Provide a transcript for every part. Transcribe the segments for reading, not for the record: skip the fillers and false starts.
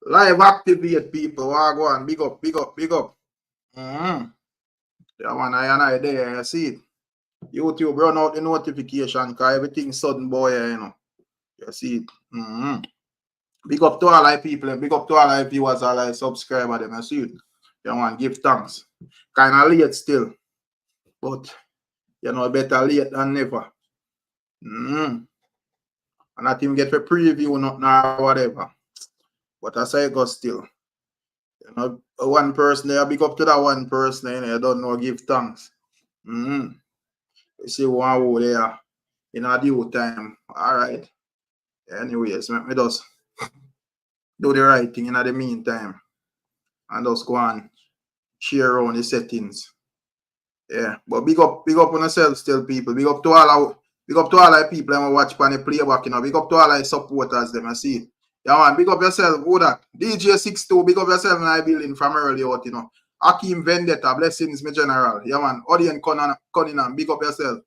Live activate people. Go on. Big up, big up, big up. Yeah, man, I there. You see it. YouTube run out the notification because everything sudden boy, you know. You see it. Big up to all our people, big up to all our viewers, all our subscribers, them. You see it. You man, give thanks. Kind of late still, but you know, better late than never. And not even get a preview, nothing or whatever. But I say it goes still. You know, one person there, big up to that one person, you know, you don't know, give thanks. You see one who there in a due time. All right. Anyways, let me just do the right thing in the meantime. And just go and share around the settings. Yeah. But big up on yourself still, people. Big up to all our people who watch on the playback, you know. Big up to all our supporters, them, I see it. Yeah, man, big up yourself. Who that? DJ62, big up yourself in our building from early out, you know. Akim Vendetta, blessings, my general. Yeah, man. Audience Cunningham, big up yourself.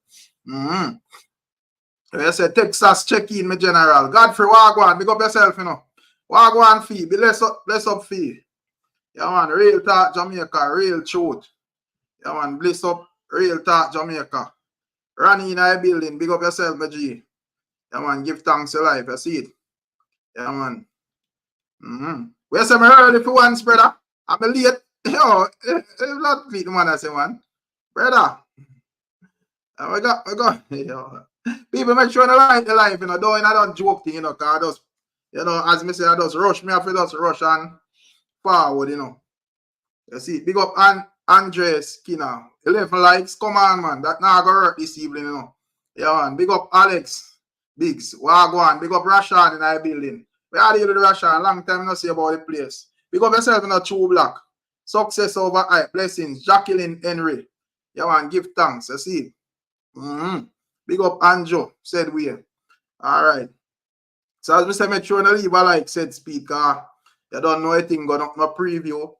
You say Texas check-in, my general. Godfrey Wagwan, big up yourself, you know. Wagwan fee, bless up fee. Yeah, man, real talk Jamaica, real truth. Yeah, man, bless up, real talk Jamaica. Ronnie in our building, big up yourself, my G. Yeah, man, give thanks to life, I see it. Yeah, man. Where's some early for once, brother? I'm a late. Yo, not beat the man, I say, man. Brother. We got. Yo. People make sure they like the life, you know. I don't joke thing, you know, because I just, you know, as me say, I just rush. Me, I feel just rush and forward, you know. You see, big up Andre Skinner. 11 likes. Come on, man. That now go work this evening, you know. Yeah, man. Big up Alex Biggs. Wagwan. Big up Rashan in our building. We are dealing with Rashan. Long time no see about the place. Big up yourself in a true black. Success over high. Blessings. Jacqueline Henry. Yeah, man. Give thanks. You see. Big up Anjo. Said we. All right. So as we say, make sure to leave a like, said speaker. You don't know anything, go no preview.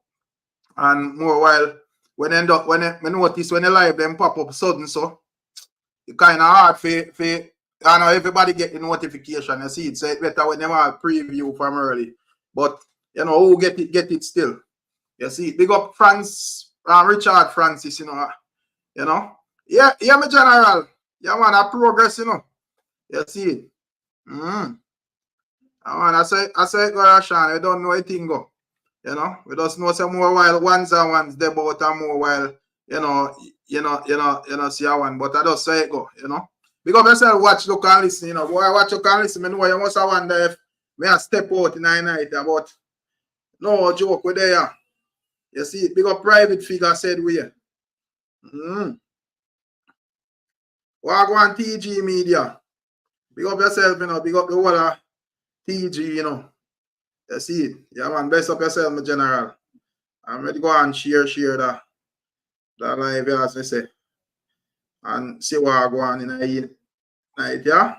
And more while when notice when the live them pop up sudden, so it kind of hard for I know everybody get the notification. You see it, so it's better when them have preview from early. But you know who get it still. You see, big up Richard Francis, you know. Yeah, my general. Yeah, man, I progress, you know. You see it. Man, I say go Rashan, I don't know anything go. You know, we just know some more while ones and ones there about and more while, you know, see a one. But I just say it go, you know. Because myself watch, look and listen, you know. Boy, watch, look and listen, I know you must have wonder if me a step out in the night about no joke with there. You see, big up private figure said we. Wagwan TG media. Big up yourself, you know, big up the whole TG, you know. You see it. Yeah, man, best up yourself, my general. I'm ready to go and share that live, as I say. And see what I go on in the night, yeah?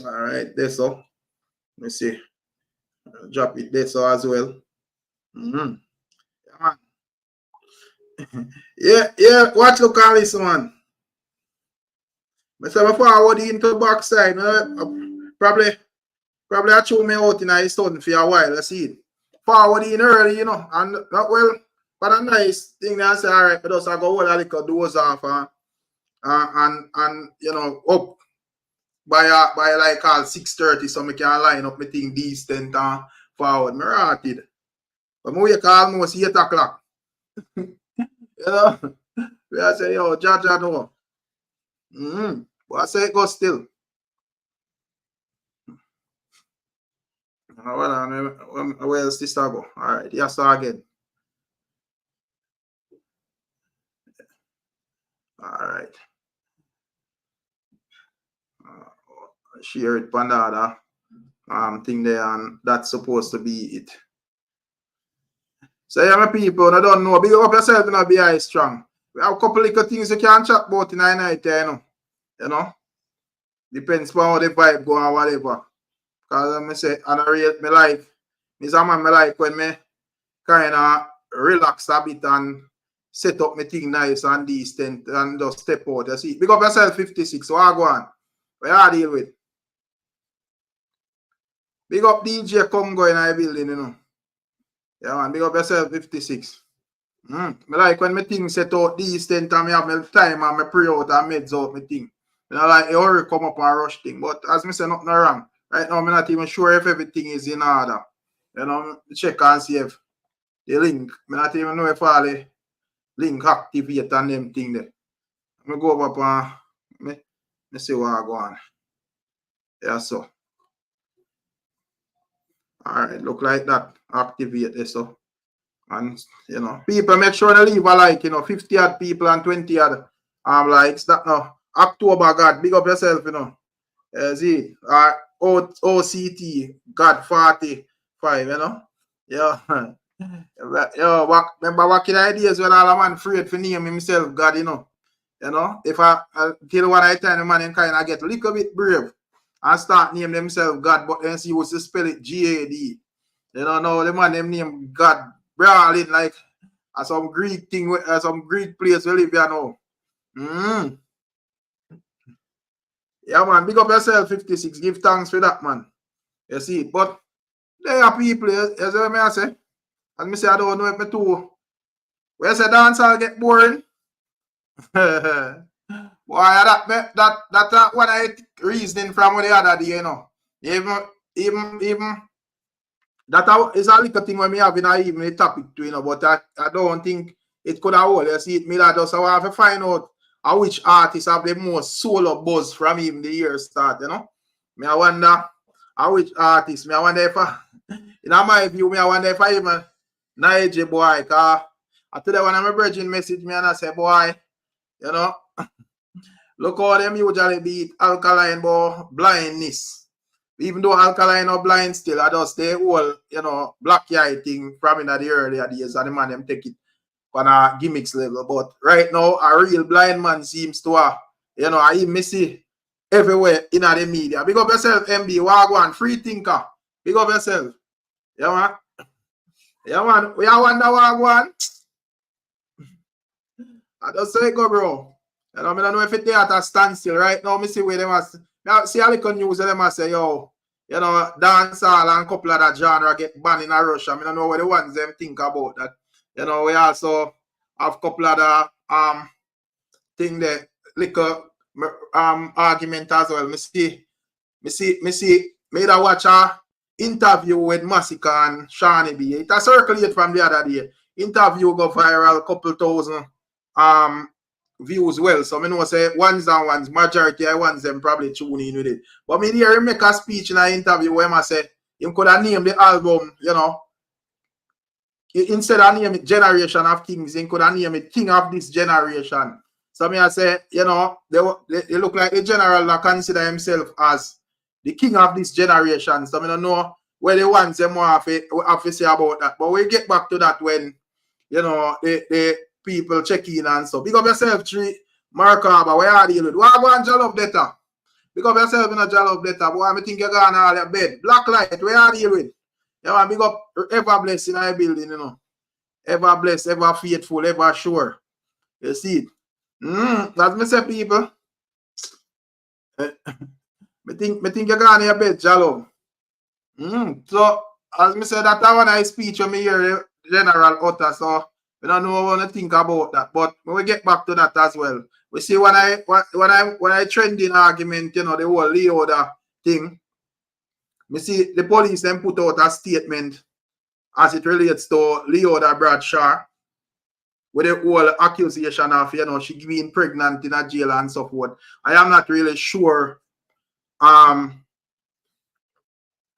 All right, that's so. Let me see. Drop it there so as well. Yeah, man. yeah, watch look at this, man. Myself before I was into the backside, probably I threw me out in the sun for a while. I see it. Forward in early, you know, and well, but a nice thing I say, all right, but just I go hold a little doze off and you know, up by like 6:30, so I can line up my thing decent and forward. Me rotted. But I wake almost 8 o'clock. You know, I say, yo, Jaja no. But I say it goes still. Where else this go? All right, yes, again. All right. Share it Pandada thing there, and that's supposed to be it. So yeah, my people, I don't know. Big up yourself and be high strong. We have a couple of things you can chat about in the night, you know. Depends on how the vibe go and whatever. Because I say, and I rate my life. It's a man I like when me kind of relax a bit and set up my thing nice and decent and just step out. You see, big up yourself 56. So I go on. What you deal with? Big up DJ Congo in our building, you know. Yeah, man, big up yourself, 56. Me like when me thing set out these 10 times, me have my time and me pre out and meds out my thing. You know, like, you hurry come up and rush thing. But as me say, nothing wrong. Right now, I'm not even sure if everything is in order. You know, check and see if the link, I not even know if all the link activate and them thing there. Me go up and me see what I go on. Yeah, so. Alright, look like that. Activate this so. And you know, people make sure they leave a like, you know, 50 odd people and 20 odd likes. That no October God, big up yourself, you know. See, OCT God 45, you know. Yeah. Yo, remember working ideas when all a man afraid for name himself God, you know. You know, if I till one I time the man in kind of get a little bit brave and start name themselves God, but then see what's to spell it G-A-D. You know, now the man them name God brawling like some Greek thing, some Greek place we live here now. Yeah, man, big up yourself, 56. Give thanks for that, man. You see it. But there are people, you see what I say? And me say, I don't know if me too. Where you say dance I'll get boring? Boy, that what I reasoning from the other day, you know. Even that is a little thing when me have in a even a topic too, you know, but I don't think it could have all. You see it, me that just I have to find out which artists have the most solo buzz from even the year start, you know. Me I wonder which artist, me I wonder if in my view, me I wonder if I even Nige boy, cause I today when I'm a virgin message me and I say, boy, you know, look how them usually beat Alkaline boy blindness. Even though Alkaline or blind still, I just stay all, you know, black eye thing from in the earlier days and the man them take it on a gimmicks level. But right now, a real blind man seems to you know, I even see everywhere in the media. Big up yourself, MB, Wagwan, free thinker. Big up yourself. Yeah, man. Yeah, man. We are wonder Wagwan. I just say go, bro. You know, I don't know if it's there at a standstill right now. Me see where they must. Now, see a little news they must say, yo, you know, dancehall and a couple of that genre get banned in Russia. I don't know what the ones them think about that. You know, we also have a couple of the thing that little argument as well. Me that watch a interview with Masicka and Shawnee B. It has circulated from the other day. Interview go viral, couple thousand views well. So I know say ones and ones, majority of ones them probably tune in with it. But me hear him make a speech in an interview where I say him could have named the album, you know. Instead of name it Generation of Kings, he could have named it King of This Generation. So me I say, you know, they look like the general that consider himself as the king of this generation. So I don't know where the ones them have to say about that. But we get back to that when, you know, the people check in and so. Big up yourself, Tree, Mark Harbour, where are you with? Why go and Jollof Data? Big up yourself in a Jollof Data. Boy, I think you're going all your bed. Black Light, where are you with? Yeah, man, big up ever blessed in our building, you know. Ever blessed, ever faithful, ever sure. You see it? That's me say, people. Me think you're going to your bed, Jallo. So, as me said, that one I speech when me hear General Otter, so we don't know what to think about that. But when we get back to that as well, we see when I trending argument, you know, the whole LEODA thing, we see the police then put out a statement as it relates to LEODA Bradshaw with the whole accusation of, you know, she being pregnant in a jail and so forth. I am not really sure want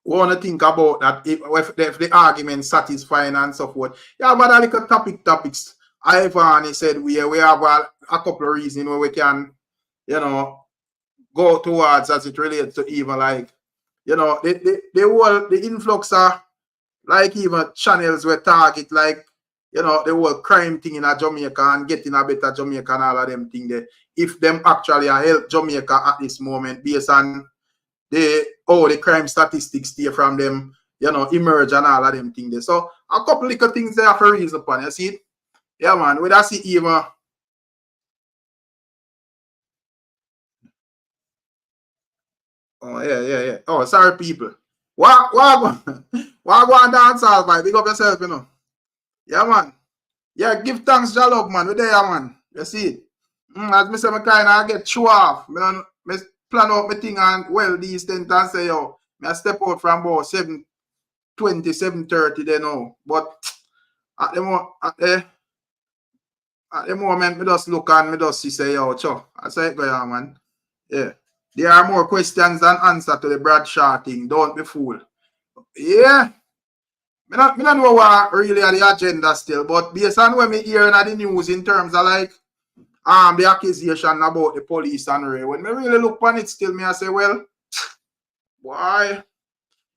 to think about that if the argument satisfying and so forth. Yeah, but a little topics. Ivan said we have a couple of reasons where we can, you know, go towards as it relates to even like, you know, the influx of like even channels where target like, you know, the whole crime thing in a Jamaica and getting a better Jamaica and all of them thing there. If them actually help Jamaica at this moment based on the crime statistics there from them, you know, emerge and all of them things there. So a couple little things there for reason upon. You see it? Yeah, man. We don't see even. Oh, yeah. Oh, sorry, people. What go on dance all, man? Big up yourself, you know. Yeah, man. Yeah, give thanks, Jalop, man. We there, man. You see it. As me say, I kind of get show off. Me plan out my thing and well these things and say, yo, me I step out from about 7:20, 7:30 there now. But at the moment, me just look and me just see say, yo, cho. I say it go on, man. Yeah. There are more questions than answer to the Bradshaw thing. Don't be fooled. Yeah. Me not know what really are the agenda still, but based on what me hear in the news in terms of like the accusation about the police and Ray, when me really look on it still, me I say, well, why?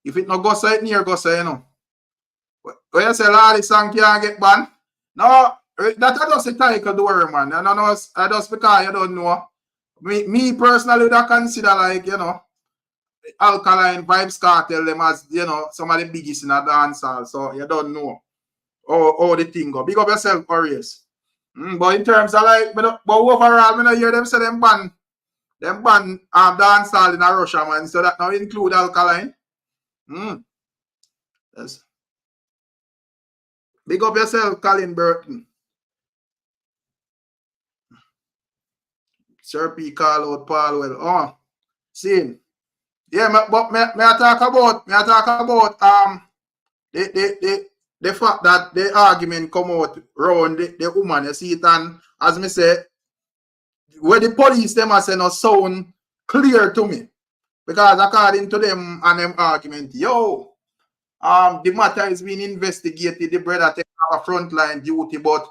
If it not go say it near go say, you know. When you say Lord, song can't get banned, no, that I just a title, don't worry, man. I don't know, I just because you don't know. Me personally would consider like, you know, Alkaline, Vybz, Kartel them as, you know, some of the biggest in the dancehall, so you don't know how the thing go. Big up yourself, Warriors. But in terms of like, but overall, I don't hear them say them ban dancehall in a Russia, man, so that now include Alkaline. Yes. Big up yourself, Colin Burton. Sir P call out Paul well. Oh, see. Yeah, but me I talk about the fact that the argument come out around the woman, you see it, and as me say, where the police them are saying no sound clear to me. Because according to them and them argument, yo, the matter is being investigated, the brother take a frontline duty, but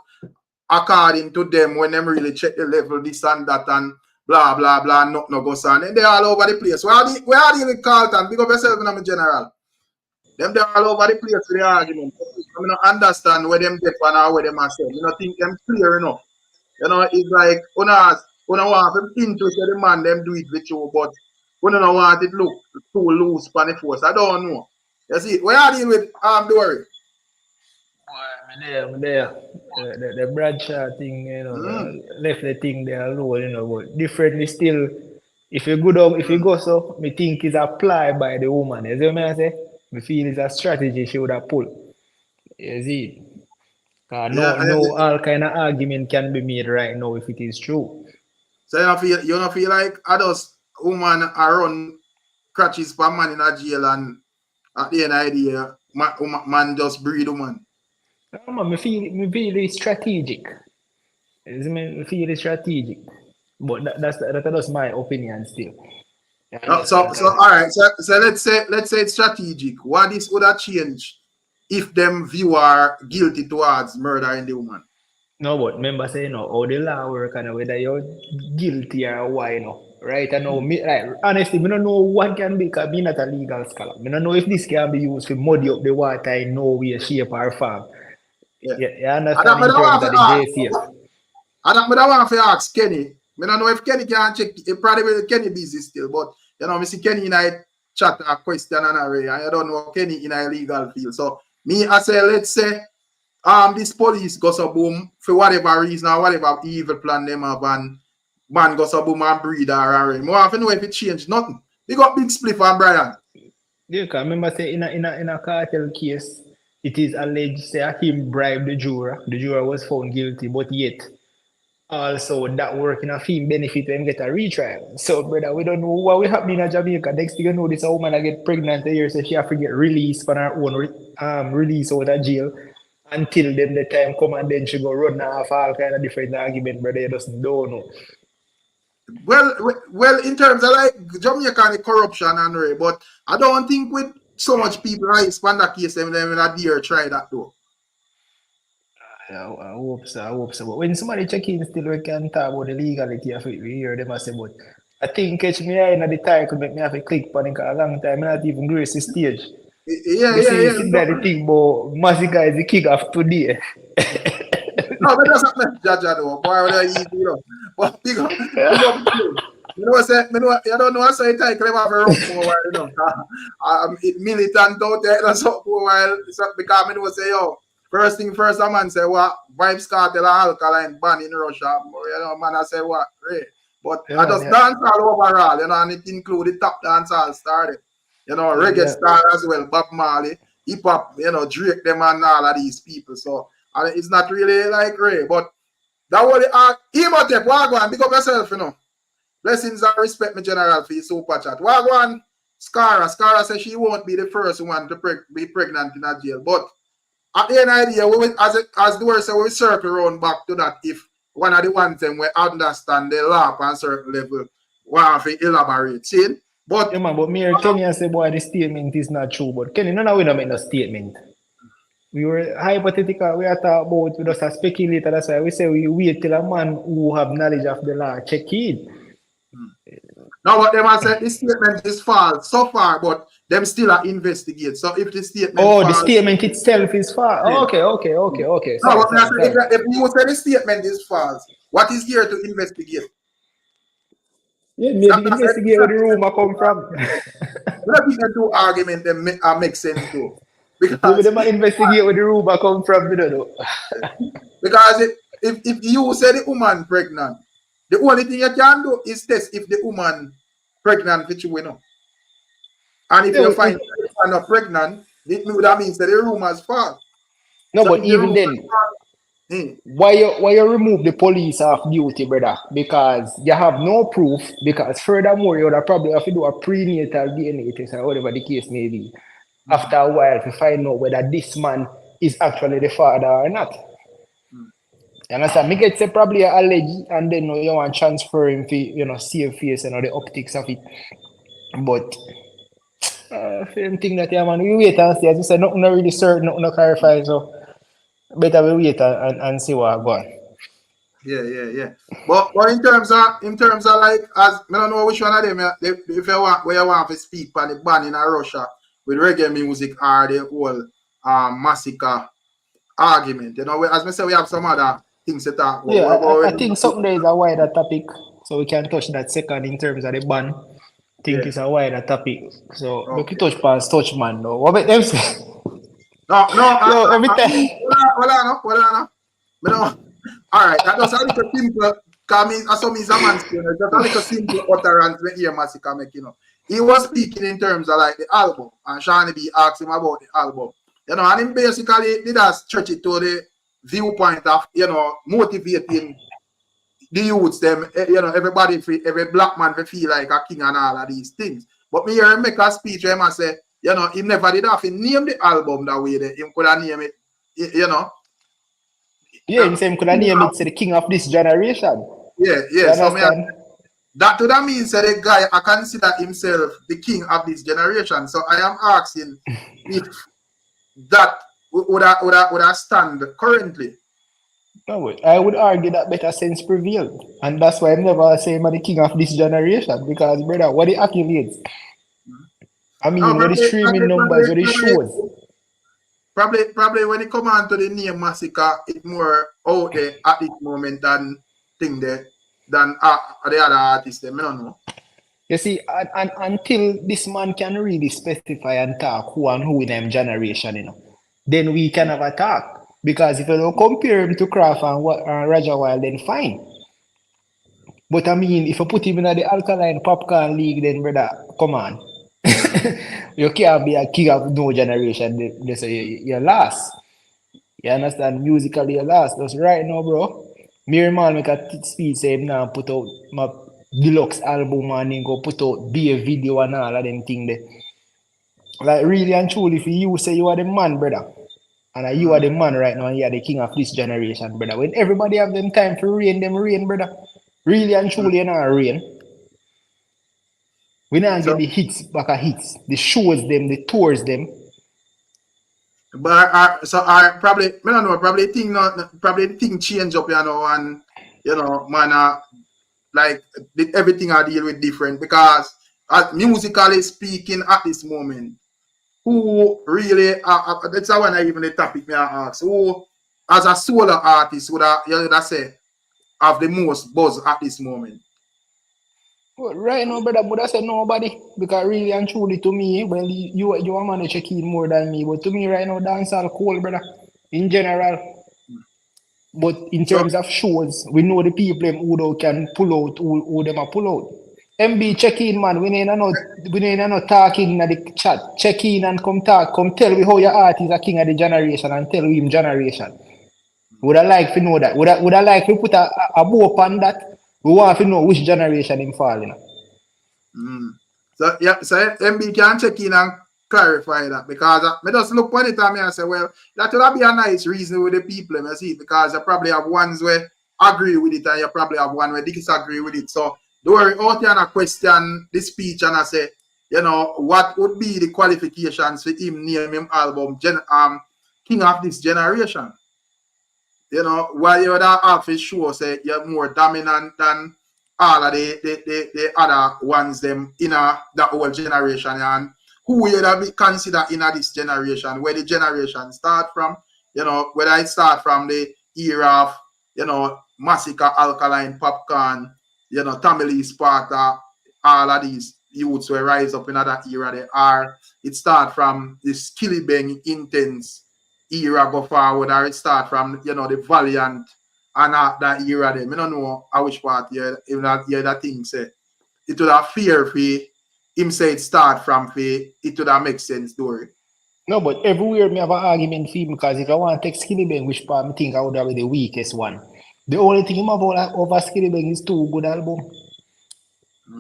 according to them, when them really check the level, this and that, and blah, blah, blah, no goes on. And they're all over the place. Where are they with Carlton? Big up yourself, in general. Them they're all over the place with the argument. I don't understand where them get one or where them are saying. You know, think them clear enough. You know, it's like, una want them think to say the man, them do it with you, but una don't want it look too loose for the force. I don't know. You see, where are they with, don't worry. I'm there. The Bradshaw thing, you know, left the thing there alone, you know, but differently still, if you go so, me think is applied by the woman. You see what I say? Me feel it's a strategy she would have pulled. You see? No all kind of argument can be made right now if it is true. So you don't feel like others woman are run crutches for man in a jail and at the end of the day, man just breed woman. Me feel it's strategic. Me feel it's strategic. But that's my opinion still. So all right. So let's say it's strategic. What this would have changed if them view are guilty towards murdering the woman? No, but remember say, you know, how the law work and whether you're guilty or why, you know. Right? I know, honestly, I don't know what can be, because I'm not a legal scholar. I don't know if this can be used to muddy up the water in no way, shape, or form. Yeah. You understand in terms of the JCF. I don't want to ask Kenny. I don't know if Kenny can check. It probably will Kenny busy still, but you know, I see Kenny in a chat a question and array, and I don't know Kenny in a legal field. So me, I say, let's say this police goes a boom for whatever reason or whatever evil plan them have, and man goes a boom and breed or array. More often know if it changed nothing. They got big split on Brian. Yeah, because remember say in a cartel case, it is alleged that him bribed the juror. The juror was found guilty, but yet also that work in a film benefit when get a retrial. So brother, we don't know what will happen in Jamaica. Next thing you know, this woman I get pregnant a year, so she have to get released from her own release out of jail until then the time come and then she go run off all kind of different argument, brother. You just don't know. Well, in terms of like Jamaican corruption and Ray, but I don't think with so much people I expand that case them will not dare try that though. I hope so. But when somebody check in still we can talk about the legality of it, we hear them say, but I think catch me in the title make me have to click on it because a long time I not even grace the stage. Yeah. The thing about Masicka is the kick off today. No, but that's not judge though. Boy, what easy, you know. But big up. You know what I say? I don't know what I say. I clever for rough for a while, you know. Militant out there, that's up for a while. Because I know say, yo, first thing first, a man say, what? Vybz, Kartel, and Alkaline ban in Russia. You know, man, I say, what? Right. But I just dance all overall, you know, and it included top dance all started. You know, reggae star as well, Bob Marley, hip hop, you know, Drake them and all of these people. So it's not really like Ray, but that was the Emotep, Wagwan, big up yourself, you know. Blessings and respect, my general, for your super chat. Wagwan, Skara says she won't be the first one to be pregnant in a jail. But at the end of the day, as the word said, we circle around back to that if one of the ones them we understand the law on certain level, want to elaborate. See? But yeah, man, but me or Kenny say, boy, the statement is not true. But Kenny, no, we don't make no statement. We were hypothetical, we are talking about, we just speculate, that's why we say we wait till a man who have knowledge of the law check it. Now what them have said, this statement is false so far, but them still are investigate. So if the statement the statement itself is false. Yeah. Okay. Sorry, if you say the statement is false, what is here to investigate? Yeah, maybe investigate where the rumor come from. I think the two arguments make sense too. Because maybe they might investigate where the rumor come from, you know. Because if you say the woman pregnant, the only thing you can do is test if the woman pregnant with you, know. And if you find the woman not pregnant, that means that the rumor is false. No, so but even then, why you remove the police off duty, brother? Because you have no proof. Because furthermore, you would probably have to do a prenatal DNA test or whatever the case may be. After a while, to find out whether this man is actually the father or not. You understand? Me get say probably a alleged, and then you want to transfer him to save face and the optics of it. But same thing that man, we wait and see. As you said, nothing really certain, nothing clarified. So better we wait and see what going on. Yeah. But in terms of like, as I don't know which one of them if you want to speak on the ban in Russia with reggae music or the whole Masicka argument. You know, as I say, we have some other things to talk about. Yeah, I think something there is a wider topic, so we can touch that second in terms of the ban. I think it's a wider topic. So we can touch past touch man though. What about them say? No, every time. Hold on. Alright, that was a little simple. Because I saw me a man just a little simple utterance when hear Masicka make, you know. He was speaking in terms of like the album, and Shani B asked him about the album. You know, and him basically did a stretch it to the viewpoint of, motivating the youths, them, everybody, every black man feel like a king and all of these things. But me hear him make a speech where I say, he never did have to name the album that way. He could have named it, Yeah, he said he could have named it the king of this generation. Yeah. So that means that the guy, I consider himself the king of this generation. So I am asking if that would I stand currently? No, I would argue that better sense prevailed. And that's why I'm never saying I'm the king of this generation. Because, brother, what the accolades? I mean, what the streaming numbers, what the shows? Probably when it come on to the name Masicka, it's more out there at this moment than the other artists. I don't know. You see, and until this man can really specify and talk who and who in them generation, then we can have a talk. Because if you don't compare him to Kraft and Roger Wild, then fine. But I mean, if you put him in the Alkaline Popcorn League, then brother, come on. You can't be a king of no generation. They say you're lost. You understand? Musically, you're lost. That's right now, bro. Miriam make a speech saying now put out my deluxe album and then go put out be a video and all of them thing there. Like really and truly, if you say you are the man, brother, and you are the man right now, and you are the king of this generation, brother. When everybody have them time to reign, brother. Really and truly, you know, reign. We now get the hits back at hits, the shows them, the tours them. But I probably thing change up, and man, like everything I deal with different because musically speaking at this moment, who really that's one I even the topic me I ask, who as a solo artist would I say have the most buzz at this moment? Well, right now, brother, but I said nobody because really and truly to me, well, you are man to check in more than me, but to me right now, dancehall cool, brother, in general. But in terms of shows, we know the people who can pull out, who them are pull out. MB check in, man. We need no talking in the chat. Check in and come talk. Come tell me how your art is a king of the generation and tell him generation. Would I like to know that? Would I like to put a bow on that? We want to know which generation him fall in. So yeah, so MB can check in and clarify that, because I just look on it and I say, well, that would be a nice reason with the people, I see, because you probably have ones where agree with it and you probably have one where disagree with it. So don't worry, out here and I question the speech and I say, you know, what would be the qualifications for him name him album King of This Generation? You know, while you would have to show say you're more dominant than all of the other ones them in that whole generation, and who you would consider in this generation, where the generation start from, you know, whether it start from the era of, you know, Masicka, Alkaline, Popcorn, you know, Tamale, Sparta, all of these youths will rise up in that era. They are, it start from the Skilly Bang Intense era go forward, or it start from, you know, the Valiant and that era there. I don't know how which part you that thing say. It would have fear for him say it start from it would have make sense story. No, but everywhere me have an argument for him, because if I want to take Skilly Bang, which part I think I would have been the weakest one. The only thing him have over Skilly Bang is 2 good album.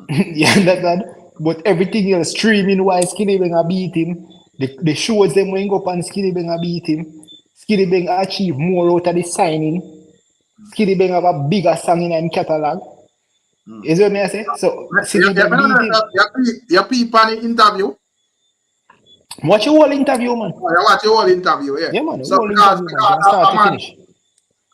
You understand? But everything else, streaming wise, Skilly Bang beat him. The shows them when go up on Skilly Bang beat him. Skilly Bang achieve more out of the signing. Skilly Bang have a bigger song in him catalog. Is what me I say? So you people on the interview. Watch your whole interview, man. Oh, you watch your whole interview, yeah. Yeah, man. So Whole interview, man. From start to finish.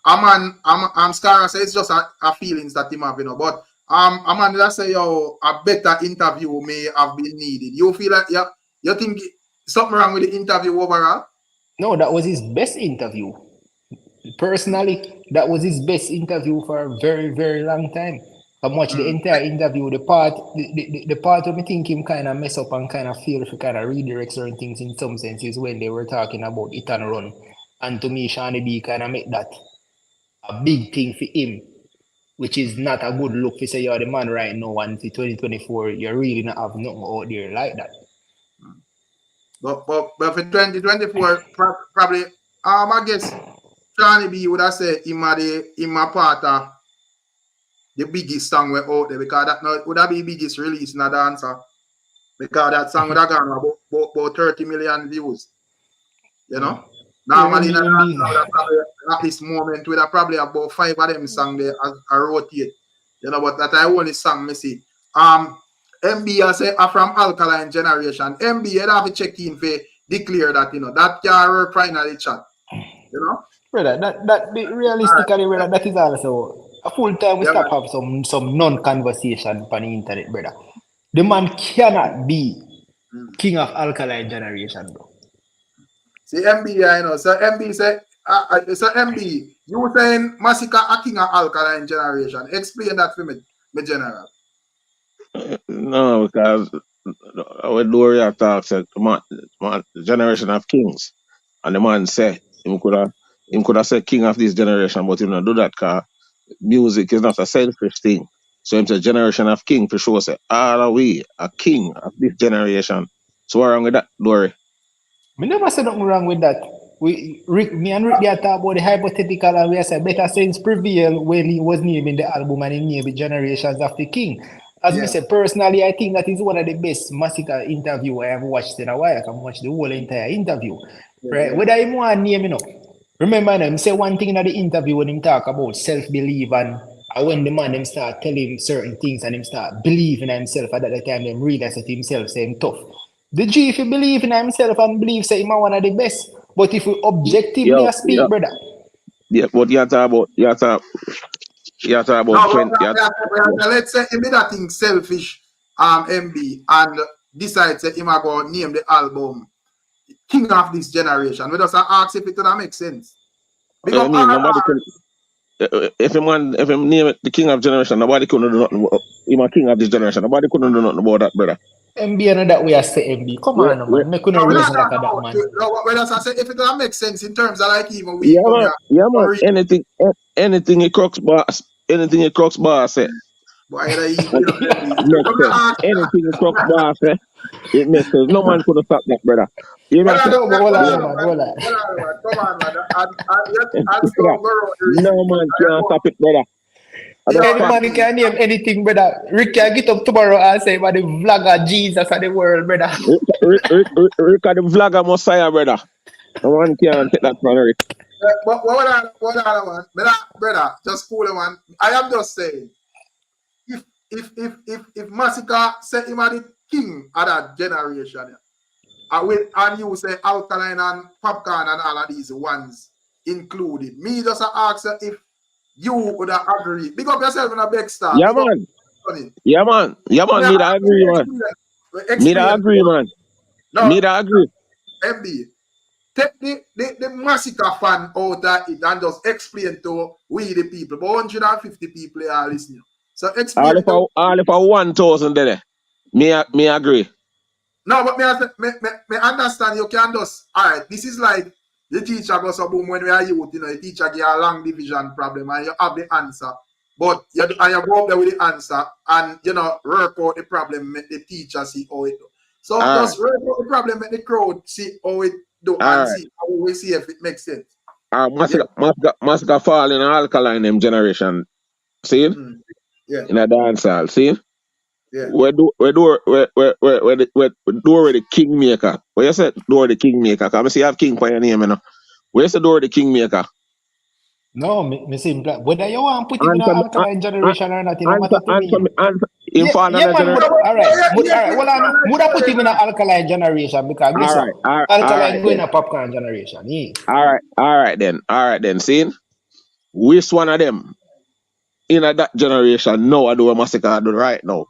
I'm Scar say it's just a feelings that him have, you know. But I'm let's say a better interview may have been needed. You feel like you think something wrong with the interview overall? No, that was his best interview. Personally, that was his best interview for a very, very long time. I watched the entire interview. The part where I think him kind of mess up and kind of feel if he kind of redirect certain things in some senses when they were talking about it and run. And to me, Shawnee B kind of make that a big thing for him, which is not a good look to say you're the man right now and for 2024, you really not have nothing out there like that. But for 2024, probably I guess Shawnee B would have said him a part of the biggest song we're out there, because that would have be the biggest release in a dancer, because that song would have gone about 30 million views. You know? Normally in a dancer, at this moment we'd have probably about 5 of them songs there as I rotate. You know, but that I only song me see. MB I say from Alkaline generation. MB you have to check in for declare that, you know, that can work finally chat. You know? Brother, that realistically, brother, that is also a full time we stop have some non-conversation on the internet, brother. The man cannot be king of Alkaline generation, bro. See MB, you know, so MB say so MB, you saying Masicka a king of Alkaline generation. Explain that for me general. No, because when Doria talks said the generation of kings, and the man say him could have said king of this generation, but he don't do that because music is not a selfish thing. So him say generation of king for sure say all are we a king of this generation. So what wrong with that, Dory? Me never said nothing wrong with that. Me and Rick they talk about the hypothetical, and we said better sense prevail when he was naming the album and he named the generations of the king. As I said, personally, I think that is one of the best Masicka interview I have watched in a while. I can watch the whole entire interview. Right? Whether he want to name, you know. Remember, him say one thing in the interview when him talk about self-belief and when the man him start telling him certain things and him start believing in himself, at that time him realize that himself say him tough. The G, if you believe in himself and believe say him one of the best, but if you objectively speak, brother. Yeah, but you talk about let's say him that thing selfish MB and decides that him go name the album King of This Generation. We just ask if it doesn't make sense. Because nobody can, if him name it the King of Generation, nobody couldn't do nothing about him a King of This Generation. Nobody couldn't do nothing about that, brother. MB and that way I say MB. Come on, man. Me couldn't reason like that, man. Well, as I say, if it doesn't make sense in terms of like even we man. Anything a crux boss say. Boy, you And know, it makes sense. Anything Chuck Boss, it makes sense. No man could have stopped that, brother. You know, No, but hold on, yeah. man. Hold on. Come on, man. And still go around the No reason. man can stop it, brother. Yeah, Any man can name anything, brother. Rick can get up tomorrow and say, man, the vlogger Jesus of the world, brother. Rick the vlogger Messiah, brother. No one can take that from Rick. But what other one? Brother, just cool one. I am just saying, if Masicka say him are the king of that generation, and you say Alkaline and Popcorn and all of these ones included, me just ask if you would agree. Big up yourself in a big star. Yeah, man. Yeah, man. Yeah, man. Me that agree, man. Me that agree, man. No, me that agree. MB, take the Masicka fan out of it and just explain to we the people. But 150 people are listening. So explain all if 1,000 there. Me agree. No, but me understand you can just alright. This is like the teacher goes a boom when we are youth, you know, the teacher give a long division problem and you have the answer. But you go up there with the answer and you know work out the problem, make the teacher see how it do. So just work out the problem, make the crowd see how it do and see how we see if it makes sense. Masicka fall in Alkaline them generation. See? Yeah. In a dance hall, see? Yeah. We do the kingmaker. Where you say door the kingmaker? Because I see you have king for your name, you know. Where you say door the kingmaker? No, me simple. Whether you want to put him in an Alkaline generation or not, it don't matter to me. All right. Well, I would have put him in an Alkaline generation because Alkaline going a Popcorn generation. Yeah. All right then. See? Which one of them in that generation know I do a Masicka do right now?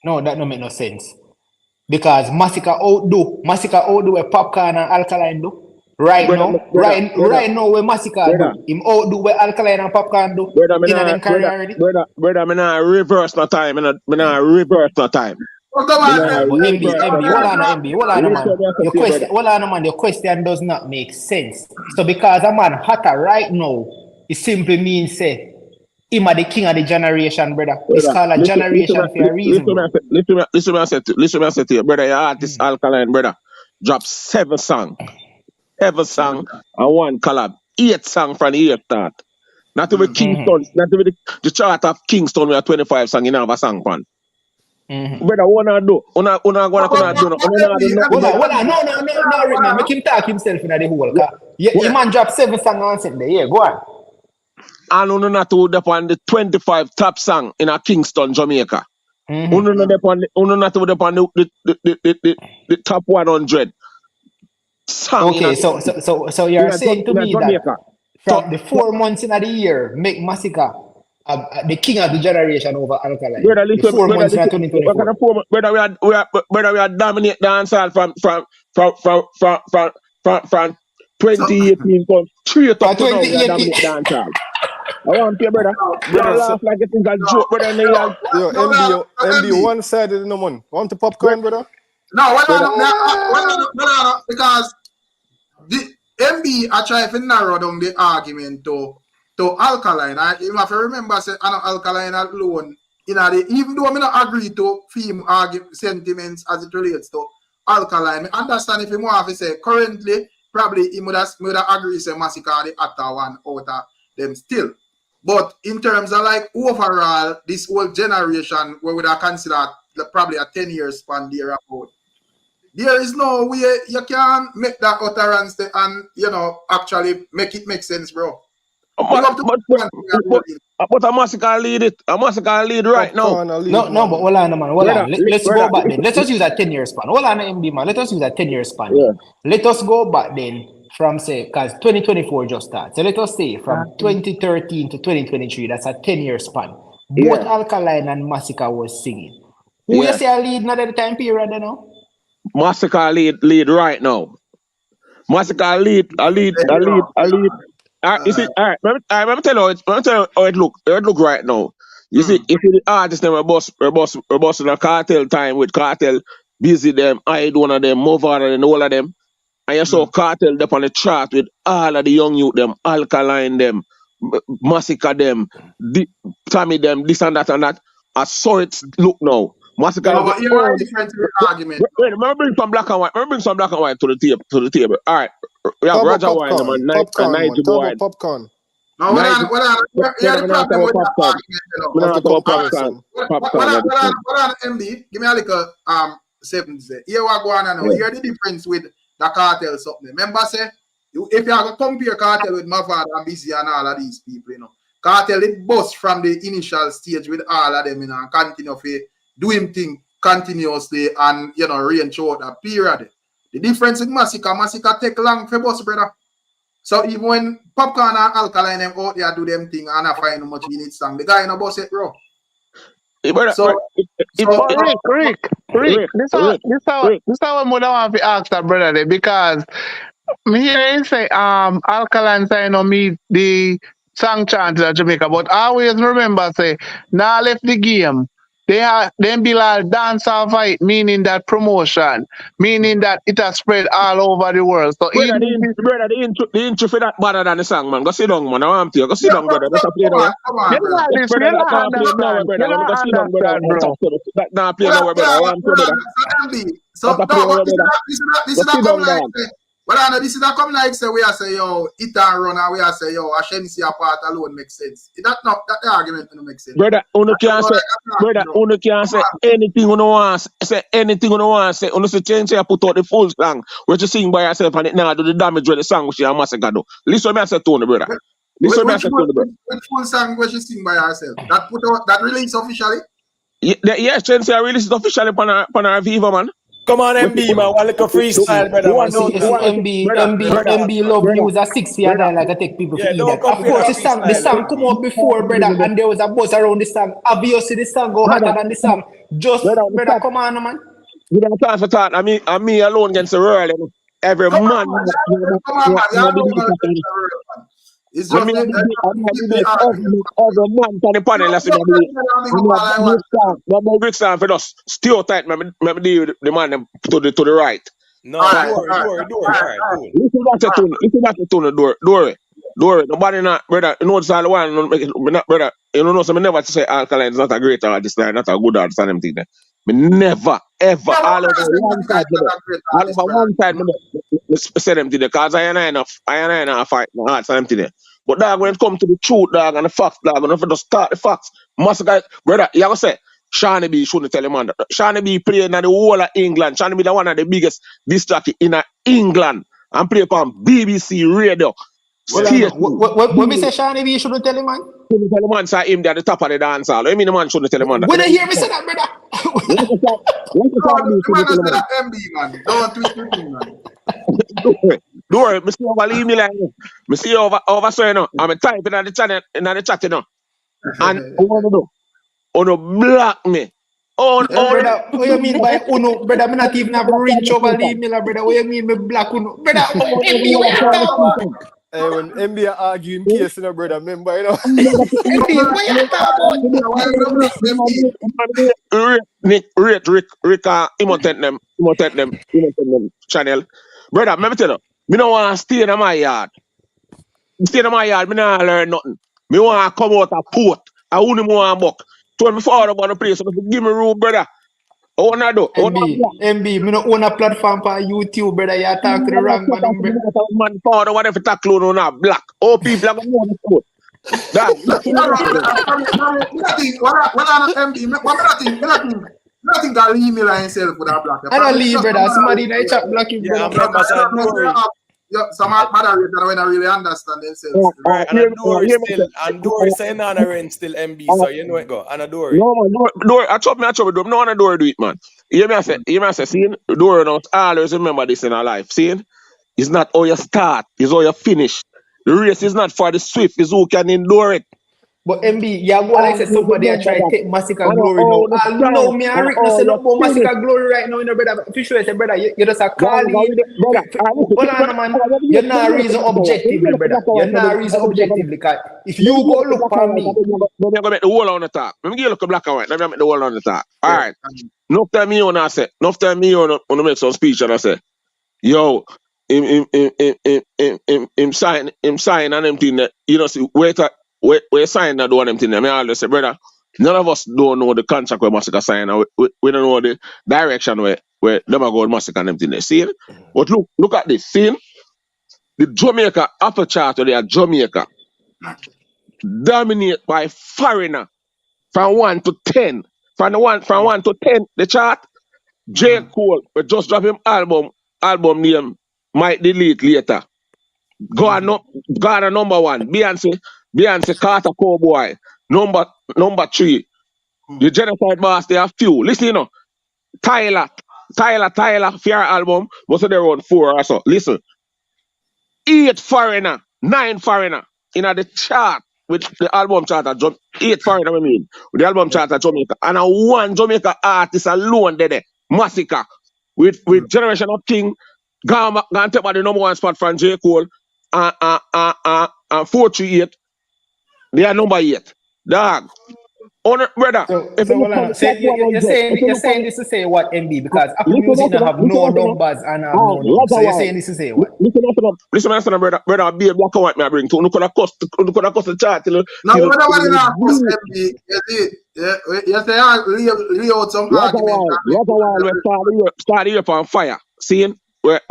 No, that don't make no sense. Because Masicka outdo a Popcorn and Alkaline do. Right now where Masicka do. Him outdo where Alkaline and Popcorn do. Brother, I'm not reverse no time. I'm not reverse no time. Hold on, MB, hold on, man. Your question does not make sense. So because a man hotter right now, it simply means say him are the king of the generation, brother. It's called a generation for a reason. Listen, I said to you, brother, your artist Alkaline, brother, drop 7 songs. 7 songs and 1 collab. 8 songs from the year start. Not even Kingston, not even the chart of Kingston, we are 25 songs, you have a song fan. Brother, what I do? No, man. Make him talk himself in the whole car. Yeah, man drop 7 songs and said, yeah, go on. And uno not to upon the 25 top song in a Kingston, Jamaica. Uno not to upon the top 100 song. Okay, so you're saying to me that from the 4 months in the year, make Masicka the king of the generation over Alkaline. The 4 months in 2024. Brother, we are dominate dancehall from 2018 from 3 up to now. We are dominate dancehall. I want to, brother. You laugh like a thing a joke, brother. Yo, MB, one sided no man. Want to Popcorn, brother? No, because the MB are trying to narrow down the argument to Alkaline. You have to remember, say, Alkaline alone, you know, even though I not agree to film argument sentiments as it relates to Alkaline, I understand if you want to say currently, probably he would have agree say Masicka the actor one out of them still. But in terms of like overall, this whole generation, we would have considered probably a 10-year span there about. There is no way you can make that utterance and actually make it make sense, bro. But a Masicka lead it. A Masicka lead right now. No, but hold on, man. Hold on. Let's go back then. Let us use a 10-year span. Hold on, MB, man. Let us use a 10-year span. Yeah. Let us go back then from, say, because 2024 just started. So let us say from 2013 to 2023, that's a 10-year span. Both Alkaline and Masicka was singing. Who you say a lead not at the time period, you know? Masicka lead right now. Masicka lead. You see, all right. Let me tell you how it look right now. You see, if the artists them are boss in a Kartel time with Kartel, busy them, I one of them, Mover and all of them, and you saw Kartel up on the chart with all of the young youth them, Alkaline them, Masicka them, Tommy them, this and that and that. I saw it look now. Masicka No, is but the you're a only. different argument. Wait, remember bring some black and white. Remember bring some black and white to the table. All right. We have Talk about Roger Wine, popcorn. man. Popcorn, man. Nigel Talk Wine. about popcorn. No, Nigel. you're the problem with that Popcorn. argument, you know. We don't Of the have to have comparison. popcorn. What on MB? Give me a little 7 say. Here what go on now. Yeah. Here the difference with the Kartel something. Remember say if you have to compare Kartel with Mavado and Busy and all of these people, you know. Kartel it bust from the initial stage with all of them, you know, and continue to do him thing continuously and you know range out that period. The difference with Masicka take long for bust, brother. So even when Popcorn and Alkaline them out there do them thing and I find how much in it song, the guy in a bus it, bro. So, Rick, this is how I want to ask that brother there, because me hear you say Alkaline say no meet the song chant in Jamaica, but always remember say now left the game. Them be like dance or fight, meaning that promotion, meaning that it has spread all over the world. So Brother, the intro for that better than the song, man. Go sit down, man. I want to. Go sit yeah, down, brother. That's a play now. come on, you brother. know this, Brother, you that don't now play now, understand. brother. You Go sit down, don't brother. understand, bro. That now play now, brother. I want to, brother. So, That's a no, but play, brother. this is Go not sit come down, like dog. but I know this is not come like say we are say yo it and run and we are say yo I shouldn't see a part alone makes sense. That the argument don't make sense. Brother, uno can't say, brother, uno can't say anything uno wants. Say anything uno wants. Say uno say change say put out the full song. Where you sing by yourself and it now do the damage with the song which you are Masicka do. Listen what me I say to you, brother. Listen what me I say to you, brother. Which full song where she sing by herself? That put out that release officially? Yes, change say I release it officially upon our Viva, man. Come on, MB, man. One little freestyle, brother. One Man. MB love use a 6 year guy like I take people for Yeah, don't that. Of compare course, that the freestyle, song come out before, brother, and there was a buzz around the song. Obviously, the song go hotter than the song. Just, brother, come on, man. You don't time for that. I me alone against the world. You know. Every Come man. on, it's When just me every man on the panel, I say, I'm Ricstorm for us. Still tight, me deal with the man to the right. No, do it. All right, cool. Listen back to tune, door. Nobody not, brother, you know it's all the one, brother, you know, so me never say Alkaline is not a great artist, not a good artist and everything there. Me never, ever, all over one side, me say them to the cause I ain't enough fight my heart and everything there. But dog, when it come to the truth, dog, and the facts, dog, and if you just start the facts, Masicka, brother, you ever say, Shawnee B shouldn't tell him man that. Shawnee B playing in the whole of England. Shawnee B the one of the biggest disc jockey in England and play upon BBC radio. When we say Shawnee B, you shouldn't tell him, man. Shouldn't tell him man say him there at the top of the dance hall. I mean the man shouldn't tell him man that. When they hear me say that, brother. Don't twist the thing, man. Don't worry, me see over email line. Me see over so you know. I'm typing in the chat, you know. And what do? Uno block me. Brother, what you mean by uno? Brother, me not even have reach over the email, brother. What you mean me black uno? Brother, MB, what you talking about? Hey, when MB are arguing case, you know, brother, remember, you know. MB, what you talking about? Rick, imitate them channel. Brother, let me tell you, me don't want to stay in my yard. Stay in my yard, me not learn nothing. Me want to come out a port. I only want to buck. Told me father about the place, so give me room, brother. I want to do. MB, me no own a platform for YouTube, brother. You talk to the wrong man, brother. Man, father, whatever tackle on a black. All people are going to know the sport. Nothing that leave me like himself with that black. I don't leave, brother. Somebody in the chat black him, brother. Some moderator when I really understand themselves. Right, and Dory saying on a rent still MB, so you know it go. And a Dory. No, man, Dory, I chop me, do. No one a Dory do it, man. You hear me say, seeing Dory not always remember this in our life. Seeing, it's not how you start, it's how you finish. The race is not for the swift, it's who can endure it. But MB, you go like say somebody I try to take Masicka glory now. I know me and Rick no say no about Masicka glory right now, you know, brother. If you say brother, you just a call hold on, man. You're not reason objectively, brother. You're not reason objectively. If you go look for me, let me go make the wall on the top. Let me give you look black and white. Let me make the wall on the top. All right. Enough time me on I say. Enough time me on make some speech and I say, yo, him sign and them thing that you know see where sign that do them thing. I mean, I always say, brother, none of us don't know the contract where Masicka sign, and we don't know the direction where them are going Masicka and them thing. See it? But look at this. See the Jamaica upper chart or they are Jamaica dominate by foreigner from 1 to 10. From 1 to 10, the chart. J. Cole, we just drop him album name, might delete later. Ghana number 1. Beyonce Carter Cowboy. Number 3. The Genocide Boss, they have few. Listen, you know. Tyler, fair album, was they around 4 or so. Listen. 8 foreigner, 9 foreigner in the chart with the album chart at 8 foreigner, I mean, with the album chart at Jamaica. And a 1 Jamaica artist alone there, Masicka, with Generation of King, gone take by the number 1 spot from J. Cole, and 438, they are number 8. Dog. Brother, you're saying this to say what, MB? Because Apple Music don't have no numbers and have no numbers. So you're saying this to say what? Listen, brother, be a black and white me I bring to. You could have cost the chart. No, brother, what in our post, MB? You say, lay out some argument. We start the year on fire. Seeing where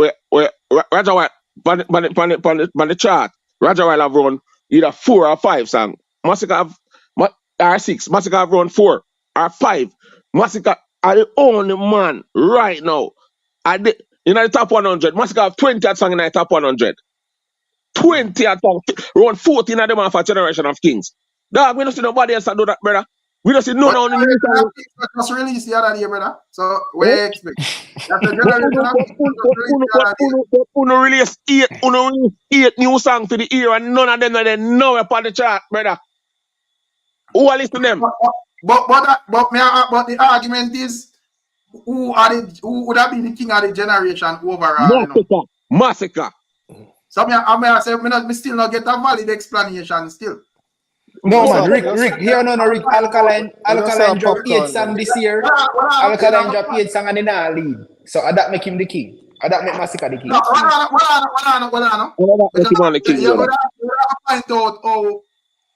Roger White, on the chart, Roger White have run either 4 or 5 songs. Masicka have R6, Masicka have run 4 or 5. Masicka are the only man right now. In the top 100, Masicka have 20 songs in the top 100. 20 at around 14 of them are for Generation of Kings. Dog, we don't see nobody else that do that, brother. We don't see no one. Just released the other day, brother. So we expect. Uno release 8 new songs for the year and none of them are nowhere upon the chart, brother. Who are listening to them? But the argument is who would have been the king of the generation overall? Masicka. So I say me still not get a valid explanation still. No man, Rick, here no Rick. Alkaline drop 8 songs this year. Alkaline drop 8 songs and then I lead. So that make him the king. That make Masicka the king. No, you gotta find out how.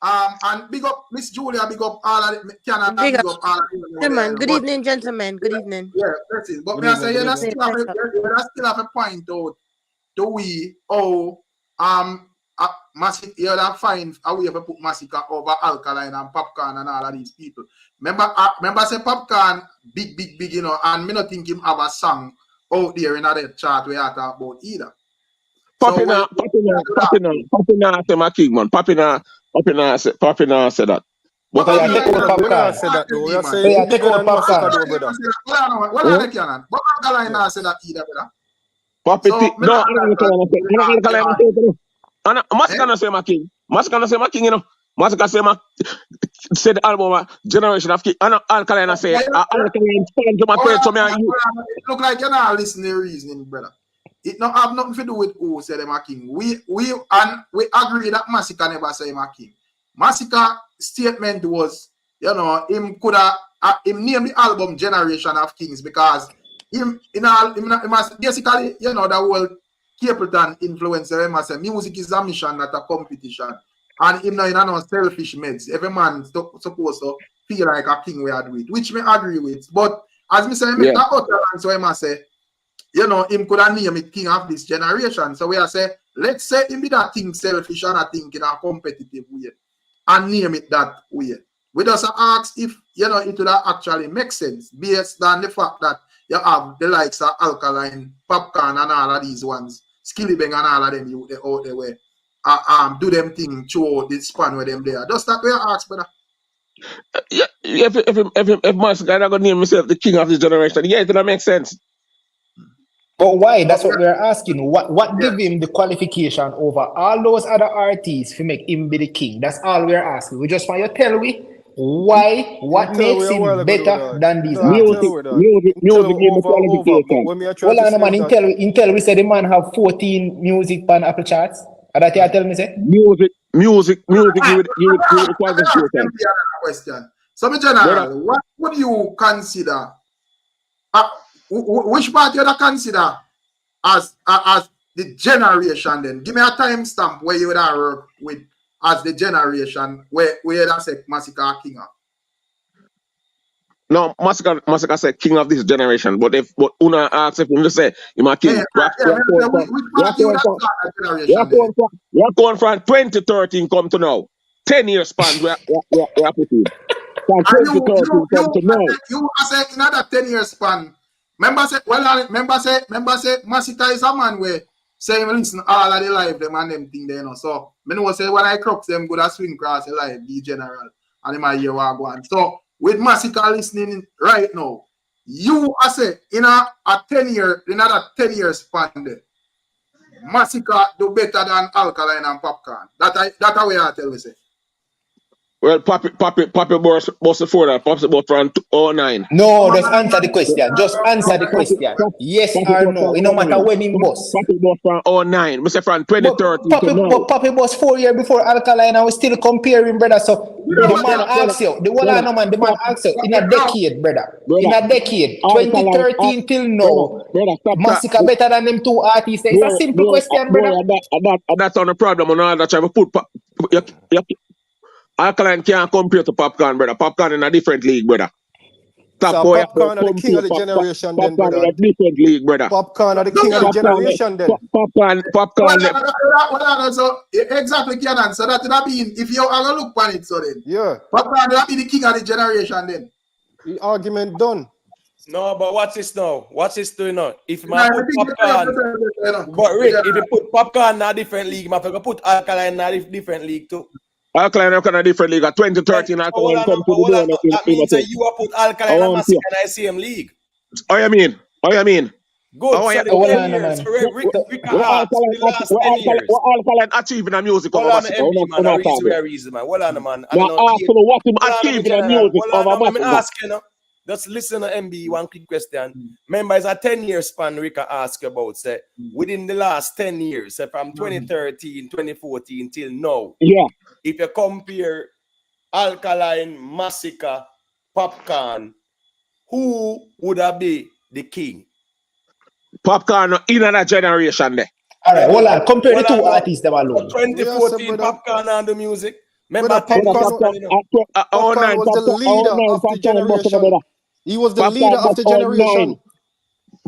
And big up Miss Julia, big up all of it. Big up all of it. Man, good evening, gentlemen. Good evening. Yeah, that's it. But me I say you still have a point out to we Masicka, you have find a way to put Masicka over Alkaline and Popcorn and all of these people. Remember say Popcorn big, you know, and me not think him have a song out there in that chart where I talk about either. Papina say my king, man. Papina said that. But I take out Popcorn. Say that though. You So you take out Popcorn. What are they canon? But Alkaline not say that either, brother. No, Alkaline say Masicka not say my king. Masicka not say my king, you know. Masicka say the album Generation of King. Alkaline say Alkaline stand to my page to me. It look like you're not listening to reasoning, brother. It not have nothing to do with who said him a king. We agree that Masicka never say him a king. Masicka statement was, you know, him name the album Generation of Kings because him basically, you know, the whole Capleton influencer, him say music is a mission, not a competition. And him not in no selfish meds. Every man supposed to feel like a king we are do it, which me agree with. But as me say, make that utterance, so him say, you know, him could have named it king of this generation. So we are say, let's say him be that thing selfish and a thing in a competitive way. And name it that way. We just ask if, you know, it would actually make sense based on the fact that you have the likes of Alkaline, Popcorn and all of these ones, Skillibeng and all of them you out there where do them thing through the span where them there. Just that we ask, brother. Yeah, if Masicka not gonna name himself the king of this generation, yeah, it doesn't make sense. But why? That's what we're asking. What give him the qualification over all those other artists to make him be the king? That's all we're asking. We just want you to tell me why, what makes him better than these artists. Music give qualification. Hold on, man. Intel, we said the man have 14 music on Apple charts. And that you tell me, say? Music give it qualification. Question. So, my general, what would you consider? Which part you consider as the generation then. Give me a timestamp where you would have work with as the generation where that say Masicka king of. No, Masicka said king of this generation. But Una asks if him to say him a king. Which part you would have start that generation then? You're going from 2013 come to now. 10 years span we are put in. From 2013 come to now. You say another 10 years span. Remember say Masicka is a man where say him listen all of the live them and them thing there, you know. So I know say when I crux them good at swing across the live, the general, and him a hear what go on. So with Masicka listening right now, you I say in a 10 year, another 10 years span there, Masicka do better than Alkaline and Popcorn. That way I tell you say. Well, Papi boss before that. Papi about from 2009. No, just answer the question. Just answer the question. Yes or no. No matter when him boss. Papi boss from 2009. I say from 2013 to now. But Papi boss 4 years before Alkaline, and we still comparing, brother. So the man asks you, the man asks you in a decade, brother. In a decade, 2013 till now, Masicka better than them two artists. It's a simple question, brother. That's on the problem. On all that try to put Alkaline can't compare to Popcorn, brother. Popcorn in a different league, brother. So Popcorn are the king of the generation, then, brother. Popcorn in a different league, brother. Popcorn are the king of the generation, then. Popcorn. So exactly, Kenan. So that would be if you are gonna look on it, so then. Yeah. Popcorn will be the king of the generation, then. The argument done. No, but watch this now. Watch this doing now. If my put Popcorn, but Rick, if you put Popcorn in a different league, I can put Alkaline in a different league too. Alkaline are in a different league. 2013 Alkaline come to the door. That means that you have put Alkaline and Masicka in the same league. Oh, you mean? Good. What Alkaline achieve in the music over Masicka? Man. Hold on, man. What him achieve in the music over Masicka? Just listen to MB, one quick question. Remember, it's a 10-year span Rika asked about, say, within the last 10 years, say, from 2013, 2014 till now. Yeah. If you compare Alkaline, Masicka, Popcorn, who would have be the king? Popcorn in another generation there. All right, hold on. Compare the two artists them alone. 2014 Popcorn and the music. Remember, Popcorn was the leader of the generation. He was the leader of the generation.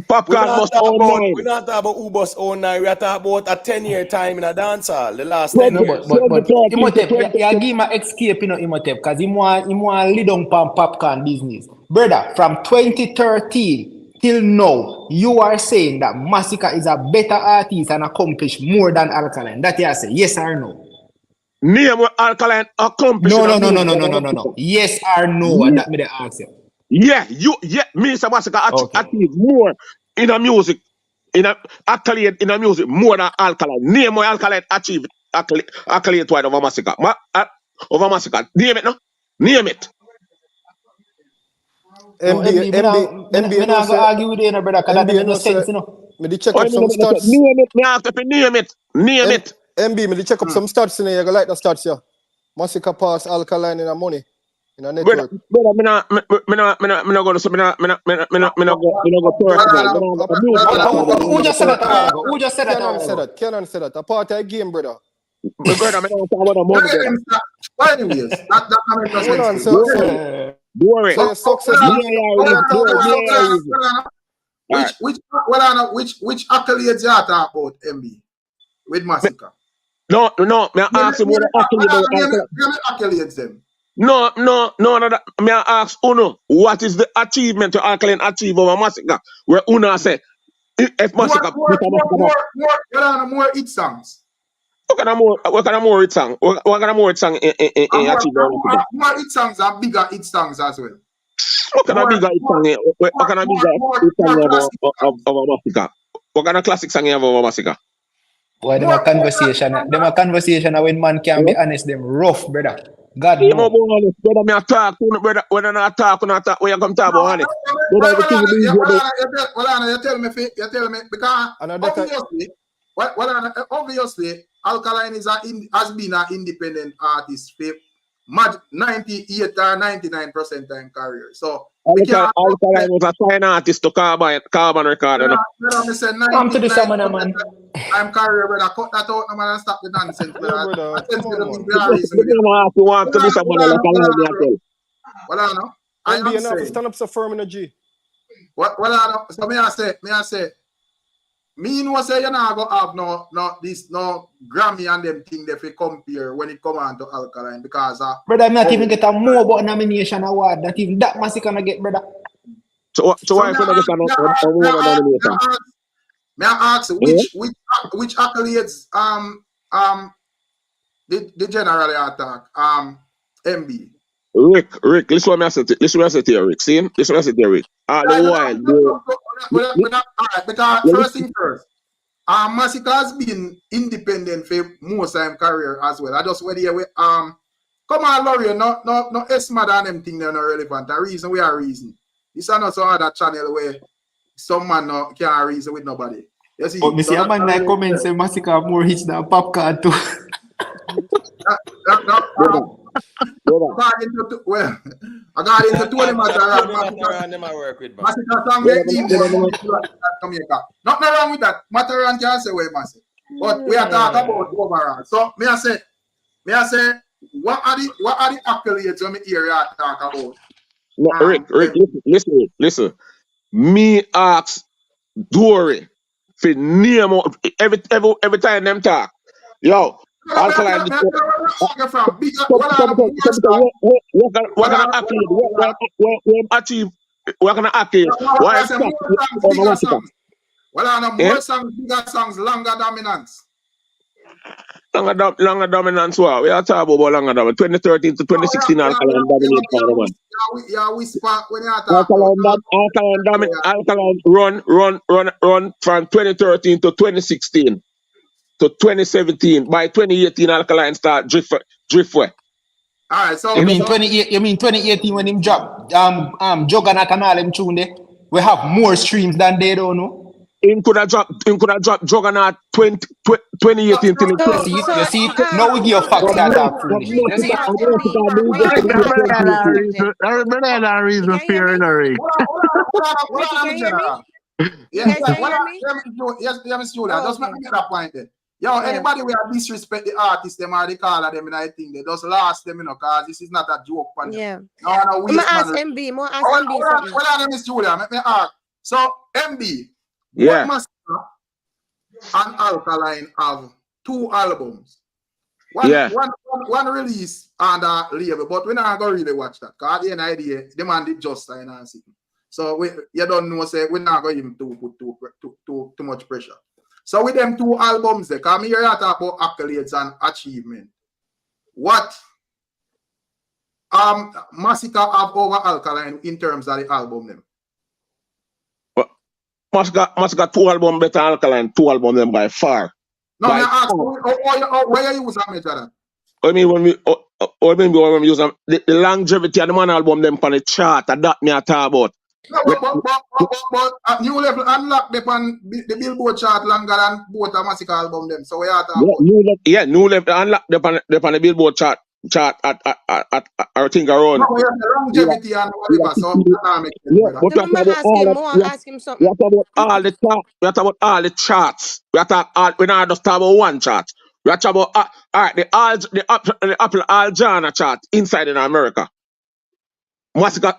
Popcorn was 09. We're not talking about Ubus 09. We are talking about a 10-year time in a dance hall. The last 10 years. But Imhotep, you give him an escape, Imhotep, because he want lead on Popcorn business. Brother, from 2013 till now, you are saying that Masicka is a better artist and accomplished more than Alkaline. That you say, yes or no? Name what Alkaline accomplished. No. Yes or no, and that me they ask you. Yeah, me Mr. Masicka achieve more in a music, accolade in a music more than Alkaline. Name what Alkaline achieve accolade wide over Masicka. Over Masicka. Name it, no? Name it. MB, not go argue with you, brother, because that makes no sense, you know. Me check up some stats. Name it. MB, me check up some stats in there. You go like the stats, yeah. Masicka pass Alkaline in a money. In a network. Brother, me not go to personal. Who just said that? Who just said that? Kenan said that. A part of the game, brother. Brother, me don't talk about the money. But anyways, that hold on, so worry. So success. Which accolades you are talking about, MB? With Masicka? No, me ask him what accolades them. No. Me ask Uno, what is the achievement to Alkaline achieve over Masicka? Where Uno say, if Masicka more hit songs. What kind of more hit song? What kind of more hit song in achieve over Masicka? More hit songs and bigger hit songs as well. What kind of bigger hit song? What kind of bigger hit song over Masicka? What kind of classic song you have over Masicka? Boy, them a conversation when man can be honest, them rough, brother. God no. Brother, me talk, brother. When I talk, when you come talk about honest. You tell me because obviously Alkaline has been an independent artist 98 or 99% time career. So Alkaline was a fine artist to carbon record. Come to the summoner, man. I'm career, brother. Cut that out, man, and stop the nonsense, brother. Yeah, brother. Come on, man. You want to be someone like Alkaline. Well, I know. I am enough to saying. stand up so firm in the G. Well, I know. So me I say, me know say you not go have no Grammy and them thing that we compare when it come on to Alkaline because brother, I'm not even get a more about nomination award. Not even that Masicka gonna get, brother. So why if we not get a nomination? May I ask which accolades the generally attack MB? Rick, listen what I said. Listen what I said here, Rick. See him? Listen what I said here, Rick. All the while, because first thing first, Masicka has been independent for most of his career as well. I just went here with come on, Laurie, no Esmad and them thing they're not relevant. The reason we are reason. This is not some other channel where some man no can't reason with nobody. You see, but me see a man like comments say Masicka have more hits than Popcorn too. I got into 20 Mataran. Masicka song make me Jamaica. Nothing wrong with that. Mataran can't say where Masicka. But we are talking about overall. So me I say, what are the accolades when me hear you talk about? No, Rick, listen. Me ask Dory for name every time them talk. Yo, Alkaline. What gonna achieve? What gonna achieve? Why? Well, I know more songs, bigger songs, longer dominance. Longer dominance. What? We are talking about longer dominance. 2013 to 2016, Alkaline dominate for one. Yeah, whisper when you talk. Alkaline run from 2013 to 2016 to 2017. By 2018, Alkaline start drift way. All right, so you mean 2018 when him drop Juggernaut and all them tune there? We have more streams than they don't know. Him could have dropped Juggernaut 2018 till you see now we give facts that are foolish. That reason fear in a rig. Yes, Miss Julia. Just make me that point there. Yo, anybody we are disrespect the artists, them or the caller them, and I think they just lost them, cause this is not a joke. Yeah. No, I'm ask MB. More ask MB. Well, Miss Julia, let me ask. So, MB, yeah. What Masicka and Alkaline have 2 albums. One release on the label, but we're not going to really watch that. Because at the end of the day, the man did just sign and sit. So you don't know, say we're not going to put too much pressure. So with them 2 albums, they come here and talk about accolades and achievement. What Masicka have over Alkaline in terms of the album them? Masicka 2 albums better than Alkaline, 2 albums them by far. No, I ask where you use a measure that? I mean when we use them, the longevity of the man album them on the chart, that me I talk about. No, but New Level unlocked the Billboard chart longer than both a Masicka album them. So we are talking about. New Level unlocked the Billboard chart at I think around. No, we have the longevity and whatever. So ask him something. We talk about all the charts. We talk about all the charts. We not just talk about one chart. We talk about all right, the Apple all genre chart inside in America. Masicka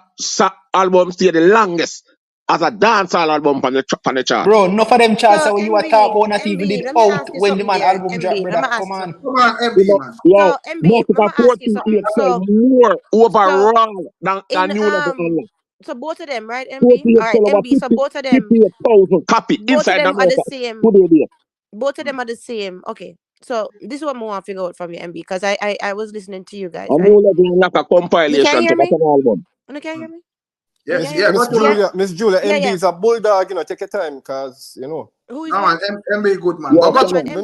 album stay the longest as a dancehall album on the chart. Bro, enough of them charts so you are talking about not even did out when the man album dropped, brother. Come on, MB, man. Yo, So, MB, let me ask you something. So, more overall than New Level. So both of them, right, MB? All right, MB. So both of them. 58,000 copy Both inside of them America. are the same. Both of them are the same. Okay. So this is what I want to figure out from you, MB, because I was listening to you guys. Right? New Level like a compilation to that album. You can hear me? Yes, Miss Julia, MB is a bulldog, take your time, because, Who is MB good, man. So listen, yeah,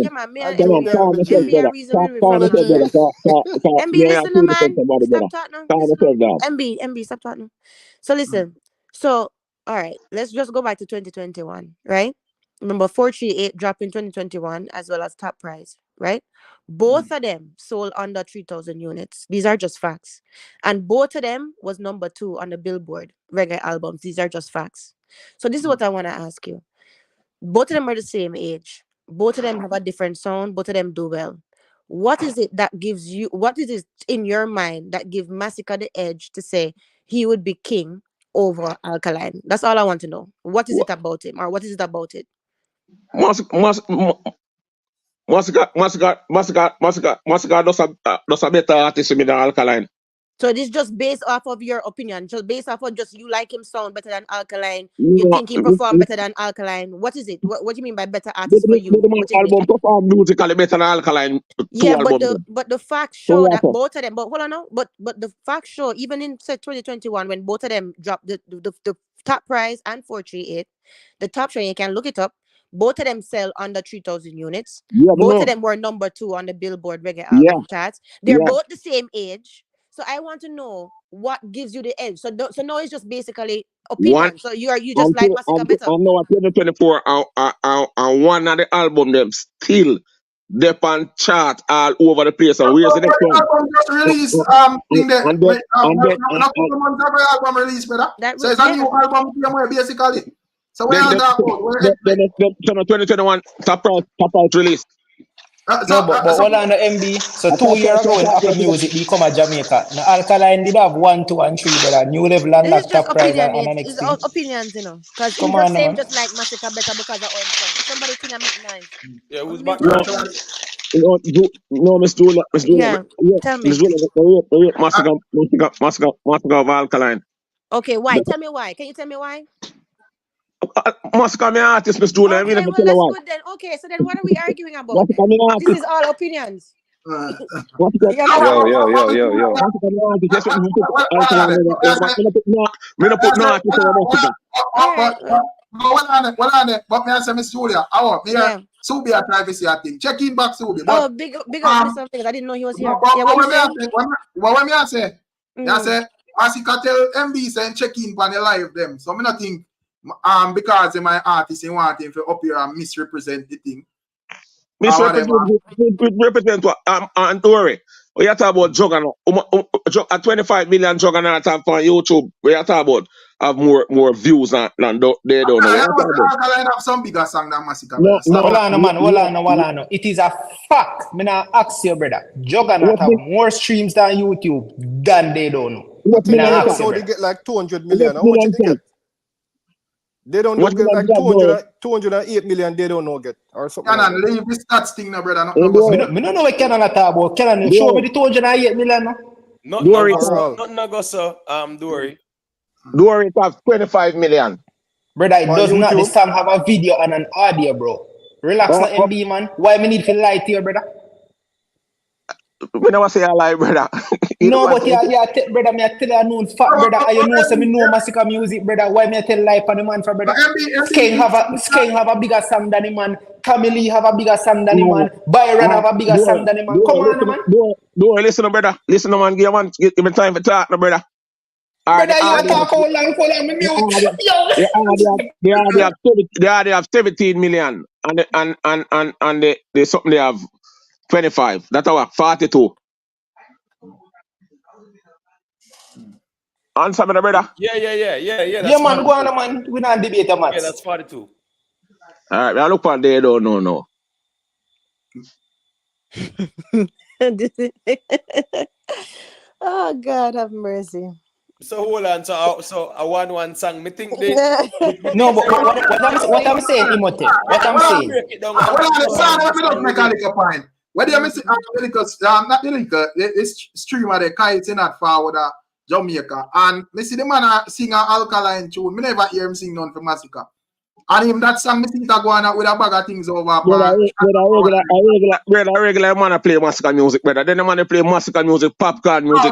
man, me and MB reason MB, listen, man. Stop talking now. MB, stop talking. So listen, so, all right, let's just go back to 2021, right? Remember, 438 dropped in 2021, as well as Top Prize, right? Both of them sold under 3,000 units. These are just facts. And both of them was number 2 on the Billboard reggae albums. These are just facts. So this is what I want to ask you. Both of them are the same age. Both of them have a different sound. Both of them do well. What is it that gives you, what is it in your mind that gives Masicka the edge to say he would be king over Alkaline? That's all I want to know. What is it about him, or what is it about it? Masicka does a better artist than Alkaline. So it is just based off of your opinion, just based off of just you like him sound better than Alkaline. You think he perform better than Alkaline. What is it? What do you mean by better artist for you? The album perform musically better than Alkaline. Yeah, but the facts show that both of them. But hold on now. But the facts show even in say 2021 when both of them dropped the top prize and 438, the top train, you can look it up. Both of them sell under 3,000 units. Yeah, both of them were number 2 on the Billboard reggae album charts. They're both the same age. So I want to know what gives you the edge. So now it's just basically opinion. So you just like Masicka better. I know at 2024 and one of the album them still dep on chart all over the place. And where's the next one? Just release album release, brother. So it's a new album basically. So where are that? So 2021 top out release. No, but all on the MB. So 2 years ago, Apple Music become a Jamaica. Now Alkaline did have 1, 2, and 3, but a new level and this top prize and it's opinions, you know. Because you just say just like Masicka better because of own song. Somebody think I make nice. Yeah, who's back? No, Miss Dula. Yeah, tell me. Masicka of Alkaline. Okay, why? Tell me why. Can you tell me why? Masicka, me artist, Miss Dula. Okay, well, that's good then. Okay, so then what are we arguing about? This is all opinions. Yo. But me answer Miss Julia. Subia privacy thing. Check in back Subia. Oh, big up Mr. Things. I didn't know he was here. Yeah, what me say? I say Masicka tell MB saying check in on the live them. So me not think because my artist in want him to up here and misrepresent the thing. Misrepresent what? And don't worry. We are talking about Juggernaut. A 25 million Juggernaut on YouTube. We are talking about have more views than they don't know. I have some bigger song than Masicka. No. It is a fact. Me not ask you, brother. Juggernaut have more streams than YouTube than they don't know. So they get like 200 million. How much did they get? They don't know get like 208 million. They don't know get or something. Canon, leave this stats thing now, brother. Me don't know what Canon talk about. Canon, show me the 208 million. Don't worry, don't worry. Don't worry, it have 25 million. Brother, it does not this time have a video and an audio, bro. Relax, na MB, man. Why me need to lie to you, brother? We never say a lie, brother. No, but brother, me I tell you a known fact, brother. And you know, say me know Masicka music, brother. Why me I tell lie for the man, for brother? Skeng have a bigger song than the man. Camille have a bigger song than the man. Byron have a bigger song than the man. Come on, man. Don't listen, brother. Listen, man. Give me time for talk, brother. Brother, you talk how long, me mute. They already have 17 million, and they something they have 25. That's our 42. Answer me, brother. Yeah. Yeah, man, go on, man. We not debate a match. Yeah, that's 42. All right, I look on there. Don't know. Oh, God have mercy. So hold on. So a 1-1 song. Me think they. No, but what I'm saying, Imote. What I'm saying. Well, make a little point. Whether you miss not the link, this streamer the kites in that forward Jamaica, and me see the man sing an Alkaline tune. Me never hear him sing none for Masicka. And him that song, me see that going out with a bag of things over. A regular man play Masicka music, brother. Then the man play Masicka music, popcorn music.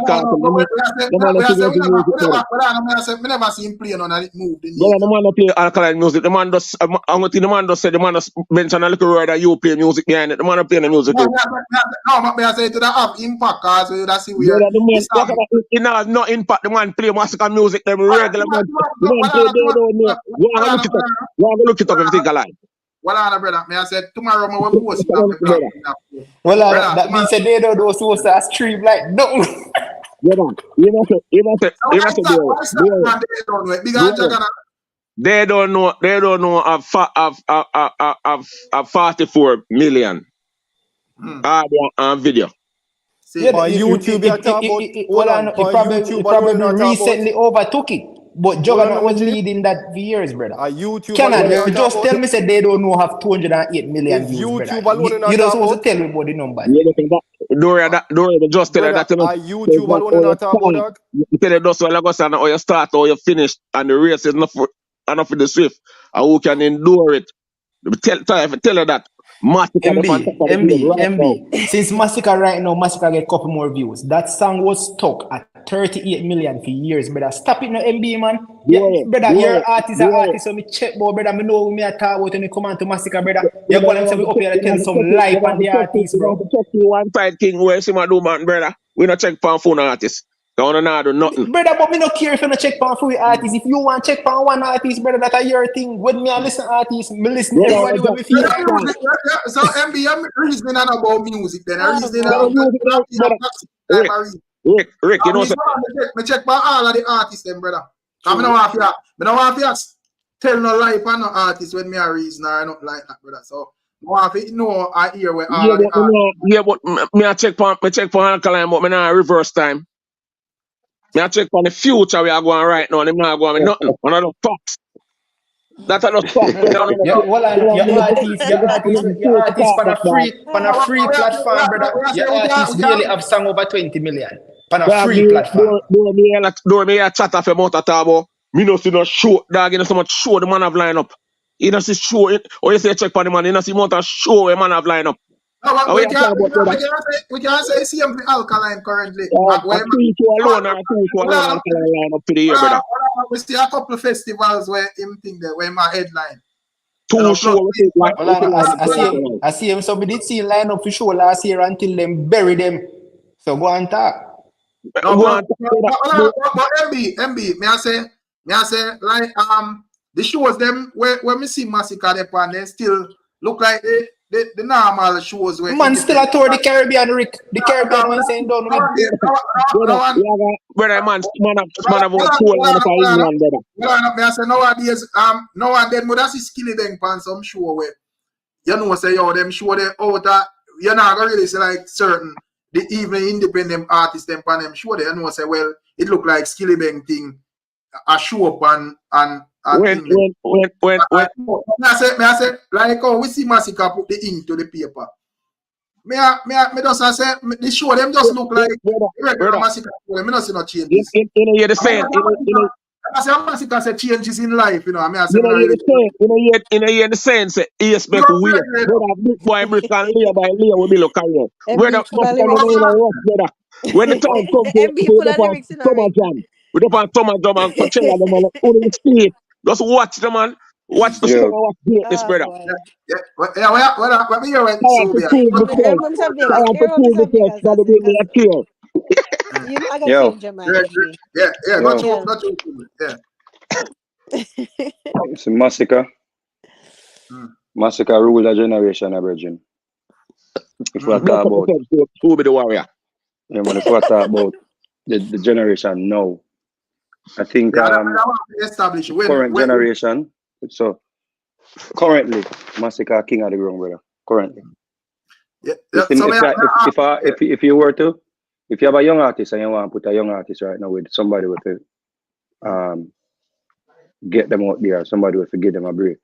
Me never see him play none of it move. The man play Alkaline music. The man does. I'm going to the man does say the man does mention a little word that you play music behind it. The man play the music. No, I say to that have impact cause you that see where. It has no impact. The man play Masicka music. The regular man. Look it up if you think alive. on, brother. Me I said tomorrow I will post it up the platform. Well, Brother, that means that they don't know supposed to stream like no. Brother, you know, they don't know of 44 million audio and video. See, Yeah, on YouTube, you talk about. It probably recently overtook it. But Juggernaut was leading that for years, brother. YouTube Canada, just tell me say they don't know have 208 million views, YouTube brother. You don't supposed to tell me about the numbers. Don't just tell her that. YouTube alone not talk about that. You tell her just well go or you start or you finish and the race is enough for the swift. And who can endure it? Tell her that. MB. Since Masicka right now, Masicka get a couple more views. That song was stuck at 38 million for years, brother. Stop it now, MB, man. Brother, you're artist, so me check, brother. Me know me a talk about when you come on to Masicka, brother. You're going to say we up here to tell some life on the artist, bro. Check you one side king where she might do, man, brother. We not check for phone artists. Don't know do nothing. Brother, but me not care if you not check for free artists. If you want check for one artist, brother, that's your thing. When me I listen artists, me listen to everybody when me feel like. So MB, I'm reasoning about music then. I'm reasoning about Rick, you know what? Me check for all of the artists then, brother. I don't want to tell no lie for no artist when me a reason or not like that, brother. So I want to know I hear where all of the artists. Yeah, but me I check for Alkaline, but me not reverse time. Me I check for the future we are going right now, and I'm not going with nothing. Another facts. That's a fact. Your artist on a free platform, brother. Your artist barely have sung over 20 million. On a free platform. Don't me a chat off your mouth at all. Me no see no show, dog. You know so much show the man have line up. You know see show it, or you say check for the man. You know see amount of show a man have line up. No, we can't say same for Alkaline currently. We see a couple of festivals where him think that where my headline. I see him. Somebody did see line up for show last year until them bury them. So go and talk. No, but MB, may I say like the shows them where me see Masicka they and they still look like the normal shows where man still a tour the Caribbean, Rick. The Caribbean one saying don't brother man have one tour in England, brother. I say nowadays now and then would see skilly them pan some show where you know say yo them show they out that you're not gonna really say like certain the even independent artists them pan them show they you know say well it look like skilly bang thing a show up and when I say like we see Masicka put the ink to the paper. Me just say the show them just look like regular Masicka. Me not see no changes. You know you're the same. I say Masicka say changes in life. You know I mean I say you're the same. Say yes, but we big boy brick and Leo by Leo will be look career. When the time comes to Summer Jam, we don't want Summer Jam and Coachella them on only speed. Just watch the man. Watch the show. Watch this, brother. What me hear when Masicka. Masicka rule a generation, Virgin. If we talk about who be the warrior? Yeah, man, if we talk about the generation now. I think current generation. So currently, Masicka king of the ground, brother. Currently. If you were to, if you have a young artist and you want to put a young artist right now with somebody with get them out there, somebody with to give them a break,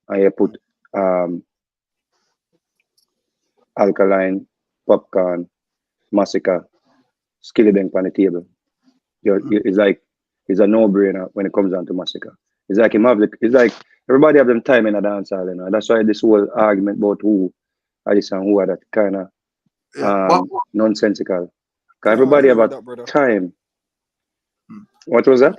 and you put Alkaline, Popcorn, Masicka, Skilly Bank on the table. It's like it's a no-brainer when it comes down to Masicka. It's like it's like everybody have them time in a dance hall, you know. That's why this whole argument about who are this and who are that kind of nonsensical. Because everybody have a time. What was that?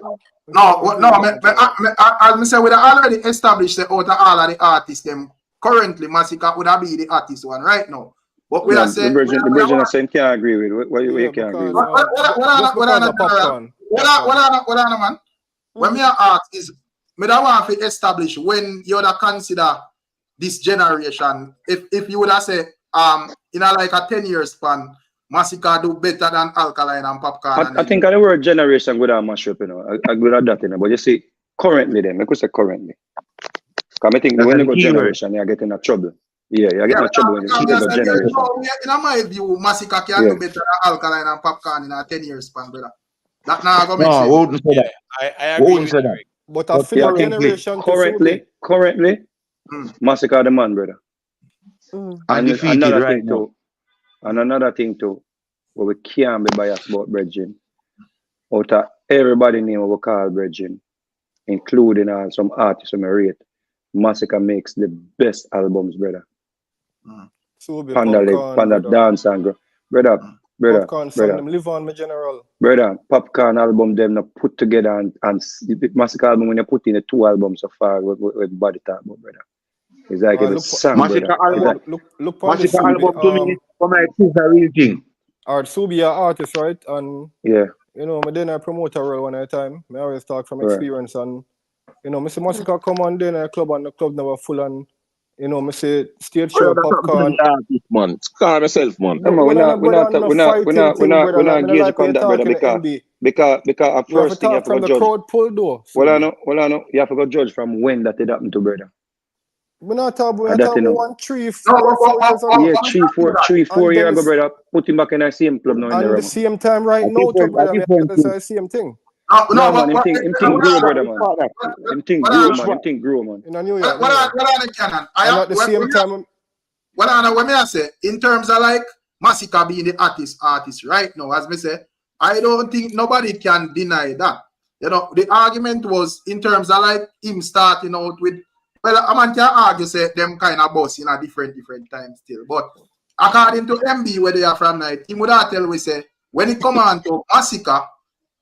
I say we already established that out of all of the artists, them currently Masicka would be the artist one right now. But we are saying the version of saying can't agree with what you can't agree with. What man? When me ask is, me don't want to establish when you consider this generation, if you would have said in a like a 10-year span, Masicka do better than Alkaline and Popcorn. I think the word generation would have mash up, you know. I would have that, you know. But you see, currently then, I could say currently. Because I think when you go generation, you're getting in trouble. Yeah, you're getting in trouble when you go generation. In my view, Masicka can do better than Alkaline and Popcorn in a 10-year span, brother. That now go make sense. No, I wouldn't say that. I agree with that. But I feel like generation currently, Masicka the man, brother. And another thing too, where we can't be biased about Bridging. Out of everybody name we call Bridging, including some artists who rate, Masicka makes the best albums, brother. Panda Dance and brother. Popcorn them live on, my general. Brother, Popcorn album them not put together and Masicka album when you put in the 2 albums so far with body talk about, brother. It's like it's a song, Masicka album. Look Masicka album to me, for my it's a real thing. Alright, Subi are artist, right? And yeah, you know, I then I promote a role one at a time. I always talk from experience and you know, Mr. Masicka come on then a club and the club never full and you know, I say stage show Popcorn. Man, scar myself, man. We're not engaged on that, brother, because at first thing you have to go judge. Crowd pull though. Well, I know. You have to go judge from when that it happened to, brother. We're not talking 1, 3, 4 years. Yeah, 3, 4 years ago, brother. Put him back in the same club now. And the same time right now, brother. That's the same thing. No, man, him think grow, brother, man. Him think grow, man. In a New York. Canon. I at the same time. Well, when I say, in terms of like Masicka being the artist right now, as me say, I don't think nobody can deny that. You know, the argument was in terms of like him starting out with, well, a man can argue say them kind of boss in a different times still. But according to MB, where they are from night, he would have tell we say, when it come on to Masicka,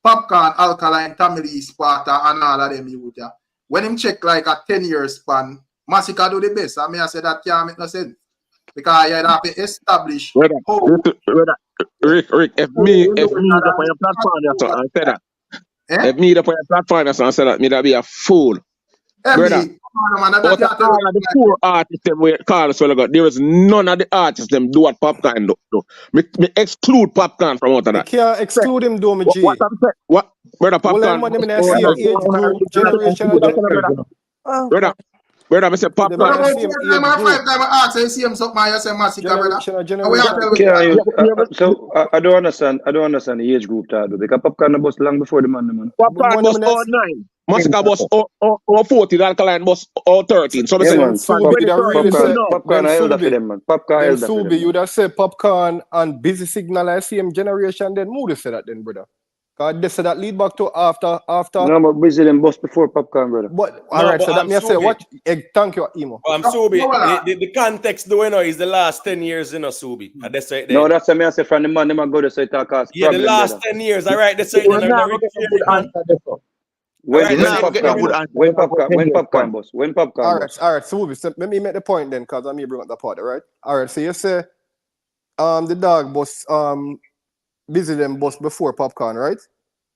Popcorn, Alkaline, Tamale, Sparta, and all of them youth, yeah. When him check like a 10-year span, Masicka do the best. I mean, I say that can't make no sense. Because you have to establish Rick, if me up on your platform, I said that. If me up on your platform, I said that, me that be a fool. Brother, but all of the poor artists them we call us well, there is none of the artists them do what Popcorn do. Me exclude Popcorn from out of that. You can't exclude him, do me, G. What I'm saying? What? Brother, Popcorn. Brother, I say Popcorn. So I don't understand the age group that because Popcorn was long before the man. Popcorn was 09. Masicka was 14, Alkaline was 13. So Popcorn elder for them, man. Popcorn elder for them. You would have said Popcorn and Busy Signal as same generation, then Moody said that then, brother. Because they said that lead back to after. No, but Busy them bust before Popcorn, brother. But alright, so that means say what? Thank you, Emo. I'm Subi. The context, though, you know, is the last 10 years, you know, Subi. That's right. No, that's what I say from the man. Them go to say talk us. Yeah, the last 10 years. All right, that's right. When Popcorn boss. Alright, Subi. So let me make the point then, because I may bring up the part, alright? Alright, so you say the dog boss Busy them boss before Popcorn, right?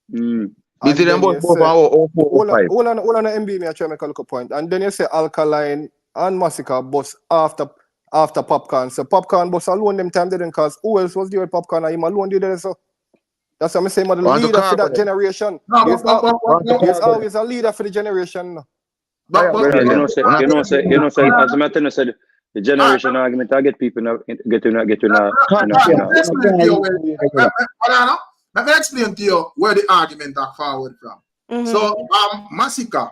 Busy them boss before Hold on the MB, me I try to make a look point. And then you say Alkaline and Masicka boss after Popcorn. So Popcorn boss alone them time didn't cause who else was there with Popcorn and him alone did it, so that's what I'm saying, the leader for that generation. There's always a leader for the generation. You know, say as a matter said the generation argument I get people get to Let me explain to you where the argument are forward from. So Masicka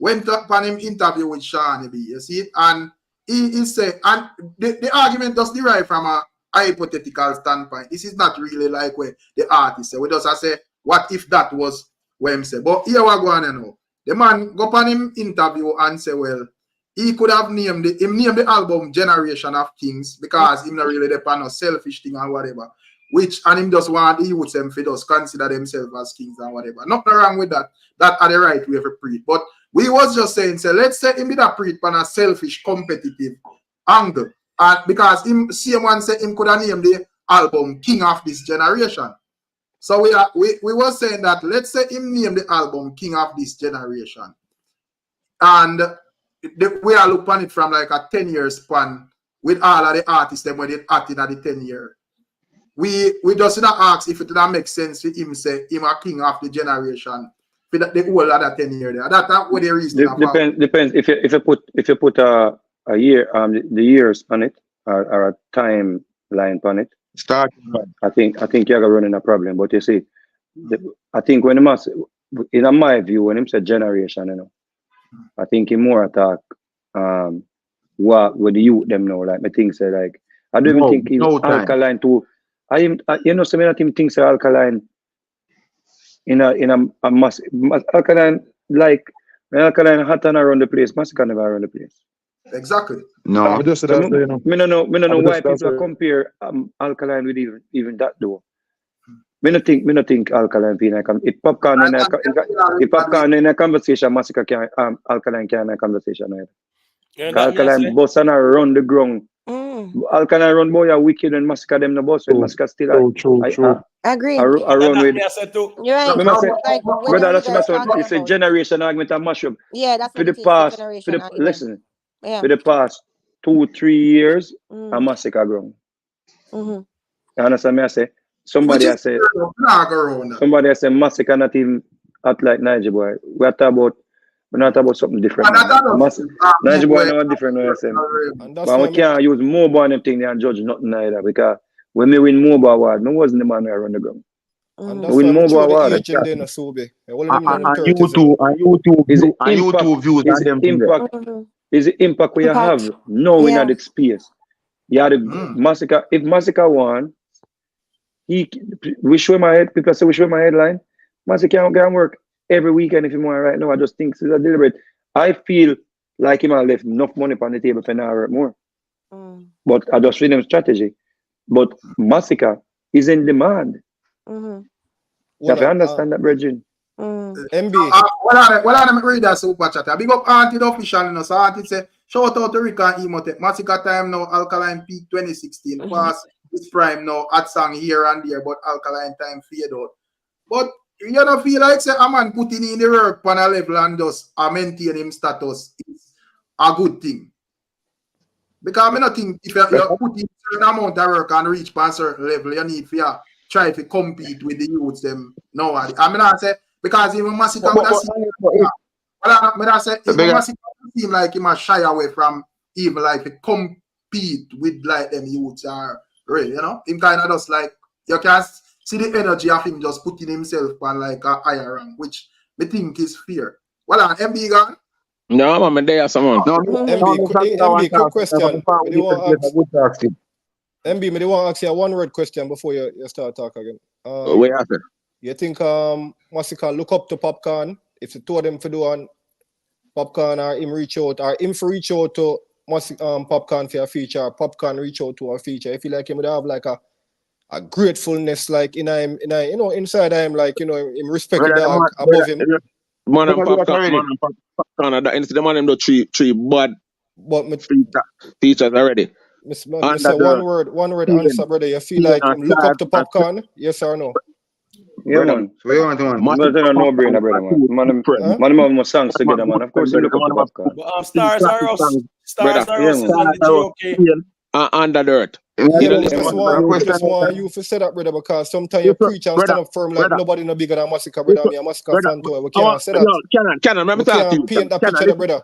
went up on him interview with Sean B, you see it? And he said, and the argument does derive from a hypothetical standpoint. This is not really like where the artist say. We just say, what if that was what him say? But here we go on now. The man go on him interview and say, well, he could have named the album Generation of Kings because him not really depend on selfish thing and whatever. And him just want the youths them to just consider themselves as kings and whatever. Nothing wrong with that. That are the right way to preach. But we was just saying, so let's say him be that preach on a selfish, competitive angle. And because him same one said him could have named the album King of This Generation. So we was saying that let's say him name the album King of This Generation. And we are look on it from like a 10-year span with all of the artists them when they acting at the 10-year. We just not ask if it doesn't make sense for him say him a king of the generation for the whole other 10 years there. That's what the reason. Depends if you put a year the years on it or a timeline on it. Start. I think you're gonna run in a problem. But you see, I think when in my view, when him said generation, you know, I think he more attack what the youth them know. Like my thing say like I don't even think he's Alkaline too. You know, some of them think say Alkaline in a mass Alkaline like when Alkaline hot and around the place, Masicka never around the place. Exactly. No, I don't know why people compare Alkaline with even that though. Me no think Alkaline feel like if popcorn in a conversation, Masicka can Alkaline can in a conversation either. Alkaline boss and run the ground. Alkaline run boy are wicked and Masicka them no boss when Masicka still true. Agree. I run with. You're right. Remember say, Like, brother, that's my son. It's a generation argument and mash up. Yeah, that's for the past. Listen, for the past 2-3 years, a Masicka ground. You understand me? I say somebody I say Masicka not even act like Niger boy. We're not about something different. Niger boy not different. But we can't use mobile and thing and judge nothing either because when we win mobile award, no wasn't the man around the ground. And that's why we throw the age in there, Sobe. YouTube views is the impact we have now in that space. Yeah, the Masicka. If Masicka won, we show my head. People say we show my headline. Masicka can work every weekend if you want right now. I just think it's a deliberate. I feel like him have left enough money on the table for now work more. But I just read them strategy. But Masicka is in demand. You have to understand that, Bridging. MB. Well, I'm read that super chat. Big up Auntie the official, you know. So Auntie say, shout out to Rica and Emote. Masicka time now, Alkaline peak 2016. Past this prime now, at song here and there, but Alkaline time fade out. But you don't feel like say a man putting in the work on a level and just maintain him status is a good thing. Because I don't think if you put in a certain amount of work and reach a certain level, you need to try to compete with the youths them now. I mean, I say because even Masicka seem like he must shy away from even like to compete with like them youths are really, you know. Him kind of just like you can see the energy of him just putting himself on like a higher rank, which I think is fair. Well, MB gone. No, I'm there, someone. MB, quick question. MB, me want to ask you a one-word question before you start talking again. What happened? You think Masicka look up to Popcorn? If you told them to do on Popcorn or him reach out, or him for reach out to Popcorn for a feature, or Popcorn reach out to a feature, I feel like him would have like a gratefulness like in him, you know, inside him, like, you know, him respect the dog above him. Man and Popcorn, the man them do three bad features already. Miss one word answer, brother. You feel like him look up to Popcorn? Yes or no? Yeah, man. We want one. No brainer, brother, man. Man, have songs together, man. Of course, you look up to Popcorn. Stars are us. Stars are us. Okay. Under dirt. Just want you to say that, brother, because sometimes you preach and stand up firm like nobody no bigger than Masicka, brother. Me a Masicka fan too. We can't say that. Canon, let me talk to you. Paint that picture, brother.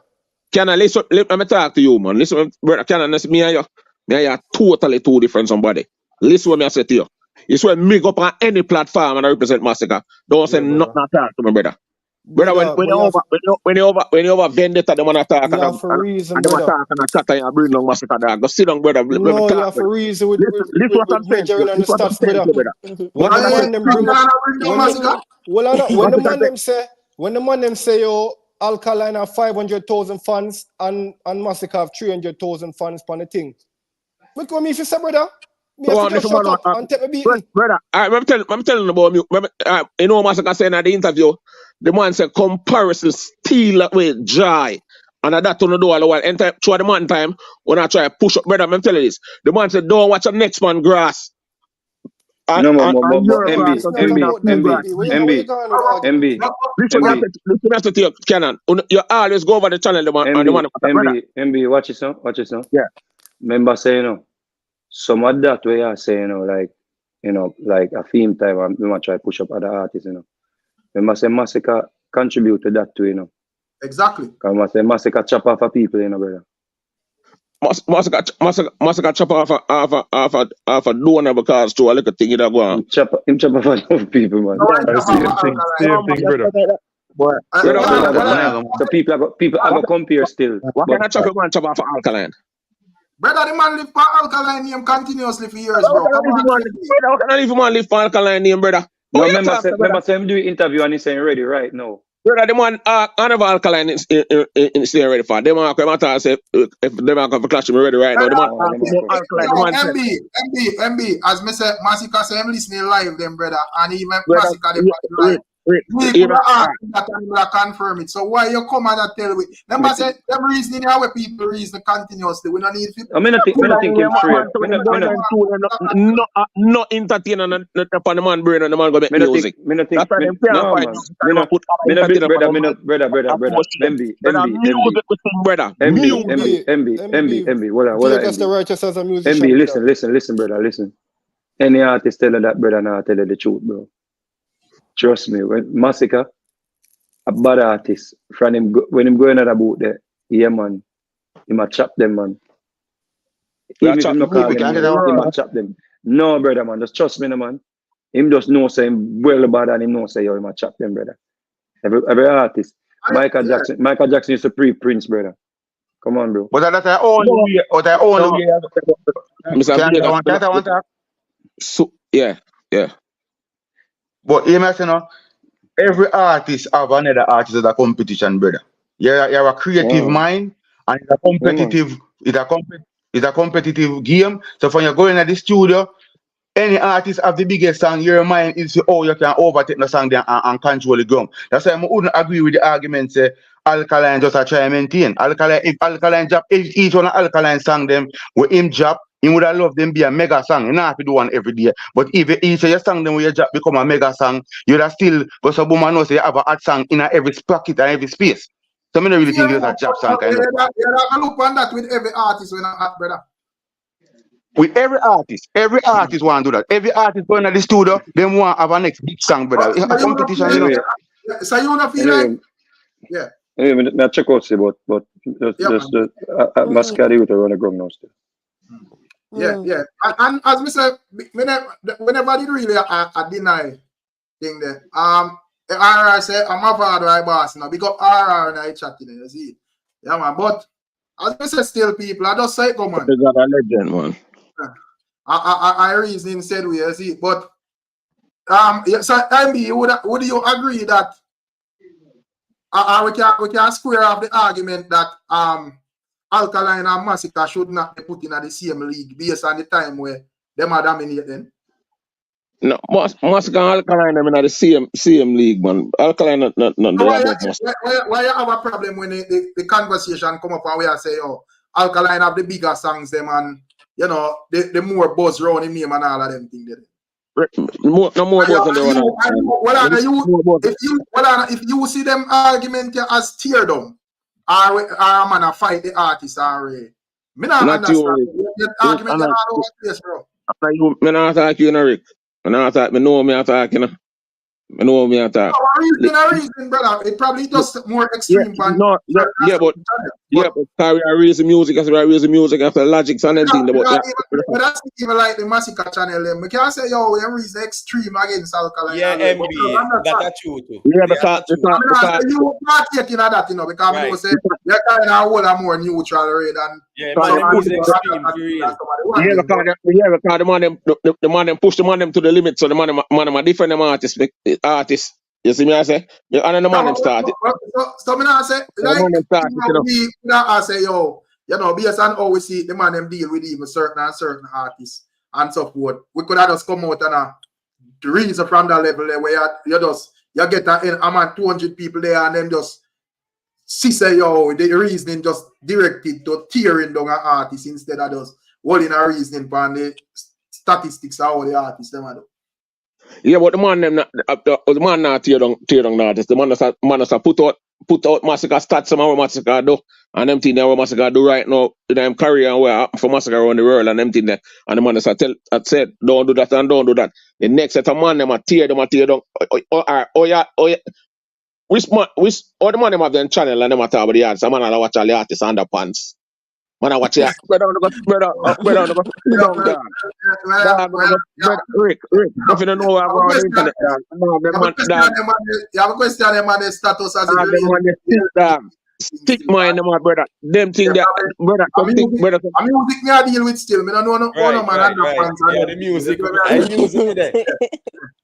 Canon, listen, let me talk to you, man. Listen, brother, Canon, me and you are totally two different somebody. Listen what me I say to you. It's when me go up on any platform and I represent Masicka. Don't say nothing at all to me, brother. Brother, when you over vendetta, they want to talk and they want to talk and chat and bring down Masicka, dog. Go sit down, brother. No, you have a reason with what I'm saying. and the stats, brother. When the man them say, yo, Alkaline have 500,000 fans and Masicka have 300,000 fans on the thing. Look what me if you say, brother. Brother, I'm telling you about you. You know what Masicka saying at the interview? The man said comparison steal away joy. And that to do all the while. Enter through the man time when I try to push up, brother. I'm telling you this. The man said, don't watch the next man grass. No, This is not about them, baby. Where you going with the argument? Listen to your canon. You always go over the channel, the man. MB, watch it now. Yeah. Remember saying, some of that way I say, like a theme time, I'm going to try to push up other artists, Remember say Masicka contribute to that too, Exactly. Because Masicka chop off of people, brother. Masicka chop off a donor because to a little thing that go on. Him chop off of people, man. Same thing, brother. So people are going to compare still. What kind of chop off of Alkaline? Brother, the man live for Alkaline name continuously for years, bro. What can I even live for Alkaline name, brother? No, remember say him do interview and he's saying ready right now. Brother, the man another Alkaline is saying ready for. Them man come and say if them man come for clash me ready right now. The man MB, as me say, Masicka say him listening live, them brother, and he make Masicka the live. We confirm it. So why you come and tell me? Remember say them reasoning how people reason continuously. We don't need to. I mean, I think him straight. No entertain and upon the man brain and the man go make music. Brother. MB. What Take us the righteous as a musician. MB, listen, brother, listen. Any artist tell you that, brother, now tell you the truth, bro. Trust me, when Masicka, a bad artist, when him going out about there, yeah, man, he might chop them, man. Even if him not call them, he might chop them. No, brother, man, just trust me, no, man. Him just know say him well bad and him know say, yo, he might chop them, brother. Every artist. Michael Jackson used to pre-Prince, brother. Come on, bro. But that's the only way, So, yeah. But you know, every artist have another artist as a competition, brother. You're a creative mind, and it's a competitive game. So when you go into the studio, any artist have the biggest song, your mind is how you can overtake the song there and control the drum. That's why I wouldn't agree with the argument say Alkaline just a try and maintain. If Alkaline drop each one of Alkaline song them with him drop, he would have loved them be a mega song. You don't have to do one every day. But if each of your song them with your drop become a mega song, you'd have still but some woman knows you have a hot song in every pocket and every space. So I don't really think it's a drop song kind of. I look on that with every artist when I'm at, brother. With every artist want to do that. Every artist going to the studio, they want to have a next big song, brother. It's a competition, you know. So you wanna feel like, yeah. Anyway, not check out, but just Masicka with a run a ground now still. Yeah. And as me say, whenever they really deny thing there, the RR say I'm a father, I boss, because RR and I chatting, you see. Yeah, man. But as me say, still people, I just say, come on. They got a legend, man. I reason said we see, but so MB, would you agree that we can square off the argument that Alkaline and Masicka should not be put in the same league based on the time where them are dominating? No, Masicka and Alkaline are in the same league, man. Alkaline not why you have a problem when the conversation come up and we are say, oh, Alkaline have the bigger songs them and you know the more buzz around him and all of them things there. No more buzz than the one. If you see them argument as tear down, or man a fight the artist already. Me not understand. The argument all over the place, bro. Me not attack you, Rick. Me not attack. Me know me attack, you know. I know me attack. No, reason, brother. It probably just more extreme. But carry a reason music as I raise the music after logics and everything. But that's even like the Masicka channel. We can't say yo, we reason extreme against Alkaline. Yeah, MB, that's true too. Yeah, because you not taking that, you know, because we say you're kind of hold a more neutral rate than music extreme for real. Yeah, because the man them push the man them to the limit, so the man them are different artists. You see me I say? And then the man them started. So me not say like I say yo, you know, based on how we see the man them deal with even certain artists and so forth. We could have just come out and reason from that level there where you get a man 200 people there and then just see say yo, the reasoning just directed to tearing down an artist instead of just holding a reasoning on the statistics of how the artists them do. Yeah, but the man them the man not tear down the artist. The man that's put out Masicka stats some of what Masicka do. And them thing that what Masicka do right now, them career and where happen for Masicka around the world and them thing there. And the man that's said, don't do that and don't do that. The next set of man them a tear down. Oh yeah. Which all the man them have them channel and them a talk about the artist. The man a watch all the artists underpants. Man, I watch it. Brother, sit down there. Rick, if you don't know what I'm on the internet, you have a question on the status as a stick mine, brother. Them thing that, brother, something, brother. I mean, music me I deal with still. Me don't know no man underpants. Yeah, the music. I music there.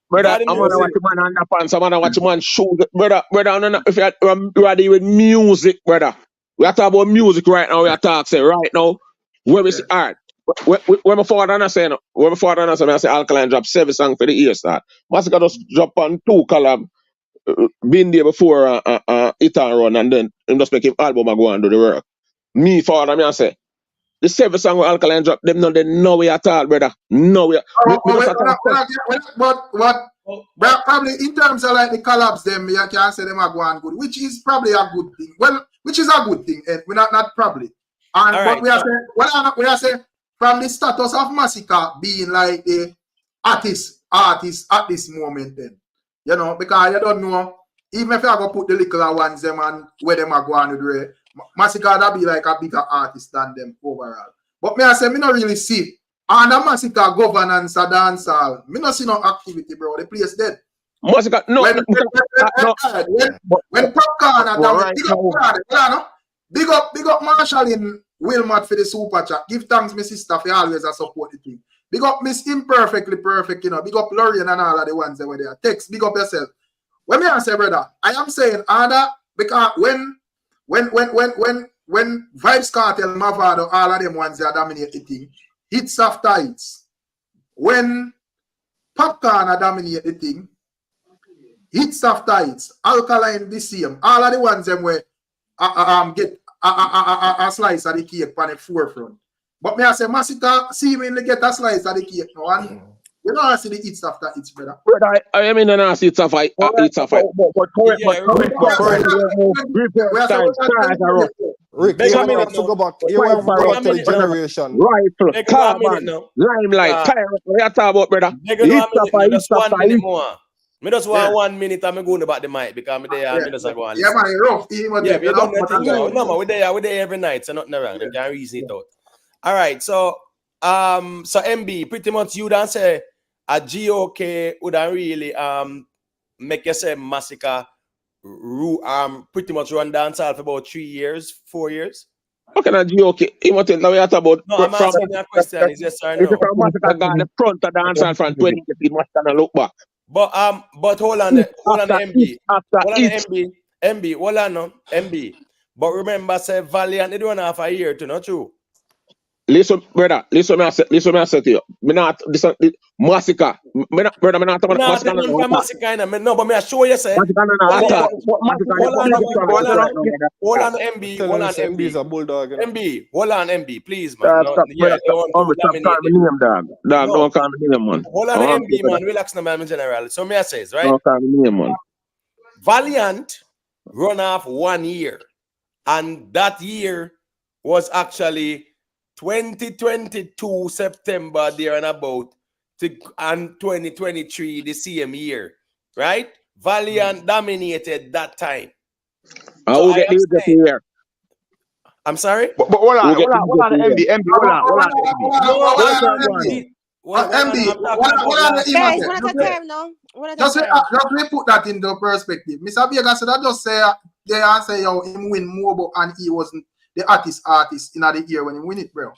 Brother, I'm gonna watch man underpants. I'm gonna watch man shoes. Brother, if you are dealing with music, brother. We are talking about music right now. We are talking right now. Where we see art. Where my father and I say, I say Alkaline drop 7 songs for the year start. Masicka just drop on 2 collab. Been there before it and run, and then him just make him album and go and do the work. Me father, I say the 7 songs with Alkaline drop, them no they know we at all, brother. No we. But probably in terms of like the collabs, them you can say them are going good, which is probably a good thing. Well, which is a good thing. We're not probably. And but we are saying from the status of Masicka being like the artist at this moment, then you know, because you don't know even if you are gonna put the little ones them and where them are going to do it, Masicka that be like a bigger artist than them overall. But me I say me not really see. Under Masicka governance a dancehall, me not see no activity, bro. The place dead. Masicka, no. When Popcorn and that, big up Marshall in Wilmot for the super chat. Give thanks, my sister, for always a support the team. Big up Miss Imperfectly Perfect, you know. Big up Lorian and all of the ones that were there. Text, big up yourself. When me say, brother, I am saying under because when Vybz Kartel, Mavado, all of them ones that dominate the thing, hits after hits. When Popcorn dominate the thing, hits after hits. Alkaline the same. All of the ones them where get a slice of the cake on the forefront. But me I say Masicka seemingly get a slice of the cake now, and you don't see the hits after hits, brother. Brother, I mean I see it's a fight. It's a fight. But correct. Rick, you want to go back to the generation. Right, Carbon, Limelight, Pirate, what you talking about, brother? Just 1 minute more. Me just want 1 minute and me going about the mic because me there and me just go and listen. Yeah, man, rough. Yeah, we don't know thing. No, man, we there every night, so nothing wrong. They can reason it out. All right, so MB, pretty much you don't say a GOK would really make you say Masicka pretty much run dancehall for about 3 years, 4 years. Okay, now GOK, he want to know what about. No, I'm asking you a question. Is yes or no? If you from Masicka got the front of dancehall from 2018, must stand look back. But hold on, MB. MB. But remember, say Valiant, they don't have a year to not true. Listen, brother. Listen, me I say to you. Me not Masicka. Brother, me not talking about Masicka. No, but me I show you say. Hold on, MB. MB is a bulldog. MB, hold on, MB, please, man. Stop calling me name, dog. Don't call me name, man. Hold on, MB, man. Relax, no, man, in general. So me I says, right? Don't call me name, man. Valiant run off 1 year, and that year was actually 2022 September there and about and 2023 the same year, right? Valiant dominated that time. So get the here. I'm sorry? But hold on, MB. Guys, one at a time now. Just put that into perspective. Mr. Vega said I just say they answer yo him win more, and he wasn't the artist in the year when he win it, bro.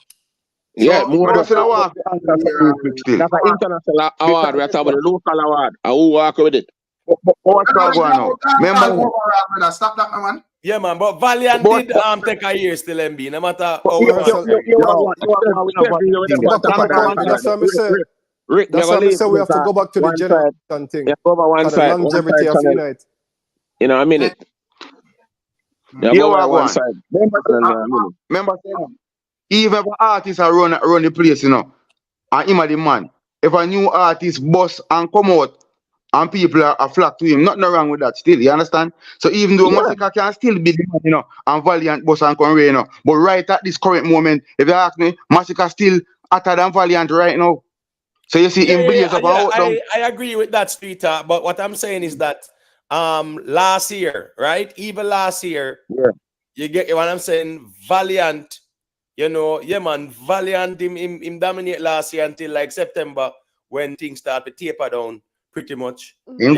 Yeah, so, more that's an award. That's an international award. We're talking about the local award. I will work with it. What's going on? Remember? Stop that, man. Yeah, man, but Valiant did take a year still, MB. No matter how Rick, that's why we say we have to go back to the generation thing. Yeah, over one side. Longevity of Unite. You know, a minute. Yeah, over one side. Remember, even if artists are run the place, you know, and him are the man. if a new artist bust and come out and people are flock to him, nothing wrong with that still, you understand? So even though Masicka can still be the man, you know, and Valiant bust and Conway, you know, but right at this current moment, if you ask me, Masicka still hotter than Valiant right now. So you see him blaze up and out down. I agree with that, Streeter, but what I'm saying is that last year, right? Even last year, you get what I'm saying, Valiant, you know, yeah man, Valiant him dominate last year until like September when things start to taper down pretty much. He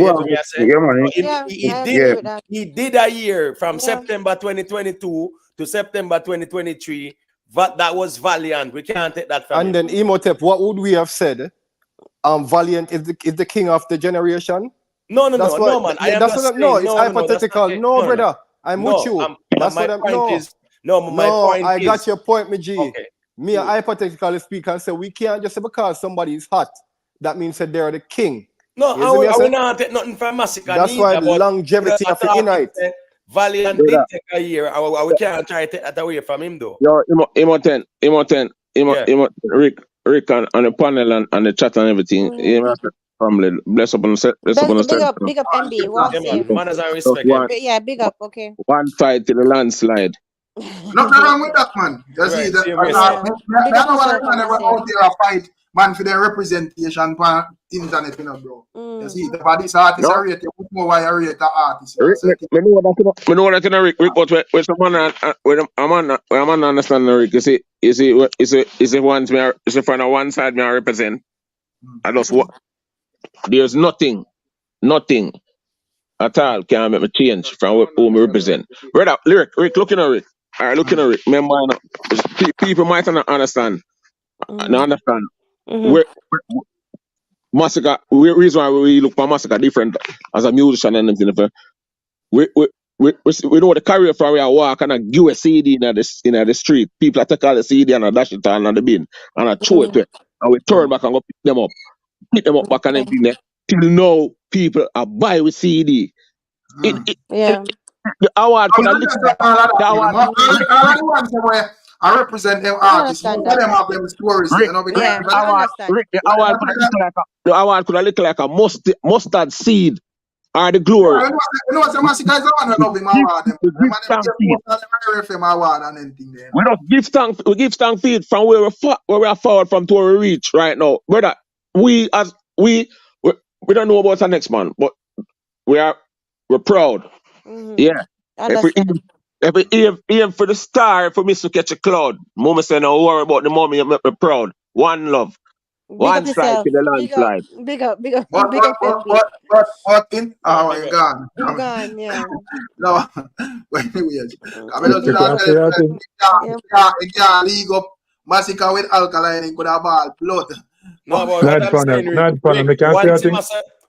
did a year from September 2022 to September 2023. That was Valiant. We can't take that from him. And then Imhotep, what would we have said? Valiant is the king of the generation. No, man. It's hypothetical. No, brother. I'm with you. That's what I'm saying. I got your point, my G. Okay. Me, I hypothetically speak and say we can't just say because somebody is hot, that means that they're the king. No, I will not take nothing from Masicka. That's why the longevity of the unite. Valiant did take a year. We can't try to take that away from him, though. Yo, Rick on the panel and the chat and everything. Family, bless up on the big up MB. Manners and respect. Big up. Okay. One fight to the landslide. Nothing wrong with that, man. You see that? I don't know what man ever out there a fight, man, for their representation on internet, you know, bro. You see, the body's artist are rated, put more why you rate the artist. I know that in Rick, but when someone I'm not understand Rick, is it once me is it from one side me I represent. I just what there's nothing at all can make me change from who me represent. Brother, Rick, looking at Rick. Alright, looking at Rick. Remember, people might not understand. Not understand. Masicka, reason why we look for Masicka different as a musician and everything. We know the career for where I walk and I give a CD in the street. People take all the CD and I dash it on the bin and I throw it to it. And we turn back and go pick them up back and everything there. Till now, people are buy with CD. The award for I represent them artists. Some of them have them stories. The award could look like a mustard seed or the glory. You know what Masicka is the one who love him we don't give thanks. We give thanks feed from where we are forward from to where we reach right now, brother. We don't know about the next man, but we're proud. Yeah. If we aim for the star, for me to catch a cloud. Mama say no worry about the mommy, you make me proud. One love. One strike to the landslide. Big up. But in you're gone. You're gone, yeah. No, wait, weird. I mean, you can't league up Masicka with Alkaline, he could have ball blood. No, but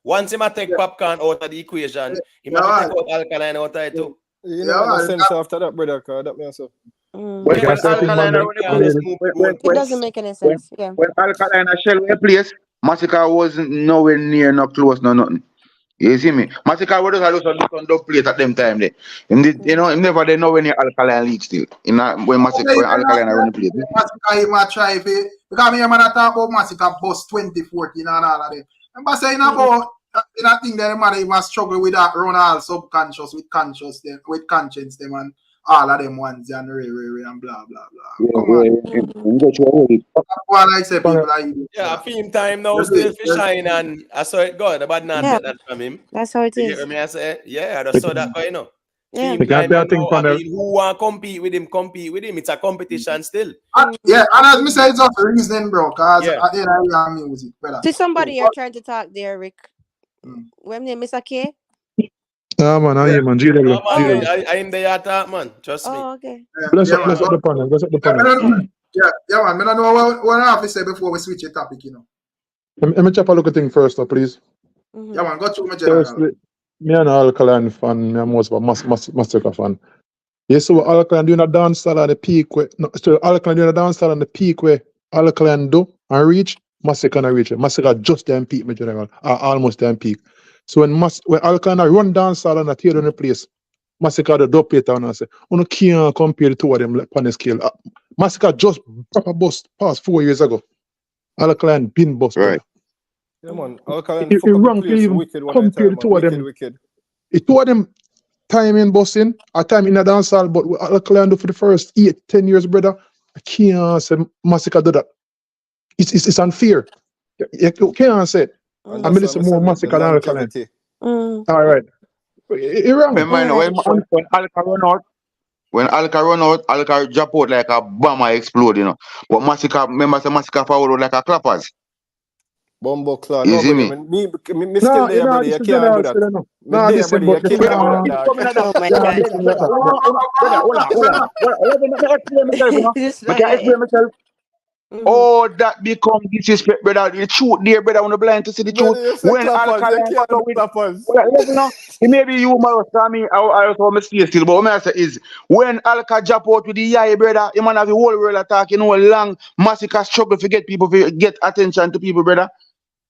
once he take Popcorn out of the equation, he might take out Alkaline out of it too. You know what sense after that, brother, because that means so. It doesn't make any sense. When Alkaline and Shell were place, Masicka wasn't nowhere near, no close, no nothing. You see me? Masicka was just on the plate at them time there. You know, him never they know when Alkaline league still. When Alkaline are running the plate. Masicka might try if it, because me man talk about Masicka post 2014 and all of that. I'm saying about I think that man must struggle with that run all subconscious with conscience them and all of them ones and and blah blah blah. Yeah, film time now still for shine and I saw it good, but not that from him. That's how it is. You hear me? I say, I just saw that, you know. Yeah. Who want to compete with him. It's a competition still. And as me say, it's not the reason, bro. Because at the end of the music, brother. See somebody you're trying to talk there, Rick. When name Mr. K? Man, I am man. GW. I am the talk, man. Trust me. Oh, okay. Bless up the panel. Bless up the panel. Man. I don't know what I have to say before we switch the topic, you know. Let me chop a look at thing first, please. Yeah, man. Go through my general. Firstly, me and Alkaline fan, me and most of a Masicka fan. Yes, so Alkaline doing a dance style at the peak where Alkaline doing a dance style on the peak where Alkaline do and reach, Masicka and reach it. Masicka just them peak, my general, almost them peak. So when Alkaline run dance style and tear down the place, Masicka the dub it down and say, you can't compare the two of them on the scale. Masicka just proper bust past 4 years ago. Alkaline been bust. Right. Yeah, man. Alkaline It fuck up the ranked place. even Wicked one at a compared time, to man. them. Wicked. It told them time in bossing, a time in a dancehall, but what Alkaline do for the first 8-10 years, brother, I can't say Masicka do that. It's unfair. You can't say it. And I'm that's why listen I more said the Masicka than Alkaline. longevity. All right. It wrong. Remember, when Alka run out, Alka drop out like a bomb explode, you know. But Masicka, remember, say Masicka forward like a clappers. Bumbo claw. You No, see brother. me? Me still there, brother. You can't do that. No, Me there, listen, brother. You but the can't do that, dog. Coming at that. Oh my yeah, God. listen, brother. Let me explain myself, you know. This I can explain myself. Oh, that become disrespect, brother. The truth there, brother. When the blind to see the truth. Brother, you say When clappers. You Alkaline can't go do with, clappers. well, you know, it may be humorous for me. I also mistake still, but what I say is when Alka drop out with the yai, brother, you man have the whole world attack. You know, long Masicka struggle to get people to get attention to people, brother.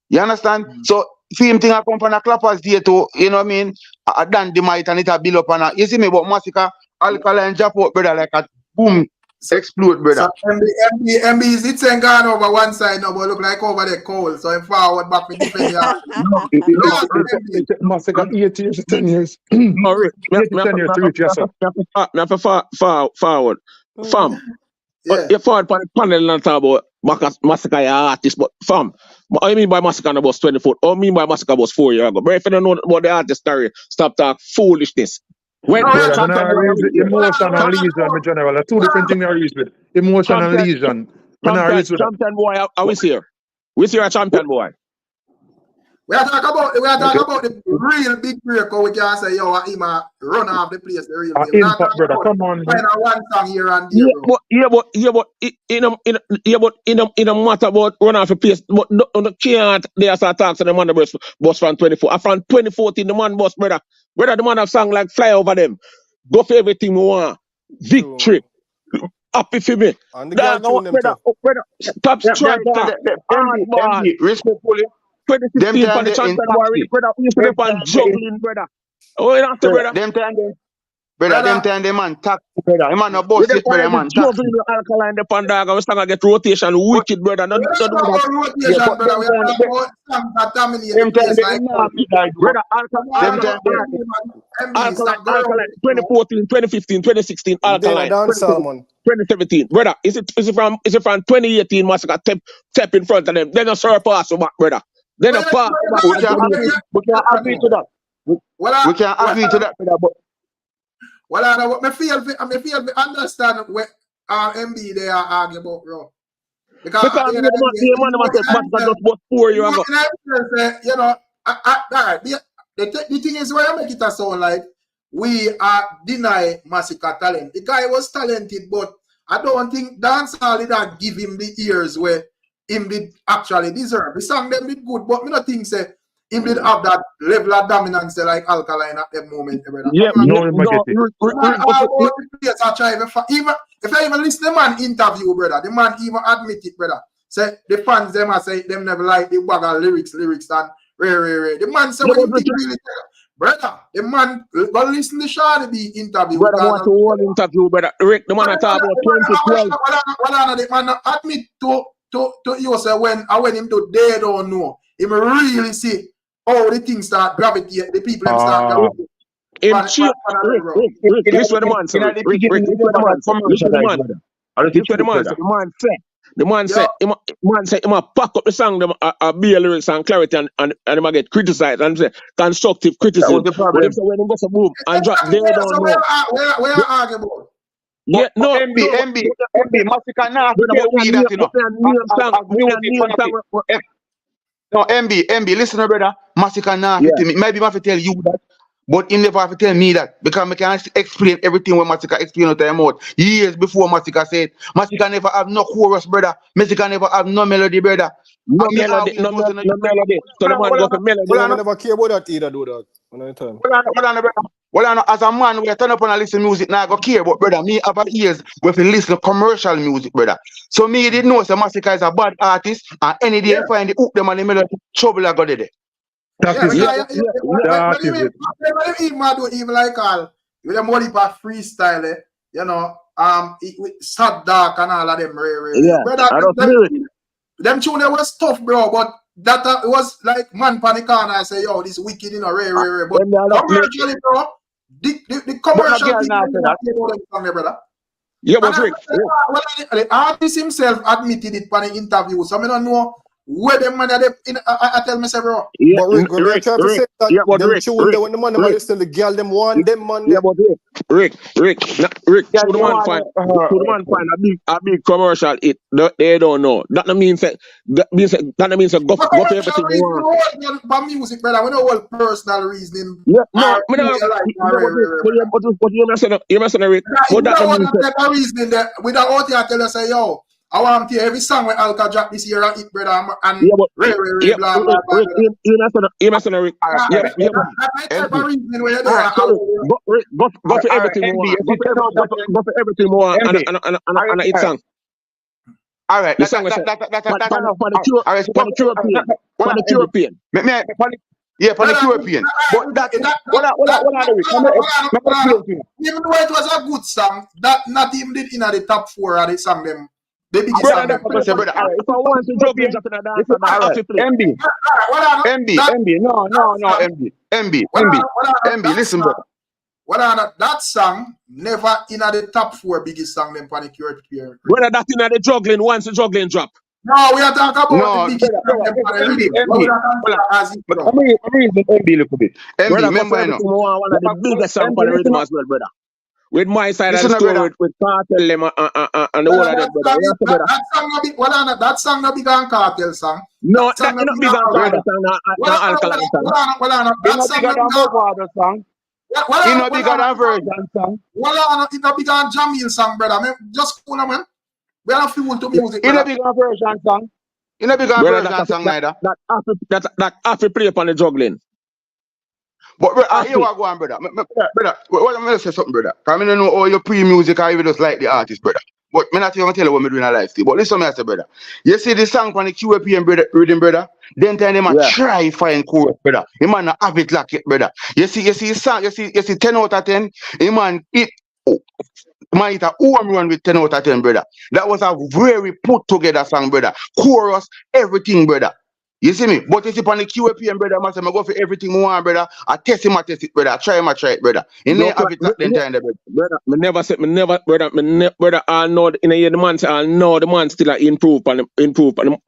You understand? So same thing I come from a clappers there too. You know what I mean? I done the might and it a build up and you see me, but Masicka, Alkaline drop out, brother, like a boom. Explode, brother. So MB is it's ain't gone over one side now, but look like over the cold. So I'm forward back with defend the No, Masicka 8 years, 10 years. No, Rick, 8 to 10 years to reach, yes, sir. me have to forward. Fam, Yeah. you forward pan the panel and talk about Masicka your artist, but fam, what I mean by Masicka was 20 foot, what I mean by Masicka was 4 years ago. But if you don't know about the artist story, stop talk foolishness. When Brother, when I champion boy, raise emotion and lesion, my general, are two different things I raise with. Emotion and lesion. When I raise with that. champion boy, are we here? We see a champion boy. We are talking about the real big break. We can say, yo, him run off the place. The real thing. Impact, brother. Come on, man. Find a one song here and there, bro. In a matter about run off a place, but no can't. There's a talk to the man the bus from 24. From 2014, the man bus, brother. Brother, the man have song like fly over them. Go for everything we want. Victory. Happy for me. And the girl tune them too. Brother, top striker. MB, respectfully. 2016 for the champion boy, brother. We used to be on juggling, brother. Oh, you know, brother. Them time the man tax, brother. The man no boss it, brother, man. Juggling the Alkaline, the Pandaga, we start get rotation, wicked, brother. We are talking about rotation, brother. We are talking about songs that dominate the place like brother, Alkaline, 2014, 2015, 2016, Alkaline, 2017, brother. Is it from 2018? Masicka step in front of them. Then a surpass them back, brother. Then a pass. We can agree to that. We can agree to that, brother. But well, I know, I feel understand what MB they are arguing about, bro. Because the man just bought 4 years ago. You know, all right. The thing is where I make it sound like we deny Masicka talent. The guy was talented, but I don't think dancehall did not give him the ears where him did actually deserve. The song them did good, but me not think say him did have that level of dominance like Alkaline at the moment. Yeah, Even if I even listen to the man interview, brother, the man even admit it, brother. Say the fans them say them never like the bag of lyrics and rare. The man say what you think really, brother. The man go listen to Shawty B interview. Brother, I want to hold interview, brother. Rick, the man I talk about 2012. The man admit to you say when him to they don't know. Him really see how the things start gravitate, the people them start gravitate. Rick, this is what the man said. Rick, this is what the man said. The man said, him a pack up the song, them a be lyrics and clarity and him a get criticized and say constructive criticism. But him say when him go to boom and drop, they don't know. Where are arguing about? Yeah, no, MB, Masicka not that, you know. No, MB, listen, brother. Masicka not me. Maybe I have to tell you that, but he never have to tell me that because I can explain everything when Masicka explained to him out. Years before Masicka said, Masicka never have no chorus, brother. Masicka never have no melody, brother. No melody. So the man got a melody. I never care about that either, do that. Well, as a man, we turn up and listen to music, now I go care, but brother, me have ears with listen to commercial music, brother. So me didn't know so Masicka is a bad artist, and any day you find the hook them and the melody, trouble I got there. That is it. Even like all with them money for freestyle, you know, with sad dark and all of them, yeah, brother. Them tune was tough, bro, but that it was like man panic corner and say, yo, this wicked, rare. But commercially, bro, the commercial people, brother. Yeah, but Rick. The artist himself admitted it in the interview, so I don't know where the money I tell myself, bro. Yeah, but Rick, when Rick, when the money still the girl them want them money. Yeah, but Rick, to the man find a big commercial it. They don't know. That means go for everything you want. But music, brother, we know all personal reasoning. Yeah, no, but you're messing Rick. But that means a reasoning that without out here tell us say, yo, I want to hear every song when Alka drop this year and it, brother, and blah, blah, blah. You're messing Rick. Yeah. Go for everything you want. Go for everything you want and it's song. All right, that's European. Yeah, for the European. But that even though it was a good song, that not even did in the top 4 of the song them. The biggest song. If I want to drop in MB, listen, bro. That song never in the top 4 biggest song them for the European. Whether that's in the juggling once the juggling drop. No, we are talking about the biggest song. I'm reading MB a little bit. MB, remember, I know. One of the biggest songs for the rhythm as well, brother. With my side of the story, with Kartel and the whole of them, brother. That song not big on Kartel song. No, that's not big on Kartel song, not Alkaline song. That song. You know bigger than version song. Well, it's not big on Jamil song, brother. Just cool, man. We are fuel to music. You know bigger version song. You know bigger version song neither. That Afri play upon the juggling. But I hear what go on, brother. Brother, I'm gonna say something, brother. Cause I don't know all your pre-music or even just like the artist, brother. But I'm not even tell you what I'm doing in life still. But listen, I say, brother. You see the song from the QAPM rhythm, brother. Then time them try find chorus, brother. The man not have it like it, brother. You see song, you see 10 out of 10. The man hit a home run with 10 out of 10, brother. That was a very put together song, brother. Chorus, everything, brother. You see me? But you see on the QAPM, brother, I go for everything I want, brother. I test it, brother. I try it, brother. You know have it like the time, brother. Brother, I know in a year the man say I know the man still improve on writing and the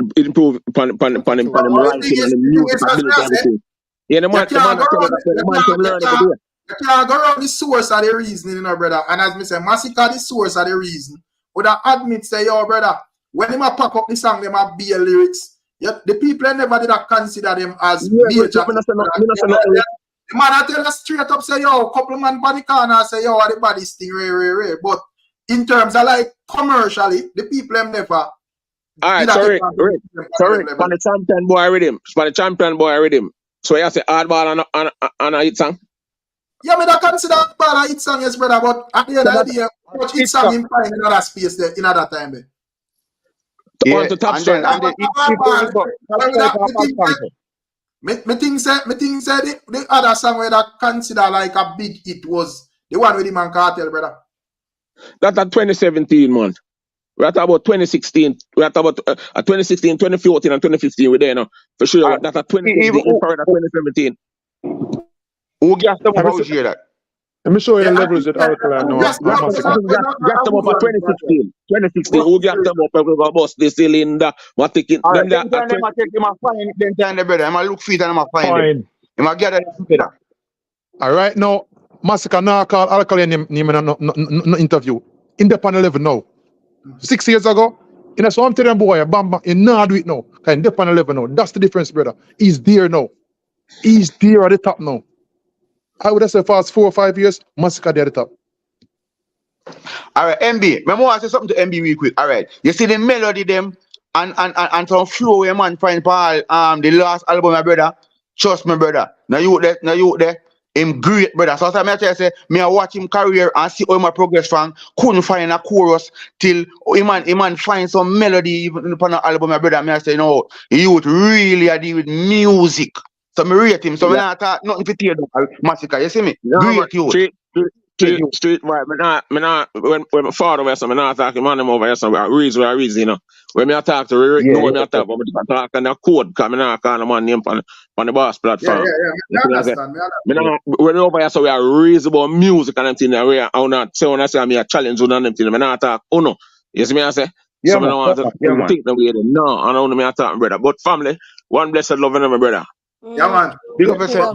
music ability everything. Yeah, the man can learn every day. You can't go around the source of the reasoning, brother. And as me say, Masicka the source of the reason. But I admit, say, yo, brother, when him a pack up the song, them a be lyrics. Yeah, the people never did consider them as major. The man I tell us straight up, say, yo, couple man body corner, say, yo, the body sting, rare. But in terms of like commercially, the people them never. All right, sorry. For the champion boy rhythm. So you say hardball and a hit song? Yeah, I consider hardball a hit song, yes, brother. But at the end of the day, much hit song in find another space there in other time there. Yeah, on the top side. Me think say the other song where that consider like a big hit was the one with the man Kartel, brother. That's a 2017, man. We're at about 2016. We're at about 2016, 2014, and 2015. We're there now. For sure. That's a 2017. Who got them about you that? Let me show you the levels that Alkaline now. Got them up at 2016. Who got them up? We're going to bust the cylinder. We're taking them there. Then time I find then time the brother. I look feet and I find them. I get it. All right, now, Masicka now call Alkaline name in no interview. In the panel level now. 6 years ago, in a so I'm telling them, boy, bam, you not do it now. In the panel level now. That's the difference, brother. He's there now. He's there at the top now. I would have said fast 4 or 5 years, Masicka there at the top. All right, MB. I want to say something to MB real quick. All right. You see the melody them and some flow where man find Paul the last album, my brother. Trust me, brother. Now you there. Him great, brother. So I try to say, me I watch him career and see how my progress from. Couldn't find a chorus till him man find some melody even upon the album, my brother. Me I say, no, you would really deal with music. So me rate him. So me not talk nothing to tear down Masicka. You see me? No, great youth. Street vibe. When my father was, I'm not talking man them over here, so I reason, you know. When me talk to Rick, Yeah, no, when me yeah, talk, but I talk on the code, because I'm not calling the man name on the boss platform. Me understand. When over here, so we are reasonable music and them thing that we are not say when I say me a challenge on them thing, I not talk, no. You see me I say? yeah, So I man. don't want to Yeah, man. think that we no, I don't know me I talk, brother. But family, one blessed love in my brother. Yeah, man. Big up yourself.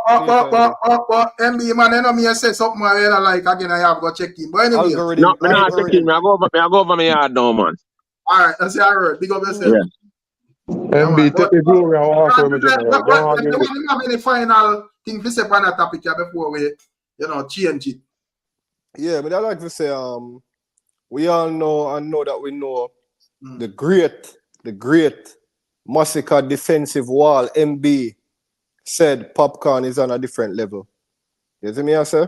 But MB, man, you know me, I say something I don't like again, I have to go check in. But anyway, Algorithm. No, me not checking me. I go over my yard now, man. all right, that's all right. Big up yourself. Yeah. Yeah, man. MB, take the glory and walk away, my general. Don't What argue with it. do you have any final thing to say on that topic here before we, change it? Yeah, but I like to say, we all know and know that we know the great Masicka defensive wall, MB, said Popcorn is on a different level. You see me, I say?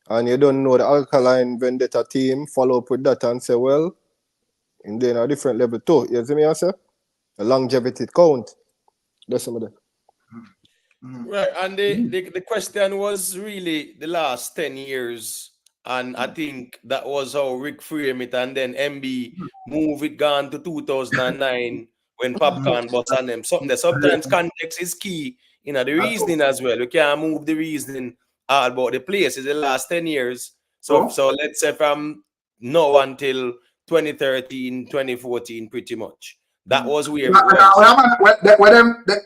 And you don't know the Alkaline Vendetta team follow up with that and say, well, and then a different level too. You see me, I say? The longevity count. That's some of that. Right, and the question was really the last 10 years, and I think that was how Rick framed it, and then MB move it gone to 2009 when Popcorn bust on them. Sometimes context is key, the reasoning as well. We can't move the reasoning all about the place. It's the last 10 years. So let's say from now until 2013, 2014, pretty much. That was where it was.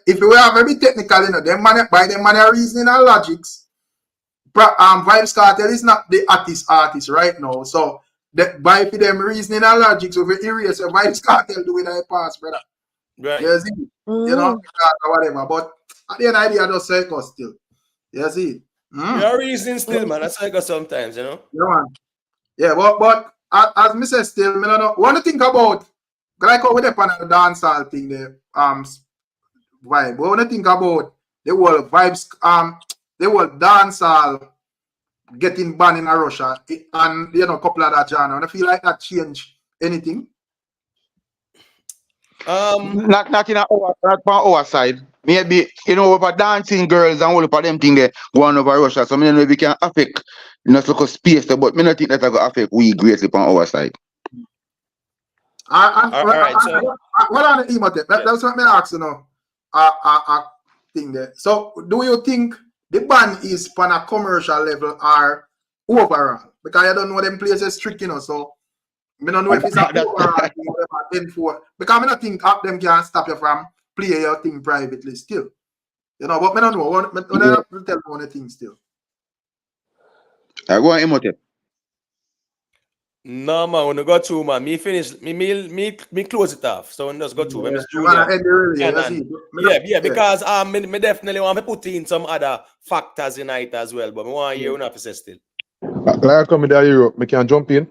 If we are very technical, them man by them man reasoning and logics. Vybz Kartel is not the artist right now. So by them reasoning and logics, so we erase Vybz Kartel do it in the past, brother. Right. You see? Whatever. But at the end of the day, I just say it still. You see? Your reasoning still, man. That's like sometimes, Yeah, man. Yeah, but as me say still, me don't know. What do you think about like how we depend on the dancehall thing, the vibe? What do you think about the whole vibes, the whole dancehall getting banned in Russia and a couple of that genre? And I feel like that change anything? Not on our side. Maybe over dancing girls and all of them thing there going over Russia. So maybe can affect local space there, but me not think that will affect we greatly on our side. All right, so what are the emote? That's what me ask thing there. So do you think the ban is on a commercial level or overall? Because I don't know them places strict, so I don't know if it's an overall thing for, because I don't think them can stop you from play your thing privately still. But I don't know. I don't tell one thing still. I go on emote. no, man, when I go through, man, me finish, me close it off. So when just go through, Miss Julia. Because me definitely want to put in some other factors in it as well. But I want to hear enough to say still. Like I come to Europe, I can jump in.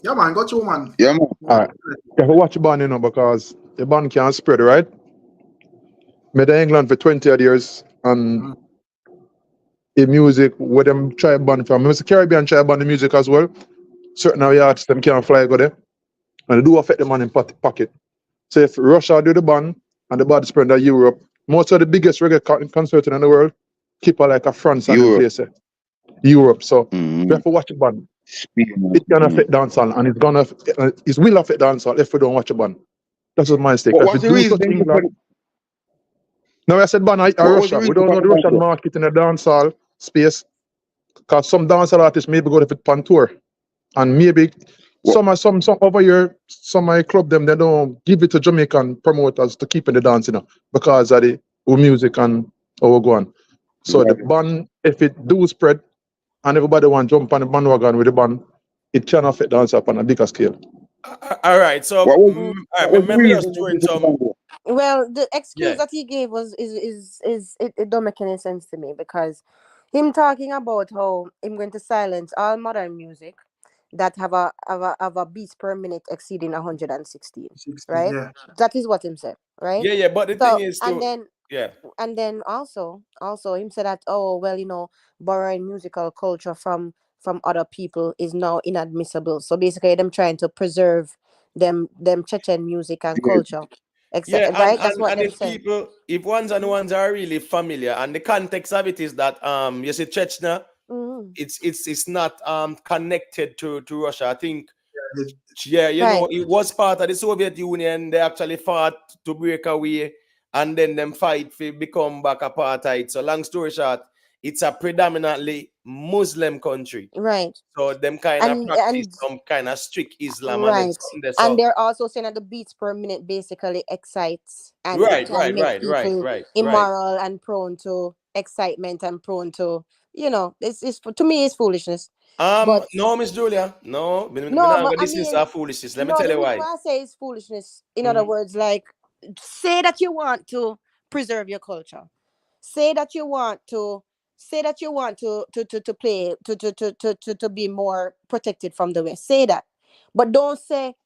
Yeah, man, go through, man. Yeah, man. All right. You have to watch the band, because the band can spread, right? I'm in England for 20 odd years, and the music, where them try band from, Mr. Caribbean try band the music as well. Certain artists, them can't fly go there, and they do affect the man in pocket. So if Russia do the ban, and the band spread to Europe, most of the biggest reggae concerts in the world keep like a France and them place Europe. So we have to watch the band. It can affect dancehall, and it will affect dancehall if we don't watch a band. That's what my mistake. What's the reason? No, I said ban Russia. We don't know the Russian market in the dancehall space, because some dancehall artists maybe go to pan tour, and maybe some over here, some of my club them they don't give it to Jamaican promoters to keep in the dance, because of the music and how we go on. So the ban, if it do spread, and everybody want to jump on the bandwagon with the band, it can affect dancehall on a bigger scale. All right, so remember just throwing some. Well, the excuse that he gave it don't make any sense to me, because him talking about how I'm going to silence all modern music that have a beats per minute exceeding 116, right? Yeah. That is what him said, right? Yeah, but the thing is, and then also him said that, borrowing musical culture from other people is now inadmissible. So basically, them trying to preserve them Chechen music and culture. Right? That's what them said. If ones and ones are really familiar, and the context of it is that you see Chechnya it's not connected to Russia. I think you know, it was part of the Soviet Union. They actually fought to break away, and then them fight to become back apartheid. So long story short, it's a predominantly Muslim country. Right. So them kind of practice some kind of strict Islam. Right. And, and they're also saying that the beats per minute basically excites and make people immoral and prone to excitement and prone to, you know, this to me it's foolishness. But no, Miss Julia, no, this is a foolishness. Let me tell you why. I say it's foolishness. In other words, like, say that you want to preserve your culture. Say that you want to play to be more protected from the West. Say that, but don't say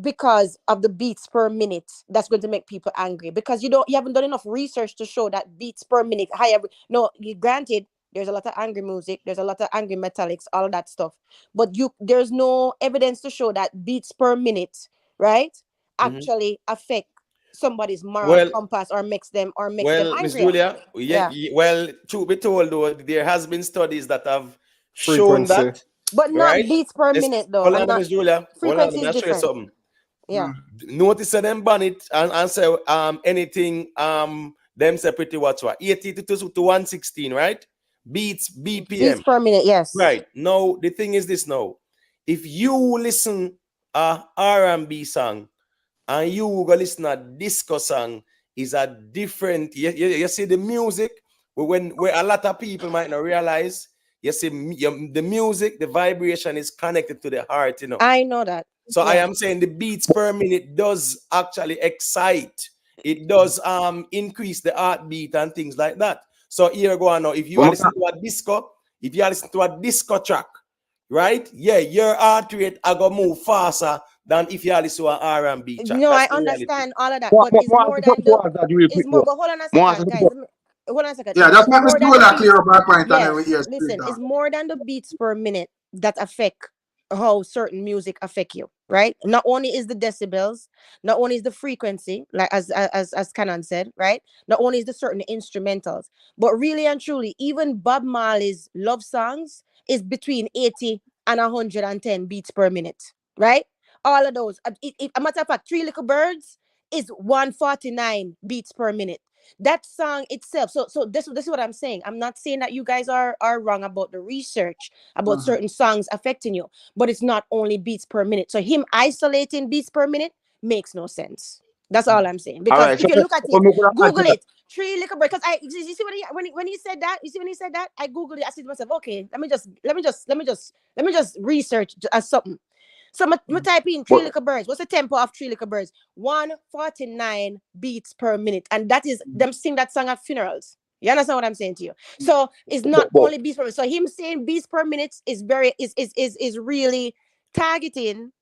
because of the beats per minute that's going to make people angry, because you haven't done enough research to show that beats per minute higher. No, granted, there's a lot of angry music, there's a lot of angry metallics, all of that stuff, but there's no evidence to show that beats per minute, right, actually affect somebody's moral compass or makes them angry. Miss Julia, well, truth be told, though, there has been studies that have shown that, but not beats per minute though. Hold on, Miss Julia. Frequency is different. Something. Yeah. Notice that them ban it and say anything them say pretty what 80 to 116, right? Beats BPM. Beats per minute, yes. Right. Now the thing is this now. If you listen a R&B song and you go listen a disco song, is a different. You see the music where a lot of people might not realize. You see the music, the vibration is connected to the heart. You know. I know that. So I am saying the beats per minute does actually excite. It does increase the heartbeat and things like that. So here go on now. If you listen to a disco track, right? Yeah, your heart rate are gonna move faster than if you listen to an R&B track. No, I understand all of that, but it's more than but hold on a second, guys. Hold on a second. Yeah, that's not Miss Julia clear up my point. Listen, it's more than the beats per minute that affect how certain music affect you, right? Not only is the decibels, not only is the frequency, like as Canon said, right? Not only is the certain instrumentals, but really and truly, even Bob Marley's love songs is between 80 and 110 beats per minute, right? All of those. A matter of fact, Three Little Birds is 149 beats per minute. That song itself. So this is what I'm saying. I'm not saying that you guys are wrong about the research about certain songs affecting you, but it's not only beats per minute. So him isolating beats per minute makes no sense. That's all I'm saying. Because if you look at it, Google it. Three Little Birds. Because you see when he said that. You see when he said that, I Googled it. I said to myself, okay, let me just research as something. So I type in Three Little Birds. What's the tempo of Three Little Birds? 149 beats per minute. And that is them sing that song at funerals. You understand what I'm saying to you? So it's not only beats per minute. So him saying beats per minute is really targeting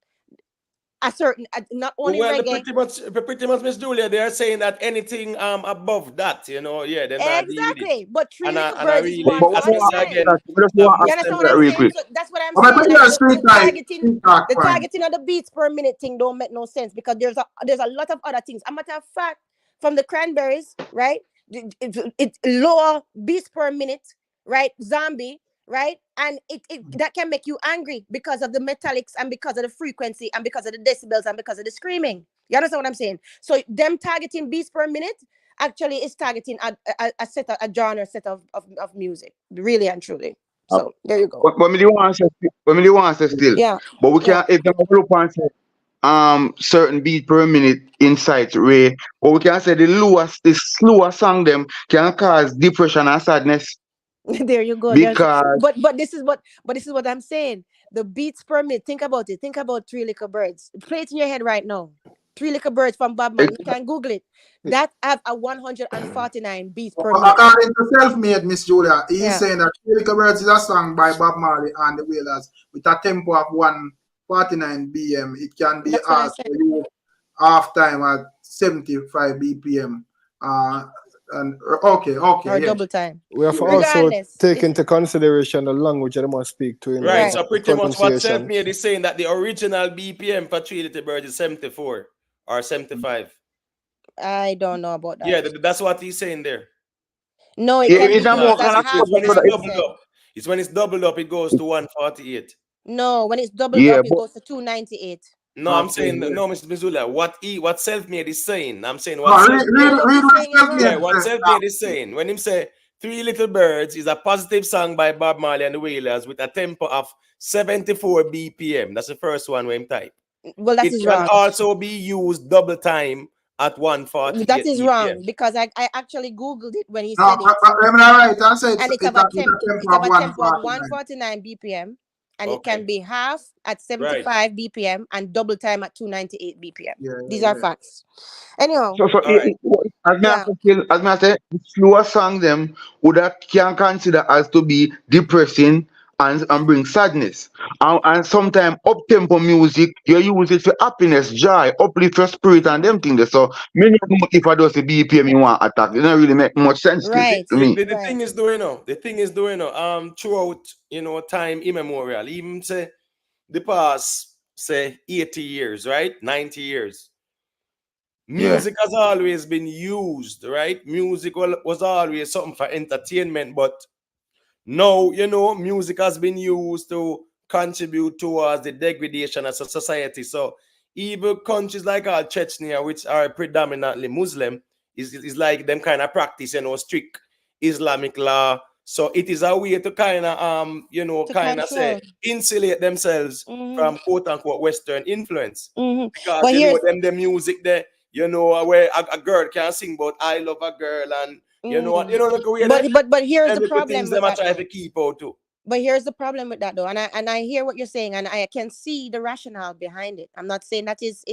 a certain, not only reggae. Pretty much, Miss Julia, they are saying that anything above that, you know, yeah, exactly. But Three Little Birds really, is 149. You understand what I'm saying? So that's what I'm saying. The targeting of the beats per minute thing don't make no sense, because there's a lot of other things. A matter of fact, from the Cranberries, right? It's lower beats per minute, right? Zombie, right? And it that can make you angry because of the metallics and because of the frequency and because of the decibels and because of the screaming. You understand what I'm saying? So them targeting beats per minute actually is targeting a genre set of music, really and truly. So there you go. But me want to say still. Yeah. But we can't if them look and say certain beat per minute insight rate. But we can say the slower song them can cause depression and sadness. There you go. Because but this is what I'm saying. The beats per minute. Think about it. Think about Three Little Birds. Play it in your head right now. Three Little Birds from Bob Marley. You can Google it. That have a 149 beats per minute. According to Self-Made, Miss Julia, he's saying that Three Little Birds is a song by Bob Marley and the Wailers with a tempo of 149 BM. It can be half time at 75 BPM. And okay. Or double time. We have also take into consideration the language that must speak to him. Right. So pretty much what Self-Made is saying that the original BPM for Three Little Birds is 74 or 75. I don't know about that. Yeah, that's what he's saying there. No, It's when it's doubled up, it goes to 148. No, when it's doubled up, it goes to 298. No, I'm saying no, Mr. Missoula. What self-made is saying. I'm saying what what self-made is saying. When him say Three Little Birds is a positive song by Bob Marley and the Wailers with a tempo of 74 BPM. That's the first one we type. Well, that it is can wrong. also be used double time at 148. That is BPM. wrong because I actually Googled it when he said it. And it's have a tempo of 149 BPM. And it can be half at 75 BPM and double time at 298 BPM. These are facts. Anyhow. As I say, the slower song them would can consider as to be depressing and bring sadness. And sometimes up tempo music, you use it for happiness, joy, uplift your spirit and them things. So many if I do the BPM you want attack, it don't really make much sense to me. The thing is doing throughout time immemorial, even say the past say 80 years, right? 90 years. Music has always been used, right? Music was always something for entertainment, but now, music has been used to contribute towards the degradation of society. So even countries like Chechnya, which are predominantly Muslim, is like them kind of practice, strict Islamic law. So it is a way to kind of say insulate themselves from quote unquote Western influence. Because the music there, where a girl can sing about I love a girl and but here's the problem with that. Try to keep out too. But here's the problem with that though, and I hear what you're saying, and I can see the rationale behind it. I'm not saying that is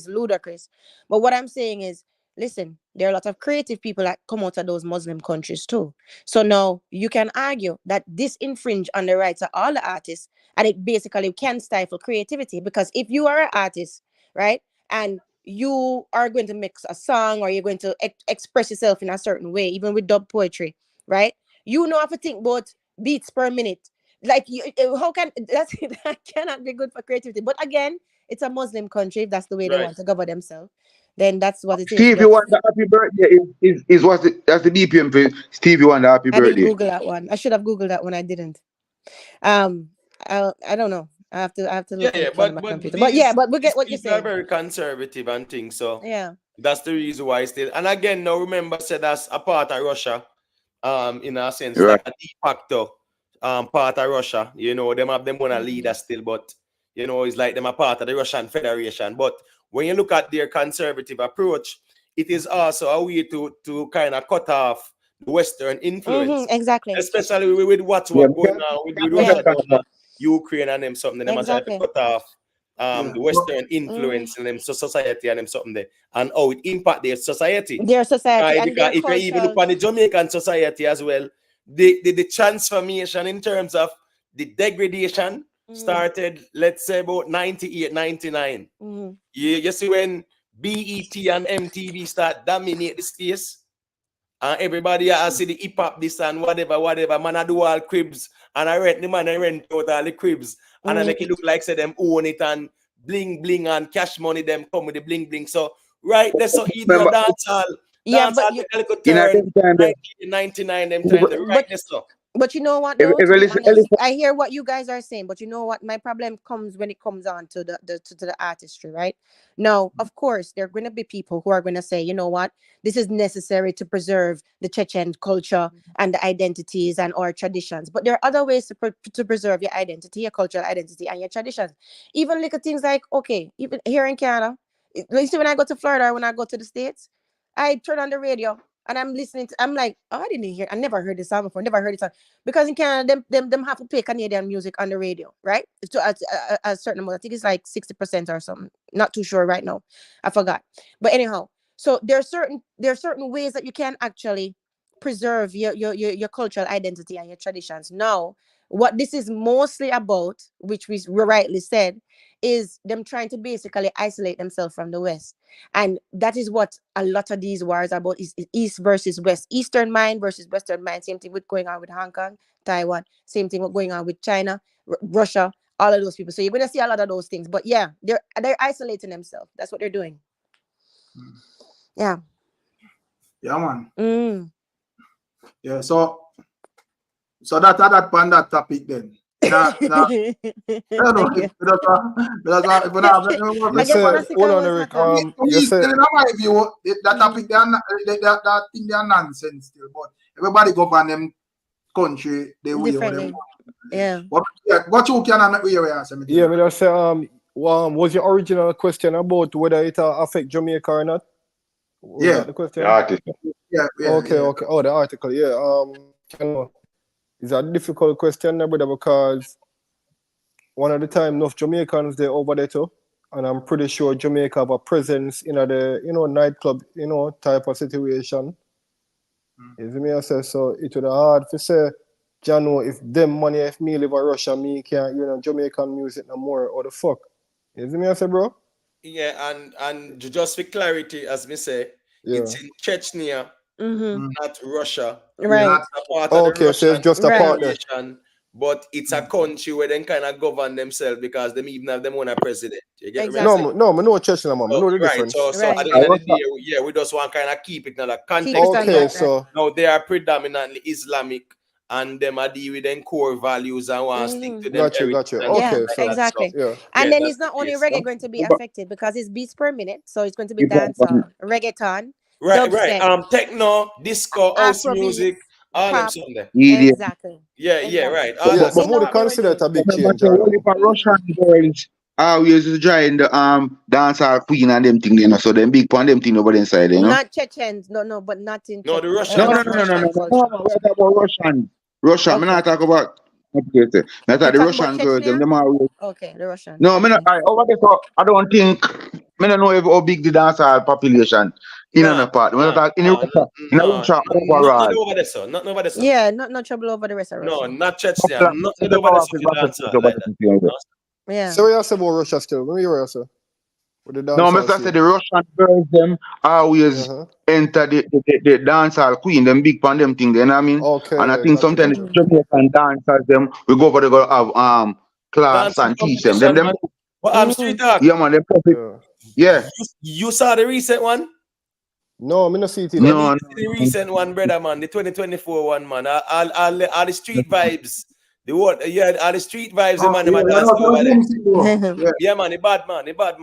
ludicrous, but what I'm saying is, listen, there are a lot of creative people that come out of those Muslim countries too. So now you can argue that this infringe on the rights of all the artists, and it basically can stifle creativity, because if you are an artist, right, and you are going to mix a song or you're going to express yourself in a certain way, even with dub poetry, right? You know, have to think about beats per minute. Like, how can that cannot be good for creativity? But again, it's a Muslim country. If that's the way they want to govern themselves, then that's what it is. Stevie Wonder Happy Birthday is that's the BPM for Stevie Wonder Happy Birthday. I didn't Google that one. I should have Googled that one. I didn't. I don't know. I have to look at my computer. But we get what you're saying. Are very conservative and things, so that's the reason why still. And again, now remember, said that's a part of Russia, in a sense, like a de facto part of Russia. Them have them wanna leader still, but it's like them a part of the Russian Federation. But when you look at their conservative approach, it is also a way to kind of cut off the Western influence, exactly, especially with what's going on with Russia, Ukraine and them something. Them try to cut off the Western influence in them society and them something there, and how it impact their society. And if you even look at the Jamaican society as well, the transformation in terms of the degradation started, let's say, about 98, 99. You see when BET and MTV start dominate the space, and everybody I see the hip hop this and whatever. Man, I do all cribs, and I rent out all the cribs, and I make it look like say them own it and bling and cash money them come with the bling. So right there, so either dancehall, but turn 99 them time right there, so. But you know what, though, I hear what you guys are saying, but you know what? My problem comes when it comes on to the artistry, right? Now, of course, there are going to be people who are going to say, you know what? This is necessary to preserve the Chechen culture and the identities and our traditions. But there are other ways to preserve your identity, your cultural identity, and your traditions. Even little things like, okay, even here in Canada, you see when I go to Florida or when I go to the States, I turn on the radio. And I'm listening to, I'm like, oh, I never heard this song before, because in Canada, them have to play Canadian music on the radio, right? To a certain amount. I think it's like 60% or something. Not too sure right now. I forgot. But anyhow, so there are certain ways that you can actually preserve your cultural identity and your traditions. Now, what this is mostly about, which we rightly said, is them trying to basically isolate themselves from the West. And that is what a lot of these wars are about, is East versus West. Eastern mind versus Western mind. Same thing with going on with Hong Kong, Taiwan. Same thing with going on with China, Russia, all of those people. So you're going to see a lot of those things. But yeah, they're isolating themselves. That's what they're doing. Yeah. Yeah, man. Yeah, so So that on that topic then. I don't know if that's if we're not You said, hold on, Eric. You said, in my view, that topic that thing they are nonsense still, but everybody govern them country the way them. Yeah. What you can make we answer me. yeah, me just say, was your original question about whether it affect Jamaica or not? Was that the question? The article. Yeah. Okay. Oh, the article. Yeah. It's a difficult question, brother, because one of the time enough Jamaicans they over there too, and I'm pretty sure Jamaica have a presence in the nightclub type of situation. You see me? I say so. It would be hard to say, Jano, if them money if me live in Russia, me can't Jamaican music no more. Or the fuck? You see me? I say, bro. Yeah, and just for clarity, as me say, it's in Chechnya, not Russia. Right. Okay, so it's just a partner. But it's a country where they kind of govern themselves because they even have them own a president. You get exactly. what I'm No, Chechnya, man. No, the right. difference. So at the end of the day, we just want kind of keep it in the context. Okay, so now they are predominantly Islamic and them are deal with them core values and want to stick to them. Gotcha. Okay, so exactly. Yeah. And then it's not only reggae going to be affected because it's beats per minute, so it's going to be dancehall, reggaeton, dubstep, techno, disco, house music. All them Sunday. Exactly. Yeah, right. But would consider it a big change. Russian girls always join the dancehall queen and them thing, so them big on them thing over the inside, Not Chechens, no, but not in the Russian. No. We're talking about Russian. I'm not talking about. The Russian girls, them are. Okay, the Russian. No, over there. So I don't think. I don't know how big the dancehall population in another part. We're talking in Russia overall. Not over there, sir. Not over there, sir. Yeah, not trouble over the rest of Russia. No, not Chechnya. Not over there. Yeah. So we say about Russia still. When you say? No, Mr. said the Russian girls them always enter the dancehall queen, them big pan them thing, you know what I mean? Okay. And I think sometimes the Jamaican dancers them we go over there go have class and teach them. Well, I'm street talk. Yeah, man, yeah. You saw the recent one? No, I'm not see it. No. The recent one, brother, man. The 2024 one, man. All the street vibes. All the street vibes, man. Yeah, man. The bad man. But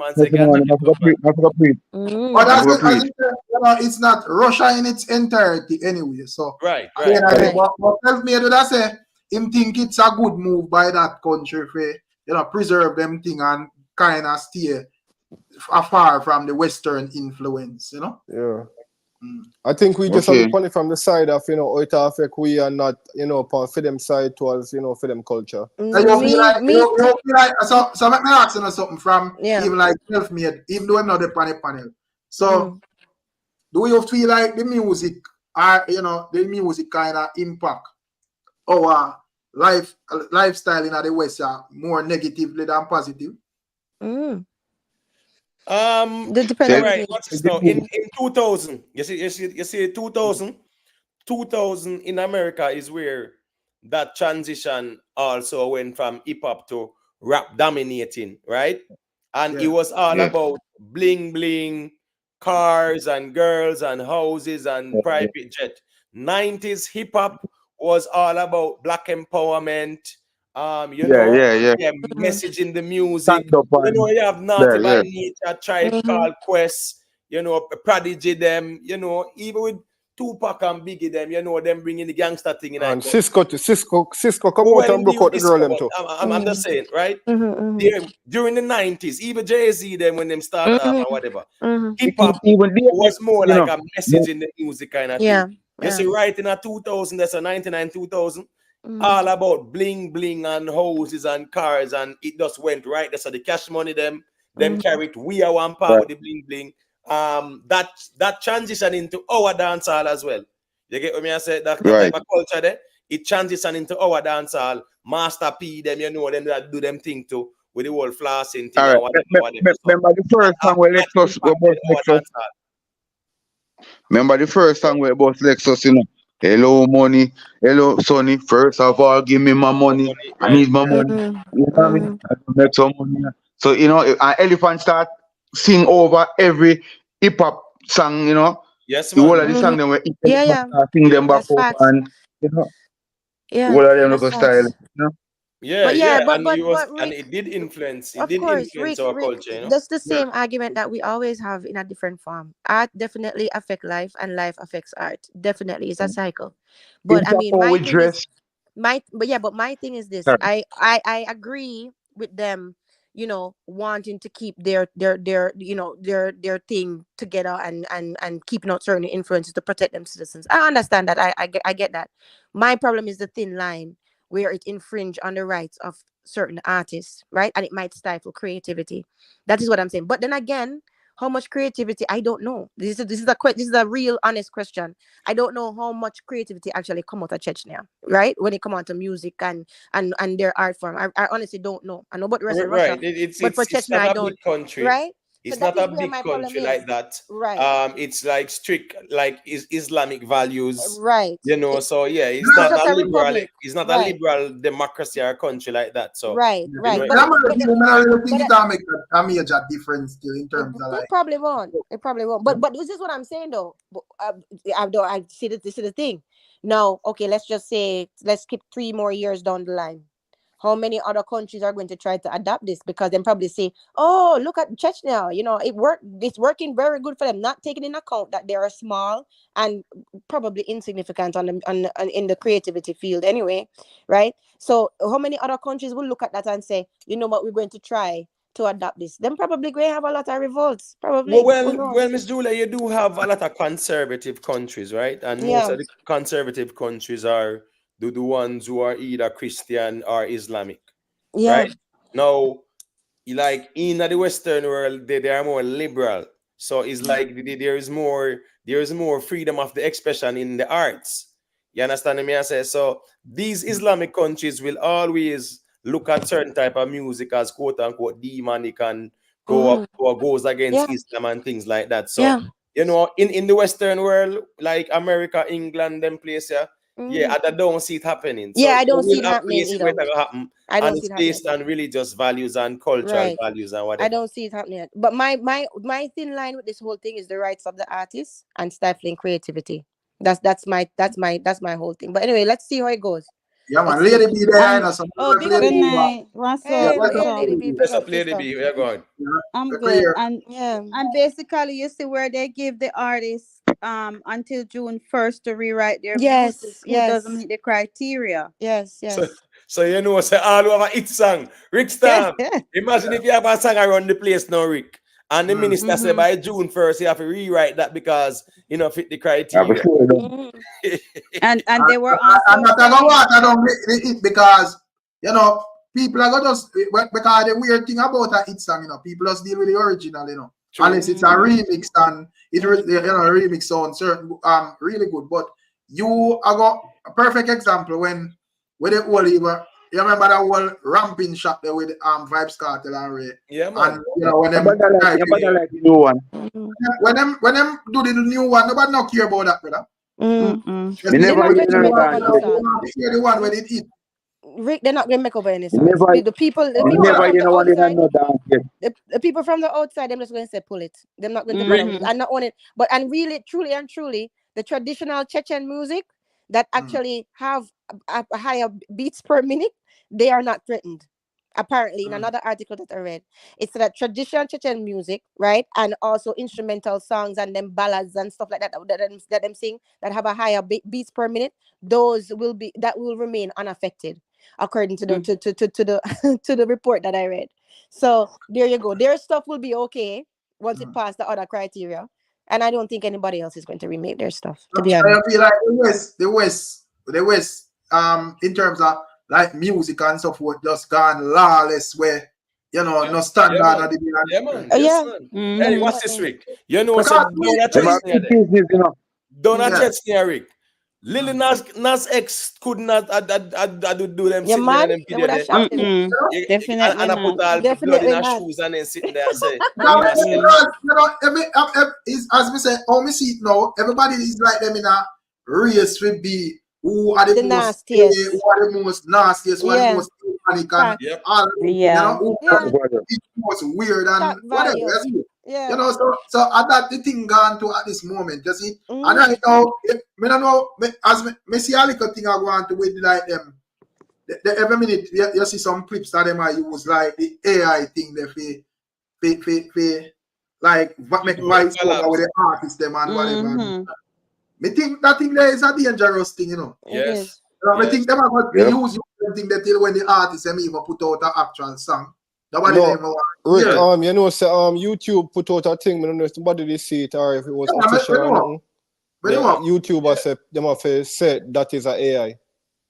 it's not Russia in its entirety anyway. So right. What tells me that I say him think it's a good move by that country for preserve them thing and kind of stay afar from the Western influence, Yeah. I think we just have to put it from the side of, how it affect we are not, for them side towards, for them culture. You feel like, so let me ask you something from even like self-made, even though I'm not the panel. So do you feel like the music, the music kind of impact our lifestyle in the West more negatively than positive? Right. What's this now? In 2000, you see 2000 in America is where that transition also went from hip hop to rap dominating, right? And it was all about bling bling, cars and girls and houses and private jet. 90s hip hop was all about black empowerment. Message in the music. You have Naughty by Nature, Tribe Called Quest, Prodigy them, even with Tupac and Biggie them, them bringing the gangster thing in. And Cisco come out and broke out the girl them too. I'm just saying, right? During the 90s, even Jay-Z them when them started off or whatever, hip hop was more like a message in the music kind of thing. You see, right in a 2000, that's a 99 2000. All about bling bling and houses and cars, and it just went right there. So the cash money them carried. We are one part with the bling bling. That transition into our dancehall as well. You get what I say? That type of culture there, it transition into our dancehall. Master P them, them that do them thing too with the whole flossing thing. Right. Remember the first song where Lexus Remember the first song where both Lexus, hello, money. Hello, Sonny. First of all, give me my money. I need my money. You know what I mean? I make some money. So, an elephant start sing over every hip hop song, Yes, the whole of the song, they were sing them back over and, Yeah, All of them look that's a style, facts. you know? Yeah, But yeah, yeah, and he was, but and Rick, it did influence. It of did course, influence Rick, our Rick, culture, you know. that's the same argument that we always have in a different form. Art definitely affect life, and life affects art. Definitely, it's a cycle. But It's I a mean, how my we thing is dress. but my thing is this. Sorry. I agree with them, wanting to keep their their thing together and keeping out certain influences to protect them citizens. I understand that. I get that. My problem is the thin line where it infringe on the rights of certain artists, right? And it might stifle creativity. That is what I'm saying. But then again, how much creativity, I don't know. This is a real honest question. I don't know how much creativity actually come out of Chechnya, right? When it come out to music and their art form. I honestly don't know. I know about the rest of Russia, Right. but for It's Chechnya, not I a big don't. country. Right? So It's that not is a where big my problem country is. like that. Right. It's like strict, like Islamic values, Right. So yeah, It's just a republic. it's not a Right. liberal democracy or a country like that. So Right. you Right. know, But Yeah, man, but I really think but it make a major difference still in it, terms of it like. probably won't. It probably won't. But this is what I'm saying though. I see that this is the thing. Now, okay, let's skip 3 more years down the line. How many other countries are going to try to adapt this? Because then probably say, oh, look at Chechnya, it's working very good for them, not taking in account that they are small and probably insignificant in the creativity field anyway, right? So how many other countries will look at that and say, you know what, we're going to try to adapt this? Then probably going to have a lot of revolts, probably. Who knows? Miss Julia, you do have a lot of conservative countries, right? And most Yeah. of the conservative countries are the ones who are either Christian or Islamic, Yeah. right? Now, like in the Western world, they are more liberal. So it's like there is more freedom of the expression in the arts. You understand me? I say so. These Islamic countries will always look at certain type of music as quote unquote demonic and go up or goes against Yeah. Islam and things like that. So Yeah. in the Western world, like America, England, them place, yeah, I don't see it happening. Yeah, So I don't see we'll it have happening places where either. it's gonna happen, I and don't see it's it happening. based on religious values and cultural Right. values and I whatever. don't see it happening. But my thin line with this whole thing is the rights of the artist and stifling creativity. That's my whole thing. But anyway, let's see how it goes. Yeah, man, Let's see. Lady B there, you know, some Oh, big up Lady Good B. Lady B. night. What's Yeah, up? Hey, What's welcome, hey, up? Lady Lady B, B. big Let's up, up, Lady sister. B. We're going. Yeah, I'm we're good. clear. Yeah. And basically you see where they give the artists until June 1st to rewrite their music Yes, who doesn't yes, meet the criteria. yes, So, yes. say all over hit song. Rickstorm. Imagine if you have a song around the place now, Rick. And the minister say by June 1st, you have to rewrite that because fit the Yeah, criteria. before them. Mhm. And they were I'm also not gonna saying watch. I don't make it because people are gonna just because the weird thing about a hit song, people just deal with the original, True. unless it's a remix and remix sound certain really good. But I got a perfect example when the whole you remember that whole ramping shot there with Vybz Kartel and Ray. Yeah, man. And when them Your brother like the new one. when them do the new one, nobody not care about that, brother. Mm-mm. Just Me They're never not hear going to no make up dance. any songs. hear the one when it hit. Rick, they're not going to make up any Me songs. never, The people me never from hear the no one in outside, no dance yet. the people from the outside, they're just going to say pull it. They're not going to bother with it. And not own it. And really, truly and truly, the traditional Chechen music that actually have a higher beats per minute, they are not threatened. Apparently, in another article that I read, it's that traditional Chechen music, right, and also instrumental songs and them ballads and stuff like that them sing that have a higher beats per minute. Those will remain unaffected, according to the to the to the report that I read. So there you go. Their stuff will be okay once it passed the other criteria, and I don't think anybody else is going to remake their stuff. To be honest, I feel like the West, in terms of like music and so forth, just gone lawless where no standard. Yeah, man. Oh, Yes, yeah. man. Hey, what's this, Rick? You know, Because Them are big business, Don't Yeah. Chechnya, Rick. Lil Nas X could not do them You sitting there mad? and them They would have video shot him. Definitely and I put all the blood in Definitely her not. shoes and then sitting there and say, because is as we say, how me see it now, everybody is like them in a race will be who are the The most nastiest. who are the most nastiest, who are the Yeah. most panic and Yep. all, you know, Yeah. it was weird and Shock whatever. value. You see. Yeah. You know, so I got the thing gone to at this moment. You see, and Mm. right now, me don't know as me see a little thing I go on to with like them. Every minute you see some clips that them I use like the AI thing they like make voice over with the artists them and whatever. Mhm. Me think that thing there is a dangerous thing, you know. It is. Yes. You know, I Yes. think them are going to use something that till when the artist them even put out an actual song. Nobody No, even want Rick, to hear it. you know, say, YouTube put out a thing, I don't know if somebody did see it or if it was Yeah, official we or know. nothing. We The know. YouTuber said, them have said that is a AI.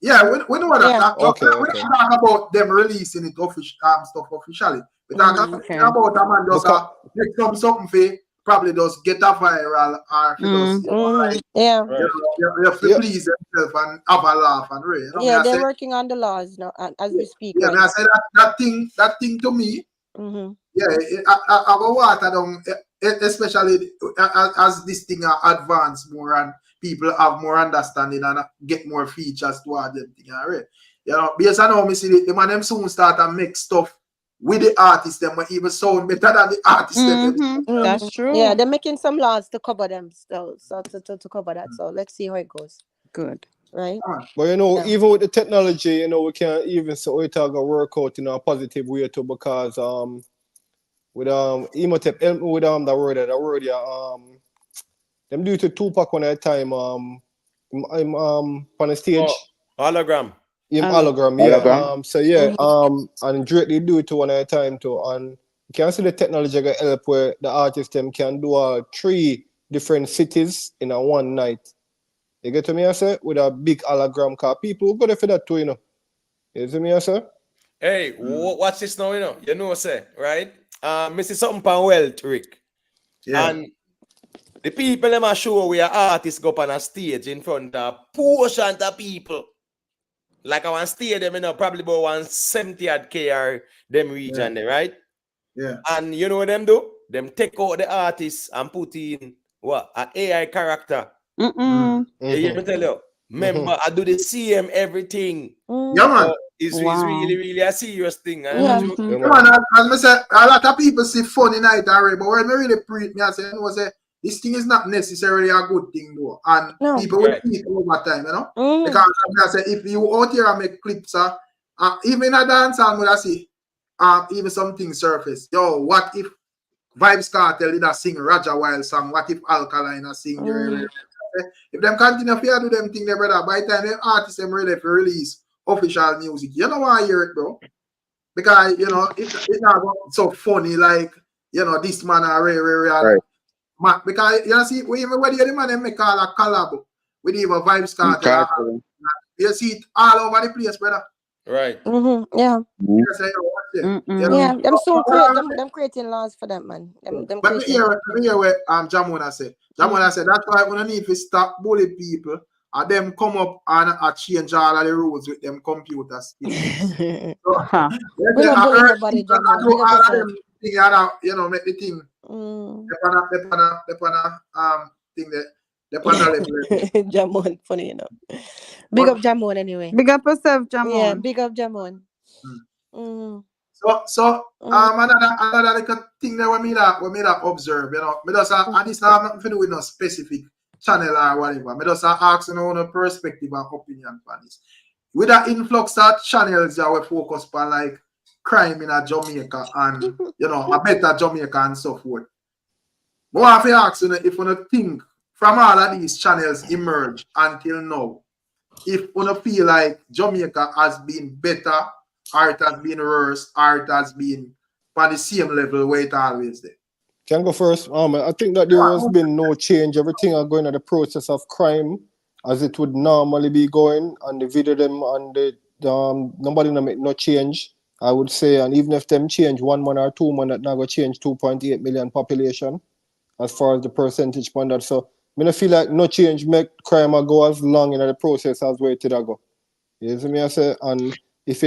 Yeah, we know that. Yeah. Okay, we okay. don't talk about them releasing it stuff officially. We talk Okay. about a man just Because, make something for probably just get a viral or for just, you know, like, Yeah. Right. you have to yeah, please themselves and have a laugh and real. You know, Yeah, me I they're say, working on the laws now as we speak yeah, right me I now. say that thing to me, Mm-hmm. yeah, I go water down, especially as this thing advance more and people have more understanding and get more features toward them thing, right? You know, because I know me see the man them soon start and make stuff with the artists them will even sound better than the artists them. Mhm. That's true. Yeah, they're making some laws to cover them still, so to cover that. So let's see how it goes. Good. Right? but you know, Yeah. even with the technology, you know, we can't even say it will work out in a positive way too because with Emotep with the word yeah them do it to Tupac one at a time I'm on the stage. Oh, hologram. Hologram, yeah. Hologram. So yeah, and Drake they do it to one at a time too. And you can see the technology can help where the artist them can do 3 different cities in a one night. You get to me, I say, with a big hologram car. People go there for that too, you know. You see me, I say? Hey, watch this now, you know. You know, say, right? Mr. Something pan wealth, Rick. Yeah. And the people them are show we are artists go up on a stage in front of portion of people. Like I want stage them, you know, probably about 170 odd KR them region there, right? Yeah. And you know what them do? Them take out the artists and put in what? An AI character. Mm-mm. You hear me tell you? Remember, I do the CM everything. Yeah, man. So it's really, really a serious thing. And Yeah. you Yeah, man, as I say, a lot of people see funny night already, but when me really preach, me I say, you know, say this thing is not necessarily a good thing though, and No. people will Right. see it over time, you know. Mm. Because I say, if you out here and make clips, even in a dance song, when I see, even something surface. Yo, what if Vybz Kartel did a sing Roger Wild song? What if Alkaline a sing? If them continue to do them thing, there, brother, by the time them artists them ready to release official music, you know why I hear it, bro? Because you know it's not so funny like you know this man are real man, because you know see even when the man them make all a collab with even Vybz Kartel, you see it all over the place, brother. Right. Mm-hmm. Yeah. You say, yo, watch it. You know? Yeah. Them so create them creating laws for them, man. Them But me creating. hear what Jamona say. Jamona say that's why we don't need to stop bully people and them come up and change all of the rules with them computers. So, We don't bully nobody, Jamon. Big up yourself. you know, make the thing. They wanna thing that they wanna level. Jamon, funny enough. Big up Jamon anyway. Big up yourself, Jamon. Yeah, big up Jamon. So another little thing that we made that observe, you know, me just and this have nothing to do with no specific channel or whatever. Me just ask you know perspective and opinion on this. With that influx of channels that we focus on like crime in a Jamaica and you know a better Jamaica and so forth. But I have to ask you if you think from all of these channels emerge until now, if you feel like Jamaica has been better, or it has been worse, or it has been on the same level where it always there. Can I go first? I think that there has been no change. Everything are going at the process of crime as it would normally be going, and the video them and the nobody make no change. I would say, and even if them change 1 man or 2 man, that not go change 2.8 million population as far as the percentage on that. So I feel like no change make crime go as long in the process as where it go. You see me I say, and if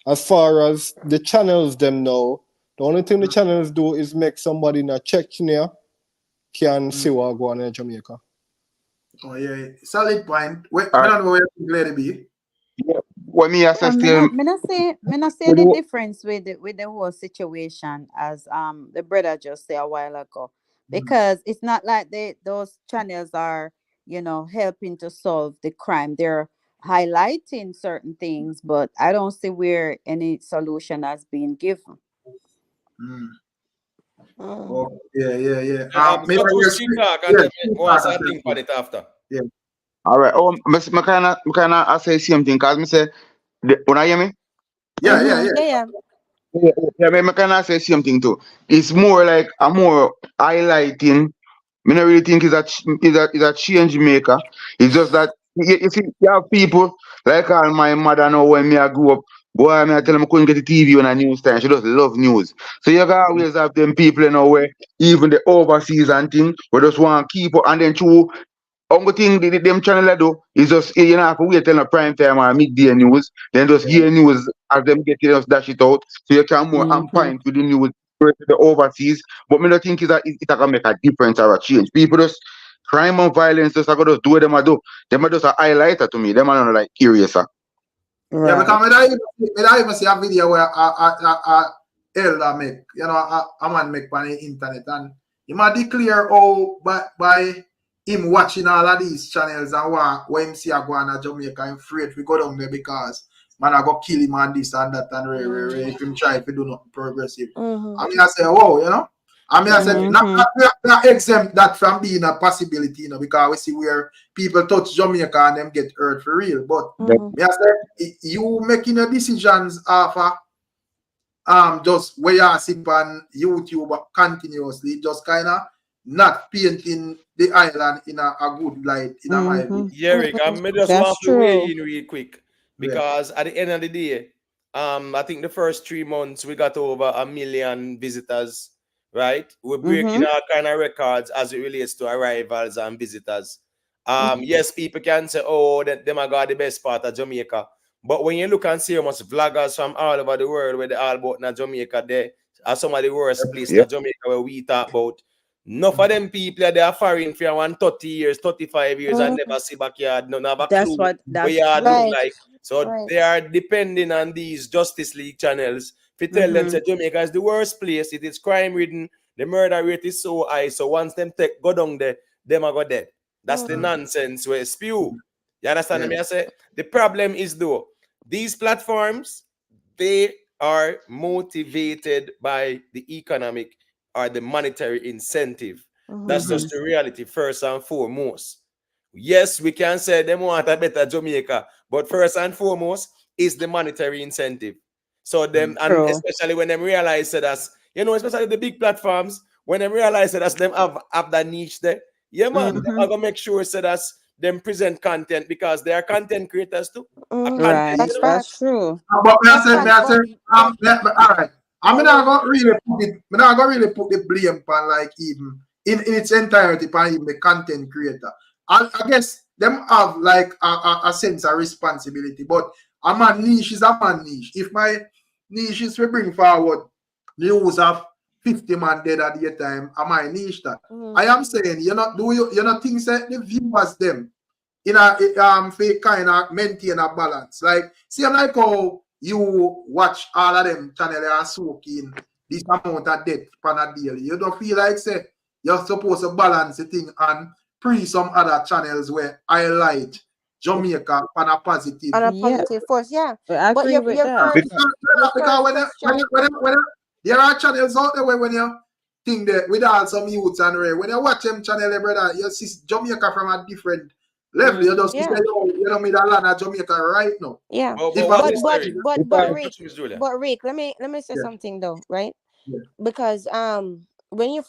as far as the channels them know, the only thing the channels do is make somebody in a Chechnya can see what go on in Jamaica. Oh yeah, solid point. I don't know where you glad to be. what me assess Me still. not say with the the- difference with the whole situation as the brother just said a while ago, because it's not like those channels are, you know, helping to solve the crime. They're highlighting certain things, but I don't see where any solution has been given. Oh, yeah. So push the talk and then once I think about it after. Yeah. All right. Oh, me kinda I say same thing because me say when I hear me. Yeah. Yeah. Yeah, me kind of say same thing too. It's more like a more highlighting. Me not really think is a change maker. It's just that you see, you have people like all my mother now when me I grew up. Boy, me I tell them I couldn't get the TV on a news time. She just love news. So you can always have them people you know where even the overseas and thing, we just want to keep up and then through only thing them channel I do is just you know have to wait till the prime time or midday news, then just hear news as them get it just dash it out. So you can more on point with the news versus the overseas. But me not think is that it can make a difference or a change. People just crime and violence just I just do what them I do. Them are just a highlighter to me. Them are not like curious. Yeah, because me don't even see a video where a elder make, you know, a man make on the internet and he might declare by him watching all of these channels and what him see a go on a Jamaica, I'm afraid we go down there because man I go kill him and this and that and if him try if he do nothing progressive. I mean I say, whoa, you know. I mean I said not exempt that from being a possibility, you know, because we see where people touch Jamaica and them get hurt for real. But me I said you making your decisions after just where you sit on YouTube continuously, just kinda not painting the island in a good light, in my opinion. Yeah, Rick, I just want to weigh in real quick because at the end of the day, I think the first 3 months we got over 1 million visitors, right? We're breaking all kind of records as it relates to arrivals and visitors. Yes, people can say, oh, that them are got the best part of Jamaica. But when you look and see how much vloggers from all over the world where they all about in Jamaica, they are some of the worst places in Jamaica where we talk about. Enough of them people they are foreign for 130 years, 35 years and never see backyard, none have a clue where yard look like. So they are depending on these Justice League channels. If you tell them that Jamaica is the worst place, it is crime ridden, the murder rate is so high. So once them go down there, them are go dead. That's the nonsense where spew. You understand me? I say the problem is though, these platforms, they are motivated by the economic or the monetary incentive. That's just the reality, first and foremost. Yes, we can say them want a better Jamaica, but first and foremost is the monetary incentive. So them, and especially when them realize that, you know, especially the big platforms, when them realize that them have that niche there, yeah, man, them are gonna make sure that them present content because they are content creators too. That's true. But me I say, all right. I'm not gonna really put the blame on like even in its entirety on even the content creator. I guess them have like a sense of responsibility, but a man niche is a man niche. If my niche is to bring forward news of 50 man dead at the time, am I niche that? I am saying you're not think that the viewers them in a fake kind of maintain a balance. Like see, I'm like how you watch all of them channel and soak in this amount of death on a daily. You don't feel like say you're supposed to balance the thing and pre some other channels where highlight Jamaica on a positive. On a positive force, yeah. I agree with that. Because when there are channels out there where when you think that with all some youths and when you watch them channel, brother, you see Jamaica from a different level. You just say, you don't mean that land of Jamaica right now. Yeah. But Rick, let me say something though, right? Yeah. Because when you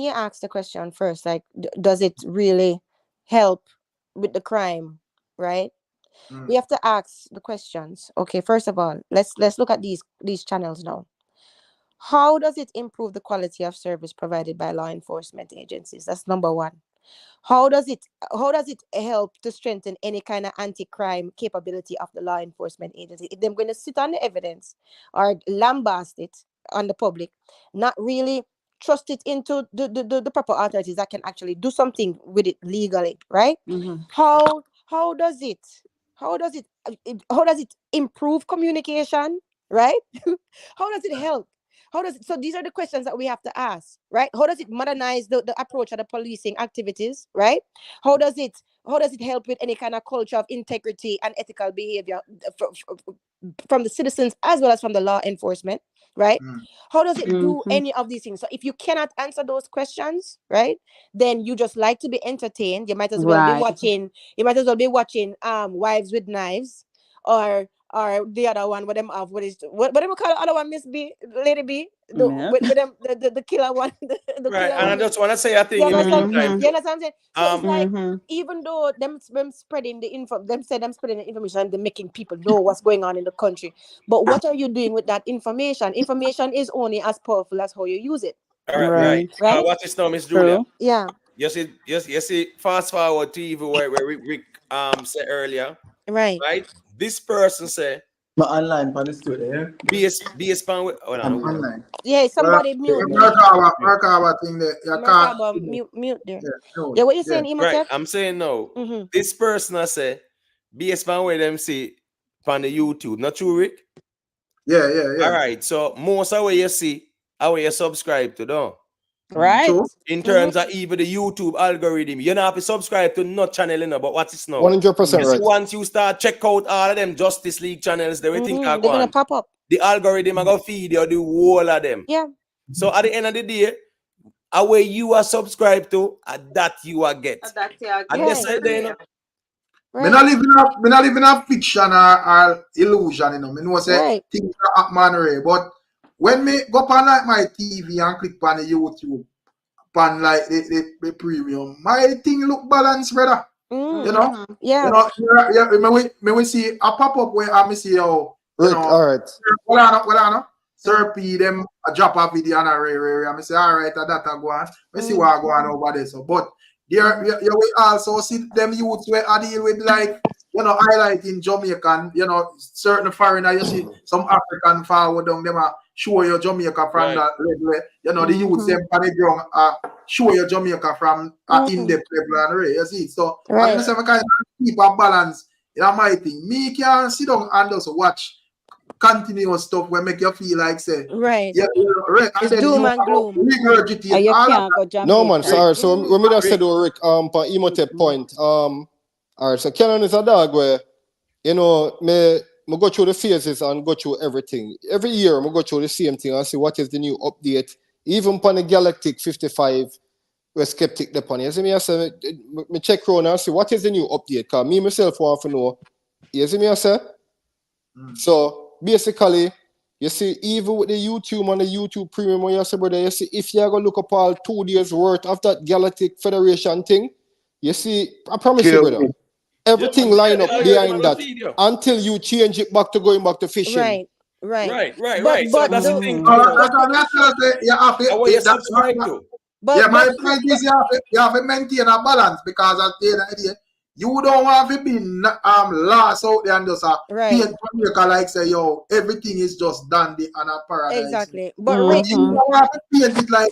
ask the question first, like does it really help with the crime, right? We have to ask the questions. Okay, first of all, let's look at these channels now. How does it improve the quality of service provided by law enforcement agencies? That's number one. How does it help to strengthen any kind of anti-crime capability of the law enforcement agency? If they're going to sit on the evidence or lambast it on the public, not really trust it into the proper authorities that can actually do something with it legally, right? How does How does it improve communication, right? How does it help? So these are the questions that we have to ask, right? How does it modernize the approach of the policing activities, right? How does it help with any kind of culture of integrity and ethical behavior from the citizens as well as from the law enforcement, right? How does it do any of these things? So if you cannot answer those questions, right, then you just like to be entertained. You might as well be watching. You might as well be watching Wives with Knives, or the other one. What them have? What them call the other one? Miss B, Lady B, with them the killer one. the right, killer and one. I just want to say a thing. You understand what I'm saying? So it's like, Mm-hmm. even though them spreading the info, them spreading the information, they're making people know what's going on in the country. But what are you doing with that information? Information is only as powerful as how you use it. All right. Right. What is now, Miss Julia? Yeah. You see, fast forward to even where Rick said earlier. Right. This person said, My online for the studio, yeah? BS pan with I'm online. Yeah, somebody mute me. Merkaba thing there. Merkaba, mute there. Yeah, what you saying, Imhotep? Right, I'm saying no. This person I say, BS pan with them see on the YouTube. Not true, Rick? Yeah. All right, so most of what you see, how you subscribe to them. Right. True. In terms of even the YouTube algorithm, you don't have to subscribe to no channel, you know, but what is now? 100% right. Once you start check out all of them Justice League channels, everything they're gonna pop up. The algorithm are gonna feed you the whole of them. Yeah. So at the end of the day, where you are subscribed to, that you are get. And they say then, Me not living a fiction or illusion, you know. Me know say things are happen, Ray. But when me go on like my TV and click on the YouTube, on like the premium, my thing look balanced, brother. You know? Yeah. You know, me we see a pop up where I see how Rick, all right. Well, I know. Sir P them a drop a video and a ray. I say, all right, that go on. Me see what go on over there. So, but there we also see them youths where I deal with, like, you know, highlighting Jamaican, you know, certain foreigner, you see some African forward down them show your Jamaica from that level. You know, the youths them on the ground show your Jamaica from in-depth level and ray. You see, so I say I kind of keep a balance. You know, my thing. Me can sit down and just watch continuous stuff where make you feel like say it's doom and gloom. No man, sorry. So when me just said Rick for Imhotep point, all right, so Canon is a dog where, you know, me go through the phases and go through everything. Every year I go through the same thing and see what is the new update. Even upon the Galactic 55, we're skeptic upon it. You see me, I say, me check around and see what is the new update. Because me myself want to know. You see me, I say? So basically, you see, even with the YouTube and the YouTube Premium, you see, brother, you see, if you're going to look up all 2 days worth of that Galactic Federation thing, you see, I promise you, brother, everything line up behind that until you change it back to going back to fishing. Right. But So that's the thing. My point is you have to maintain a balance, because at the end of the day, you don't want to be lost out there and just paint Jamaica like say, yo, everything is just dandy and a paradise. Exactly. But Rick, you don't want to paint it like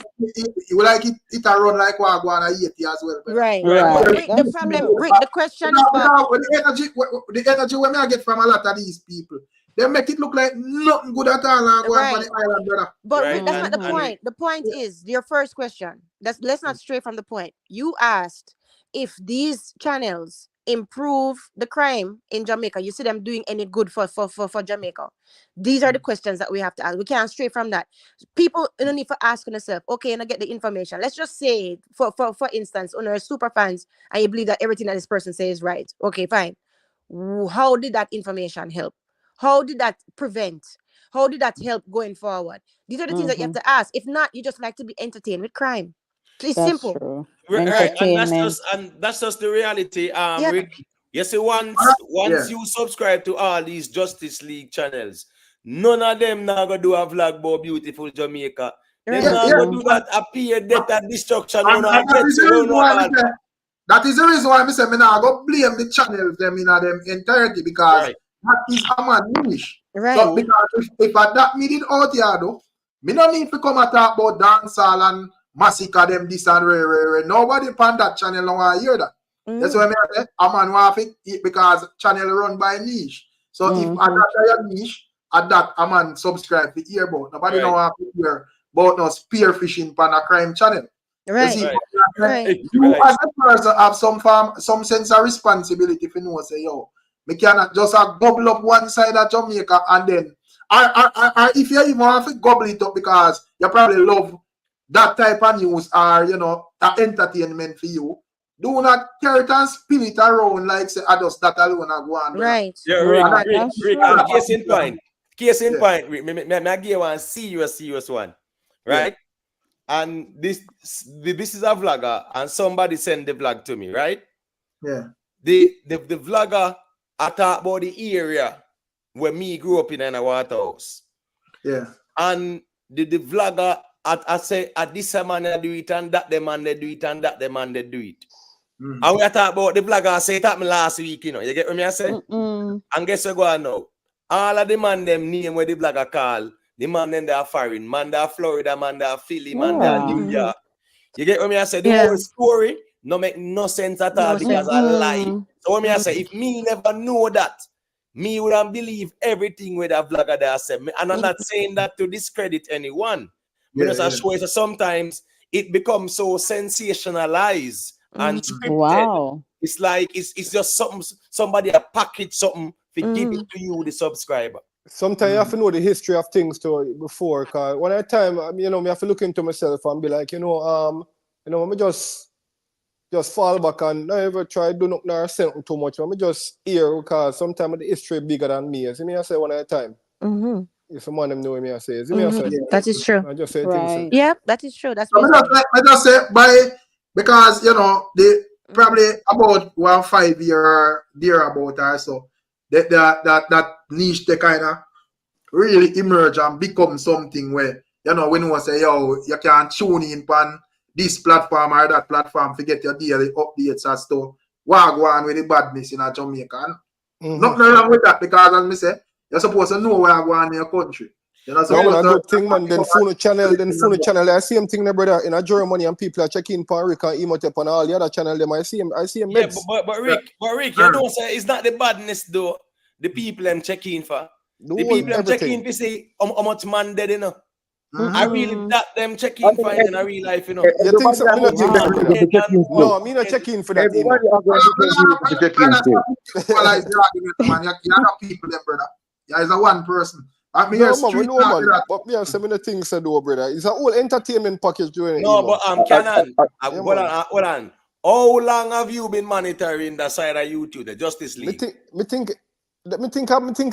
it a run like Wagwan and Yeti as well. Right. Rick, the problem, Rick, the question is about the energy when I get from a lot of these people. They make it look like nothing good at all on the island, brother. But Rick, that's not the point. The point is your first question. Let's not stray from the point. You asked if these channels improve the crime in Jamaica. You see them doing any good for Jamaica? These are the questions that we have to ask. We can't stray from that. People don't need to ask themselves, okay, and I get the information. Let's just say, for instance, on our super fans, and you believe that everything that this person says is right. Okay, fine. How did that information help? How did that prevent? How did that help going forward? These are the things that you have to ask. If not, you just like to be entertained with crime. It's simple. True. Right, and that's just the reality. Rick, you see, once you subscribe to all these Justice League channels, none of them now gonna do a vlog about beautiful Jamaica. They're not gonna do that appear death and destruction. That is the reason why I say me now go blame the channels them in them entirety, because that is a man English. So because if I that me did out here though, me no need to come and talk about dancehall and Masicka them this and re. Nobody on that channel don't want to hear that. That's what I mean. A man want to eat because channel run by niche. So if that your niche, at that a man subscribe to hear about. Nobody know want to hear about no spear fishing on a crime channel. Right. You see, Right. you as a person have some sense of responsibility if you know say yo, me cannot just gobble up one side of Jamaica and then or if you even want to gobble it up because you probably love that type of news or you know that entertainment for you. Do not carry it and spin it around like say I just that alone I go on. Right. Yeah, Rick, and case in point. Case in point, Rick, me give you one serious one. Right? And this is a vlogger, and somebody sent the vlog to me, right? Yeah. The vlogger I talk about the area where me grew up in a Waterhouse. Yeah. And the vlogger I say at this man they do it and that the man they do it and that the man they do it. And we talk about the vlogger I say it happened last week, you know. You get what I say? And guess what go on now? All of the man them name where the vlogger call. The man then they are foreign, man they are Florida, man they are Philly, man they are New York. You get what I say? The whole story no make no sense at all because I lie. So what I say, if me never know that, me wouldn't believe everything with a vlogger that I said. And I'm not saying that to discredit anyone. Because I show it sometimes it becomes so sensationalized and scripted. Wow. It's like it's just something somebody a package something to give it to you, the subscriber. Sometimes you have to know the history of things too before, cause one at a time, you know, me have to look into myself and be like, you know, me just fall back and not ever try to do nothing or something too much. Me just hear because sometimes the history bigger than me. See me I say one at a time. If someone them know me I say, see me I say. That is true. I just say Right. things. Yep, that is true. That's So I just say because you know they probably about 1 5 year thereabout or so that niche they kind of really emerge and become something where you know when you say yo you can tune in on this platform or that platform to get your daily updates as to what go on with the badness in a Jamaica. Nothing wrong with that because as me say you're supposed to know what go on in your country. You're not supposed a good thing, man. Then phone channel, I see him thing there, brother. In a Germany and people are checking for Rick and Emotep and all the other channel them. I see him. Yeah, but Rick, you know say it's not the badness though. The people I'm checking for. The people I'm checking for say how much man dead, you know. I really that them checking for in a real life, you know. You think so? Me not think that. No, me not checking for that. Everybody are going to check in too. Man, you have people there, brother. Yeah, it's a one person. No, man. But me and some of the things I do, brother. It's a whole entertainment package doing it. No, but Canon, hold on. How long have you been monitoring the side of YouTube, the Justice League? Me think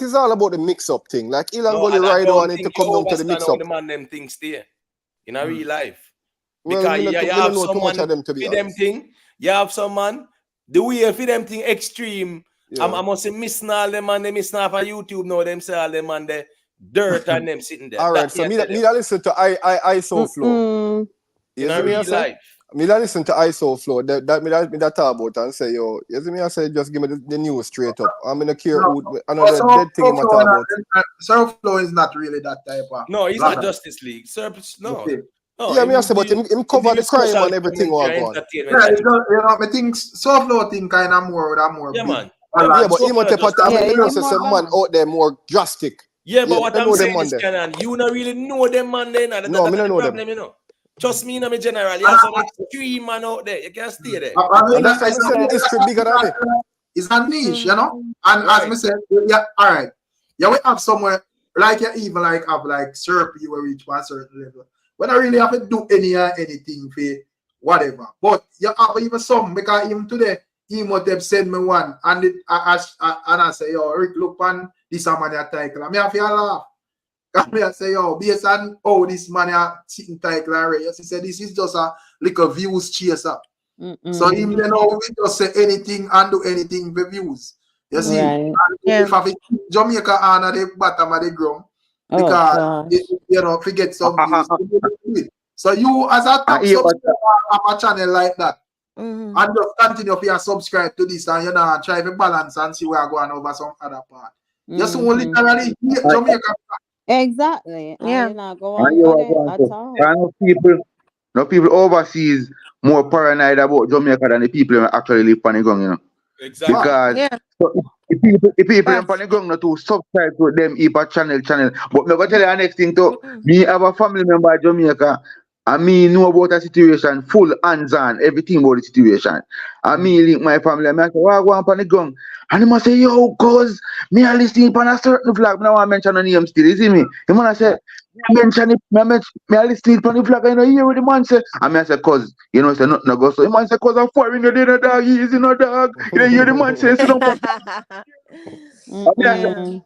it's all about the mix-up thing. Like Elon Gully Rider wanted to come down to the mix-up. The man them things there in a real life. Well, because you have someone for them to be them thing. You have someone the way for them thing extreme. I must say missing all them and they missing off on YouTube now. Them say all them and the dirt and them sitting there. All right, so me listen to ISO Flow. In a real life. Me listen to ISO Flow. That talk about and say yo. You see me I say just give me the news straight up. I'm gonna care who another dead thing I'm talk about. Surf Flow is not really that type of. No, he's not Justice League. No. No, yeah, me I say, but him cover the crime and everything what on. Yeah, you know, I think Surf Flow thing kind of more. Yeah, man. Yeah, but you say some man out there more drastic. Yeah, but what I'm saying is, Canon, you don't really know them man then. No, me don't know them. You know. Trust me, in general, you have some extreme man out there. You can't stay there. And that's why I said history bigger than me. It's a niche, you know. And as me said, yeah, all right. Yeah, we have somewhere like you even like have like Serp you will reach one certain level. We don't really have to do anything for whatever. But you have even some because even today, Emotep send me one and I say, yo, Rick, look on this man title. I mean, I feel laugh. I say, yo, based on how this man sitting title already. Yes, he said this is just a little views chaser. So even you know we just say anything and do anything for views. You see, if I keep Jamaica on at the bottom of the ground because you know forget some views. So you as a top subscriber of a channel like that. And just continue to subscribe to this and you know try to balance and see where I go on over some other part. Just only literally Jamaica. Exactly. No people overseas more paranoid about Jamaica than the people that actually live on the ground, you know. Exactly. Because Yeah. so, the people Facts. on the ground not to subscribe to them channel. But me go tell you the next thing too. Me have a family member in Jamaica and me know about the situation, full hands on, everything about the situation. And me link my family and I say, "Why go on the ground?" And he must say, "Yo, cause me are listening on a certain flag." Now I mention a name still, you see me? The man I say, me mention it, me are listening on the flag, and I hear what the man say. And me I say, "Cause you know, say nothing go." So the man say, "Cause I'm foreign, you know, dog, he is in a dog." You know, hear the man say, "So don't." Mm-mm.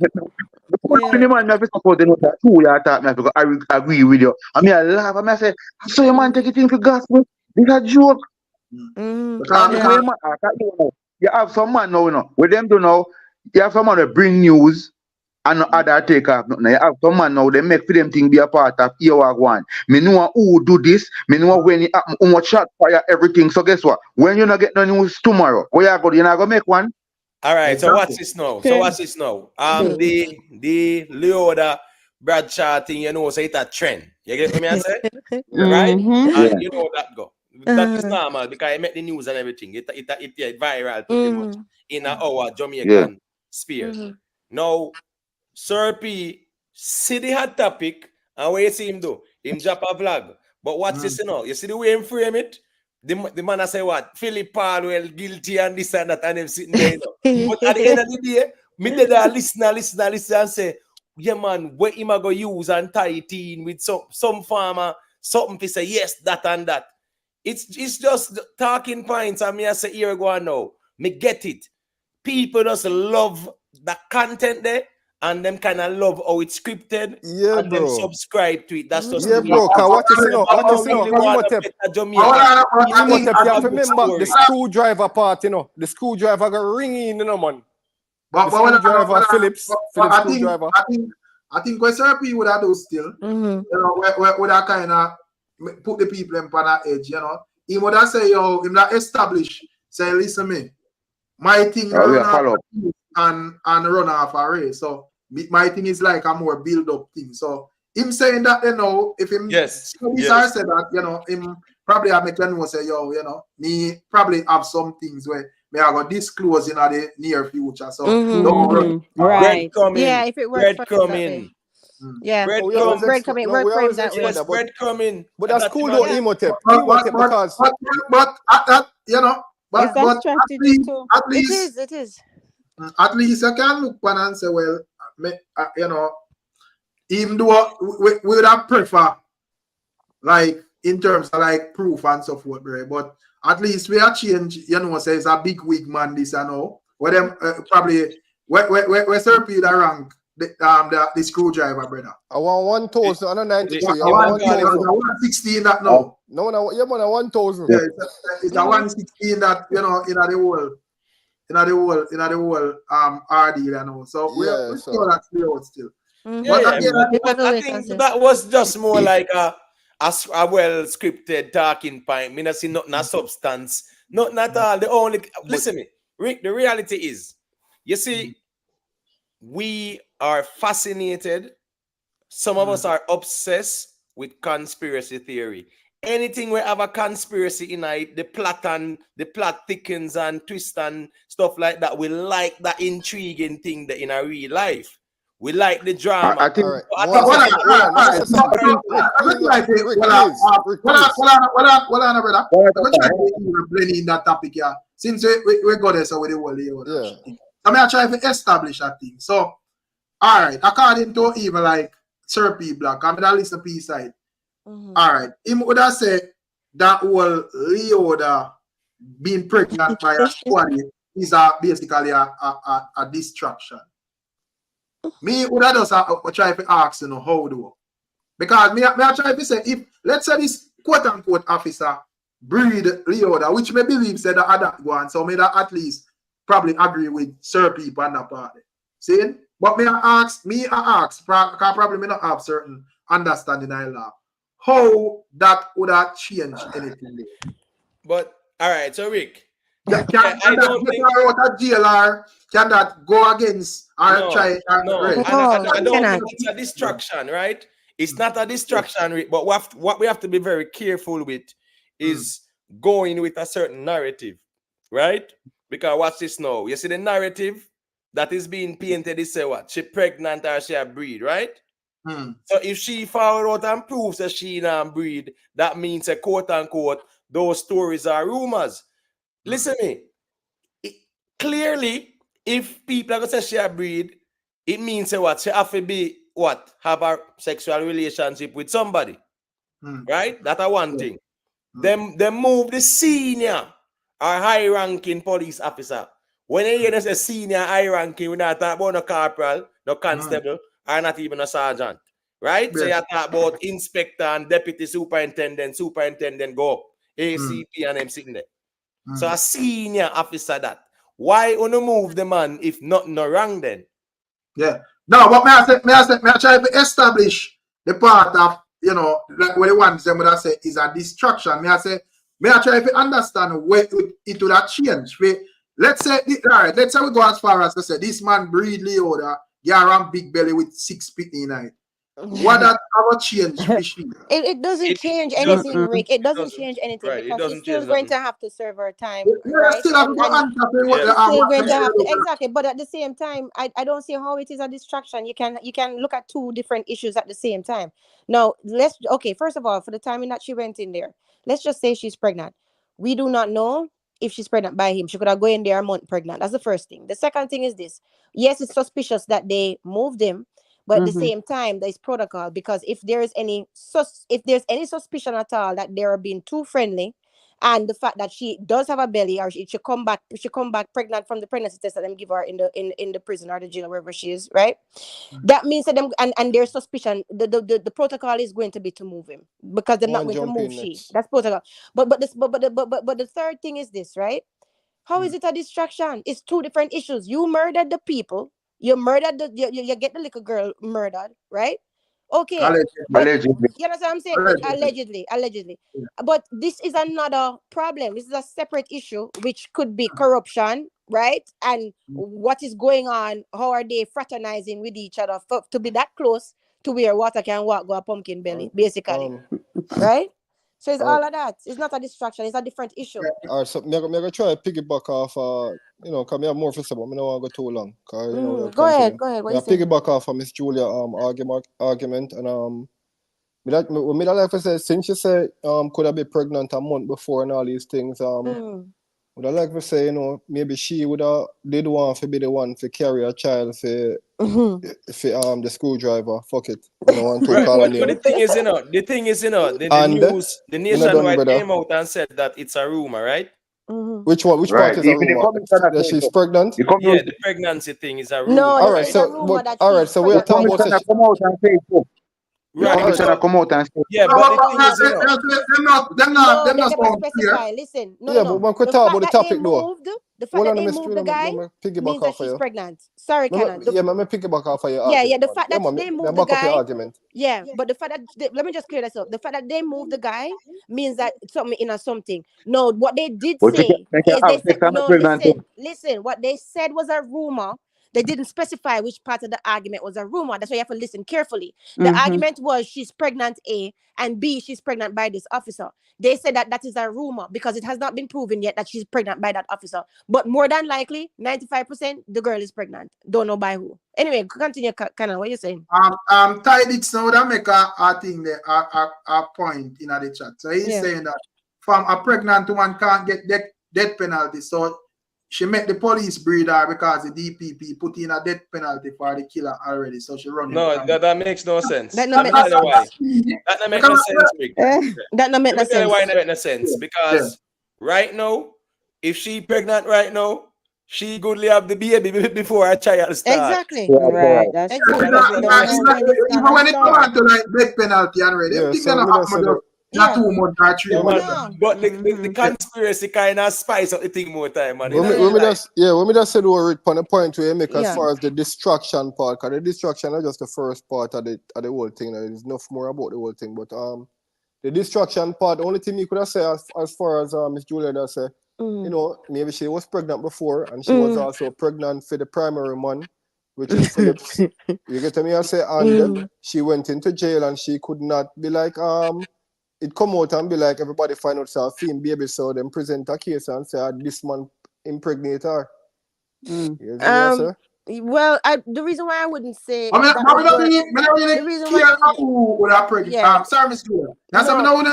When the man me have to support the that true you talk me have to agree with you. I mean I laugh and I say, so your man take it in for gospel. This a joke. Because And when man you have some man now, you know, with them do now, you have some man that bring news and no other take off nothing. You have some man now, they make for them thing be a part of here one. Me know who do this, me know when it happen, how much shot fire, everything. So guess what? When you not get no news tomorrow, where you go, you not gonna make one. All right, so Exactly. what's this now? So what's this now? The LEODA Bradshaw thing, you know, say it's a trend. You get what I say? Right? Mhm. Yeah. And you know that go. That is normal because I met the news and everything. It viral pretty much in our Jamaican sphere. Now, Sir P see the hot topic and what you see him do? Him drop a vlog. But what's this now? You see the way him frame it? The man I say what? Philip Palwell guilty and this and that and him sitting there. You know? But at the end of the day, me did a listen and say, yeah man, what him a go use and tie it in with some farmer, something to say yes, that and that. It's just talking points and me I say here go on now. Me get it. People just love the content there and them kind of love how it's scripted and them subscribe to it. That's just Yeah, the way it bro. is. Cause watch this, you know. I Watch don't this, you know. really want to Imhotep. better Jamaica. Imhotep, you have to Good remember the story. screwdriver part, you know. The screwdriver got ringing, you know, man. But The screwdriver, Phillips I screwdriver. think what Sir P would have do still, you know, where that kind of put the people in on that edge, you know. He would have say, yo, him that establish, say, listen me, my thing run off and run off a race. So my thing is like a more build up thing. So him saying that, you know, if him said that, you know, him probably have make them know say, yo, you know, me probably have some things where me I got disclose in the near future. So don't worry. Right. Yeah, if it works for him that way. Yeah. Bread coming, work for him that way. Yes, bread coming. But that's cool though, Imhotep. Because you know, it's a strategy too. At least it is. At least I can look on and say, well, you know, even though we would have prefer, like in terms of like proof and so forth, right? But at least we are change, you know, say it's a big wig man, this and all. Where them probably where Sir Peter rank the screwdriver, brother. I want 1,093. I want 116 that now. No, yeah, man, 1,000. Yeah, it's a 116 that, you know, in the whole RD, you know. So we're still that still. But I think that was just more like a well scripted talking point. Me not see nothing a substance. Not at all. The only listen me, Rick, the reality is, you see, we are fascinated. Some of us are obsessed with conspiracy theory. Anything we have a conspiracy in it, the plot thickens and twists and stuff like that. We like that intriguing thing that in our real life. We like the drama. I think. Blending that topic here. Since we got there, so we will. I mean, I try to establish that thing. So, all right, according to even like Sir P Black, I mean, I listen to P side. All right, him would have said that whole LEODA being pregnant by a squad is basically a distraction. Me would have just try to ask, you know, how do? Because me I try to say, if let's say this quote unquote officer breed LEODA, which me believe said that other one, so me that at least probably agree with Sir people on that party. See? But me I ask, because probably me not have certain understanding I law. How that would have changed anything there. But all right, so Rick, can that get her out of jail, can that go against or try? No, I don't think it's a distraction, right? It's not a distraction, Rick. But what we have to be very careful with is going with a certain narrative, right? Because watch this now. You see the narrative that is being painted is say what? She pregnant or she a breed, right? So if she found out and proves that she not breed, that means a quote unquote, those stories are rumors. Listen to me. Clearly, if people are gonna say she a breed, it means what? She have to be what? Have a sexual relationship with somebody. Right? That's one thing. Them move the senior or high-ranking police officer. When you hear them say senior high-ranking, we're not talking about no corporal, no constable, or not even a sergeant. Right? So you talk about inspector and deputy superintendent go up, ACP and them sitting there. So a senior officer that. Why wanna move the man if nothing no wrong then? Yeah. No, but may I try to establish the part of, you know, like what the ones them would have say is a distraction. May I try to understand where it would have changed. Let's say, all right, let's say we go as far as to say this man breed LEODA, around big belly with 6 feet in it. What that ever change fishing? It doesn't change anything, Rick. It doesn't change anything Right, because she's still change going nothing. to have to serve her time, Yeah, right? still have to go And answer what she's still going to have to the exactly. But at the same time, I don't see how it is a distraction. You can look at two different issues at the same time. Now first of all, for the timing that she went in there, let's just say she's pregnant. We do not know if she's pregnant by him. She could have gone in there a month pregnant. That's the first thing. The second thing is this. Yes, it's suspicious that they moved him. But at the same time, there's protocol because if there's any suspicion at all that they are being too friendly, and the fact that she does have a belly or she come back pregnant from the pregnancy test that them give her in the prison or the jail wherever she is, right? That means that them and their suspicion, the protocol is going to be to move him because they're not going to move she. That's protocol. But the third thing is this, right? How is it a distraction? It's two different issues. You murdered the people. You murdered you get the little girl murdered, right? Okay. Allegedly. You know what I'm saying? Allegedly. Yeah. But this is another problem. This is a separate issue, which could be corruption, right? And what is going on? How are they fraternizing with each other to be that close to where water can walk go a pumpkin belly, basically, right? So it's all of that. It's not a distraction. It's a different issue. All right, so I'm gonna try to piggyback off. You know, because I have more for say, but I don't want to go too long. You know, go ahead. What you piggyback off of Miss Julia argument and me that like I said, since she said could have been pregnant a month before and all these things would I like to say, you know, maybe she did want to be the one to carry a child for the screwdriver. Fuck it. I don't want to Right, call but her name. the thing is, the news, the nationwide came out and said that it's a rumor, right? Which one? Which part is a rumor? That she's pregnant? Yeah, the pregnancy thing is a rumor. No, all right, so we are talking about come out and say so. Right. Come out and say. Yeah, but the thing is, they're not specify. Listen, but when we talk about the topic though. The fact that they moved the guy means that she's pregnant. Sorry, Canon. Yeah, let me piggyback off of your argument. The fact that they moved the guy. Argument. Yeah, but the fact that let me just clear this up. The fact that they moved the guy means that something in or something. No, what they did say is they said, no, listen. What they said was a rumor. They didn't specify which part of the argument was a rumor. That's why you have to listen carefully. The argument was she's pregnant A, and B, she's pregnant by this officer. They said that is a rumor because it has not been proven yet that she's pregnant by that officer. But more than likely, 95%, the girl is pregnant. Don't know by who. Anyway, continue, Canon. What are you saying? Ty Dix now that make a thing there, a point in the chat. So he's saying that from a pregnant woman can't get death penalty. So she met the police breeder because the DPP put in a death penalty for the killer already. So she running. No, that makes no sense. That not make no sense. That not make no sense, Rick. That not make no sense. Why not make no sense? Because right now, if she pregnant right now, she goodly have the baby before her child starts. Exactly. Right. That's exactly. Even when it comes to like death penalty already, not 2 months or 3 months. But the conspiracy kind of spice up the thing more time, man. When we just said Rick on the point we make as far as the distraction part, because the distraction is just the first part of the whole thing. There's enough more about the whole thing. But the distraction part, the only thing you could have said as far as Miss Julia does say, you know, maybe she was pregnant before and she was also pregnant for the primary one, which is Phillips. You get to me, I say, and she went into jail and she could not be like it come out and be like everybody find out say a female baby, so them present a case and say this man impregnate her. Well, the reason why I wouldn't say I mean, that I was don't the reason care why who would have pregnant. yeah. Sorry, Mr. Stewart. That's why I don't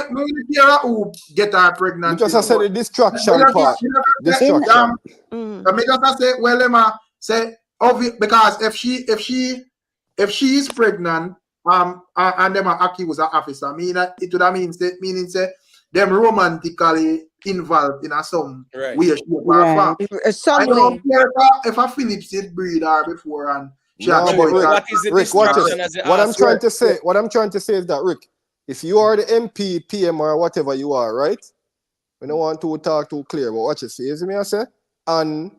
care who get her pregnant. Because I said the distraction part. Distraction. I just say, well, Emma say because if she is pregnant, and them are accused of officer, it would have meaning say them romantically involved in some way, shape, or form. I don't care if a Phillips did breed her before and she no, but Rick, watch this. this. What I'm trying to say is that Rick, if you are the MP, PM, or whatever you are, right? We don't want to talk too clear, but watch it. See me, I say, and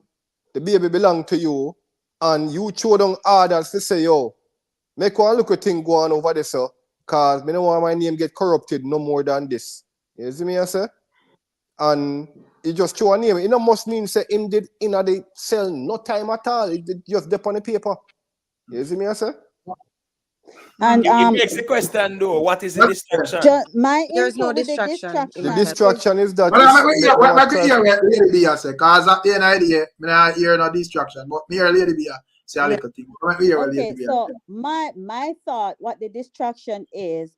the baby belong to you, and you throw down orders to say, yo, make one look at thing go on over there, so, cause me don't want my name get corrupted no more than this. You see me, I say? And he just throw a name. It must mean say him did in the cell no time at all. It did just dip on the paper. You see me, I say? And it makes the question though, what is the distraction? There's no distraction. The distraction is that what the hear Lady B say, cause at the end of the day, I hear no distraction, but me hear Lady B say a little thing. Okay, so my thought, what the distraction is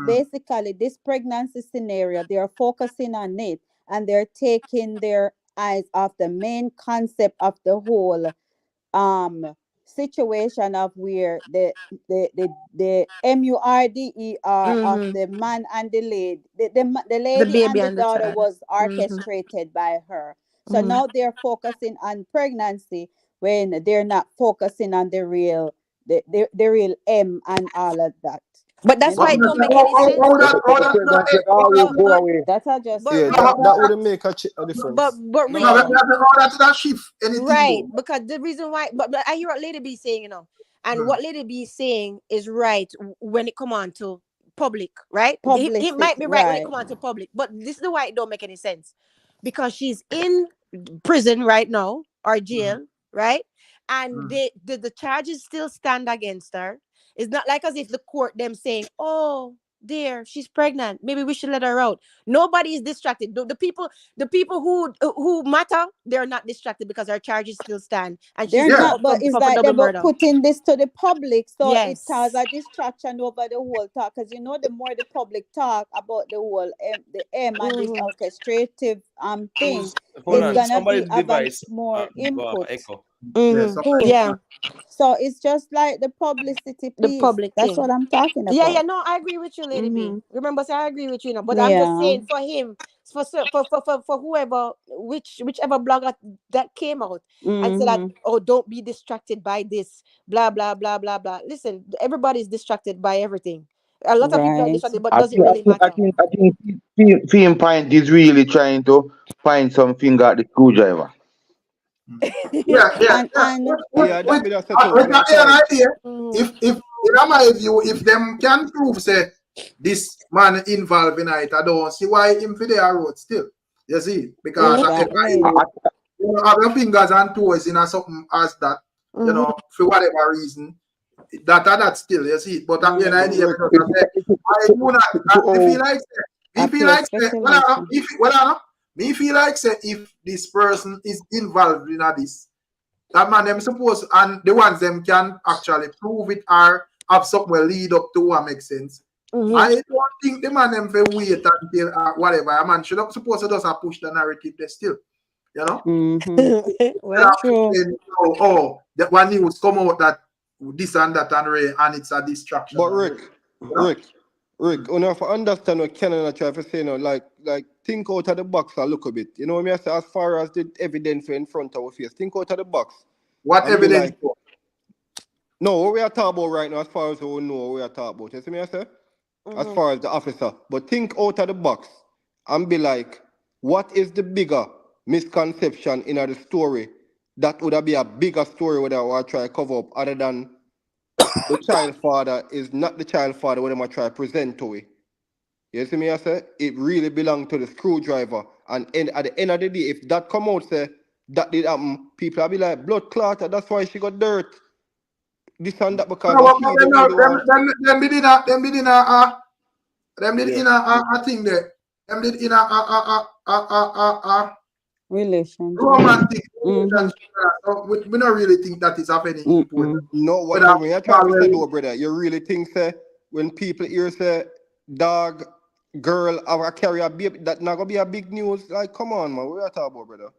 basically this pregnancy scenario. They are focusing on it and they're taking their eyes off the main concept of the whole situation of where the MURDER of the man and the lady, the lady and the daughter was orchestrated by her. So now they're focusing on pregnancy when they're not focusing on the real M and all of that. But that's why it don't make any sense. That's how just that wouldn't make a difference. But that shift right, because the reason why, but I hear what Lady B saying, and what Lady B saying is right when it come on to public, right? It might be right when it come on to public, but this is why it don't make any sense, because she's in prison right now or jail, right? And the charges still stand against her. It's not like as if the court them saying, oh, dear, she's pregnant, maybe we should let her out. Nobody is distracted. The people who matter, they're not distracted because her charges still stand. And they're not, but it's like they're putting this to the public, so it has a distraction over the whole talk. Because the more the public talk about the whole the M and this orchestrative thing, it's gonna be more input. So it's just like the publicity piece. The public That's thing. what I'm talking about. Yeah, no, I agree with you, Lady B. Remember, I agree with you, but I'm just saying for him, for whoever, whichever blogger that came out and said that, oh, don't be distracted by this, blah blah blah blah blah. Listen, everybody's distracted by everything. A lot of people are distracted, but does it really matter? I think Film Pint is really trying to find something at the screwdriver. If in my view, if them can prove say this man involved in it, I don't see why him for their road still. You see, because you have your fingers and toes in something as that, for whatever reason. That still, you see. But at the end of the day, I do not. Me feel like say if this person is involved in this, that man them suppose, and the ones them can actually prove it or have somewhere lead up to what makes sense. I don't think the man them will wait until whatever. A man should not suppose to just push the narrative there still. Well, true. That one news come out that this and that and it's a distraction. But Rick, you have to understand what Kenan try to say now, like think out of the box and look a bit. You know what I mean? As far as the evidence in front of our face, think out of the box. What evidence? No, what we are talking about right now, as far as we know what we are talking about. You see me, I say? As far as the officer. But think out of the box and be like, what is the bigger misconception in the story that would be a bigger story whether I try to cover up other than the child father is not the child father when I try to present to it. You see me, I say? It really belongs to the screwdriver. And at the end of the day, if that come out, say, that did happen, people will be like, blood clot, that's why she got dirt. This and that because them be them did in a thing there. Them did in a Relationship. romantic relationship. So we don't really think that is of any importance. No, what But when you try to say though, brother, you really think say when people hear say dog, girl, or carry a baby, that not gonna be a big news? Like, come on, man, what are you talking about, brother?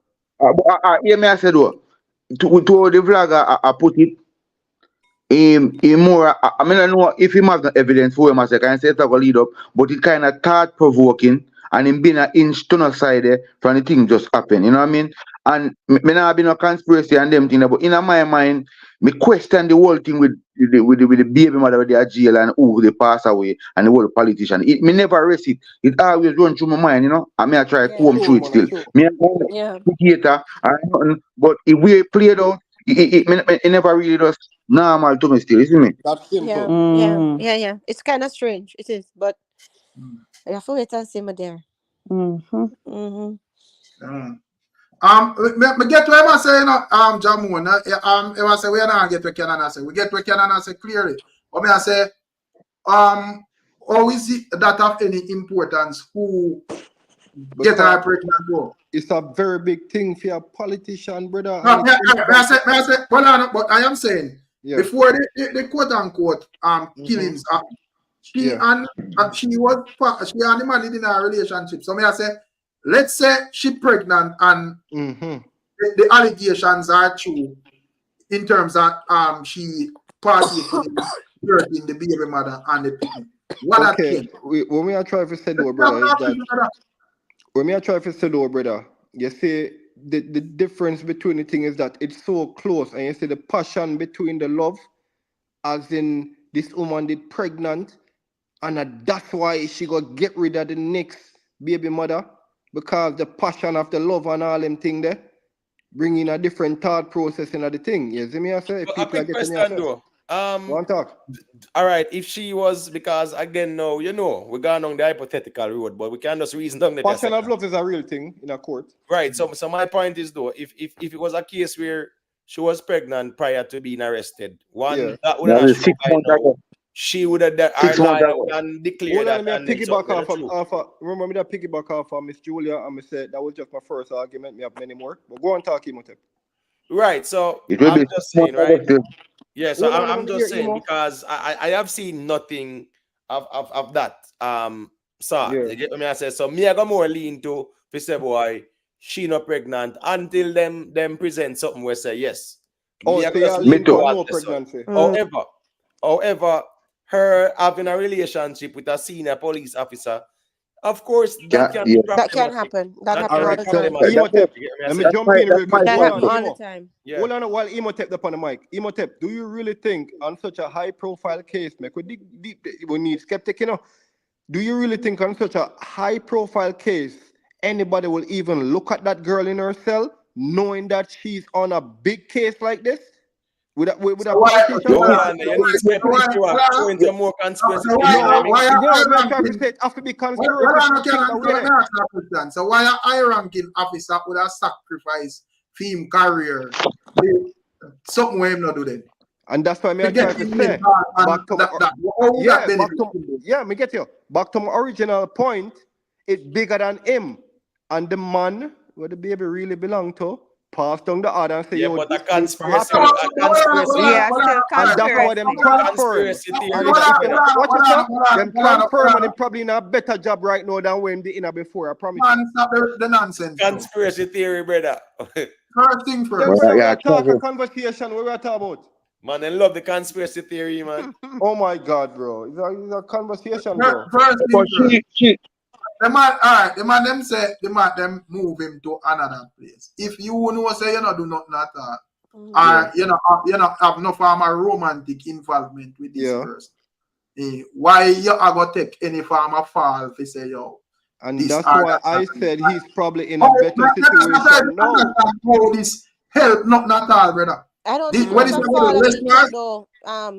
Hear me, I said, to the vlogger, I put it in more. I mean, I know if he has no evidence for him, I say, can say it's going to lead up, but it kind of thought provoking and him being an inch to the side there from the thing just happen. You know what I mean? And me not be no conspiracy and them thing, but in my mind, me question the whole thing with the baby mother with the jail and who they pass away and the whole politician. It me never rest it. It always run through my mind, you know. I may I try to comb through it still. Me theater and nothing, but if we played out, it never really does normal to me still. You see me? That's simple. Yeah. It's kind of strange. It is, but I have to wait and see, my dear. Me get to him and say, you know, Jamun, if I say we are not get to Canada, say we get to Canada, say clearly. But me I say, how is it that of any importance who get her pregnant go? It's a very big thing for a politician, brother. No, I say, well, but I am saying before the quote unquote killings, she and she and the man in a relationship. So me I say, let's say she pregnant and the allegations are true in terms of she participated in the baby mother and the baby. What okay, when we are trying to say though, brother, is that when we are trying to say though, brother, you see the difference between the thing is that it's so close, and you see the passion between the love, as in this woman did pregnant, and that's why she got get rid of the next baby mother, because the passion of the love and all them thing there, bringing a different thought process in the thing. You see me? I say, a quick question though. One talk. All right, if she was, because again, no, you know, we're going on the hypothetical road, but we can't just reason down the passion of love is a real thing in a court. Right. So my point is though, if it was a case where she was pregnant prior to being arrested, that would have she would have and declared that. Remember me that piggyback off of Miss Julia, and me said that was just my first argument. Me have many more, but go on talk, Imotep. Right. So I'm just saying, right? Yeah. So I'm just saying because I have seen nothing of that. You get what I say? So me I got more lean to say, boy, she not pregnant until them present something where say yes. Me too. Pregnancy. However, her having a relationship with a senior police officer, of course, that can be that can happen. That happens all the time. Let me jump in real quick. That happens all the time. Hold on while Imotep up on the mic. Imotep, do you really think on such a high-profile case, we dig deep, we need skeptic, you know? Do you really think on such a high-profile case, anybody will even look at that girl in her cell, knowing that she's on a big case like this? With a politician? More conspiracy. So why a high-ranking officer would have sacrificed film career? Something we not do then. And that's why I'm trying to say. Me get you. Back to my original point, it's bigger than him. And the man where the baby really belong to, pass down the order and say, yo, but a conspiracy. And that's why them transfer. Them transfer and they probably in a better job right now than when they in a before, I promise. Man, stop the nonsense. Conspiracy theory, brother. First thing first. Talk a conversation, what we are talking about? Man, I love the conspiracy theory, man. Oh my God, bro. It's a conversation, bro. First thing first. The man them say them move him to another place. If you know say you not do nothing at all, or you know have no form of romantic involvement with this person, why you are gonna take any form of fall to say yo? And that's why I said he's probably in a better situation now. This help not at all, brother. I don't think though,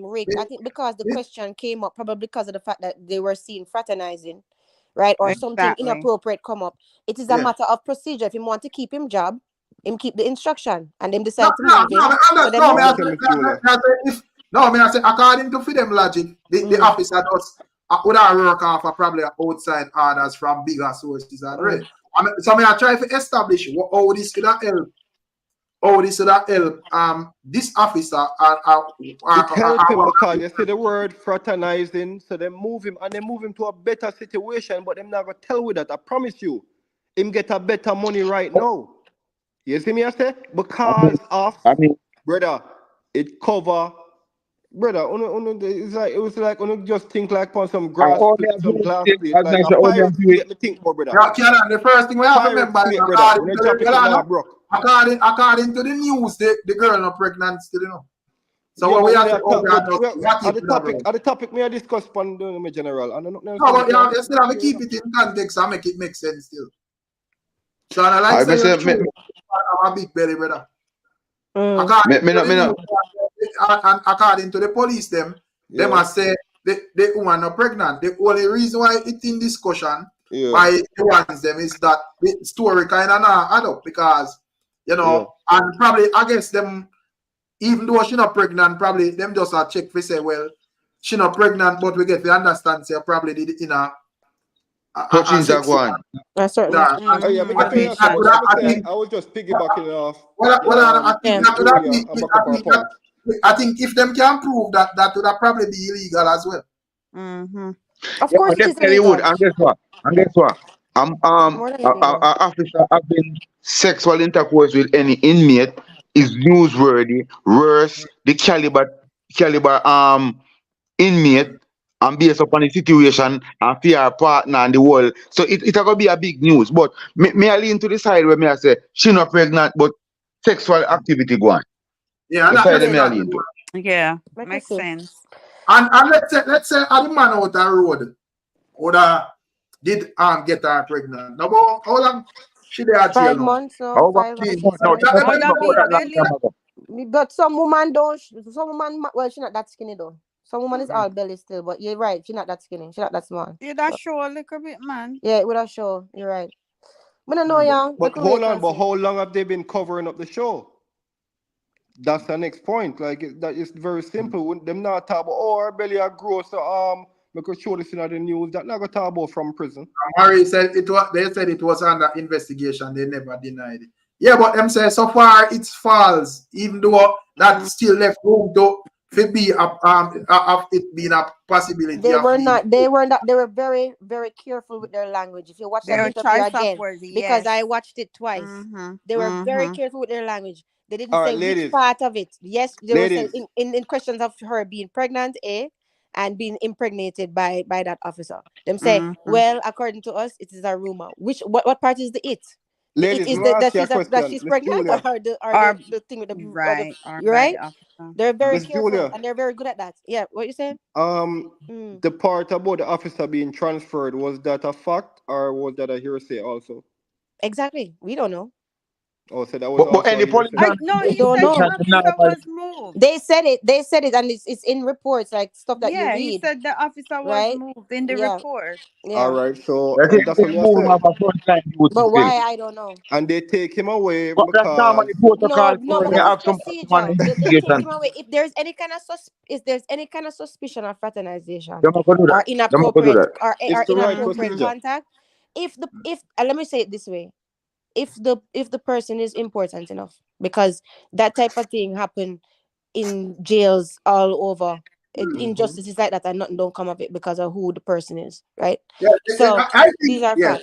Rick. I think because the question came up, probably because of the fact that they were seen fraternizing. Right, or something inappropriate come up. It is a matter of procedure. If you want to keep him job, him keep the instruction, and them decide to move him. I say according to freedom logic, the officer does would I work off probably outside orders from bigger sources already. So I try to establish how this could help. How this could help this officer It helped him because you see the word fraternizing, so they move him and they move him to a better situation, but them not gonna tell with that. I promise you, him get a better money right now. You see me I say? Because brother, it cover brother, it was like just think like on some grass plate, some glass plate, like a pirate plate, me think more, brother. The first thing we have to remember, according to the news, the girl not pregnant still, you know. So what we have to at the topic me I discuss upon the general. I don't know. No, but you still have to keep it in context and make it make sense still. So I like saying you have a big belly, brother. According to the police, them must say the woman not pregnant. The only reason why it's in discussion by the ones them is that the story kind of not add up because you know, and probably I guess them, even though she not pregnant, probably them just a check for say, well, she not pregnant, but we get to understand say probably did it in a touching that one. I was just piggybacking off. I think if them can prove that, that would probably be illegal as well. Of course, it is illegal. Would. And guess what? Officer having sexual intercourse with any inmate is newsworthy. Worse, the caliber inmate. And based upon the situation and fear partner and the world. So it's gonna be a big news. But me I lean to the side where me I say she not pregnant, but sexual activity going. Yeah, the side me I lean to. Yeah, makes sense. And let's say the man out the road would did get her pregnant. Now how long she there at 5 months no, 5 months. But some woman don't well she not that skinny though. Some woman is all belly still, but you're right. She's not that skinny. She's not that small. Yeah, that show a little bit, man. Yeah, it would have show. You're right. I don't know, yeah. But hold on, but how long have they been covering up the show? That's the next point. Like that is very simple. When them not talk about our belly are gross, so we could show this in the news. That not gonna talk about from prison. Murray said it was. They said it was under investigation. They never denied it. Yeah, but them say so far it's false. Even though that still left room to. It be it being a possibility. They were not. They were very, very careful with their language. If you watch that interview again, because I watched it twice, they were very careful with their language. They didn't say which part of it. Yes, they were saying in questions of her being pregnant, and being impregnated by that officer. Them say, well, according to us, it is a rumor. What part is the it? Ladies, is that she's pregnant or the thing with the right? You're right. They're very careful and they're very good at that. Yeah, what you saying? The part about the officer being transferred, was that a fact or was that a hearsay also? Exactly. We don't know. Oh, so that was but any police no, he said the officer was moved. They said it, and it's in reports, like stuff that you read. He said the officer was moved in the report. All right, so that's what you said. But why? I don't know. And they take him away No, but that's procedure. They take him away if there's any kind of suspicion of fraternization or inappropriate contact. If let me say it this way. If the person is important enough, because that type of thing happen in jails all over, injustices like that, and nothing don't come of it because of who the person is, right? Yeah, so I think, these are facts.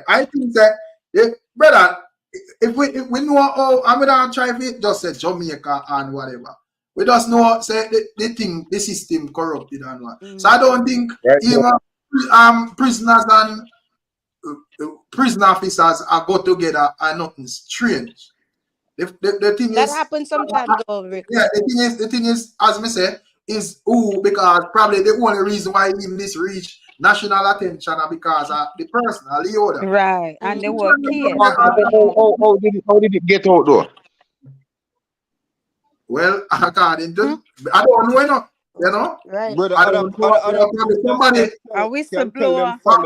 I think that brother, if we know how I'm gonna try to just say Jamaica and whatever, we just know say the system corrupted and what. So I don't think even prisoners and prison officers are go together and nothing strange. The thing that is happens sometimes though, Rick. Yeah, the thing is, as me say, is because probably the only reason why even this reach national attention are because of the person, LEODA. Right, and they were kids. How did it get out though? Well, according to I don't know enough. You know, right? Brother, somebody a whistleblower. All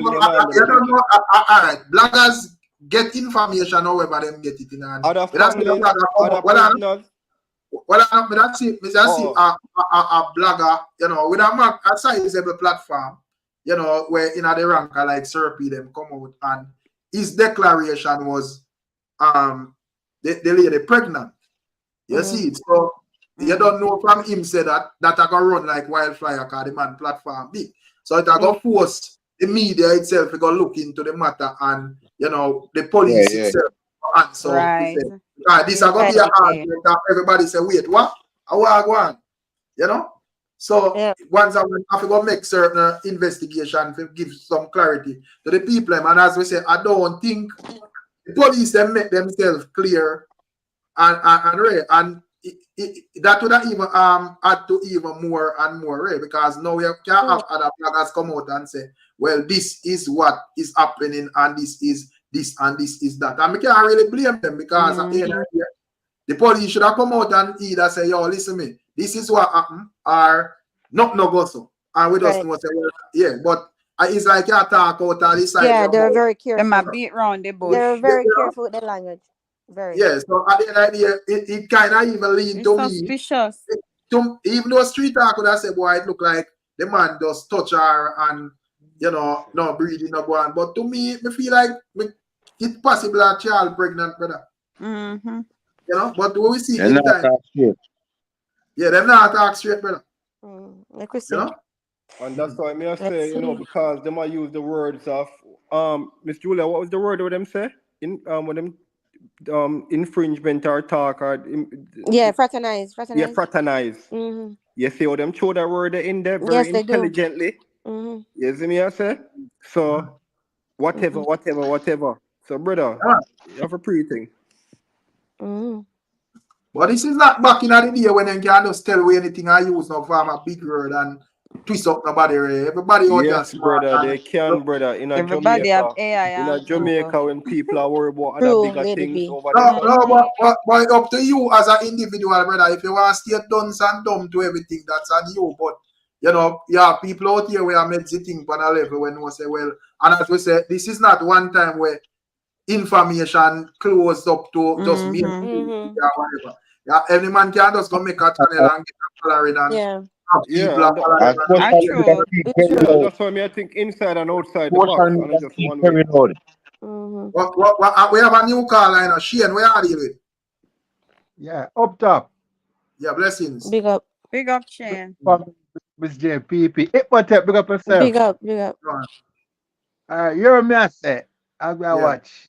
right, bloggers get information however them get it in hand. Well, I see a blogger, you know, with a sizable platform, you know, where in the rank like Sir P them come out and his declaration was the lady pregnant. You see it. So you don't know from him say that I can run like wildfire because the man platform big. So it go force the media itself to go look into the matter and you know the police itself answer. Right. This is going to be an argument that everybody say, wait, what? How are go on? You know? So once I have to go make certain investigation to give some clarity to the people. And as we say, I don't think the police them make themselves clear and that would even add to even more and more, right? Because now we can't have other bloggers come out and say, well, this is what is happening and this is this and this is that. And we can't really blame them because at the end of the day, the police should have come out and either say, yo, listen me, this is what happened or not no go so. And we just know say, well, yeah, but it's like you talk out all this side. Yeah, they're very careful. They might beat around the bush. They're very careful with the language. Very. Yeah, so at the end of the day, it kind of even lean to suspicious. me. Even though street talk would have said, boy, it look like the man does touch her and, you know, no breathing, no go on. But to me, I feel like it's possible a child pregnant, brother. Mm-hmm. You know, but we see They're not talk straight. Yeah, they're not talk straight, brother. Like we see. You know? And that's why I say, you know, because they might use the words of Miss Julia, what was the word of them say? In when them infringement or talk or fraternize. Yeah, fraternize. Mm-hmm. You see how them throw that word in there very Yes, they intelligently. Mm-hmm. You see me I say? So whatever. So brother, you have a pretty thing. Mm-hmm. But this is not back in the day when they can just tell you anything I use now from a big word and twist up nobody. Everybody out there smart. Brother, they can, brother. In Everybody Jamaica, have AI in Jamaica, when people are worried about True, other bigger things over No, but up to you as an individual, brother. If you want to stay dunce and dumb to everything, that's on you. But you know, people out here where I made the thing on a level when we say, well, and as we say, this is not one time where information closed up to just me or whatever. Yeah, any man can just go make a channel and get a following and that's why I think inside and outside the box. And just one way. We have a new call line. Shane, where are you with? Yeah, up top. Yeah, blessings. Big up, Shane. Miss JPP. What's up? Big up yourself. Big up. You're me, I say. I'll go watch.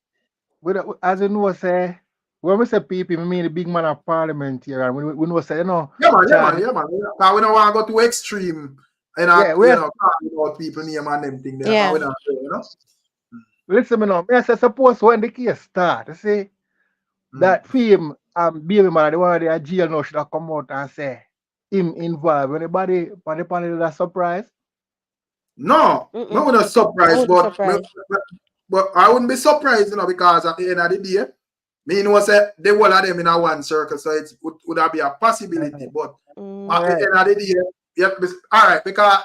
As you know, say, when we say PP, we mean the big man of parliament here. And we know, say, you know. Yeah, man. Because we don't want to go to extreme. And talking about people name and them thing there. Yeah. We don't, you know? Listen, me now. I say, suppose when the case start, you see, that film, baby man, the one that jail now should have come out and say, him involved. Anybody on the panel that surprised? No, I'm not surprised, but I wouldn't be surprised, you know, because at the end of the day, me know say they all of them in a one circle, so it would be a possibility. But at the end of the day, all right, because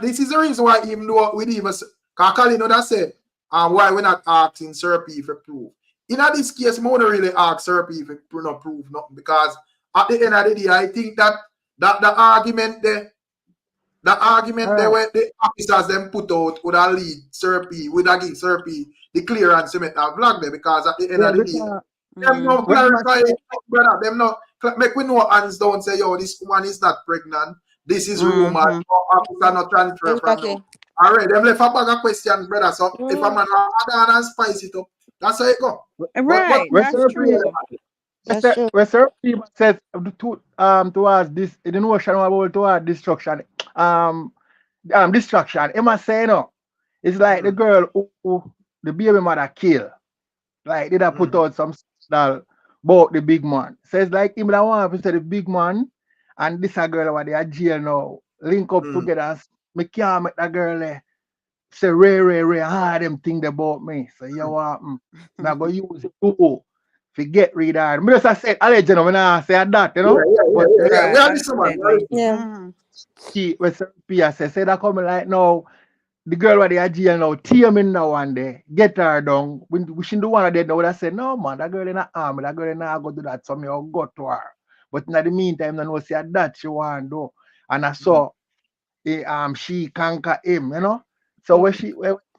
this is the reason why even though we even Kartel, that said, why we're not asking Sir P for proof. In this case, we don't really ask Sir P for not proof nothing, because at the end of the day, I think that the argument there. The argument there where the officers them put out would have lead Sir P, would have give Sir P the clearance to make that vlog there, because at the end of the day, them no clarify it, brother. Them no make we know hands down say, yo, this woman is not pregnant. This is rumor. Officer not transfer from now. All right, them left a bag of questions, brother. So if a man add on and spice it up, that's how it go. Right, that's true. When Sir P says towards this, the notion about towards destruction, destruction. Emma say no, it's like the girl who the baby mother kill, like did I put out some signal about the big man. Says like him that want to say the big man and this a girl over there jail now link up together. Me can't make that girl say Ray hard them think about me. So you want now go use it to forget read hard. Me just say allegedly when I say that, you know. When Sir P say that coming like now, the girl where they are jail now, team in now one day, get her down. We shouldn't do one of them now. I say, no man, that girl in the army, that girl in go do that, so me I'll go to her. But in the meantime, I know say that she want do. And I saw she conquer him, you know. So when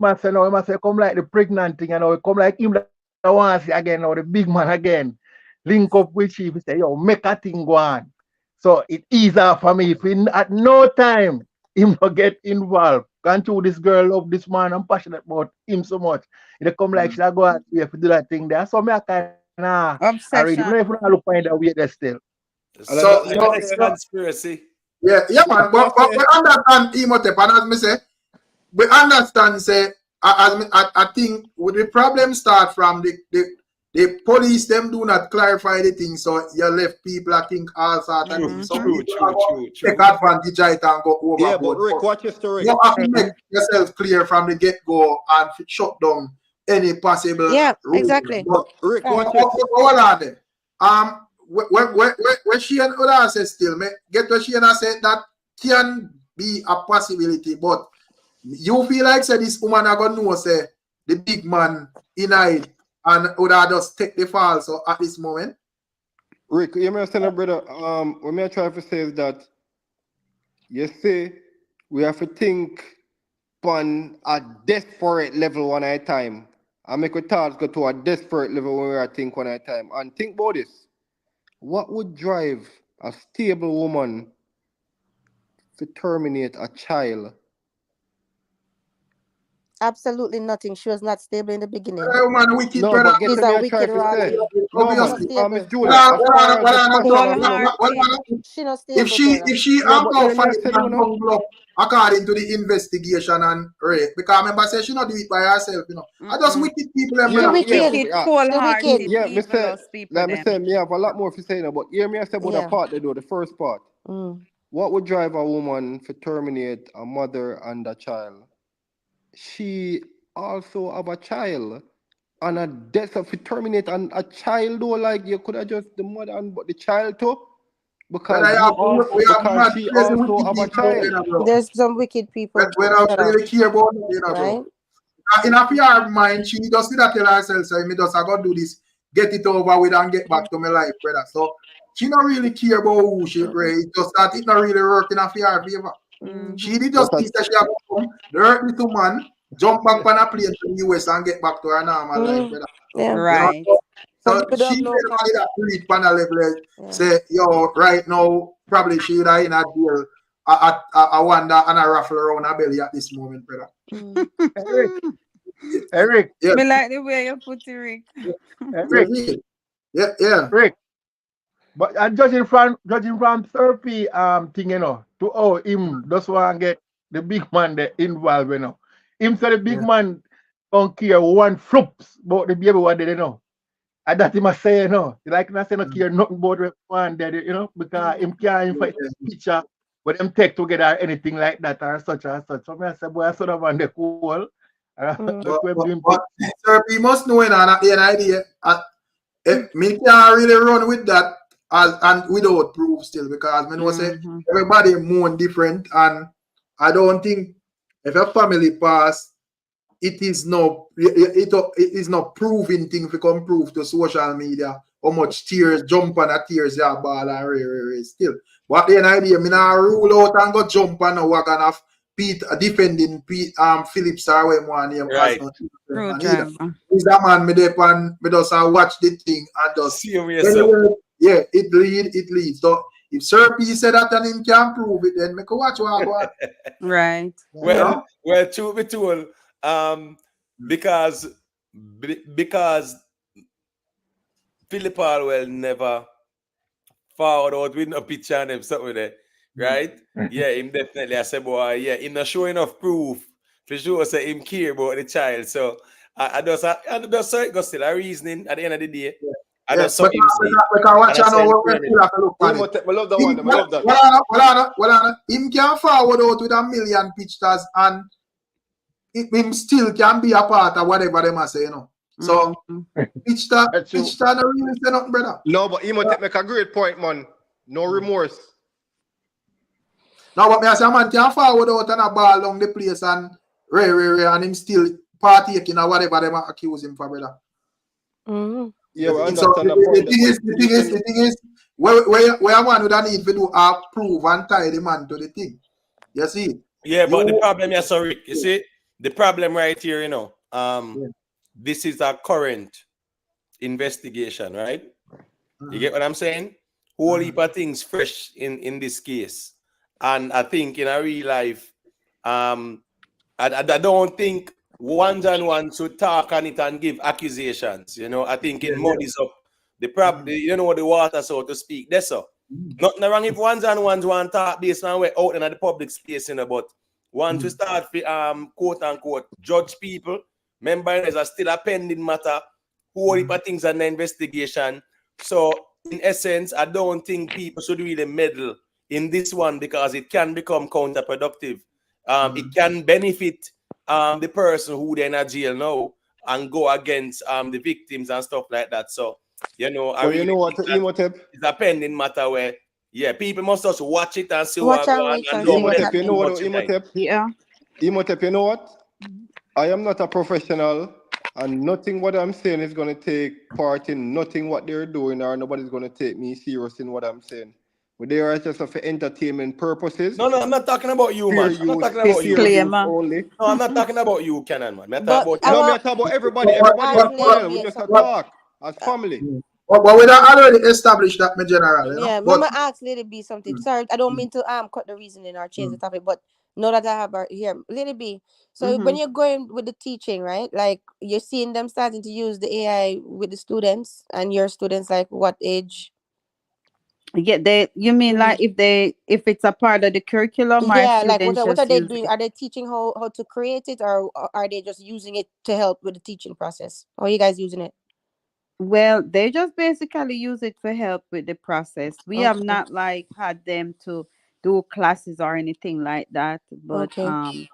must say now, must say come like the pregnant thing, you know, come like him that want see again, or the big man again. Link up with Chief, say, yo, make a thing go on. So it ease off for me. If at no time him not get involved. Can't you this girl love this man? I'm passionate about him so much. It come like she go out here to do that thing there. So me I kind of already. I don't even look find a way there still. So conspiracy. Yeah, man. But we understand Imhotep, and as me say, we understand say I think the problem start from the police them do not clarify the thing, so you left people I think all sorts of things. So True. take advantage of it and go overboard. Yeah, but Rick, watch your story. You have to make yourself clear from the get-go and shut down any possible rules. Exactly. But Rick, watch it. Hold on there. When she and other say still, get what she and I said that can be a possibility, but you feel like say this woman are gonna know say the big man in it and other just take the fall so at this moment. Rick, you may say, brother, what me I try to say is that you see we have to think on a desperate level one at a time. And make our thoughts go to a desperate level when we are think one at a time. And think about this. What would drive a stable woman to terminate a child? Absolutely nothing. She was not stable in the beginning. Man, wicked, No, brother. but get She's to me, a I try wicked to say. rotten. No, Obviously. man, Miss Julia, as far as the She not stable. If she No, am but go let me fight tell you and now. bungle up according to the investigation and rape, because remember say she not do it by herself, you know. I just wicked people and Yeah, wicked. yeah, Wicked. yeah. Cold-hearted, Yeah, me say, evilous people. let me say, me have a lot more to say now, but hear me I say about the part they do, the first part. What would drive a woman to terminate a mother and a child? She also have a child, and a death of to terminate and a child though, like you could have just the mother and but the child too, because she also have a child. There's some wicked people. When I really care about it, you know, right? In a PR mind, she just did that tell herself, so me just I gotta do this, get it over with and get back to my life, brother. So she don't really care about who she raised, just that it not really work in a PR favor. She did just think that she have come, the hurt little man, jump back on a plane to the US and get back to her normal life, brother. Yeah. Right. You know, so she really that reach on a level, say, yo, right now, probably she would in a deal. I wonder and I raffle around her belly at this moment, brother. Eric. Yeah. Me like the way you put it, Rick. Rick. Yeah. Rick. But judging from therapy thing, you know, to him just want to get the big man there involved, you know. Him say the big man don't care one flips about the baby what they know. And that he must say, you know, like not say no care nothing about the one there, you know, because him can't invite picture with them take together or anything like that or such or such. So I say, boy, I sort of on the cool. But therapy must know at the end idea. Me can't really run with that and without proof still, because I know say everybody mourn different, and I don't think if a family pass, it is not proving thing to come prove to social media how much tears jump on a tears ya ball and ray still. But then idea me now rule out and go jump on a wagon of Pete defending Phillips or whatever one name. Right. He's a man me there and me just watch the thing and just yeah, it leads. So if Sir P said that and him can prove it, then me can watch what I go. Right. Well, truth be told, because Philip Alwell never forward out with no picture and him something there, right? Yeah, him definitely. I said, boy, yeah, him not showing enough proof for sure. Say him care about the child. So I just saw it go still a reasoning at the end of the day. I just saw him see. Him can forward out with a million pictures and him still can be a part of whatever them are saying, you know. So picture no really say nothing, brother. No, but he must make a great point, man. No remorse. Now what me I say, man can forward out and a ball along the place and and him still partaking or whatever them accuse him for, brother. Yeah, we So understand the point. the thing is, where one would need to do approve and tie the man to the thing. You see? Yeah, but the problem is, sorry, you see, the problem right here, you know, this is a current investigation, right? You get what I'm saying? Whole heap of things fresh in this case. And I think in a real life, I don't think ones and ones should talk on it and give accusations. You know, I think it muddies up the problem, you know, the water, so to speak. That's so. Nothing wrong if ones and ones want to talk based on we're out in the public space, you know, but once we start quote unquote judge people, remember there's still a pending matter, whole heap of things on the investigation. So in essence, I don't think people should really meddle in this one because it can become counterproductive. It can benefit the person who they're in jail now and go against the victims and stuff like that. So, you know, I really you know what, think it's a pending matter where, yeah, people must just watch it and see Watch what and wait and see what Imhotep, you know what, happens. Imhotep? Yeah. Imhotep, you know what? I am not a professional, and nothing what I'm saying is going to take part in nothing what they're doing, or nobody's going to take me serious in what I'm saying. But they are just for entertainment purposes. No, I'm not talking about you, man. I'm not talking about you. Only. No, I'm not talking about you, Canon, man. I'm talking about No, I'm talking about everybody. Everybody on panel. We just talk as family. But we have already established that, my general. You know? Yeah, But remember ask Lady B something. Sorry, I don't mean to cut the reasoning or change the topic, but know that I have her here. Lady B, so when you're going with the teaching, right? Like you're seeing them starting to use the AI with the students, and your students like what age? Yeah, you mean like if it's a part of the curriculum, our Yeah, like students what are just they use doing? it. Are they teaching how to create it, or are they just using it to help with the teaching process? How are you guys using it? Well, they just basically use it for help with the process. We have Okay. not like had them to do classes or anything like that, but Okay.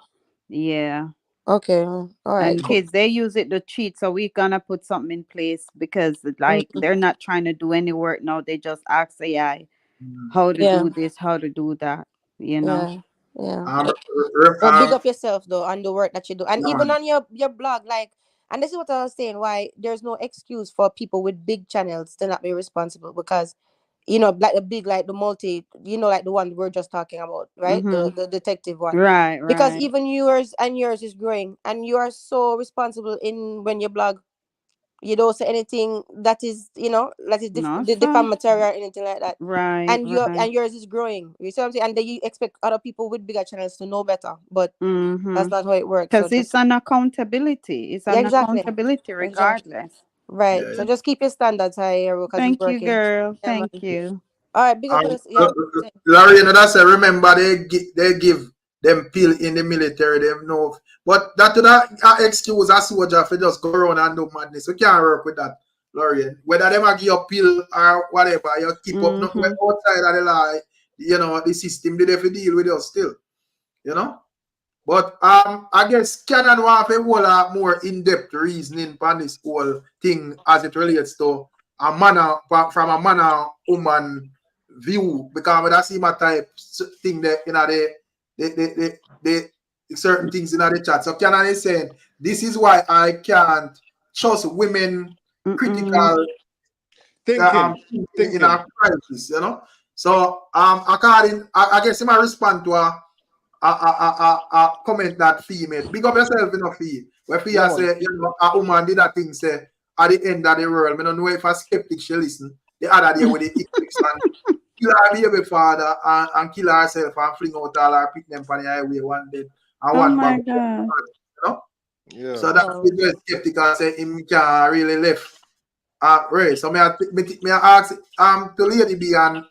yeah. Okay. All right. And Cool. kids, they use it to cheat, so we're gonna put something in place because like they're not trying to do any work now. They just ask AI how to do this, how to do that, you know. Yeah. Well, big up yourself though on the work that you do, and even on your blog, like, and this is what I was saying. Why there's no excuse for people with big channels to not be responsible, because you know, like the big, like the multi, you know, like the one we're just talking about, right? The detective one, Right. because even yours is growing, and you are so responsible in when you blog. You don't say anything that is, you know, that is defamatory or anything like that. Right. And yours is growing. You see what I'm saying? And then you expect other people with bigger channels to know better, but that's not how it works. So because it's an accountability. It's an accountability regardless. Right. So just keep your standards high, because Thank it's working. you, girl. Yeah, man. Thank you. All right, big up on us. Yeah. Larry, you know, that's a remember they give them pill in the military, them know. But that excuse a soldier for just go around and do madness. We can't work with that, Laurie. Whether them give you a pill or whatever, you keep up nothing outside of the law, you know, the system they have to deal with us still. You know? But I guess Canon want a whole more in-depth reasoning on this whole thing as it relates to a manner from a man or woman view, because when I see my type thing there, you know, the certain things in the chat. So Canon is saying this is why I can't trust women critical thinking in a crisis, you know. So I guess I respond to a comment that Fee made. Big up yourself, you know, Fee. Where Fee say, you know, a woman did that thing say at the end of the world. I don't know if a skeptic she listen the other day with the eclipse and kill her baby father and kill herself and fling out all her pick them on the highway one day and one my bag. God. You know? Yeah. So that's the skeptical say him can't really left. Right. So may I ask to Lady B and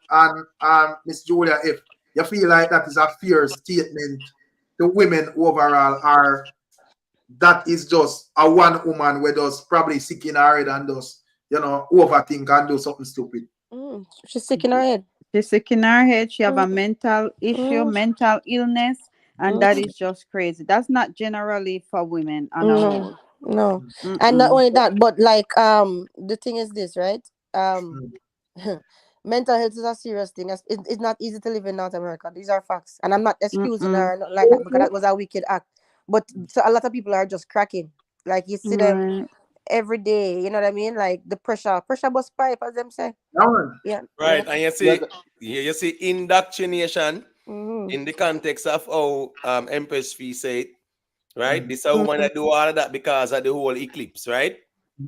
Miss Julia if you feel like that is a fair statement to women overall, or that is just a one woman where does probably sick in her head and does, you know, overthink and do something stupid. She's sick in her head. She's sick in her head. She have a mental issue, mental illness, and that is just crazy. That's not generally for women on a whole. No. And not only that, but like the thing is this, right? Mental health is a serious thing. It's not easy to live in North America. These are facts. And I'm not excusing her, not like that, because that was a wicked act. But so a lot of people are just cracking. Like you see them every day. You know what I mean? Like the pressure bust pipe, as them say. Yeah. Right, Yeah. and you see indoctrination Mm-hmm. in the context of how Empress Fee said, right? This a woman that do all of that because of the whole eclipse, right?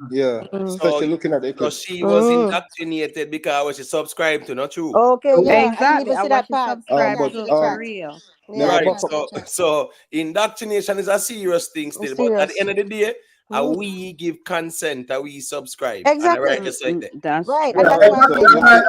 Yeah. Especially looking at the So eclipse. she was indoctrinated because she subscribed to, not true. Okay, yeah. I didn't Exactly. even I see watch that you part. subscribe But to Yeah, for chat. real. Yeah, Right. chat. So indoctrination is a serious thing still, but at the end of the day, we give consent, we subscribe. And Exactly. right, just like that. That's Right, true. and that's why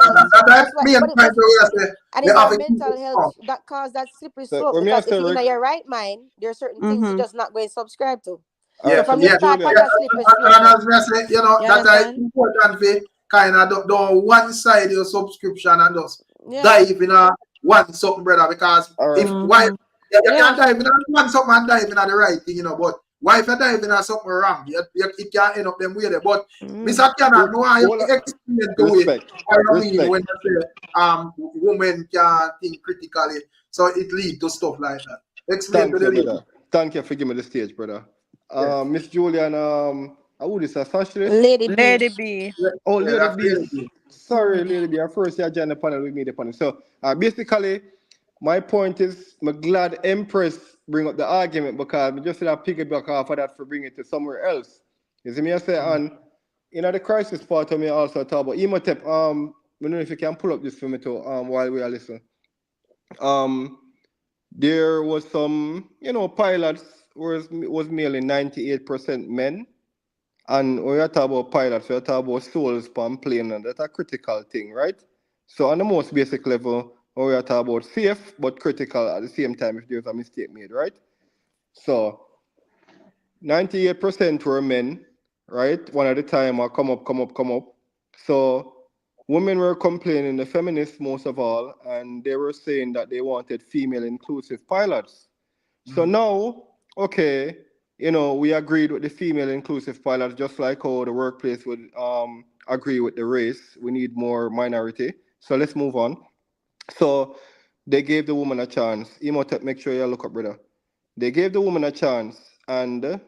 That's why, me and but trying to say and they it's have our it. mental health that cause that slippery so slope, when me I because if say you're Rick, in your right mind, there are certain things you're Mm-hmm. just not going to subscribe to. all So right, so from the Miss start on Julia, that slippery And slope, as I say, you know, you that is understand? important for kind of do one side your subscription and just Yeah. dive in a one something, brother. Because all right. if why you Yeah. can't dive in a one something and dive in a the right thing, you know. But why if you dive in a something wrong, it can end up them way there. But Mr. Cannon, no, I Hold on. explain to it. Respect. I don't mean Respect. when you say women can think critically, so it leads to stuff like that. Explain Thank to the you, lady. brother. Thank you for giving me the stage, brother. Yes. Miss Julian, who this a socialist? Lady B. Lady B. Oh, Yeah, Lady that's B. really Sorry, Lady B. At first, you joined the panel with me, the panel. So, basically, my point is, I'm glad Empress bring up the argument because I just said I pick it back off of that for bring it to somewhere else. You see me? I say, and you know, the crisis part of me also talk about Emotep. I don't know if you can pull up this for me too. While we are listening. There was some, pilots was mainly 98% men. And when you talk about pilots, we talk about souls per plane, and that's a critical thing, right? So on the most basic level, when we talk about safe but critical at the same time if there's a mistake made, right? So 98% were men, right? One at a time or come up. So women were complaining, the feminists most of all, and they were saying that they wanted female inclusive pilots. So now, okay, we agreed with the female inclusive pilots, just like how the workplace would agree with the race. We need more minority. So let's move on. So they gave the woman a chance. Emotep, make sure you look up, brother. They gave the woman a chance, and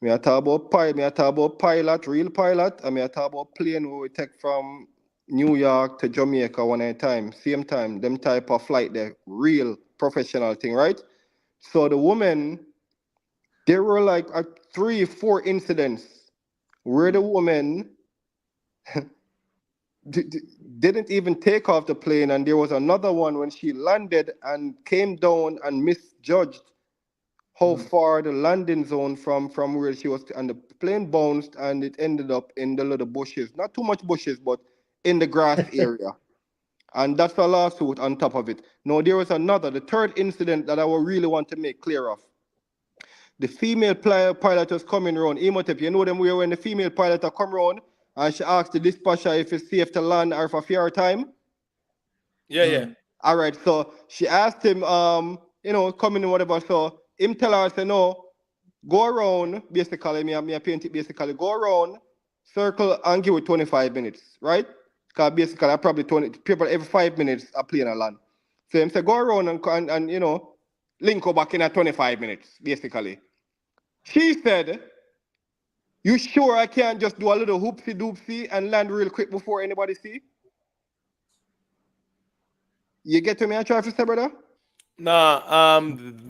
me I talk about pilot, real pilot, and me I talk about plane where we take from New York to Jamaica one at a time, same time, them type of flight there, real professional thing, right? So the woman, there were like 3-4 incidents where the woman didn't even take off the plane, and there was another one when she landed and came down and misjudged how far the landing zone from where she was, and the plane bounced and it ended up in the little bushes, not too much bushes, but in the grass area. And that's a lawsuit on top of it. Now there was the third incident that I would really want to make clear of. The female pilot was coming around. Emotep, you know them where when the female pilot come around and she asked the dispatcher if it's safe to land or for fair time? Yeah. All right, so she asked him, coming and whatever. So him tell her, say, no, go around, basically, me paint it basically, go around, circle and give it 25 minutes, right? Because basically, I probably 20 people every 5 minutes are playing a land. So him say, go around and link up back in at 25 minutes, basically. She said, you sure I can't just do a little hoopsie doopsie and land real quick before anybody see? You get to me, I try to say, brother? Nah,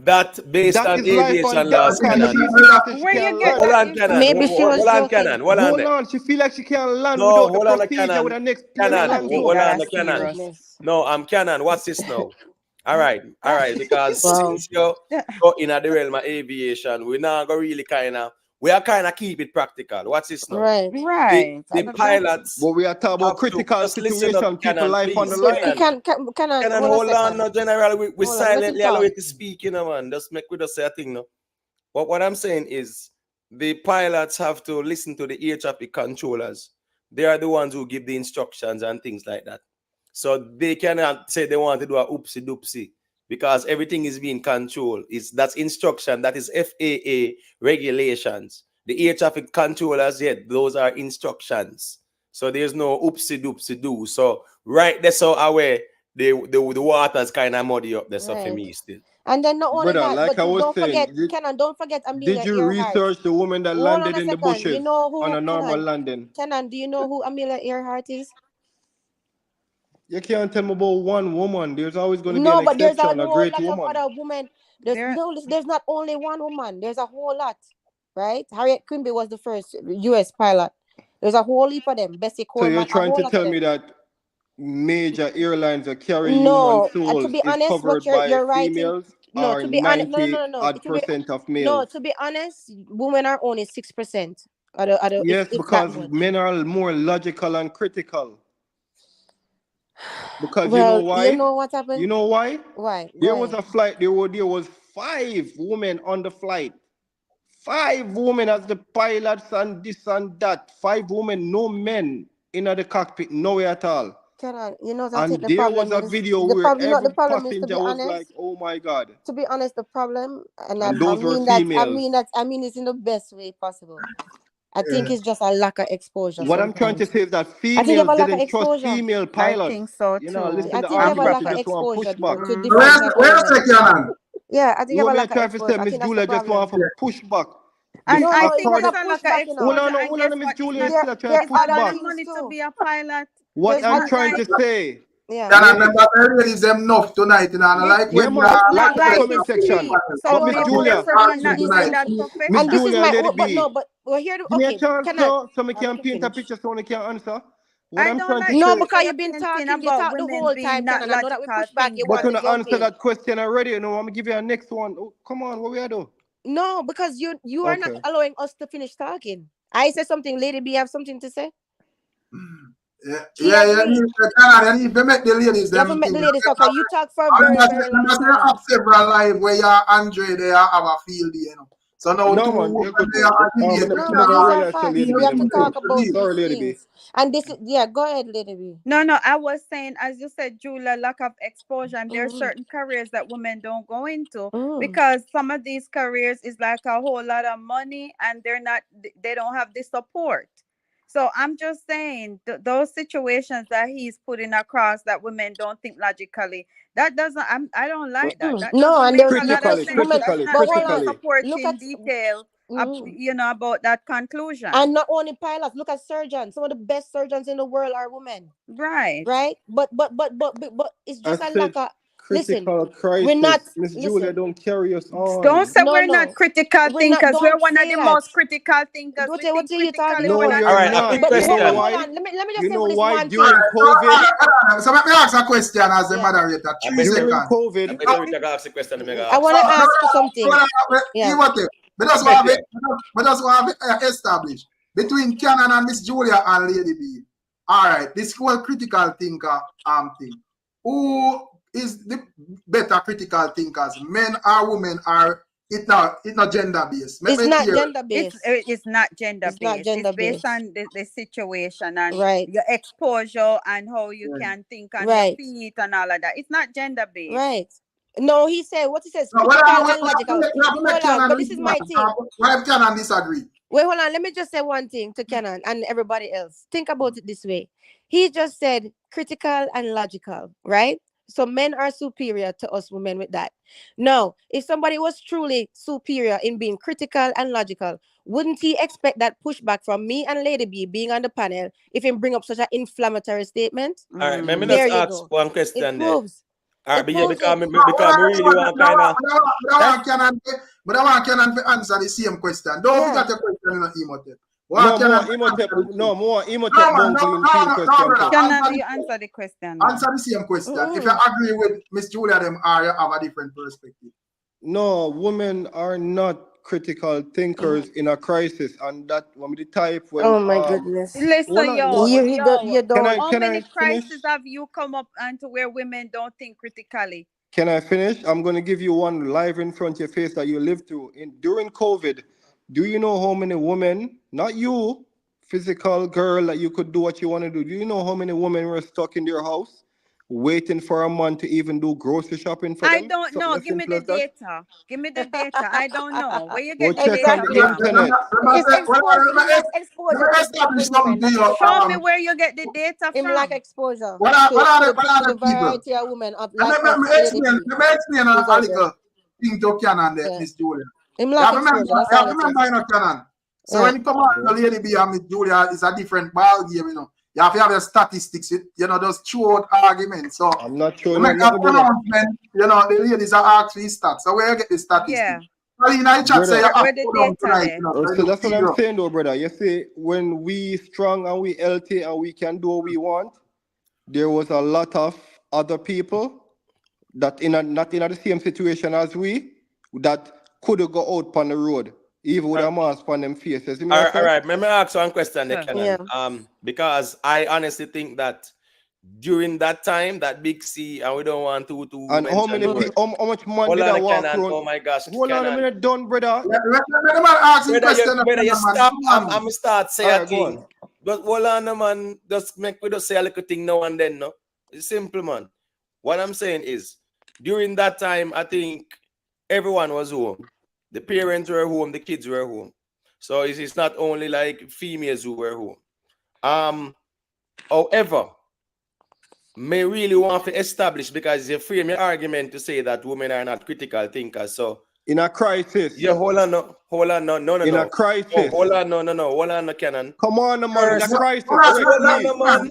that based That on is life and aviation death laws, because Canon. she feel like she Where you can't get land. Hold that on, Canon. Maybe she information? was Hold on, joking. Canon. Hold on Hold there. on, she feel like she can't land No, without the hold on, procedure Canon. with the next plane Canon, I land think zone. hold on, that's Canon. serious. No, I'm Canon. What's this now? All right. Because Wow. since you're in the realm of aviation, we now go really we are kind of keep it practical. What's this now? Right. Right. The pilots But we are talking about have to critical just listen up, situation, people Canon, life on the please. Wait, line. can Canon, hold a hold on, second. no, General. We Hold on, let him silently allow talk. you to speak, man. Just make we just say a thing, no. But what I'm saying is the pilots have to listen to the air traffic controllers. They are the ones who give the instructions and things like that. So they cannot say they want to do a oopsie doopsie because everything is being controlled. That's instruction. That is FAA regulations. The air traffic controllers, those are instructions. So there's no oopsie doopsie do. So right there, so away the water's kind of muddy up there. So for Right. me still. And then not only Brother, that, like but I was don't saying, forget, Kenan, don't forget did Amelia you Earhart. research the woman that Hold on landed a in the second. You bushes know on who a normal Kenan? landing? Kenan, do you know who Amelia Earhart is? You can't tell me about one woman. There's always going to be an No, but there's a exception, a whole great lot of woman. other women. There's There, no, there's not only one woman. There's a whole lot, right? Harriet Quimby was the first U.S. pilot. There's a whole heap of them. Bessie So you're Coleman, a trying whole to lot of tell me them. that major airlines that carry human No, to souls be is honest, what covered by you're writing. females No, or to be honest, no, 90 odd It will be percent of no. males? To be honest, women are only 6%. Yes, If that because much. men are more logical and critical. Because you know Well, you why? know what happened? You know why? Why? Go There was ahead. a flight. There was 5 women on the flight. 5 women as the pilots and this and that. 5 women, no men in the cockpit, nowhere at all. Kenan, you know what I think And the there problem was a is? video The where problem, every the problem is, to passenger be was like, honest. "Oh my God!" To be honest, the problem, and And those were females. I mean it's in the best way possible. I think Yeah. it's just a lack of exposure What I'm trying to sometimes. say is that I think you have females a lack of didn't trust exposure. female I pilots. think so You know, too. listen I to think you have a arguments, lack you of just want exposure pushback. to Where different type of where women. take Canon? Yeah, I think you have a What me lack of trying to say, exposure. I Miss think that's the Julia just want problem. to push back. And No, I it's think not it's a a lack of pushback, you know. exposure. And Hold guess on, Miss what? It's Julia not. is still trying to There's It's push not other only back. things money to too. be a pilot. What There's I'm other trying Like to say, yeah. Can I ladies, remember the ladies them enough tonight, you know, and I like yeah, when you man, are like the right, comment it's section. free. So But Hold Miss on, people hold on. Julia, prefer me Listen, not to listen. be that Miss And this is professional. Julia, my let it but be. no, but we're here to Give me a okay. chance, Can I so I let can me paint a finish? picture so I can answer. What I I'm don't trying to like No, people say, because say you've been anything talking. You about talk the women whole being time, not Kenan. I know that we logical push back. You but want thinkers. to to jump answer in. that question already, you know, I'm gonna give you a next one. Oh, come on, what we are do? No, because you are not Okay. allowing us to finish talking. I said something. Lady B have something to say. yeah, She yeah, agreed. Canon, you need to make the ladies You have to them make the thing. ladies talk. You talk for a I very, mean, very long I time. have several live where you Andre there have a field day, you know. So now No, two man, women you could. there are I'm debate. No, never man, gonna these are realize the facts. lady We be have them to talk too. about these Sorry, lady be. things. And this is yeah. Go ahead, Lady B. No, I was saying, as you said, Julia, lack of exposure, and there are Mm-hmm. certain careers that women don't go into Mm. because some of these careers is like a whole lot of money, and they don't have the support. So I'm just saying those situations that he's putting across that women don't think logically. That doesn't. I don't like that. That No, doesn't and make there's a lot of Critically, sense. women. That's critically, not But hold giving on. critically. Look at supporting detail, about that conclusion. and not only pilots. Look at surgeons. Some of the best surgeons in the world are women. Right. Right. But it's I just a said lack of. Listen, critical we're not. crisis. Miss Julia, Listen. don't carry us Don't on. say No, we're not critical we're not. thinkers. We're Don't one of say the that. most critical thinkers. We What think are you talking critically No, more about? than you're All right, a not. quick But You know question. hold why? on. Let me just You say know this why? one During thing. COVID, So let me ask a question as a Yeah. moderator. 3 during seconds. COVID, I'm going to ask the question. I'm going to I ask. want to ask something. Yeah. But that's Bet what you. I've established between Canon and Miss Julia and Lady B. All right, this whole critical thinker thing. Who is the better critical thinkers? Men or women? Are it's not gender based. It's not gender based. it's not gender It's not based. gender It's based based. on the situation and Right. your exposure and how you can think on your Right. feet and all of that. It's not gender based. Right. No, he said what he says, No, critical what and logical. Hold on, but this is my thing. What if Canon disagree? Wait, hold on. Let me just say one thing to Kenan and everybody else. Think about it this way. He just said critical and logical, right? So men are superior to us women with that. Now, if somebody was truly superior in being critical and logical, wouldn't he expect that pushback from me and Lady B being on the panel if he bring up such an inflammatory statement? All right, let me There just you ask go. one It question there. proves. All right, It but yeah, proves because it. I really want kind of. But I want Canon to answer the same question. Don't forget the question in the emote. No, more Imhotep don't clean question too. Can you answer the question now? Answer the same question. If you agree with Miss Julia, them are you have a different perspective. No, women are not critical thinkers in a crisis, and that when the type when Oh my goodness. Listen, You don't. How Can many I crises finish? have you come up into where women don't think critically? Can I finish? I'm going to give you one live in front of your face that you lived through. During COVID, do you know how many women, not you, physical girl, that you could do what you want to do? Do you know how many women were stuck in their house waiting for a man to even do grocery shopping for them? I don't know. Give me the data. Give me the data. I don't know. Where you get the check on data the from? internet. It's exposure with women. That's what Show me where you get the data him from. like exposure What are to the the people? variety of women of like Let me explain a little. thing to Canon there, Yeah. Miss Julia. Him You lack have to exposure. That's all it remember, is. you know, Canon. So Yeah. when it come out to Lady B and Miss Julia, it's a different ball game, you know. You have to have your statistics, you know, those true out arguments. So I'm not sure. you make a pronouncement, you know, the ladies are asked for his stats. So where you get the statistics? Yeah. Well, in the chat say you have Where to the go down data tonight, there? you know. So that's what I'm saying though, brother. You see, when we strong and we healthy and we can do what we want, there was a lot of other people that not in the same situation as we that could go out on the road, even with a mask on them faces. You know what I'm All saying? right, let me ask one question, there, Yeah. Canon. Because I honestly think that during that time, that big C, and we don't want to And how mention many the word. people, how much man Hold did I on, walk Canon. around? Oh my gosh, Hold on a Canon. minute, done, brother. Let the man ask him question. Brother, you stop. I'm start say All a right, go thing. on. But hold on, man. Just make we just say a little thing now and then, no? It's simple, man. What I'm saying is, during that time, I think everyone was home. The parents were home, the kids were home. So it's not only like females who were home. However, may really want to establish, because you frame your argument to say that women are not critical thinkers. So in a crisis. Yeah, hold on, no. In a crisis. Oh, hold on, no. Hold on, no, Canon. Come on, man. In a crisis. Hold on, no, man.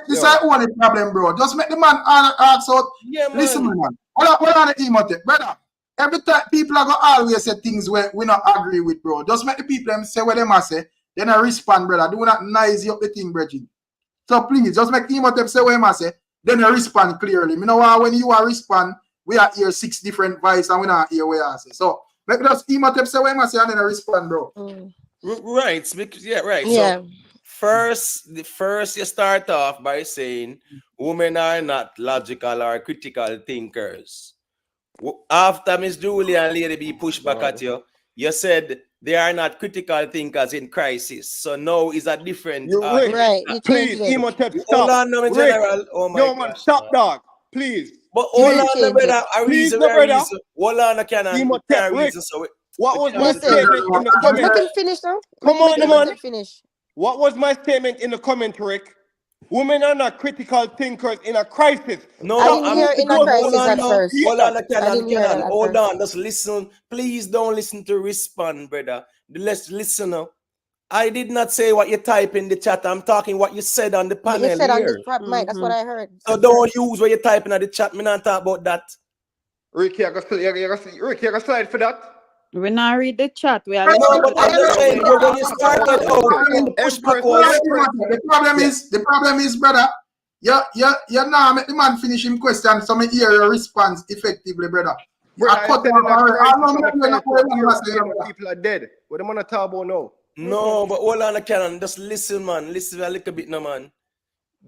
This is only problem, bro. Just make the man ask out. Yeah, man. Listen, man. Hold on the emote, brother. Every time people are gonna always say things where we not agree with, bro. Just make the people them say what they must say. Then I respond, brother. Do not noisy up the thing, Bridget. So please, just make emote say what they must say. Then I respond clearly. You know why when you are respond, we are here 6 different voices and we not hear what you say. So make just emote say what they must say and then I respond, bro. Right. Yeah, right. Yeah. So first you start off by saying women are not logical or critical thinkers. After Miss Julia and Lady B push back at you, you said they are not critical thinkers in crisis. So now is a different Rick, right. You please, change it. Emotep, stop. Hold on, no, Rick, General. Oh my yo, man, gosh, stop, man. dog. Please. But hold Please on, no, change brother. it. A Please, reason, no, a brother. reason. Hold on, Emotep, Rick. reason. So What was my Listen, statement in the comment? Make him finish now. Come on, Make man. him finish. What was my statement in the comment, Rick? Women are not critical thinkers in a crisis. No, I didn't hear in a crisis at first. Hold on, I didn't hear that at hold first. on. Just listen. Please don't listen to respond, brother. Let's listen now. I did not say what you type in the chat. I'm talking what you said on the panel You said on here. this front mic. That's what I heard. So don't use what you typing in the chat. Me not talk about that. Rick, you got slide for that? We not read the chat. We are No, but I'm just saying, when you started out, the pushback was The problem is, brother. You now make the man finish him question, so me hear your response effectively, brother. People are dead. What am I talk about now? No, but hold on, Canon. Just listen, man. Listen a little bit, no, man.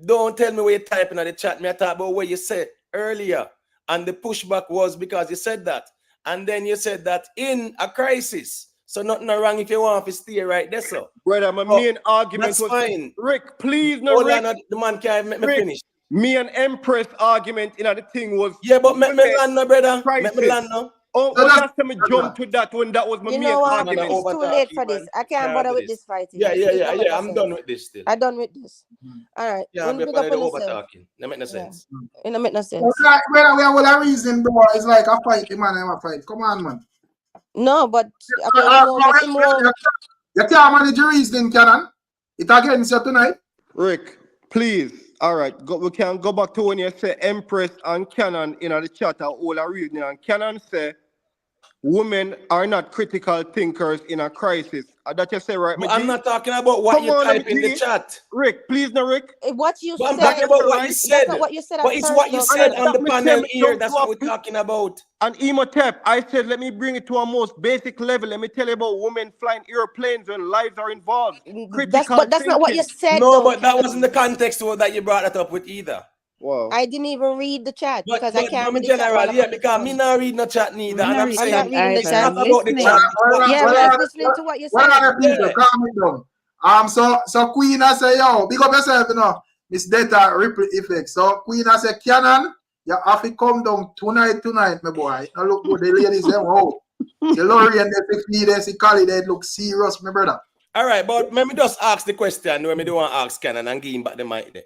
Don't tell me what you're typing in the chat. Me I talk about what you said earlier. And the pushback was because you said that. And then you said that in a crisis. So nothing wrong if you want to stay right there, so. Brother, my main argument that's was fine. Rick, please, no, hold Rick. on, the man can't make me Rick, finish. Me and Empress argument in the thing was. Yeah, but make me land no, brother. Crisis. Make me land no. Oh, so last time I jumped to that when that was my main argument. It's too late for this. I can't bother with this fighting. Yeah. I'm done with this still. I'm done with this. All right. Yeah, I'm over talking. That make no sense. It don't make no sense. We have all a reason, bro. It's like a fight, man. A fight. Come on, man. No, but you can't manage your reasoning, Canon. It against you tonight. Rick, please. All right, we can go back to when you say Empress and Canon in the chat are all a reasoning. And Canon say women are not critical thinkers in a crisis. That you say, right? But I'm not talking about what you type in the chat. Rick, please, no, Rick. What you said. I'm talking about what you said. That's not what you said. But it's what you said on the panel here. That's what we're talking about. And Emotep, I said, let me bring it to a most basic level. Let me tell you about women flying airplanes when lives are involved. That's not what you said. No, but that wasn't the context that you brought that up with either. Wow. I didn't even read the chat because I can't read the general, chat. Yeah, because me not read no chat neither. And I'm saying, not reading the chat. Not about the chat. Yeah, we're listening to what you said. Calm it down. So Queen I say, yo, big up yourself, you know. Miss Data ripple effect. So Queen I say, Canon, you have to come down tonight, my boy. Now look good. The ladies say, wow. The Lori and the 50 days, the Cali, they look serious, my brother. All right, but let me just ask the question when me do want to ask Canon and give him back the mic there.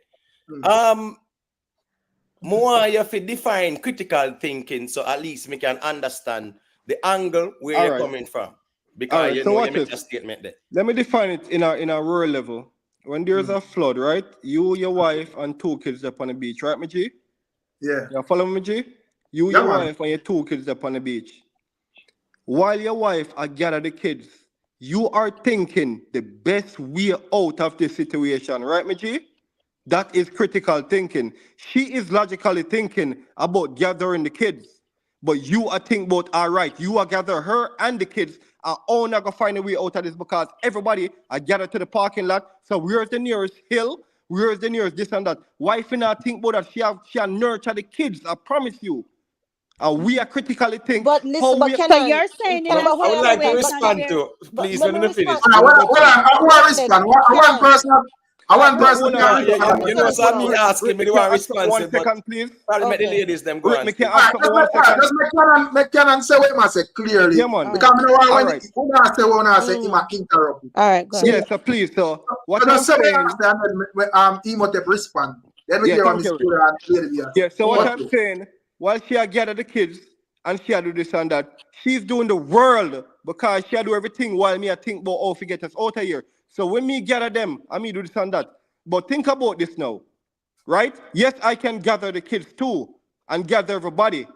more you have to define critical thinking so at least we can understand the angle where All you're right. coming from. All Because right. you So know you watch make a this. statement there. Let me define it in a rural level. When there's a flood, right? You, your wife, and 2 kids up on the beach, right, my G? Yeah. You follow me, G? You, Yeah, your man. wife, and your 2 kids up on the beach. While your wife gather the kids, you are thinking the best way out of this situation, right, my G? That is critical thinking. She is logically thinking about gathering the kids. But you are thinking about, all right, you are gather her and the kids are all not gonna find a way out of this because everybody are gathered to the parking lot. So where's the nearest hill? Where's the nearest this and that? Wife not think about that. She have nurture the kids, I promise you. And we are critically think But listen, how but we So Kenan, you're saying in Kenan, a but I hold would on, sense like to wait, it's but not respond fair. to, but please, let when me you respond. finish. Hold on, hold on. I want to Listen, respond. One Kenan, person. One no, person hold can on, Kenan, respond. let me Rick. say You know, this so now. me asking me Rick, the can one I ask something 1 responsive, but second, please? probably make the Okay. ladies them go Rick, and me can speak. All ask right, something 1 second. just make Canon say what I say clearly. Yeah, man. All Because right. I know All when right. you want to say what I say, he might interrupt you. All right, go So, ahead. Yeah, so please, so what so I'm just say what saying, I say and then he might respond. Then we yeah, hear what thank Miss you, Rick. Julia and Lady Bears. Yeah, so what Yeah. Watch I'm it. saying, while she had gathered the kids and she had do this and that, she's doing the world because she had do everything while me I think about how to get us out of here. So when me gather them, I me do this and that. But think about this now, right? Yes, I can gather the kids too and gather everybody.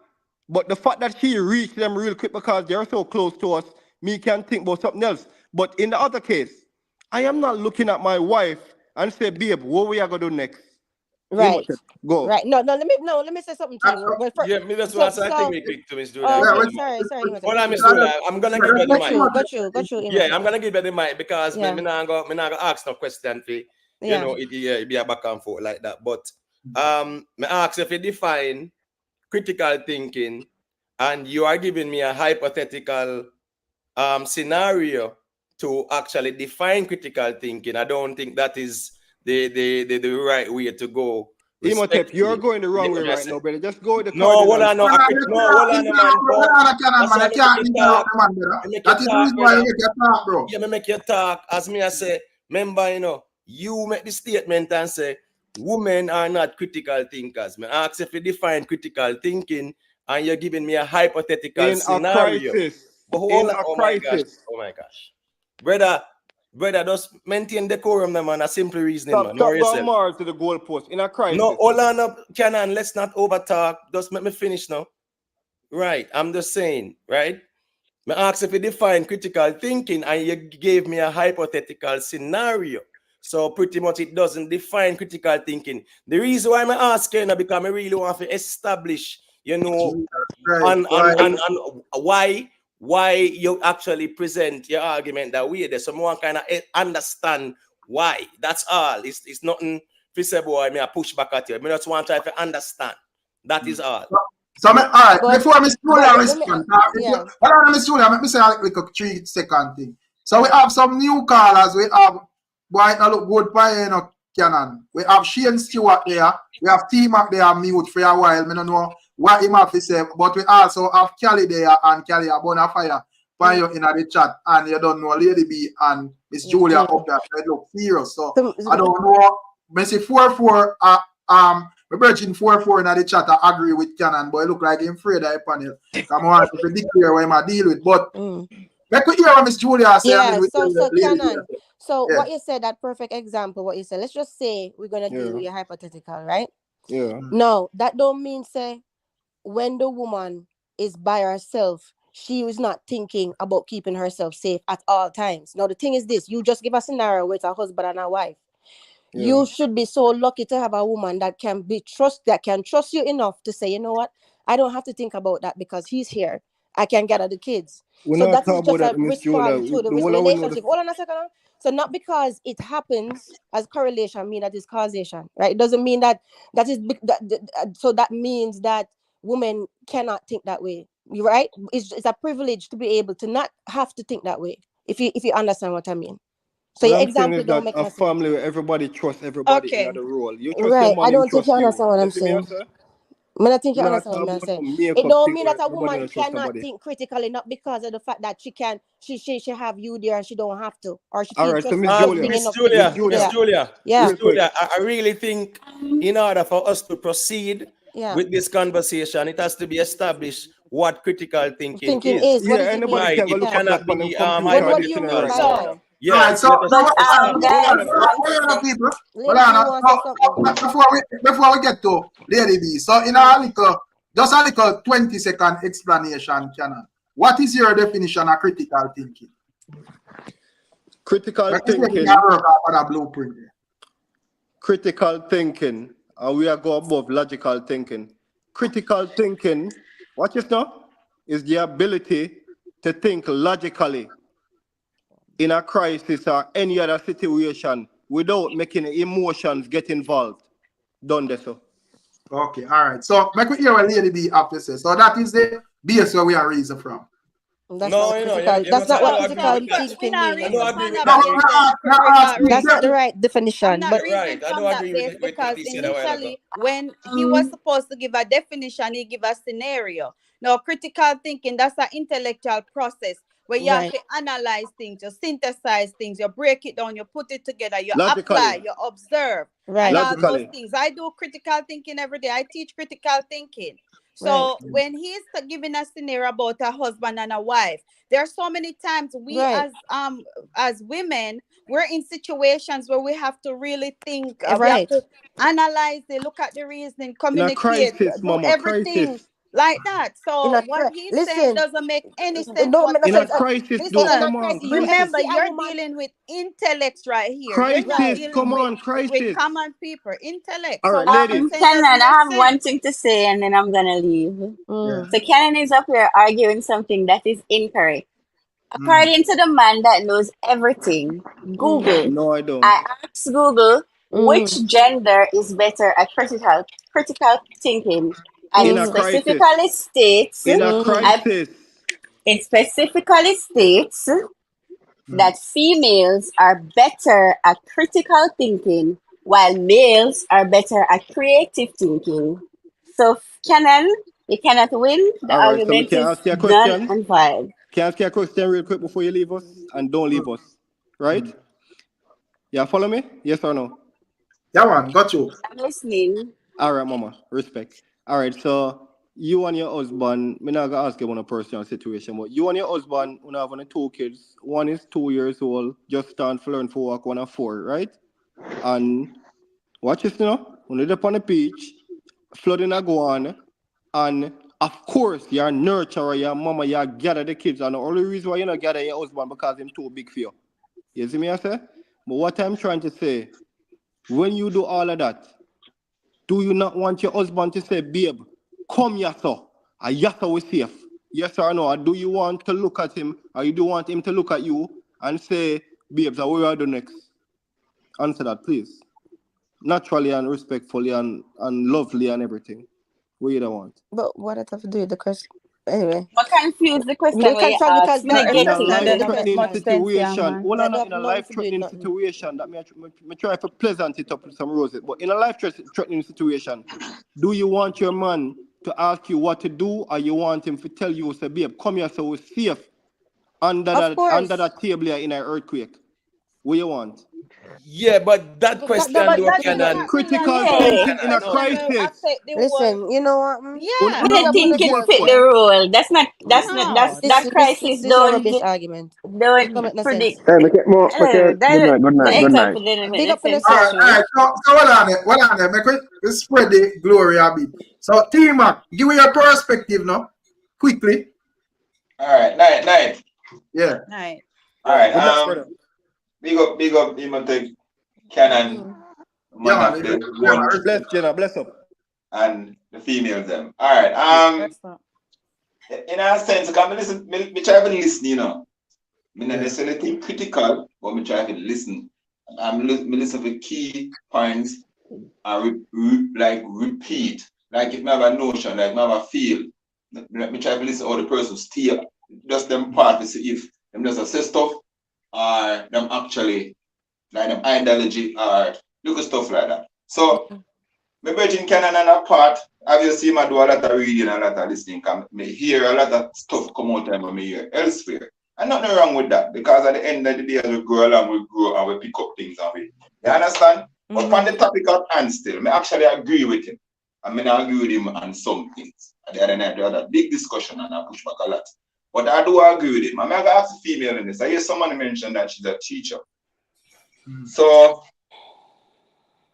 But the fact that she reached them real quick because they're so close to us, me can think about something else. But in the other case, I am not looking at my wife and say, babe, what we are gonna do next? Right. Go. Right. No, let me say something to you. Well, Yeah, me just so want to say, I think we quick to Miss Julia oh, and Yeah, give her okay, the mic. sorry, Imhotep, Hold go on, Miss through. Julia, I'm gonna give her the mic. Go through, Yeah, Imhotep. I'm gonna give her the mic because Yeah. me not go ask no question for Yeah. it be a back and forth like that. But me ask if you define critical thinking and you are giving me a hypothetical scenario to actually define critical thinking. I don't think that is the right way to go. Imhotep, you're Respectfully. going the wrong way You right now, brother. Just go with the No, hold cardinal. on, no, hold on, man. No, that's why I make you talk. I make you That is the talk, reason why you brother. make your talk, bro. Yeah, me make you talk. As me I say, remember, you make the statement and say, women are not critical thinkers. Me ask if you define critical thinking and you're giving me a hypothetical In a scenario. crisis. But hold In on, a oh my gosh, crisis. oh my gosh. Brother, just maintain decorum, man. A simple reasoning, man. Stop Know going yourself. Mars to the goalpost. In a crisis. No, hold on up, Canon. Let's not over talk. Just let me finish now. Right, I'm just saying, right? I asked if you define critical thinking and you gave me a hypothetical scenario. So pretty much it doesn't define critical thinking. The reason why I'm asking because I really want to establish, Right, on why you actually present your argument that way. There's someone kind of understand why. That's all. It's nothing feasible. I mean, I push back at you. I just want to try to understand. That is all. So, all right, But- before Miss Julia but let me- respond, yeah. hold on, Miss Julia, let me say like a 3-second thing. So we have some new callers. We have boy, it look good for Canon. We have Shane Stewart there. We have T-Mac there mute for a while. I don't know what him have to say, but we also have Kelly there and Kelly a bona fire for you in the chat. And you don't know Lady B and Miss Julia up there. They look serious. So I don't know. I say 4-4. My virgin 4-4 in the chat. I agree with Canon, but it look like him afraid of the panel. Come on, to declare what I deal with. But let me hear what Miss Julia say. Yeah, so Canon. So Yeah. what you said, that perfect example, what you said, let's just say we're gonna deal with your hypothetical, right? Yeah. No, that don't mean say when the woman is by herself, she is not thinking about keeping herself safe at all times. Now the thing is this: you just give a scenario with a husband and a wife. You should be so lucky to have a woman that can trust you enough to say, you know what, I don't have to think about that because he's here. I can gather the kids. We're So not that is talking just about a that, Miss respond Julia. to the The whole of we know relationship. the- Hold on a second. So not because it happens as correlation mean that is causation, right? It doesn't mean that so that means that women cannot think that way. You right? It's a privilege to be able to not have to think that way. If you understand what I mean. So What your I'm saying example is don't that make a no sense. family where everybody trusts everybody Okay. in the role. You trust Right. your man, I him don't think trust you you. understand what I'm You see me, saying. sir? I think you We're not understand what I'm talking about saying. no makeup It don't thing mean where that a nobody woman don't trust cannot nobody. think critically, not because of the fact that she have you there and she don't have to, or she All feel right, so Miss trustworthy Julia. enough Miss to. Julia, Yeah. real quick. I really think in order for us to proceed, with this conversation, it has to be established what critical thinking Thinking is. is. What Yeah, does it mean? anybody Right. can go It look up cannot that on them be computer What and do you mean dictionary. by hypothetical. that? Yeah. Alright, so Let us establish. hold guys, one on, sec. people. Lady Hold B on. wants to say something. Before we get to Lady B, so in a little, just a little 20-second explanation, Canon. What is your definition of critical thinking? Critical Let me see if we thinking, can work out on a blueprint there. critical thinking, and we are go above logical thinking. Critical thinking, watch this now, is the ability to think logically in a crisis or any other situation without making emotions get involved. Done this, so. Okay, all right. So make we hear what Lady B have to say. So that is the base where we are reason from. That's No, not you know, critical. you That's must not what I don't agree critical with that. thinking We're not means. I reason don't from agree with that that. base then. That's not the right I'm definition. not But reasoning Right. I from don't that agree base with what because he said a while ago. initially when he was supposed to give a definition, he give a scenario. Now, critical thinking, that's an intellectual process where you have right. to analyze things, you synthesize things, you break it down, you put it together, you apply, Logically. you observe, Right. and all those Logically. things. I do critical thinking every day. I teach critical thinking. Right. So when he's giving a scenario about a husband and a wife, there are so many times we Right. as women, we're in situations where we have to really think, we have Right. to analyze it, look at the reasoning, In a communicate, crisis, do mama, everything crisis. like that. In So a what he's saying listen, doesn't make any it sense don't make no In a sense. whatsoever. crisis, Listen, though, in a Listen, come on, crisis, you crisis. remember, see a you're woman. dealing with intellect right here. You're not Crisis, dealing come with on, crisis. common people, intellect. All So right, what ladies. he's saying Canon, doesn't I make have one sense. thing to say and then I'm gonna leave. Mm. So Canon is up here arguing something that is incorrect. According to the man that knows everything, Google. No, I don't. I asked Google which Mm. gender is better at critical thinking, and In it a crisis. specifically states In a Mm. crisis. it specifically states that females are better at critical thinking while males are better at creative thinking. So Canon, you cannot win. The All right, so we argument can is ask you a done question. and filed. Can I ask you a question real quick before you leave us? And don't leave us. Right? Yeah, follow me? Yes or no? Yeah, man, got you. I'm listening. All right, mama. Respect. All right, so you and your husband, I'm not gonna ask you on a personal situation, but you and your husband, you have only 2 kids. One is 2 years old, just starting to learn to walk, one is 4, right? And watch this now. When you're up on the beach, flooding a go on, and of course, your nurturer, your mama, you gather the kids, and the only reason why you not gather your husband because him too big for you. You see me, I say? But what I'm trying to say, when you do all of that, do you not want your husband to say, babe, come here, so, and yes, we safe? Yes or no? Or do you want to look at him, or you do want him to look at you and say, babes, what we are do next? Answer that, please. Naturally and respectfully and lovely and everything. What you don't want? But what does that have to do with the question? Anyway, What confused the question we where can you solve asked? because Me not that In get a it and then not make life-threatening much sense, yeah, situation, man. well, that not have in a nothing to do with life-threatening nothing. situation, that me try to pleasant it up with some roses. But in a life-threatening situation, do you want your man to ask you what to do, or you want him to tell you, say, babe, come here, so we're safe under Of course. that table here in an earthquake? What you want? Yeah, but that But question But though, that's Canon. not really a Critical logical thinking in a No. question where I crisis. take the whole. Listen, you know what? Yeah. I didn't think it fit the rule. That's not No. that crisis This is a don't rubbish argument. It don't make no sense. predict. Hey, make it more. Make it. Good night. Good The night. Good night. example didn't make Big no up on sense. yourself. All right. So hold on there. Make we spread the glory a bit. So, T-Mac, give me your perspective now, quickly. All right, night. Yeah. Right. All right. Big up, Imotech, Canon, man of the one, Bless Jenna, bless up. and the females them. All right. In a sense, me try to listen, you know. Me not necessarily think critical, but me try to listen. Me listen for key points and repeat. Like if me have a notion, like me have a feel, me try to listen how the person steer. Just them part to see if them just say stuff or them actually like them ideology or look at stuff like that. So my virgin Canon and a part, obviously I do a lot of reading and a lot of listening. Me hear a lot of stuff come out and me hear elsewhere. And nothing wrong with that, because at the end of the day, as we grow along, we grow and we pick up things and we. You understand? But on the topic of hand still, I actually agree with him. I mean, I agree with him on some things. At the other night, we had a big discussion and I push back a lot. But I do agree with him. I'm going to ask the female in this. I hear someone mention that she's a teacher. So,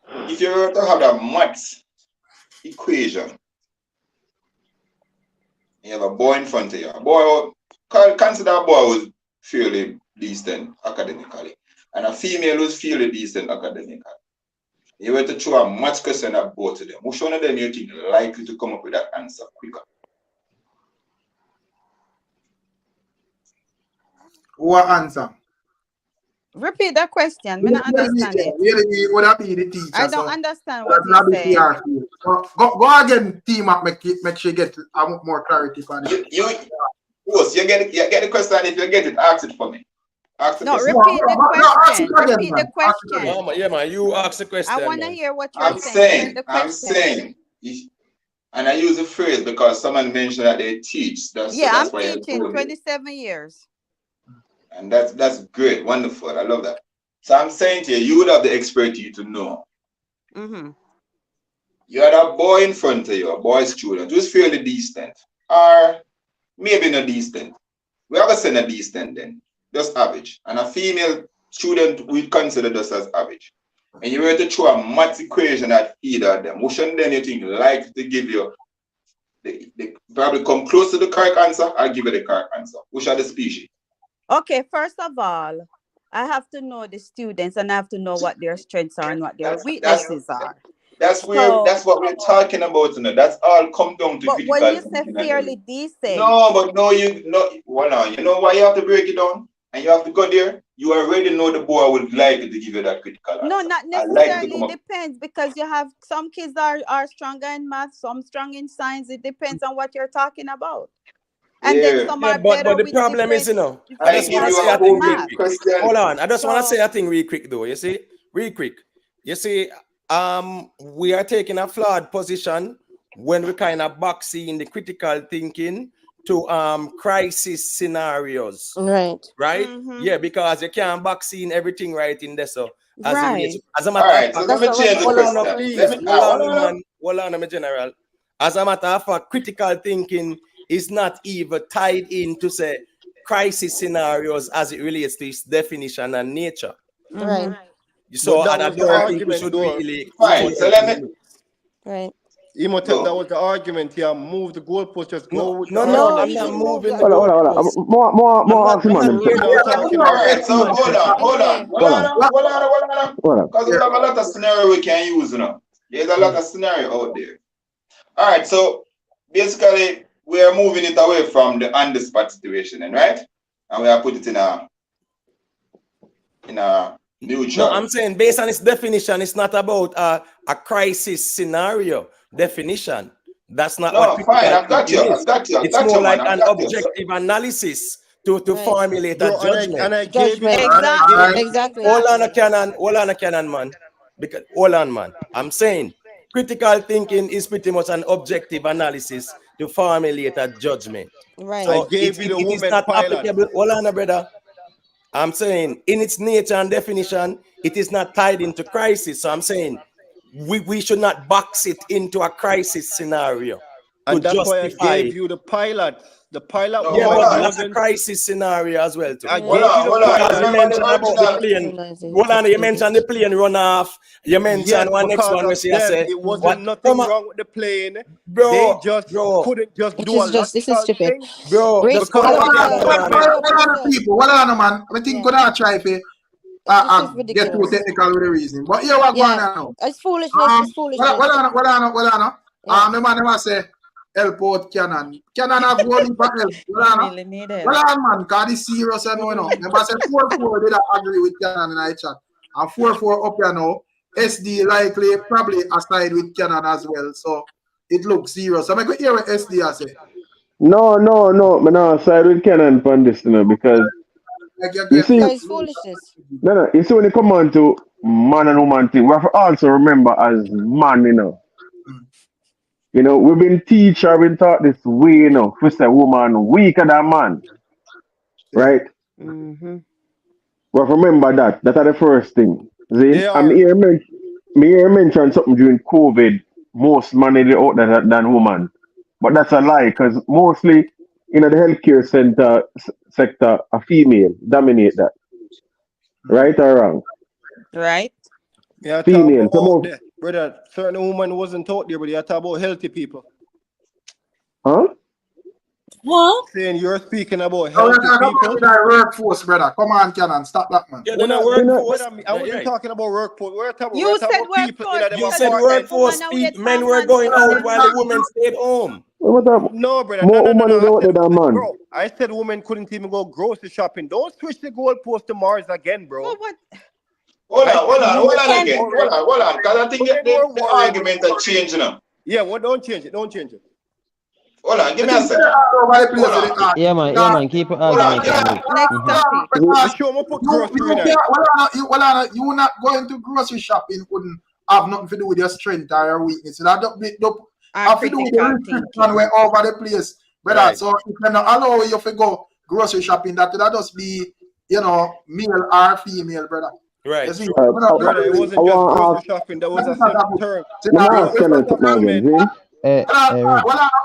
if you were to have that maths equation, you have a boy in front of you. A boy, consider a boy who's fairly decent academically, and a female who's fairly decent academically. You were to throw a maths question at both of them. Which one of them you think likely to come up with that answer quicker? What answer? Repeat the question. I don't understand it. Would that be the teacher? I don't understand what you're saying. Go again, team up, make sure you get more clarity on it. You get the question. If you get it, ask it for me. Ask the question. Repeat the question. Repeat the question. Yeah, man, you ask the question. I want to hear what you're saying. I'm saying, and I use the phrase because someone mentioned that they teach. I'm teaching 27 years. And that's great, wonderful. I love that. So I'm saying to you, you would have the expertise to know. You had a boy in front of you, a boy student who's fairly decent, or maybe not decent. We have a say not decent then, just average. And a female student we consider just as average. And you were to throw a math equation at either of them. Which one then you think likely to give you, they probably come close to the correct answer, I'll give you the correct answer. Which are the species? Okay, first of all, I have to know the students and I have to know what their strengths are and what their weaknesses are. That's what we're talking about tonight. That's all come down to critical. But when you say fairly decent. You know why you have to break it down? And you have to go there. You already know the boy would like to give you that critical answer. No, not necessarily. It depends because you have some kids are stronger in math, some strong in science. It depends on what you're talking about. And then some are better but the problem is, I just want to say a thing real quick. Hold on. I just want to say a thing real quick though. You see? Real quick. You see, we are taking a flawed position when we kind of boxing the critical thinking to crisis scenarios. Right? Yeah, because you can't box in everything right in there. So as a matter of fact, hold on, my general. As a matter of fact, critical thinking is not even tied into say crisis scenarios as it relates to its definition and nature. So I don't think we should really fine. So let me Imhotep, that was the argument here. Move the goalpost, just go with No, I'm not moving. Hold on. More asking man. Alright, so hold on. Because we have a lot of scenario we can use, There's a lot of scenario out there. Alright, so basically we are moving it away from the on the spot situation, right? And we are put it in a neutral. No, I'm saying based on its definition, it's not about a crisis scenario definition. That's not what fine, I've got you. It's more like an objective analysis to formulate a judgment. And I gave you exactly. Hold on a cannon, man. Because hold on, man. I'm saying critical thinking is pretty much an objective analysis to formulate a judgment. Right. So I gave you the it is not applicable. Hold on, brother. I'm saying in its nature and definition, it is not tied into crisis. So I'm saying we should not box it into a crisis scenario. And that's why I gave you the pilot. The pilot was a crisis scenario as well too. I gave you the pilot. You mentioned the plane run off. You mentioned one next one where she said it wasn't nothing wrong with the plane. They just couldn't just do a lot. This is stupid. Bro, people, what on, man? I think gonna try to get too technical with the reason. But yeah, what going on now? It's foolishness. It's foolishness. What on? The man never say help out Canon. Canon have goal for help. What on, man? Because it's serious and no. Never say 4-4. They don't agree with Canon in the chat. And 4-4 up here now. SD likely probably aside with Canon as well. So it looks serious. So I could hear what SD has say. No. I'm not side with Canon on this, because you see, it's foolishness. No. You see when you come on to man and woman thing, we have to also remember as man, we've been taught this way, we say woman weaker than man. Right? Mm-hmm. We have to remember that. That's the first thing. See? Yeah. I'm here mention something during COVID most manage out there than woman. But that's a lie, because mostly in the healthcare sector, a female dominate that. Right or wrong? Right. Yeah, Female. talk about that, brother. Certain woman wasn't taught there, but you talk about healthy people. Huh? Huh? Saying you're speaking about Now we're healthy talking people. about that workforce, brother. Come on, Cannon, stop that, man. Yeah, We're then not, workforce. I wasn't talking about workforce. We're talking You about said people workforce. in them You said apartments. workforce. Men were going out while the women stayed home. What up? No, brother. More No. woman is I out there said, than man. bro, I said women couldn't even go grocery shopping. Don't switch the goalpost to Mars again, bro. Well, what? Hold on Can- again. Hold on. Because I think the argument are changing now. Yeah, well, don't change it. Hold on, give me a second. Hold on. Yeah, man, keep it Hold on, argument. Next topic. Show me put grocery in it. You not going to grocery shopping wouldn't have nothing to do with your strength or your weakness. That have to do with the restriction way over the place, brother. Right. So if you not allow you to go grocery shopping, that just be, male or female, brother. Right. You see, Brother, it wasn't just grocery shopping. That was a simple term.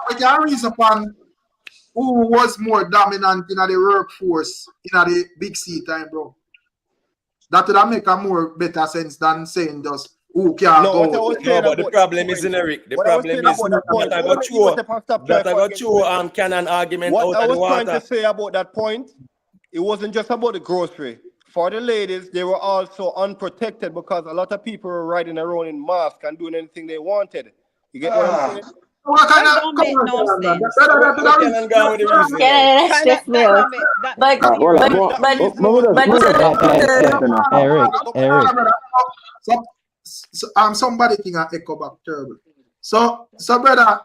We can reason upon who was more dominant in the workforce in the big C time, bro. That would make a more better sense than saying just who can go. No, but the problem is in Eric. The problem is that I got you Cannon argument what out I of the was trying water. to say about that point, it wasn't just about the grocery. For the ladies, they were also unprotected because a lot of people were riding around in masks and doing anything they wanted. You get what I'm saying? What kind That don't make no sense. Cannon gone with the reason. That's just milk. But Eric. Somebody think I echo back terrible. So brother,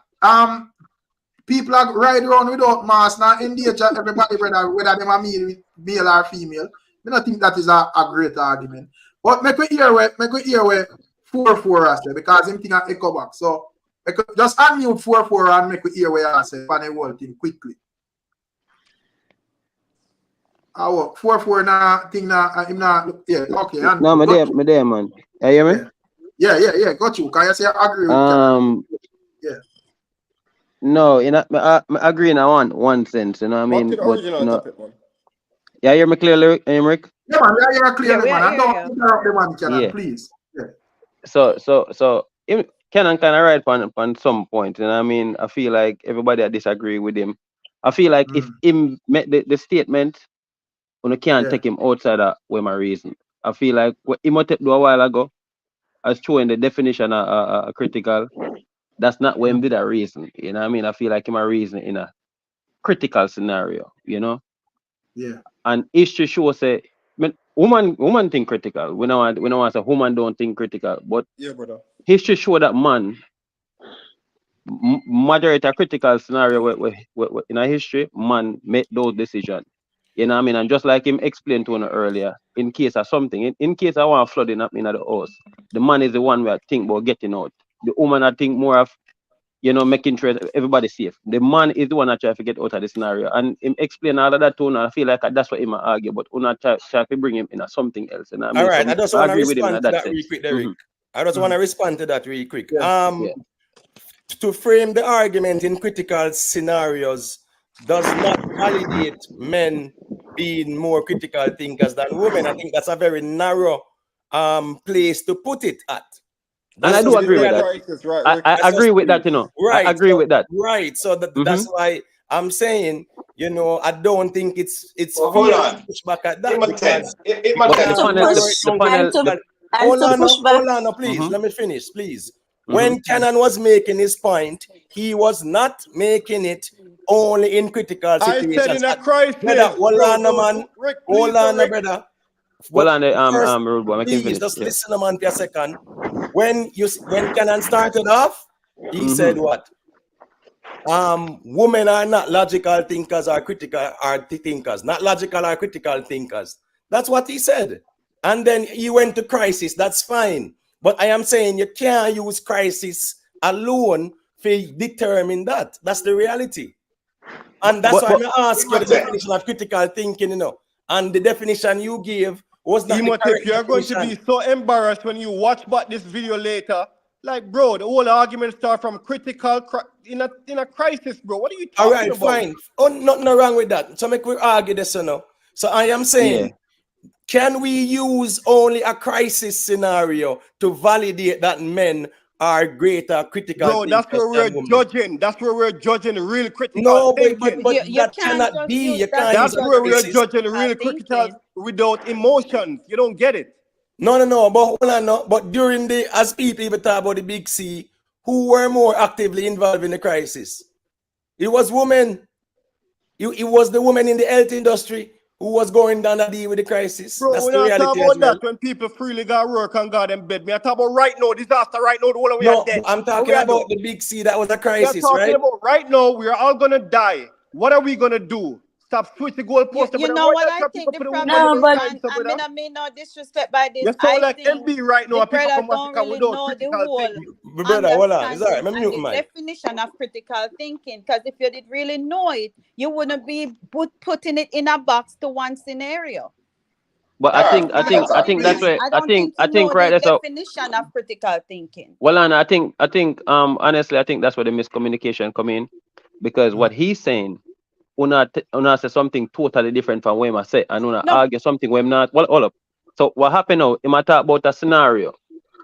people are riding around without masks now, endanger everybody, brother, whether they are male or female. I don't think that is a great argument. But make we hear where 4-4 as well, because him think I echo back. So just unmute 4-4 and make we hear where I say on the whole thing quickly. 4-4 now thing now him not okay. No, me there, man. You hear me? Yeah. Got you. Can you say I agree with yeah. No, I agree in one sense, you know what I mean? But yeah, hear me clearly, Rick? Yeah, man, yeah, clearly, man. And don't interrupt the man, Cannon, please. Yeah. So Cannon kind of right on some point, you know what I mean? I feel like everybody disagree with him. I feel like if him met the statement, you can't take him outside of where my reason. I feel like what he might do a while ago, as showing the definition of critical, that's not when him did a reason. You know what I mean? I feel like him a reason in a critical scenario, you know? Yeah. And history shows say woman think critical. We don't want to say woman don't think critical, but brother. History show that man majority critical scenario in a history, man make those decisions. You know what I mean? And just like him explained to you earlier, in case of something, in case I want flooding happening at the house, the man is the one where I think about getting out. The woman I think more of, making sure everybody safe. The man is the one that try to get out of the scenario. And him explain all of that to you, and I feel like that's what him argue, but you try to bring him in something else. You know what I mean? All right, so I just want to respond to that really quick, Derek. I just want to respond to that really quick. To frame the argument in critical scenarios does not validate men being more critical thinkers than women. I think that's a very narrow place to put it at. And I do agree with that. I agree with that, Right. I agree with that. Right. So that's why I'm saying, I don't think it's hold on. Push back at that. Hold on, please. Let me finish, please. When Cannon was making his point, he was not making it only in critical situations. I said in a crisis. Hold on, man. Hold on, brother. Hold on, rude boy. Please, just listen, man, for a second. When Cannon started off, he said what? Women are not logical thinkers or critical thinkers. Not logical or critical thinkers. That's what he said. And then he went to crisis. That's fine. But I am saying you can't use crisis alone to determine that. That's the reality. And that's why I'm asking you the definition of critical thinking, And the definition you gave was not You're going to be so embarrassed when you watch back this video later Like, bro, the whole argument start from in a crisis, bro. What are you talking All right, about? fine. Oh, nothing wrong with that. So make we argue this, So I am saying, can we use only a crisis scenario to validate that men are greater critical Bro, that's thinkers where we're than women? judging. That's where we're judging the real critical No, thinking. but You that can't cannot just be. use You that can't to use That's a judge where we're crisis. judging the real critical thinking. without emotions. You don't get it. No. But hold on, no. But during as people even talk about the big C, who were more actively involved in the crisis? It was women. It was the women in the health industry who was going down to deal with the crisis. Bro, That's we're the not reality talking as about well. that when people freely got work and got in bed. Me, I talk about right now, disaster right now, the whole of we are No, dead. I'm talking about the big C that was a We are crisis, talking right? about right now, we are all gonna die. What are we gonna do? Stop switching goalposts. You know what I think the problem No, is, but and I mean no disrespect by this. You sound I like think MB right now, the people brother from don't Masicka really without know the critical whole thinking. Brother, hold on. It's all right. understanding and the definition of critical thinking. Because if you did really know it, you wouldn't be putting it in a box to one scenario. But I think that's where I don't think you know right. the That's definition of critical thinking. well, and I think honestly, I think that's where the miscommunication come in, because what he's saying, una say something totally different from what I say, and una argue something where I'm not. Well, all up. So what happened now? He might talk about a scenario,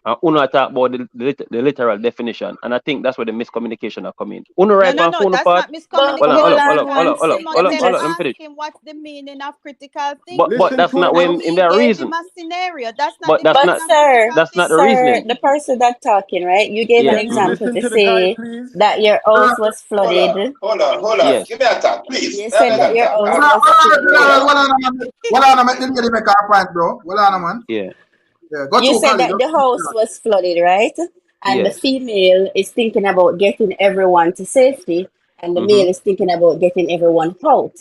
and una talk about the literal definition, and I think that's where the miscommunication are coming. Una right No, from phone that's part. not miscommunication. Hold up. Let Let me ask finish. him what's the meaning of critical thinking. But that's not when in their Gave reason. him a scenario. That's not But the that's meaning not of critical that's not the sir, reasoning. the person that talking, right? You gave an Yeah. example Listen to to the guy, say please. that your house was flooded. Hold on. Yes. Give me a talk, please. You said that your house Hold was on, let me make a point, bro. Hold on, man. Yeah. Yeah, go You to said college. that the house was flooded, right? And the Yes. female is thinking about getting everyone to safety, and the male is thinking about getting everyone out.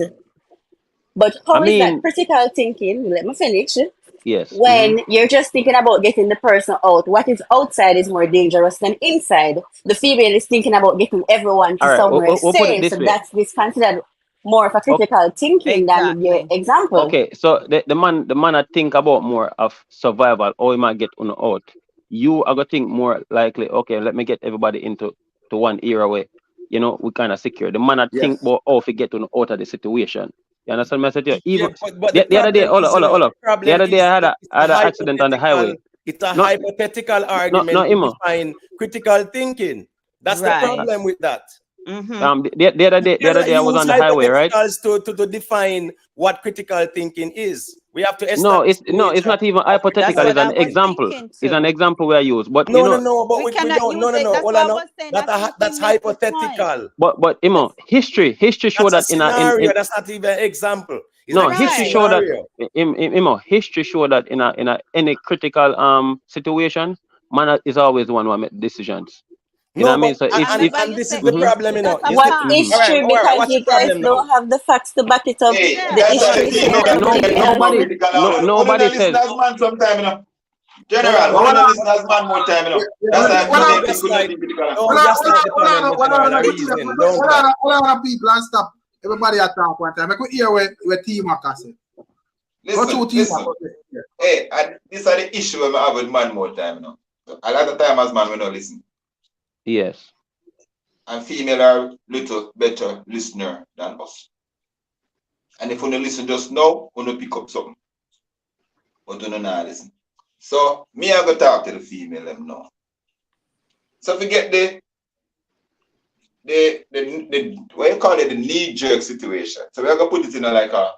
But how is that critical thinking? Let me finish. Yes. When you're just thinking about getting the person out, what is outside is more dangerous than inside. The female is thinking about getting everyone to All right. somewhere We'll put it safe. this So way. that's considered more of a critical thinking than your example. Okay, so the man I think about more of survival, or he might get on out. You are gonna think more likely, okay, let me get everybody into one era where, we kind of secure. The man I think about how to get on out of the situation. You understand my message? Even But the the other day, problem is, hold on. The other day I had an accident on the highway. It's a hypothetical argument to define critical thinking. That's the problem with that. The other day I was on the highway, right? To define what critical thinking is. We have to No, establish. it's not even hypothetical. It's an example. It's an example we use. But But we don't. Hold on. That's hypothetical. But history show that in that's not even an example. History show that history show that in any critical situation, man is always the one who make decisions. You know what I mean? So and this is the problem, What history? Because you guys don't have the facts to back it up. The history says nobody says. General, hold on, listen as man more time, That's why Hold on, people, and stop. Everybody at talk one time. I could hear where teamwork I say. Listen. Hey, these are the issue I have with man more time, A lot of time as man we don't listen. Yes. And female are little better listener than us. And if we don't listen just now, we don't pick up something. But we don't listen. So me I go talk to the female them now. So if we get the what you call it, the knee-jerk situation. So we are gonna put it in a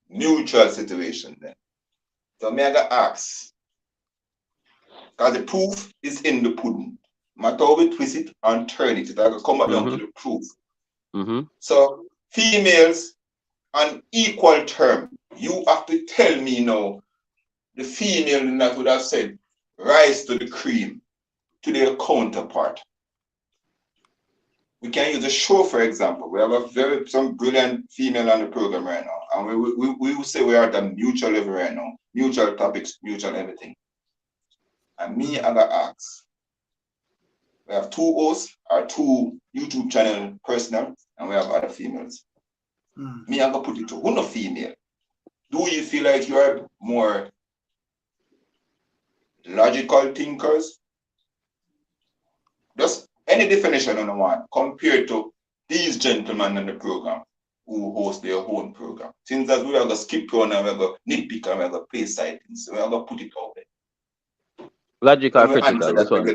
neutral situation then. So me I gotta ask. Because the proof is in the pudding. Matter how we twist it and turn it, I come back down to the proof. So females on equal term, you have to tell me now the female that would have said rise to the cream to their counterpart. We can use a show, for example. We have some brilliant female on the program right now, and we will say we are at a mutual level right now, mutual topics, mutual everything. And me, I got asked. We have two hosts, our two YouTube channel personnel, and we have other females. Me, I'm gonna put it to who no female. Do you feel like you are more logical thinkers any definition on the one compared to these gentlemen in the program who host their own program. Since that we are going to skip on and we're going to nitpick and we're going to play sightings, we're going to put it out there. Logical, critical, this one.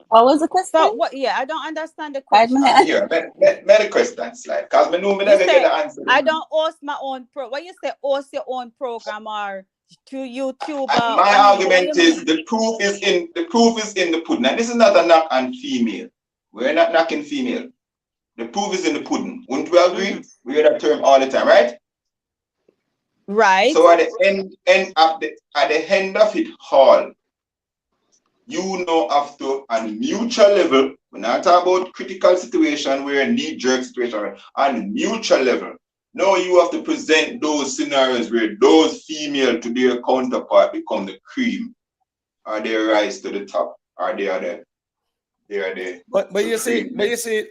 What was the question? So what? Yeah, I don't understand the question. Yeah, many questions, like, because I know me never get the answer. I don't host my own pro. When you say host your own program or to YouTube, my argument is the proof is in the pudding, and this is not a knock on female. We're not knocking female. The proof is in the pudding. Wouldn't we agree? We hear that term all the time, right? Right. So at the end of it all, you know, after a mutual level, we're not talking about critical situation where a knee-jerk situation, on a mutual level. Now you have to present those scenarios where those female to their counterpart become the cream, or they rise to the top, or they are the. But you see,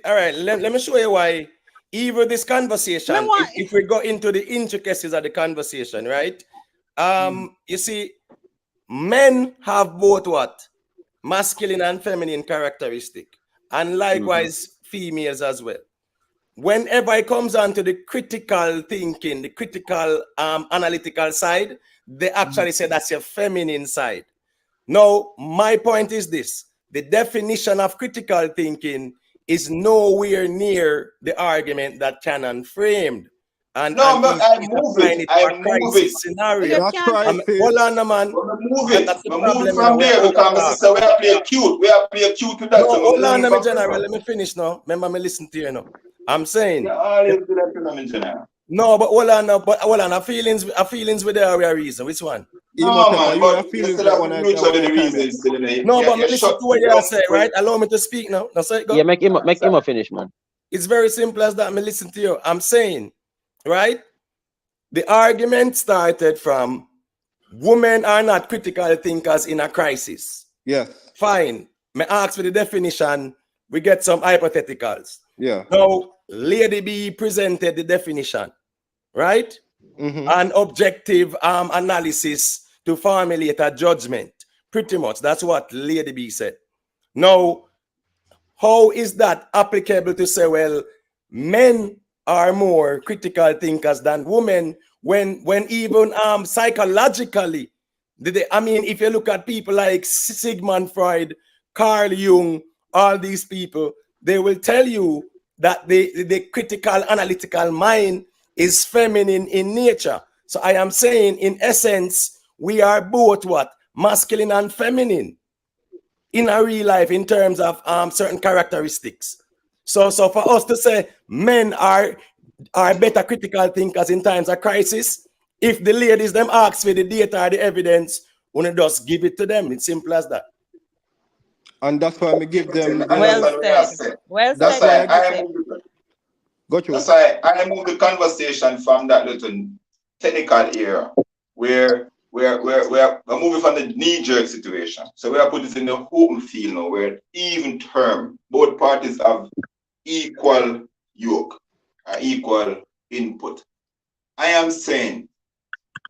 all right, let me show you why. Even this conversation, if we go into the intricacies of the conversation, right? You see, men have both what? Masculine and feminine characteristic, and likewise females as well. Whenever it comes on to the critical thinking, the critical analytical side, they actually say that's your feminine side. Now, my point is this: the definition of critical thinking is nowhere near the argument that Cannon framed. And no, but I move it. Scenario. Hold on, man. Move it from there because we have to play cute. We have to play cute with that. No, hold on, me general. Let me finish now. Remember, me listen to you now. I'm saying. No, but hold on now. But hold on. Our feelings with the reason. Which one? No, man. But you still have to mutual the reasons. No, but listen to what you say, right? Allow me to speak now. Now, say go. Yeah, make him finish, man. It's very simple as that. Me listen to you. I'm saying. Right? The argument started from women are not critical thinkers in a crisis. Yes. Fine. Me ask for the definition. We get some hypotheticals. Yeah. Now, Lady B presented the definition, right? An objective analysis to formulate a judgment. Pretty much. That's what Lady B said. Now, how is that applicable to say, well, men are more critical thinkers than women when even psychologically, I mean, if you look at people like Sigmund Freud, Carl Jung, all these people, they will tell you that the critical analytical mind is feminine in nature. So I am saying, in essence, we are both what? Masculine and feminine in our real life in terms of certain characteristics. So for us to say men are better critical thinkers in times of crisis, if the ladies them ask for the data or the evidence, we just give it to them. It's simple as that. And that's why I give them. Well said. That's why I moved the conversation from that little technical era where we're moving from the knee-jerk situation. So we are putting it in the open field now, where even term, both parties have equal yoke, equal input. I am saying,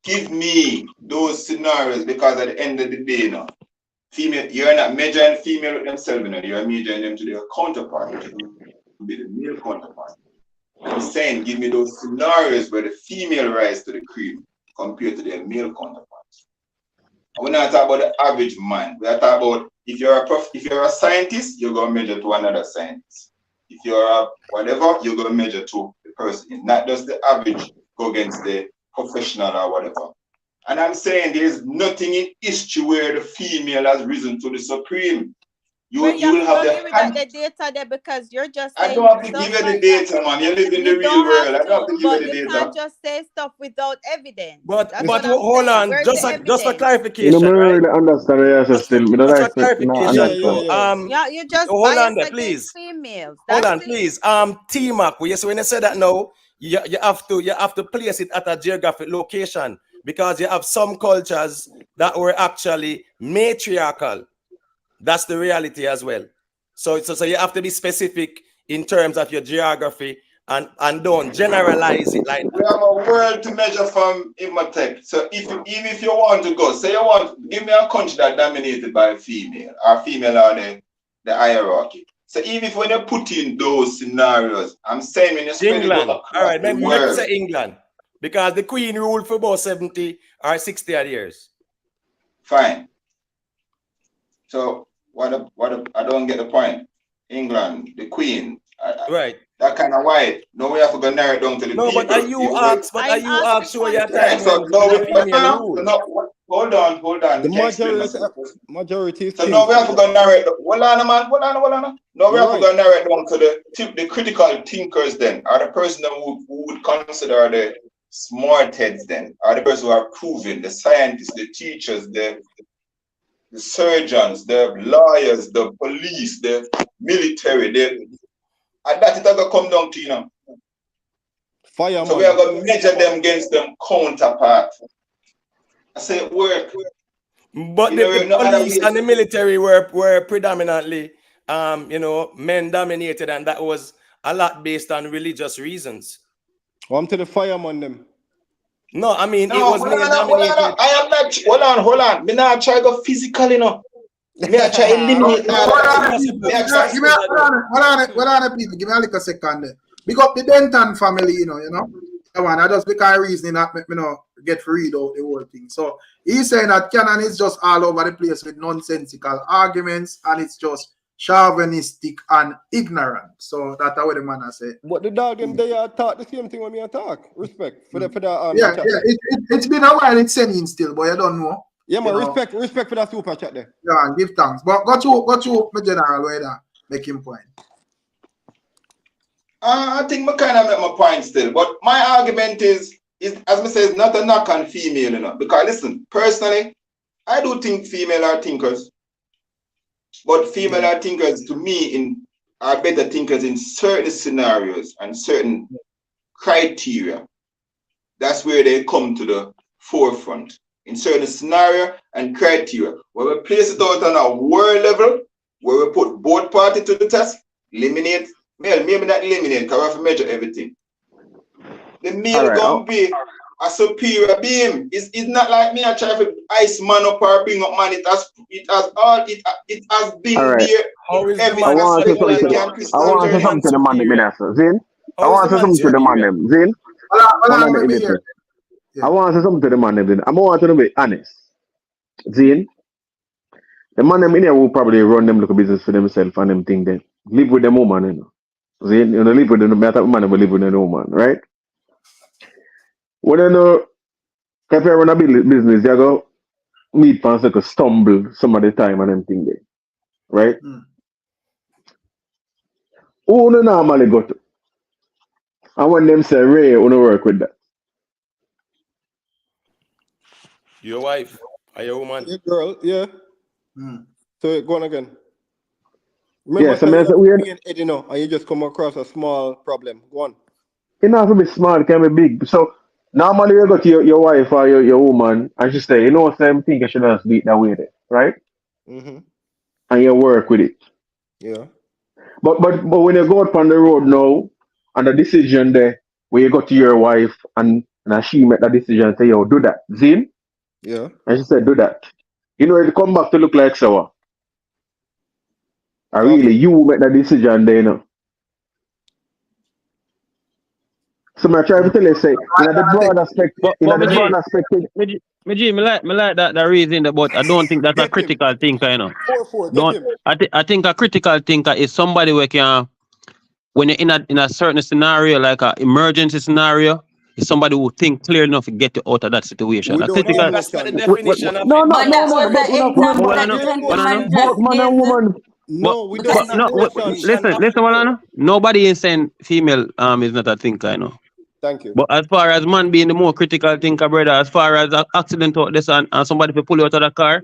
give me those scenarios, because at the end of the day now, female, you're not measuring female with themselves, you're measuring them to their counterpart, which will be the male counterpart. I'm saying, give me those scenarios where the female rise to the cream compared to their male counterparts. And we're not talking about the average man. We're talking about if you're a scientist, you're going to measure to another scientist. If you're a whatever, you're going to measure to the person. Not just the average go against the professional or whatever. And I'm saying there's nothing in history where the female has risen to the supreme. You will have the data there, because you're just saying. I don't have to give you the data, man. You live in the real world. I don't have to give you the data. You can't just say stuff without evidence. But hold on, just for clarification. You don't really understand what you're saying. Just for clarification. You just hold on there, please. Females. Hold on, please. T-Mac, when you say that now, you have to place it at a geographic location, because you have some cultures that were actually matriarchal. That's the reality as well. So you have to be specific in terms of your geography and don't generalize it like We have a word to measure from Imhotep. So even if you want to go, say you want, give me a country that dominated by a female, or female are the hierarchy. So even if when you put in those scenarios, I'm saying when you spread England. it across All right, the let world. me say England. Because the Queen ruled for about 70 or 60 odd years. Fine. So I don't get the point. England, the Queen. Right. That kind of wide. No, we have to go narrow it down to the No, people. but are you asked? But are you asked where your time So when no, the female rule? no, hold on. The You can't explain majority so now we have to go narrow it. Hold on, man. Hold on. Now we have to go narrow it down to the critical thinkers then, are the person who would consider the smart heads then, are the person who are proven, the scientists, the teachers, the surgeons, the lawyers, the police, the military, and that it will come down to, you know. Fireman. So we are going to measure them against them counterpart. I say it work. But the police and the military were predominantly, men dominated, and that was a lot based on religious reasons. I'm to the fireman them. No, I mean, it was male dominated. I am not, hold on. Me not try to go physical, you know. Me not try to eliminate that. Hold on, people. Give me a little second there. Big up the Denton family, you know. I just because reasoning that make me get free out the whole thing. So he's saying that Canon is just all over the place with nonsensical arguments, and it's just chauvinistic and ignorant. So that's what the man has said. But the dog them they are talk the same thing when me attack. Respect for the it's been a while it's sending still, but you don't know. Yeah, man, respect for that super chat there. Yeah, and give thanks. But go to my general way there, make him point. I think I kind of make my point still, but my argument is as I say, it's not a knock on female, you know. Because listen, personally, I do think female are thinkers, but female are thinkers to me are better thinkers in certain scenarios and certain criteria. That's where they come to the forefront in certain scenario and criteria. When we place it out on a world level, where we put both parties to the test, eliminate. Maybe not eliminate, because we have to measure everything. The male gonna be a superior being. It's not like me. I try to ice man up or bring up man. It has been there. I want to say something to the man them. Zin? I want to say something to the man them. Zin? I want to say something to the man them. I want to be honest. Zin? The man them in here will probably run them little business for themselves and them thing then. Live with them woman, you know. Zin, you know, live with them, matter man, but live with them woman, right? When you know, if you run a business, you go meet fans like a stumble some of the time and them thing there, right? Who no normally go to? And when them say, Ray, you don't work with that. Your wife or your woman? Your girl, yeah. So go on again. Remember, so you know, and you just come across a small problem. Go on. It not to be small, it can be big. So normally you go to your wife or your woman and she say, you know, same thing you should just beat that way there, right? And you work with it. Yeah. But when you go out on the road now and the decision there, where you go to your wife and she make that decision and say, yo, do that. Zin? Yeah. And she said, do that. You know, it come back to look like sour. Or really, you make that decision there, you know. So I try to tell you, say, in the broad aspect, me like that reason, but I don't think that's a critical thinker, you know. I think a critical thinker is somebody who can, when you're in a certain scenario, like an emergency scenario, is somebody who think clear enough to get you out of that situation. That's not the definition of no, But that was an example that the gentleman just gave. No, we don't. Listen, Walana. Nobody is saying female is not a thinker, you know. Thank you. But as far as man being the more critical thinker, brother, as far as an accident out this and somebody to pull you out of the car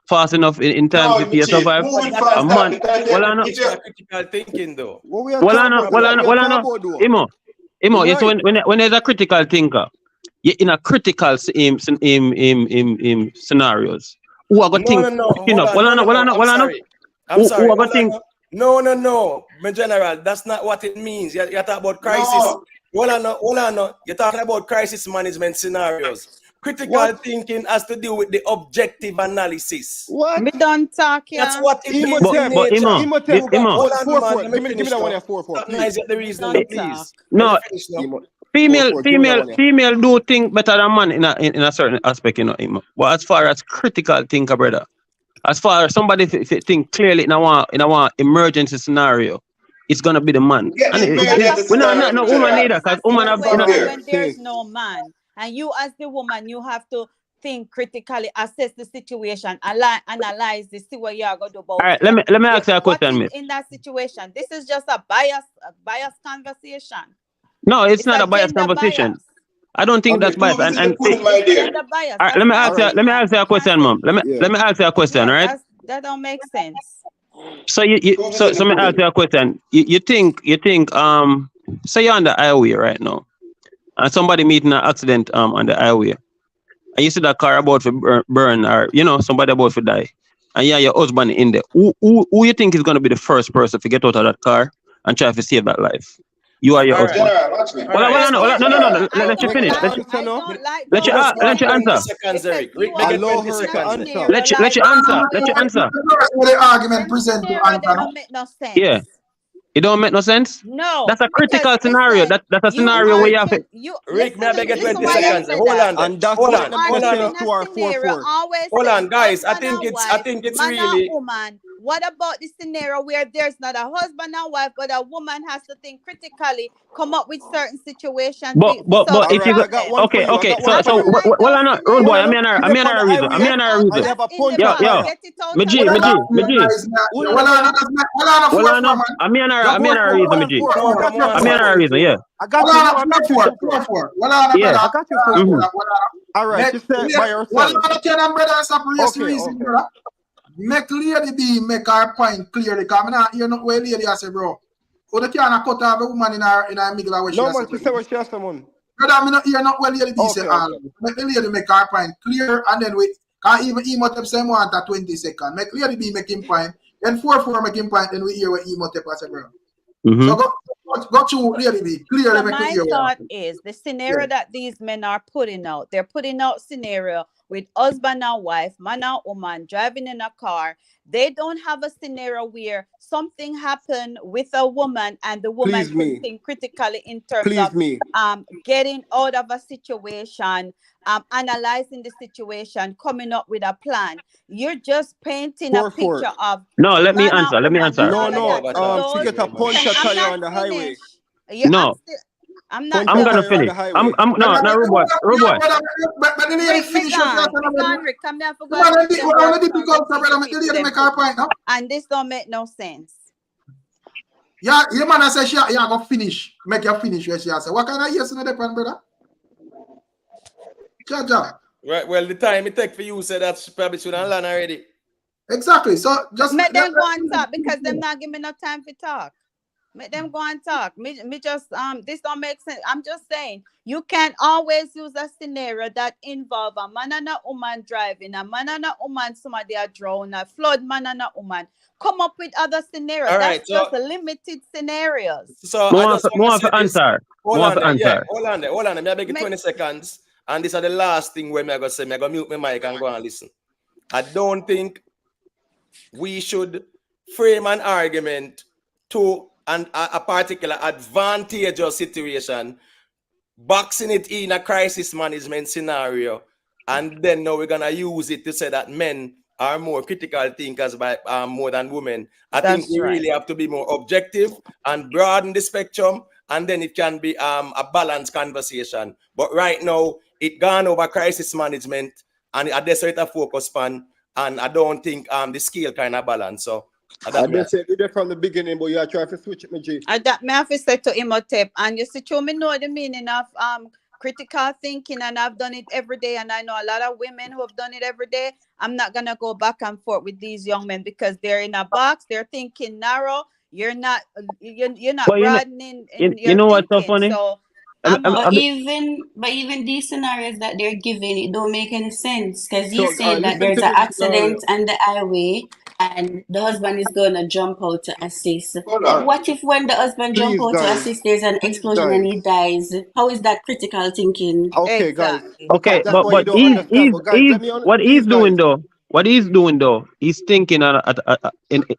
fast enough in time to survive. A man, Walana. Critical thinking, though. Walana. Imo. Yes, when there's a critical thinker, you're in a critical scenarios. Who are going to think? I'm sorry. Who are going to think? No, my general. That's not what it means. You're talking about crisis. No. Hold on. You're talking about crisis management scenarios. Critical thinking has to do with the objective analysis. What? Me don't talk, yeah. That's what it Imo is in Tep. nature. Imo Tep. Hold on, Four, man. four. Let Give me me finish that one now. here, four, Stop please. noise at the reason, Don't please. talk. No, Let me finish now. Imo. female do think better than man in a certain aspect, you know. But as far as critical thinker, brother, as far as somebody think clearly in a emergency scenario, it's gonna be the man. Get And the emergency we're scenario, not my woman general. either, because woman have From there. When there's no man, and you as the woman, you have to think critically, assess the situation, analyze this, see what you are going to do about All right, it. let me ask you a question, What miss. is in that situation? This is just a bias conversation. No, it's not a biased conversation. Bias. I don't think that's biased. And Gender bias. all right, let me ask you a question, mom. Let me ask you a question, right? That don't make sense. So so me ask you a question. You think say you're on the highway right now, and somebody meeting an accident on the highway, and you see that car about to burn, or somebody about to die, and your husband in there. Who you think is gonna be the first person to get out of that car and try to save that life? You are your husband. No. Let you finish. Let you answer. Seconds, Eric. Allow her to answer. Let you answer. The argument presented to answer. Don't make no sense. Yeah. It don't make no sense? No. That's a critical scenario. That's a scenario where you have it. Rick, may I beg you 20 seconds? Hold on. And that's hold what on. them to our 4-4. Hold on, guys. I think it's man really. or woman. What about the scenario where there's not a husband and wife, but a woman has to think critically, come up with certain situations? But if you okay. So well, I'm not road boy. I'm in a reason. Yo, Maji. Well, I'm in a reason, Maji. I'm in a reason, yeah. I got you. Yeah. I got you. All right, you say by yourself. Okay. Make lady B make her point clearly. Because you're not where lady I say, bro. Or the can't cut off a woman in her middle of what she No, man, she say what she has to, man. Brother, you're not where lady B say all. Make the lady make her point clear, and then we can't even Emotep say want a 20 seconds. Make lady B make him point. Then 4-4 make him point, then we hear what Emotep say, bro. So go to lady B. Clearly make my it hear. thought is the scenario that these men are putting out. They're putting out scenario with husband and wife, man and woman driving in a car. They don't have a scenario where something happened with a woman and the woman can think critically in terms of getting out of a situation, analyzing the situation, coming up with a plan. You're just painting a picture of. No, let me answer. No. She get a punch at you on the highway. No. I'm not. I'm gonna finish. I'm no, rude boy. But then you finish your Rick, come here for and this don't make no sense. Yeah, your man say she go finish. Make you finish where she say. What kind of yes in the depend, brother? Jaja. Right, well, the time it take for you say that she probably should have learned already. Exactly. So just make them go and talk because them not give me no time to talk. Make them go and talk. Me just this don't make sense. I'm just saying you can't always use a scenario that involve a man and a woman driving, a man and a woman somebody are drowned, a flood man and a woman. Come up with other scenarios. All That's right, just limited scenarios. So more of an answer. Hold on there. May I beg you 20 seconds? And this is the last thing where I'm going to say. I'm going to mute my mic and go and listen. I don't think we should frame an argument to a particular advantageous situation, boxing it in a crisis management scenario, and then now we're gonna use it to say that men are more critical thinkers by more than women. I think we really have to be more objective and broaden the spectrum, and then it can be a balanced conversation. But right now, it gone over crisis management, and that's where it focus on, and I don't think the scale kind of balance. So. I just said it from the beginning, but you are trying to switch it, G. I have to say to Imhotep, and you see, me know the meaning of critical thinking, and I've done it every day, and I know a lot of women who have done it every day. I'm not gonna go back and forth with these young men because they're in a box, they're thinking narrow. You're not broadening. You know what's so funny? So, but even these scenarios that they're giving, it don't make any sense because he's saying that there's an accident on the highway and the husband is going to jump out to assist. Hold on. What if when the husband jump Please, out to guys. assist, there's an Please, explosion and guys. he dies? How is that critical thinking? Okay, guys. Exactly. Okay, Because that's what you but don't understand. But guys, let me what please, he's doing guys. though, he's thinking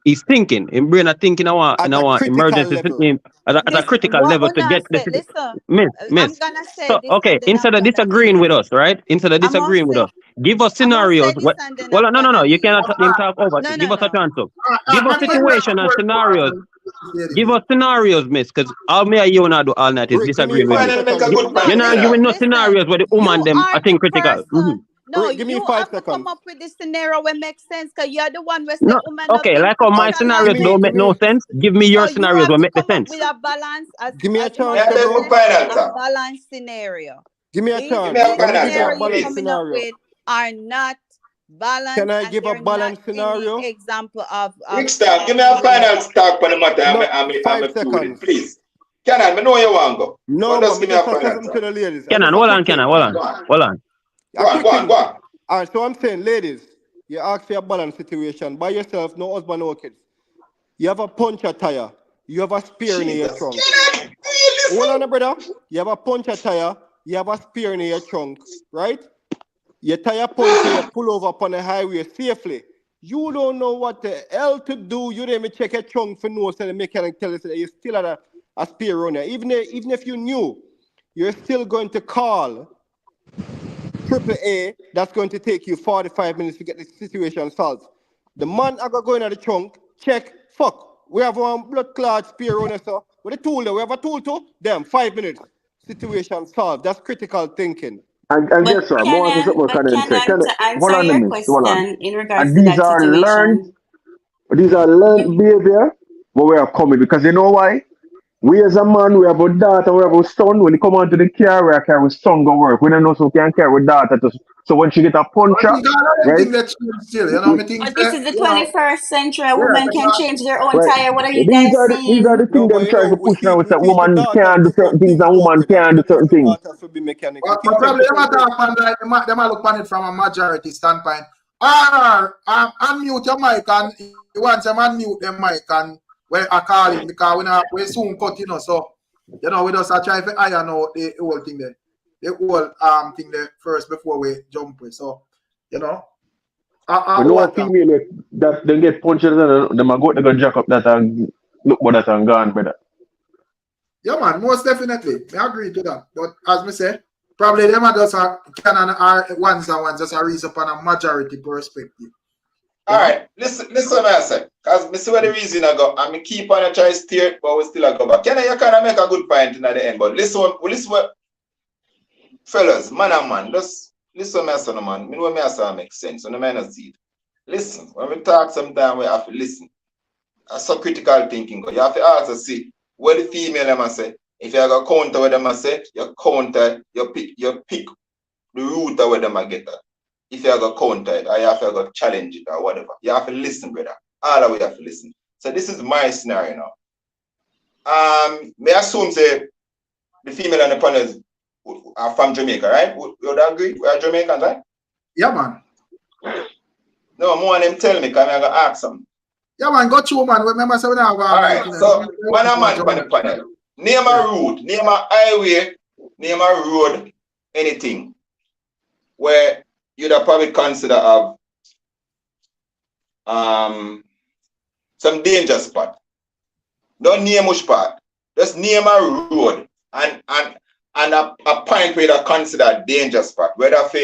he's thinking in brain of thinking At a critical emergency level. system at a critical What level to Una get this said, listen, miss. I'm gonna say So this okay, and then instead I'm of gonna disagreeing with us, right? Instead of I'm gonna disagreeing with say us, give us I'm gonna scenarios. say this What? and then Well, I'm no, gonna you leave. cannot talk over. No, Give no, us a no. chance to give us Let me situation and scenarios. Give us scenarios, miss, because all me and you wanna do all night is Rick, give me disagreeing with 5 you. Make a seconds. good No, point, You're not Canaan. giving no listen. scenarios where the You woman them are I the think critical. person. No, Rick, give me you 5 have to seconds. come up with this scenario where makes sense because you're the one where say No, woman not okay, being like how my critical scenarios like don't men. make no sense. Give me your So you scenarios have will to make the come up sense. with a balance Give me a as chance, much May I as take bro. a said, final a answer? balanced scenario. Give me a These Give chance. me a these Let me final give you a answer, scenarios you're balanced please. coming up scenario. with are not Can balanced I and give a they're not balanced any scenario? example of Rickstar, give me a true final relation. talk for the matter. No, I'm 5 a few with it, seconds. please. Canaan, I know you want to go. No, But man. just Me give me a just say final something answer. to the ladies. Kenan, Just hold a on, quick thing. Go on. A quick Go on. thing. All right, so I'm saying, ladies, you ask for a balanced situation by yourself, no husband, no kids. You have a puncher tire. You have a spear in your Jesus. trunk. Canaan, do you Hold listen? on, brother. You have a puncher tire. You have a spear in your trunk, right? Your tire puncture, you pull over upon the highway safely. You don't know what the hell to do. You didn't even check your trunk for no, so the mechanic tell you that you still had a spear on there. Even if you knew, you're still going to call AAA. That's going to take you 45 minutes to get the situation solved. The man I got going at the trunk, check, fuck. We have one blood clot spear on there, so with a tool there, we have a tool too. Damn, 5 minutes. Situation solved. That's critical thinking. And But guess what? More to Canon, something Cannon say. to Hold answer on a your minute. Hold on. question in regards And to these that are situation, learned behavior, but we are coming because you know why? We as a man, we have a daughter, we have a son. When you come onto the car, we carry with son go work. We don't know so we can carry with daughter. So when she get a puncher, right? Still, you know, me think but this is the 21st century. A yeah, woman can change their own Right. tire. What are you These guys are the saying? things No, but them you try know, to push now. It's we that teach the woman daughters can't do certain different things things, and though, woman brother. can't We do don't teach certain the things. daughters to be mechanics. We but teach them probably different things. talk like them look on it from a majority standpoint. Or unmute your mic and you want them unmute their mic and when I call it because we soon cut, you know, so you know we just try to iron out the whole thing there. The whole thing there first before we jump with. So, you know. We know a female that they get punched and them a go jack up that and look what that and gone, brother. Yeah, man, most definitely. I agree to that. But as me say, probably them are just Canon are ones and ones just a reason upon a majority perspective. All right, listen what I say. Because I see where the reason I go. And I keep on trying to steer it, but we still go back. You kind of make a good point in the end. But listen what fellas, man and man, just listen what I say, man. I know what I say makes sense. So no man not see it. Listen, when we talk sometimes we have to listen. That's so critical thinking. You have to also see what the female them say. If you have a counter what them say, you counter, you pick the route of what them get at. If you have a counter it, or you have to challenge it or whatever. You have to listen, brother. All the way you have to listen. So this is my scenario now. May I assume say the female and the panels are from Jamaica, right? You would agree? We are Jamaicans, right? Yeah, man. No, more of them tell me because I'm gonna ask them. Yeah, man, got you, man. Remember, so we now all right, so man and man on the panel. Name a route, name a highway, name a road, anything where you'd probably consider of some danger spot. Don't name much part. Just name a road and a point where you consider danger spot. Whether for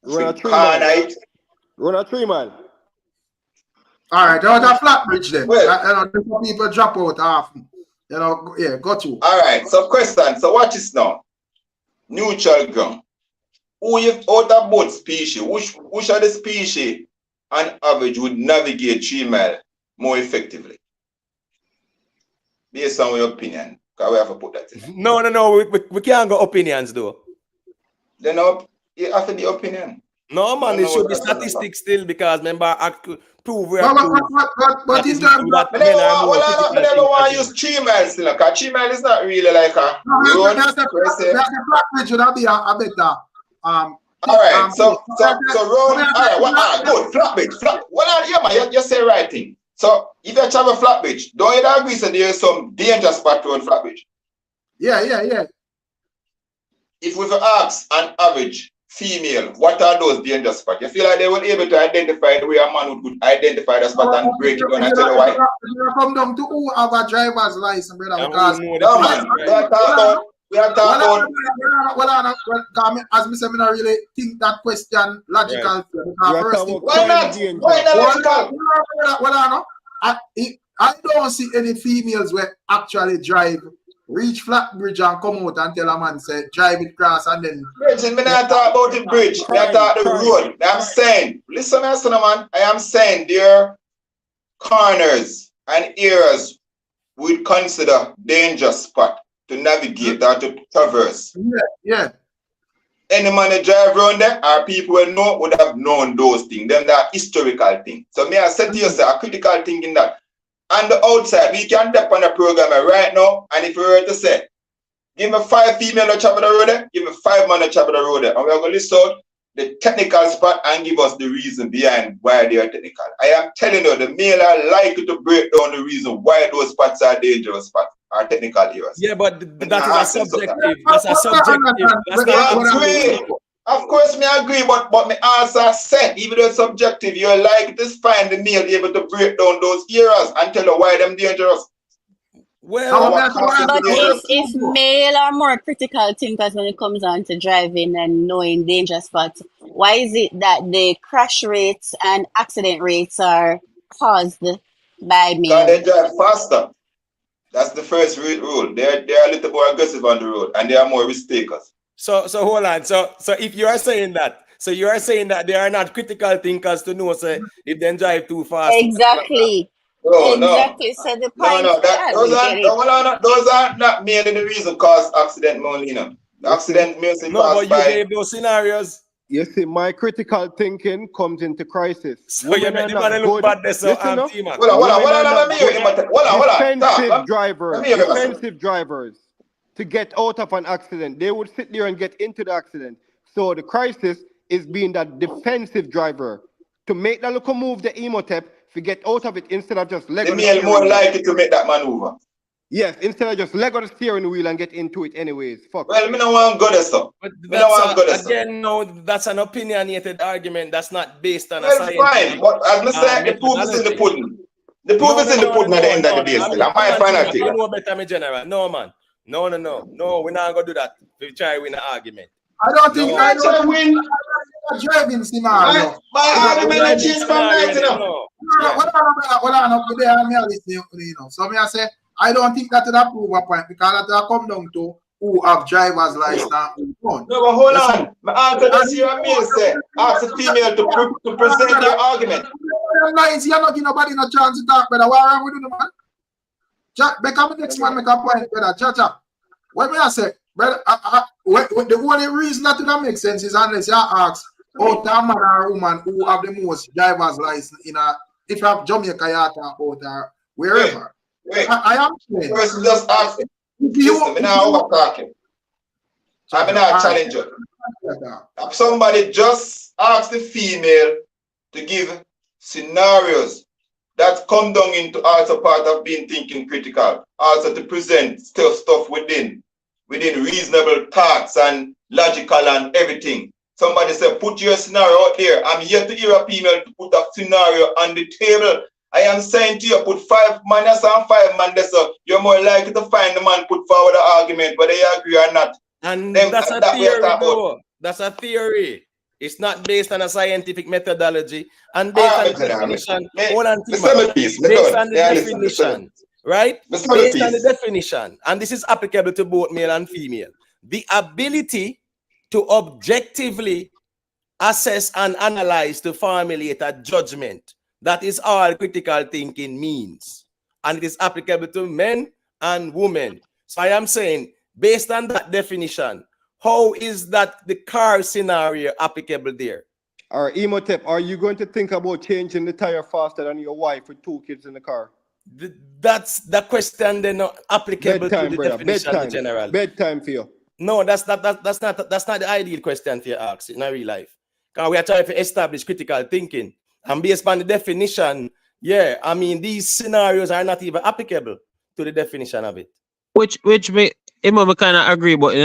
Run a 3 mile. Run a 3 mile. All right, there was a flat bridge then. Well, you know, people drop out half. You know, yeah, got you. All right, so question. So watch this now. Neutral ground. Who you out of both species? Which of the species on average would navigate 3 mile more effectively? Based on your opinion. Because we have to put that in. No. We can't go opinions though. Then you have to be opinion. No, man, it should be statistics still because remember, I prove we are but in terms of I never want to use 3 miles still, because 3 miles is not really like a road. That's a flat bridge would be a better All right, so road. All right, good. Flatbridge. Man, you say right thing. So if you travel Flatbridge, don't you agree that there is some danger spot on Flatbridge? Yeah. If we ask an average female, what are those danger spots? You feel like they will be able to identify the way a man would identify the spot and break it down and tell you why? You come down to who have a driver's license, brother, because we are talking about. As me say, I don't really think that question logical. Why not logical? I don't see any females where actually drive, reach Flatbridge and come out and tell a man say drive it cross and then. Bridge, me not talk about the bridge. Me talk the road. I'm saying, listen, man. I am saying there are corners and areas we'd consider danger spot to navigate or to traverse. Yeah. Any man that drive around there, or people who know would have known those things. Them that historical thing. So me I said to yourself, a critical thing in that. On the outside, we can depend on the program right now, and if we were to say, give me 5 female that travel the road there, give me 5 men that travel the road there, and we're going to list out the technical spot and give us the reason behind why they are technical. I am telling you, the male are likely to break down the reason why those spots are dangerous spots, are technical areas. Yeah, but that is a subjective. That's a subjective. That's not Of course, me agree, but me answer said, even though it's subjective, you're likely to find the male able to break down those areas and tell you why them dangerous. Well, but if male are more critical thinkers when it comes on to driving and knowing danger spots, why is it that the crash rates and accident rates are caused by male? Because they drive faster. That's the first rule. They're a little more aggressive on the road and they are more risk takers. So hold on. So if you are saying that, they are not critical thinkers to know if they drive too fast. Exactly. Exactly. So the point those are not merely the reason cause accident, Molina. The accident merely but you gave those scenarios. You see, my critical thinking comes into crisis. So you make the man look bad there, so defensive drivers to get out of an accident. They would sit there and get into the accident. So the crisis is being that defensive driver to make that little move, the Emotep, to get out of it instead of just leg on the steering wheel. More likely to make that maneuver. Yes, instead of just leg on the steering wheel and get into it anyways. Fuck. Well, me no want to go there, so. Again, no, that's an opinionated argument. That's not based on a science. Fine, but as I said, the proof is in the pudding. The proof is in the pudding at the end of the day. My final thing. You know better, me general. No, man. No, we're not gonna do that. We try to win an argument. I don't think I don't win a driving scenario. My argument is changed from night, you know. So me I say, I don't think that will prove a point because that will come down to who have driver's license. No, but hold on. My answer this year, me say, ask a female to present their argument. You're not giving nobody no chance to talk, brother. What are we doing, man? Jack, become the next man, make a point, brother. Cha. What me I say, brother? The only reason that don't make sense is unless you ask out a man or woman who have the most driver's license in a, if you have Jamaica, out or wherever. Wait. I am saying. Person just asking. Listen, I'm not over talking. I'm not challenging. If somebody just asked the female to give scenarios that come down into also part of being thinking critical, also to present stuff within reasonable thoughts and logical and everything. Somebody said, put your scenario out there. I'm yet to hear a female to put a scenario on the table. I am saying to you, put 5 man and 5 man there, so you're more likely to find the man put forward an argument, whether you agree or not. And that's a theory, though. That's a theory. It's not based on a scientific methodology. And based on the definition, based on the definition, right? Based on the definition, and this is applicable to both male and female. The ability to objectively assess and analyze to formulate a judgment. That is all critical thinking means. And it is applicable to men and women. So I am saying, based on that definition, how is that the car scenario applicable there? All right, Emotep, are you going to think about changing the tire faster than your wife with 2 kids in the car? That's the question then not applicable bedtime, to the brother. definition in general. Bedtime for you. No, that's not the ideal question for you ask in real life. Because we are trying to establish critical thinking. And based on the definition, yeah, I mean, these scenarios are not even applicable to the definition of it. Which me kind of agree, but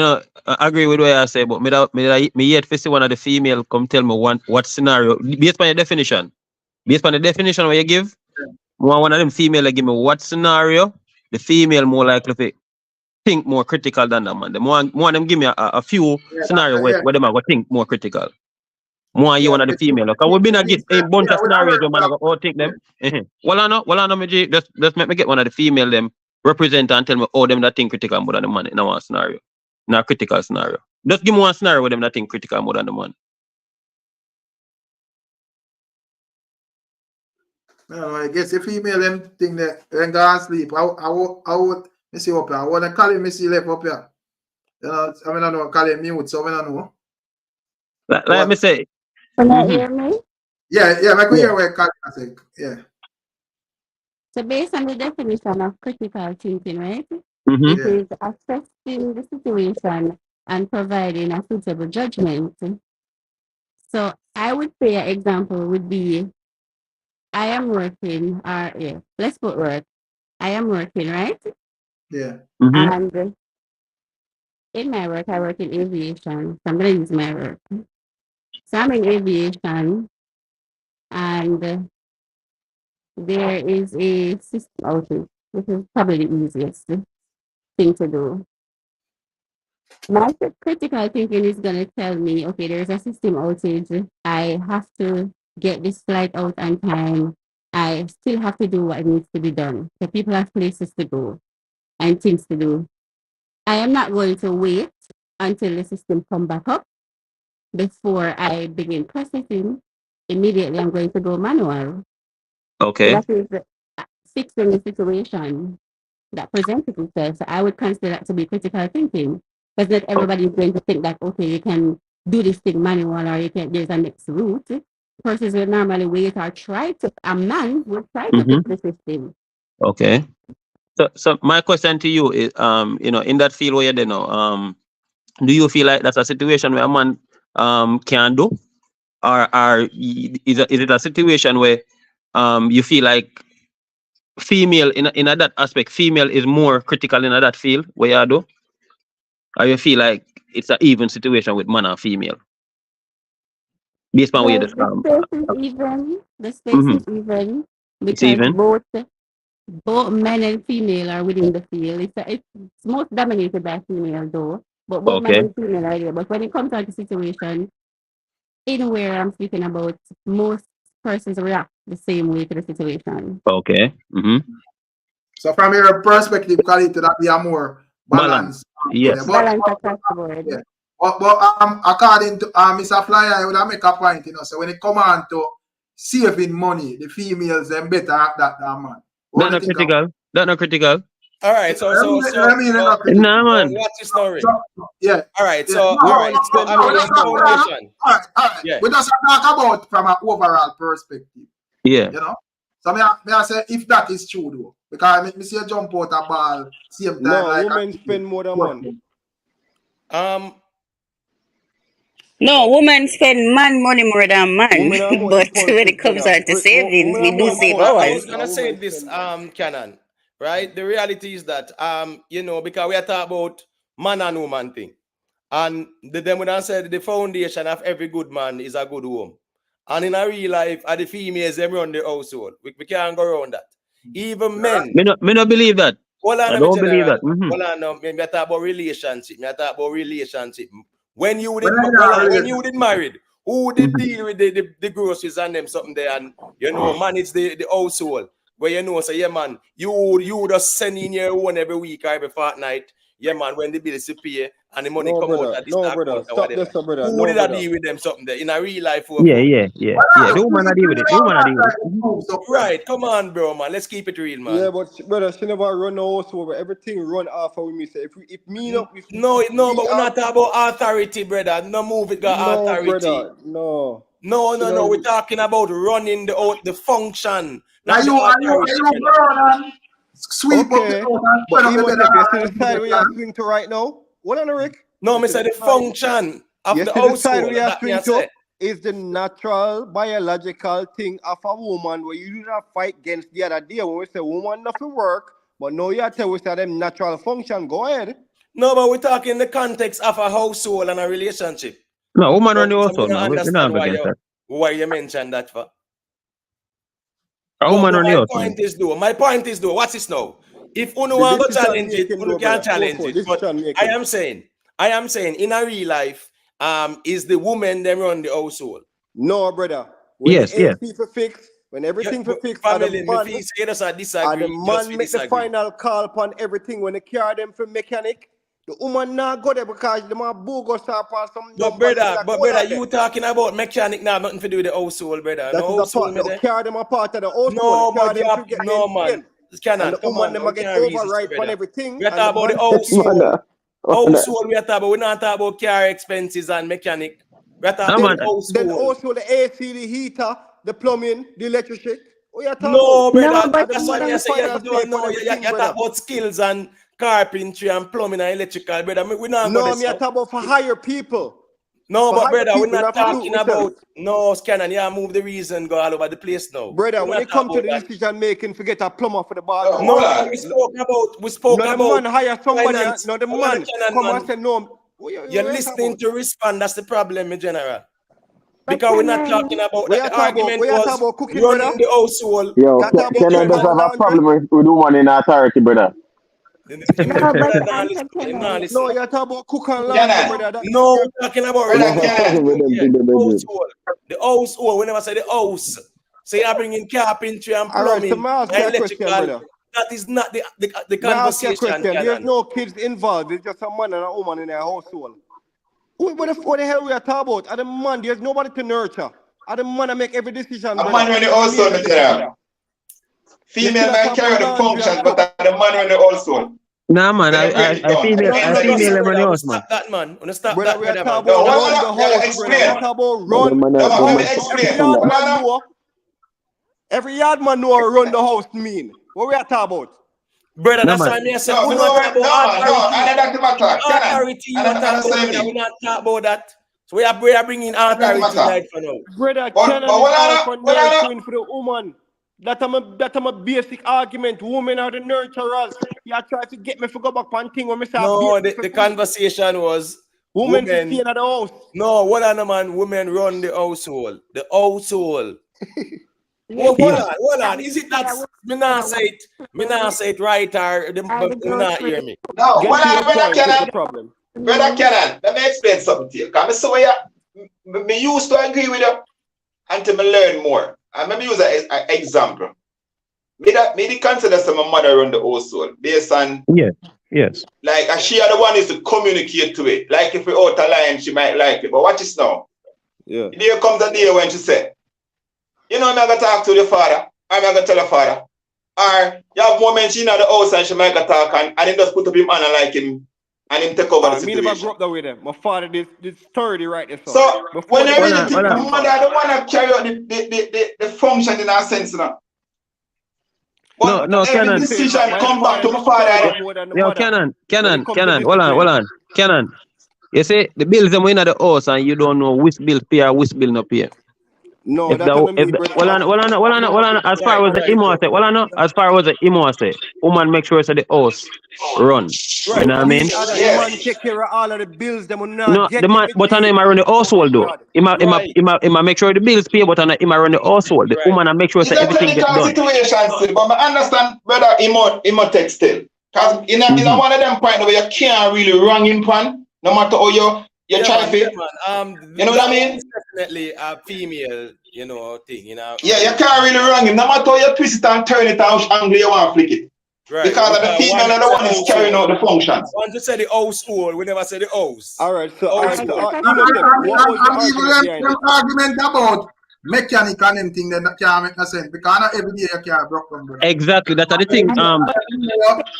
I agree with what I say, but me yet to see one of the female come tell me what scenario based on the definition. Based on the definition what you give, one of them female give me what scenario, the female more likely to think more critical than the man. The one of them give me a few scenario where them are going to think more critical. More you one of the female. Because we've been a get a bunch of scenarios where man are going to think them. Well, I know, me just make me get one of the female them represent and tell me them that think critical more than the man in our scenario. In a critical scenario. Just give me one scenario where them that think critical more than the man. No, I guess if female them think that they go sleep, I would see up here. I want to call him see left up here. You know, I mean I know call him mute, so I don't know. Like me say. Can you hear me? Yeah, I could hear what Kartel say. Yeah. So based on the definition of critical thinking, right? Mm-hmm. It is assessing the situation and providing a suitable judgment. So I would say an example would be I am working, let's put work. I am working, right? Yeah. Mm-hmm. And in my work, I work in aviation. So I'm going to use my work. So I'm in aviation, and there is a system outage, which is probably the easiest thing to do. My critical thinking is going to tell me, okay, there's a system outage. I have to get this flight out on time. I still have to do what needs to be done. So people have places to go and things to do. I am not going to wait until the system come back up before I begin processing. Immediately, I'm going to go manual. Okay. So that is fixing the situation that presented itself. So I would consider that to be critical thinking. Because not everybody is going to think that, okay, you can do this thing manual or you can, there's a next route. Persons will normally wait or a man will try to fix the system. Okay. So my question to you is, in that field where you're there now, do you feel like that's a situation where a man can do? Or is it a situation where you feel like female in that aspect, female is more critical in that field where you do? Or you feel like it's an even situation with man and female? Based on where you The space is even. The space is even because even. both men and female are within the field. It's most dominated by female though, but both men and female are there. But when it comes to the situation, in where I'm speaking about, most persons react the same way to the situation. Okay. So from your perspective, Kartel, that be a more balance. Yes. Balance across the board. Yeah. But according to Mr. Flyer, I would make a point, so when it come on to saving money, the females them better at that than man. That's not critical. All right, so nah, man. What's your story? Yeah. All right, so all right. Yeah. We just talk about from an overall perspective. Yeah. You know. So may I say if that is true though, because I see a jump out a ball same time. No, like women spend more than man. No, women spend man money more than man, but when it comes out to savings, we do save ours. I was gonna say this, Canon, right? The reality is that because we are talking about man and woman thing, and then when I said the foundation of every good man is a good home, and in a real life, are the females them run the household. We can't go around that. Even men. Me not believe that. I don't believe that. Hold on, no. Me talk about relationship. When you did married, who did deal with the groceries and them something there and manage the household? Where say yeah man, you just send in your own every week or every fortnight. Yeah man, when the bills to pay and the money come out at this time. Stop this, brother. Who did I deal with them something there in a real life? Yeah. The woman I deal with it. Right, come on, bro, man. Let's keep it real, man. Yeah, but brother, she never run the house over. Everything run off of me. Say if me not. No, but we're not talking about authority, brother. No move it got authority. Brother, no. No. We're talking about running the function. Are you sweep okay. But even if you see the side where you're swing to right now, what on the Rick? No, me say the function of the the side household. we are That me I swing to say. is the natural biological thing of a woman where you do not fight against the other day when we say woman nothing work, but no you tell we say them natural function. Go ahead. No, but we're talking in the context of a household and a relationship. No, woman run the So household, I man. We don't understand have against that. why you mentioned that for. A woman run the house, man. My point is though, what's this now? If you The want to decision challenge it, making, you though, can brother. challenge Go for it. But decision making. I am saying in a real life, is the woman them run the household? No, brother. When Yes, the yes. AC for fix, when everything for fix, Family, and the man, me say that's a disagree. and the man make the final call upon everything when they carry them for mechanic. The woman not go there because the man bogus up on some number. But brother, you talking about mechanic now, nothing to do with the household, brother. That no is a household, part. They carry them a part of the household. No, They carry but them you to get no man. maintained. Canon, And the come woman on, them get overripe on everything. We are talking about the household. Household, we are talking about. We're not talking about car expenses and mechanic. We are talking about household. Then also the AC, the heater, the plumbing, the electricity. We are talking No, about. brother. But That's why I say you don't know. You talk about skills and carpentry and plumbing and electrical, brother. We're not No, going me talk about for hire people. No, For but hire brother, we're people, not not to do talking it about myself. no scanning. Yeah, move the reason go all over the place now. Brother, We're when not it comes to talking the about decision making, forget a plumber for the bathroom. No, we spoke No, the about man hire somebody. finance. No, the I want man the Canon come man. and say no. You're listening to respond. That's the problem, in general. Because we're not talking about that. The argument was cooking, running brother. the household. Yo, Kenan does have a problem with woman in authority, brother. No, you're talking about cook and laundry, brother. No, we're talking about You have a problem with them thing, them bedroom. the household. Whenever I say the house, say I bring in carpentry and plumbing, All right, so and ask you a question, electrical. brother. That is not the May I ask you a conversation. question? There's Canon. no kids involved. It's just a man and a woman in their household. What the hell we are talking about? At the man, there's nobody to nurture. At the man, I make every decision. A man when the household, my general. Female man carry the functions, but the man when the household. Nah, man, I female them run the house, man. Stop that, man. Stop Brother, that, we are brother, talking man. about run the house, brother. We are talking about run. Every yard man know. Every yard man know run the house mean. What we are talking about? Brother, No, that's man. why me I say No, we not talk about authority. I don't Authority, we not talk about that. So we are bringing authority tonight for now. Brother, Canon is all for nurturing for the woman. That I'm a basic argument. Women are the nurturers. You try to get me to go back on thing when me say No, the conversation was women to stay in the house. No, what on man? Women run the household. The household. Hold on. Is it that me not say it? Me not say it right or them not hear me? No, hold on, brother Kenan. Brother Kenan, let me explain something to you. Because me used to agree with you until me learn more. And let me use an example. Me consider some my mother run the household based on yes. Like she are the one is to communicate to it. Like if we out of line, she might like it. But watch this now. Yeah. There comes a day when she said, you know, I'm gonna talk to the father, I'm gonna tell the father. Or you have moments in the house and she might go talk and he just put up him on and like him and him take over the situation. Me never grew up that way then. My father did 30 right there. So when I really think the mother don't want to carry out the function in our sense now. But No, every Kenan. decision come back to my father. Yo, Kenan, hold on. Kenan, you say the bills them in the house and you don't know which bill pay or which bill not pay. No, As far as the imo say, as far as the imo say, woman make sure the house run. Right. You know what I mean? The man take care of all of the bills. Them not no, the man, but I know him run the household though. Him make sure the bills pay, but I know him run the household. The woman I make sure everything get done. Situation still, but I understand, brother, imo take still. Because in one of them point where you can't really wrong him pan, no matter how you try to. You know what I mean? Definitely a female, thing, Yeah, you can't really wrong him. No matter how you twist it and turn it and which angle you want to flick it. Right. Because the female are the one is carrying out the functions. Once you say the household, we never say the house. All right, so what was the argument about mechanic and them thing that can't make no sense? Because not every day you can't broke them, brother. Exactly, that's the thing.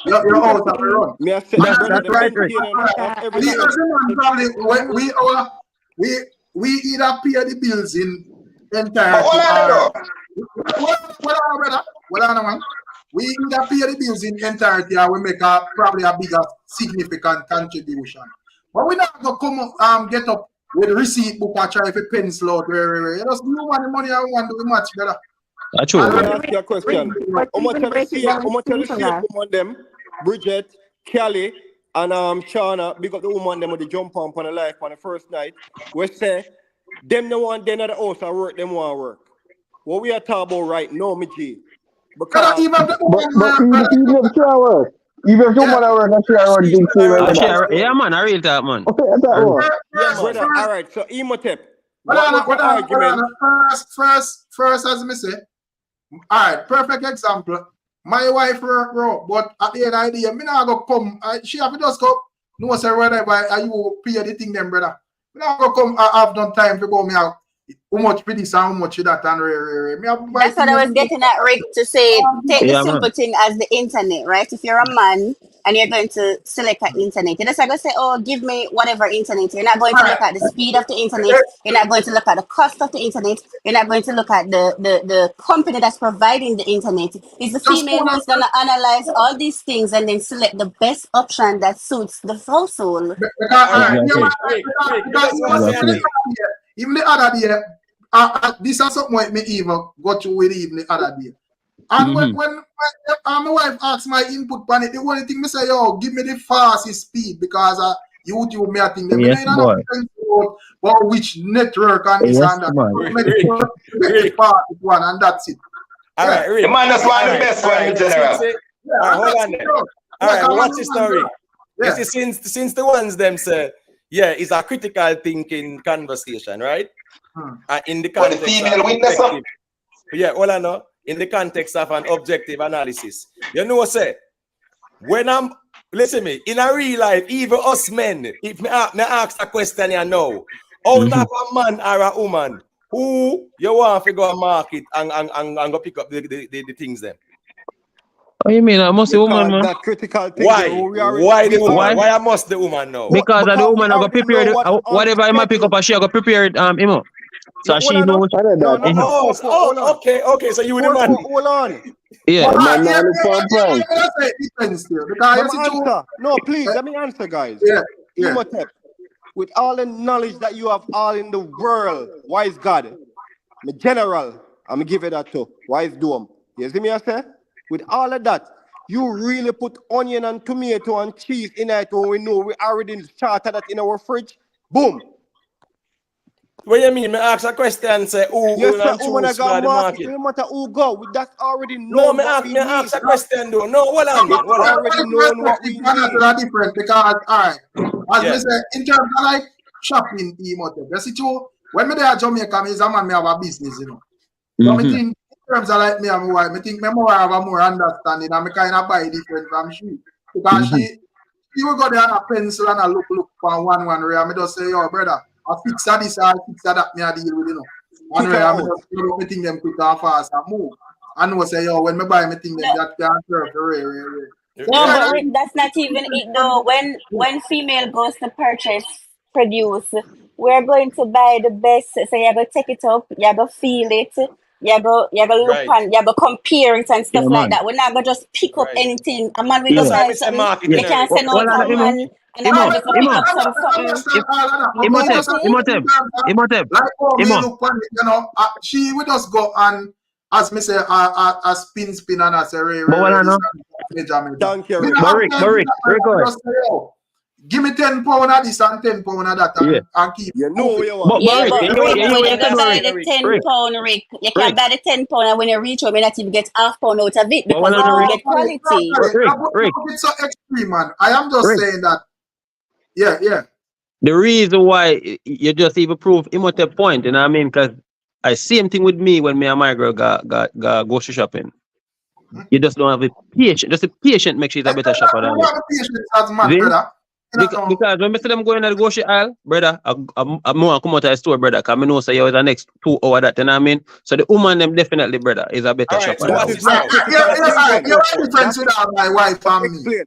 You're out of the run. We either pay the bills in entirety we either pay the bills in entirety or we make probably a bigger significant contribution. But we not gonna come get up with receipt book and try if a pencil out. You just do the money I want to do much better. Let me ask you a question. How much of the shape woman them, Bridget, Kelly, and Shauna, because the woman them with the jump on the life on the first night, we say them the one then at the house and work, them want work. What we are talking about right now, me G. Because even if she work, even if someone work, and she work, think she will. Yeah, man, I real talk, man. Yeah, brother. All right, so Imhotep. First, as me say, all right, perfect example. My wife work, but at the end of the day, me not go come. She have to just go. No, sir, whatever. You pay the thing, them brother. Me not go come. I have no time to go. Me out. How much for this and how much that and That's what I was getting at, Rick, to say take the simple thing as the internet, right? If you're a man and you're going to select an internet, you're just not going to say, oh, give me whatever internet. You're not going to look at the speed of the internet. You're not going to look at the cost of the internet. You're not going to look at the company that's providing the internet. It's the female who's going to analyze all these things and then select the best option that suits the household. Even the other day, this is something like me even got to with even the other day. And when my wife asked my input on it, the only thing me say, yo, give me the fastest speed because YouTube me I think them. Yes, boy. About which network and this and that. Make fastest one and that's it. All right, the man just want the best one in general. Hold on there. All right, watch this story. You see, since the ones them say, yeah, it's a critical thinking conversation, right? In the context the female witness of in the context of an objective analysis. You know what say? When I'm listen me, in a real life, even us men, if me ask a question you know, out of a man or a woman, who you want to go and market and go pick up the things then? Oh, you mean I must the woman, man? That critical thing. Why the woman? Why I must the woman know? Because the woman I go prepare whatever I might pick up, she I go prepare it imo. So she knows. Okay. So you the man. Hold on. Yeah. No, please let me answer, guys. Imhotep, with all the knowledge that you have all in the world, wise God, the general, I'm gonna give it that to wise dome. You see me, I say? With all of that, you really put onion and tomato and cheese in it when we know we already started that in our fridge. Boom. What you mean? Me ask a question and say, who yes, and choose for the market? No matter who go, that's already No, known. me ask a question though. No, hold on. Already known what we need. Different because, all right, as me say, in terms of like shopping, the situation when me there at Jamaica, me is a man, me have a business, you know. So me think in terms of like me and my wife, me think me more have a more understanding and me kind of buy different from she because she will go there and a pencil and a look for one way and me just say, yo brother, I fix that this, I fix that me I deal with, you know. One way I me think them quick and fast and move. I know say yo when me buy me think them that can serve the No, but Rick, that's not even it though. When female goes to purchase produce, we're going to buy the best. So you go take it up, you go feel it, you go look on, you go compare it and stuff like that. We're not gonna just pick up anything. A man will go buy something. You can't send out a man and I just pick up something. Imhotep. Like how me look on it, you know, she would just go and as me say, a spin and I say, thank you, Rick, give me £10 of this and £10 of that and keep. You know you want. But Rick, when you go buy the £10, Rick, you can buy the £10 and when you reach home, you not even get half pound out of it because you get quality. Rick. It's so extreme, man. I am just saying that. Yeah. The reason why you just even prove Imhotep point, you know what I mean? Because I same thing with me when me and my girl got grocery shopping. You just don't have the patience. Just the patient makes you a better shopper than you. Because when I see them going to the grocery aisle, brother, I'm more come out of the store, brother, because I know say you the next 2 hours that, you know what I mean? So the woman them definitely, brother, is a better shopper than you. You're difference with my wife and me.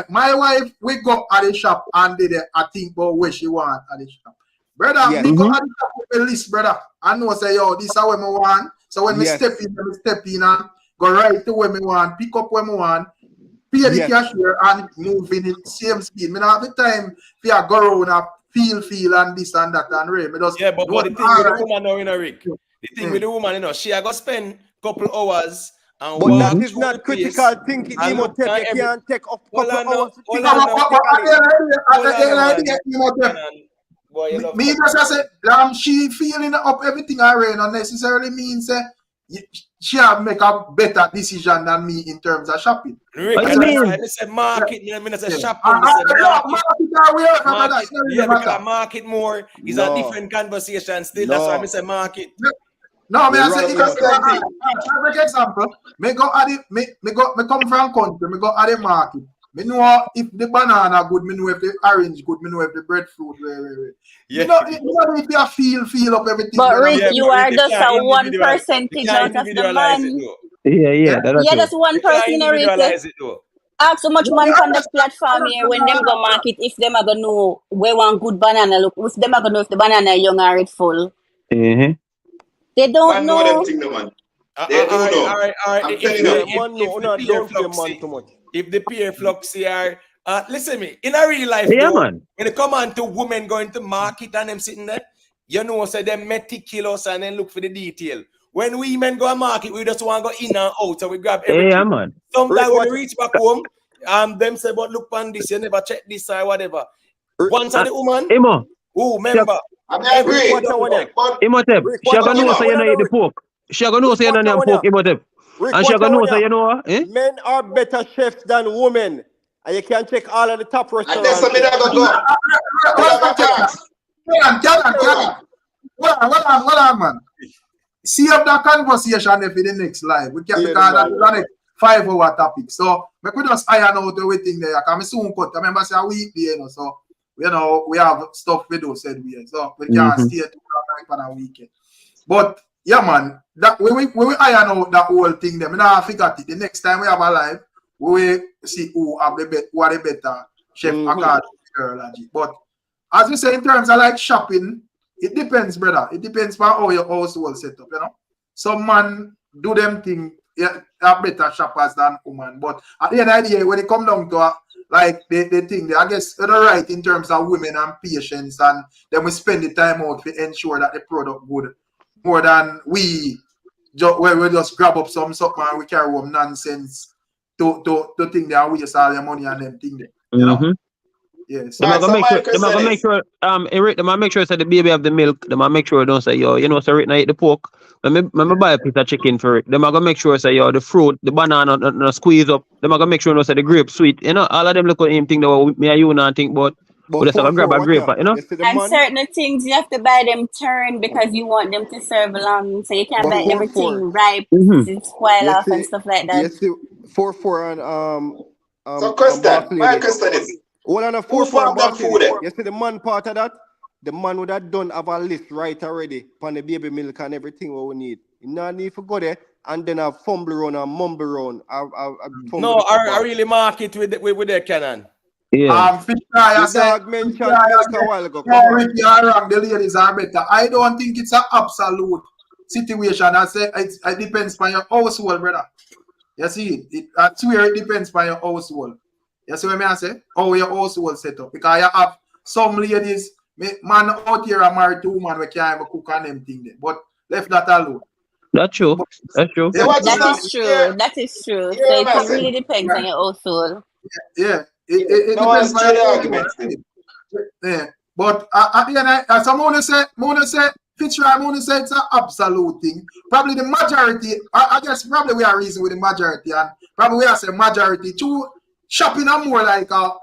My wife, we go at the shop and did a think about where she want at the shop. Brother, me go at the shop with a list, brother. I know say, yo, this is what I want. So when me step in and go right to where me want, pick up where me want, pay the cashier and move in the same speed. Me not have the time for go around and feel and this and that and right. But the thing with the woman now, Rick. The thing with the woman, she a go spend couple hours and but walk that is not critical thinking. You can't take up couple hours to think me just say she feeling up everything already not necessarily means she have make a better decision than me in terms of shopping. Rick, I say market, I say shopping. Market more is a different conversation still. That's why I say market. No, me I say because for example, me go at it, me come from country, me go at the market. Me know if the banana good, me know if the orange good, me know if the breadfruit. You know if you feel up everything. But Rick, you are just a 1% out of the man. Yeah, that's 1% Rick. Ask so much money on the platform here when them go market if them are gonna know where one good banana look. If them are gonna know if the banana young or it full. They don't know. They don't know. All right. If the peer fluxy are listen me in a real life, when it come on to women going to market and them sitting there, you know, say them meticulous and then look for the detail. When women go to market, we just want to go in and out, so we grab everything. Sometimes when we reach back home, them say, but look on this, you never check this or whatever. Once on the woman, remember. I agree. Imhotep, she gonna know say you know eat the pork. She gonna know say you know pork, Imhotep. And she gonna know say you know men are better chefs than women. And you can check all of the top restaurants. And that's something that Hold on, man. See up that conversation for the next live. We can because that's a 5-hour topic. So we could just iron out everything there. I can soon cut. I remember say a week there, so we have stuff we do said we so we can't stay too long for a weekend. But yeah, man, that when we iron out that whole thing, then we now figure it. The next time we have a live, we will see who have the better chef according to girlology. But as we say in terms of like shopping, it depends, brother. It depends on how your household set up, Some man do them thing, are better shoppers than woman. But at the end of the day, when it come down to like the thing, I guess you're right in terms of women and patience, and then we spend the time out to ensure that the product good more than we just grab up something and we carry home nonsense to think they are waste all their money and them thing there. Yes. They might make sure Eric, they might make sure that the baby have the milk. They might make sure don't say so Rick now eat the pork. When me buy a piece of chicken for it, they might make sure say the fruit, the banana no squeeze up. They might make sure say the grape sweet. All of them look at him think that me and you not think but just grab a grape, And certain things you have to buy them turned because you want them to serve long, so you can't buy everything ripe, spoil off and stuff like that. Yes, 4 and So question, my question is, one on a 4 food. You see the man part of that? The man would have done have a list right already on the baby milk and everything what we need. You no need to go there and then have fumble around and mumble around. I really market with their cannon. Yeah. Fish fry, I said, mentioned a while ago. Ricky are wrong, the ladies are better. I don't think it's an absolute situation. I say it depends on your household, brother. You see, I swear it depends on your household. You see what I say? How your household set up. Because you have some ladies, man out here are married to women we can't even cook on them thing there. But left that alone. That's true. That's true. That is true. That is true. So it really depends on your household. Yeah. It depends on your arguments. Yeah. But at the end, someone say, Fitzroy say it's an absolute thing. Probably the majority, I guess probably we are reason with the majority, and probably we are saying majority too. Shopping are more like a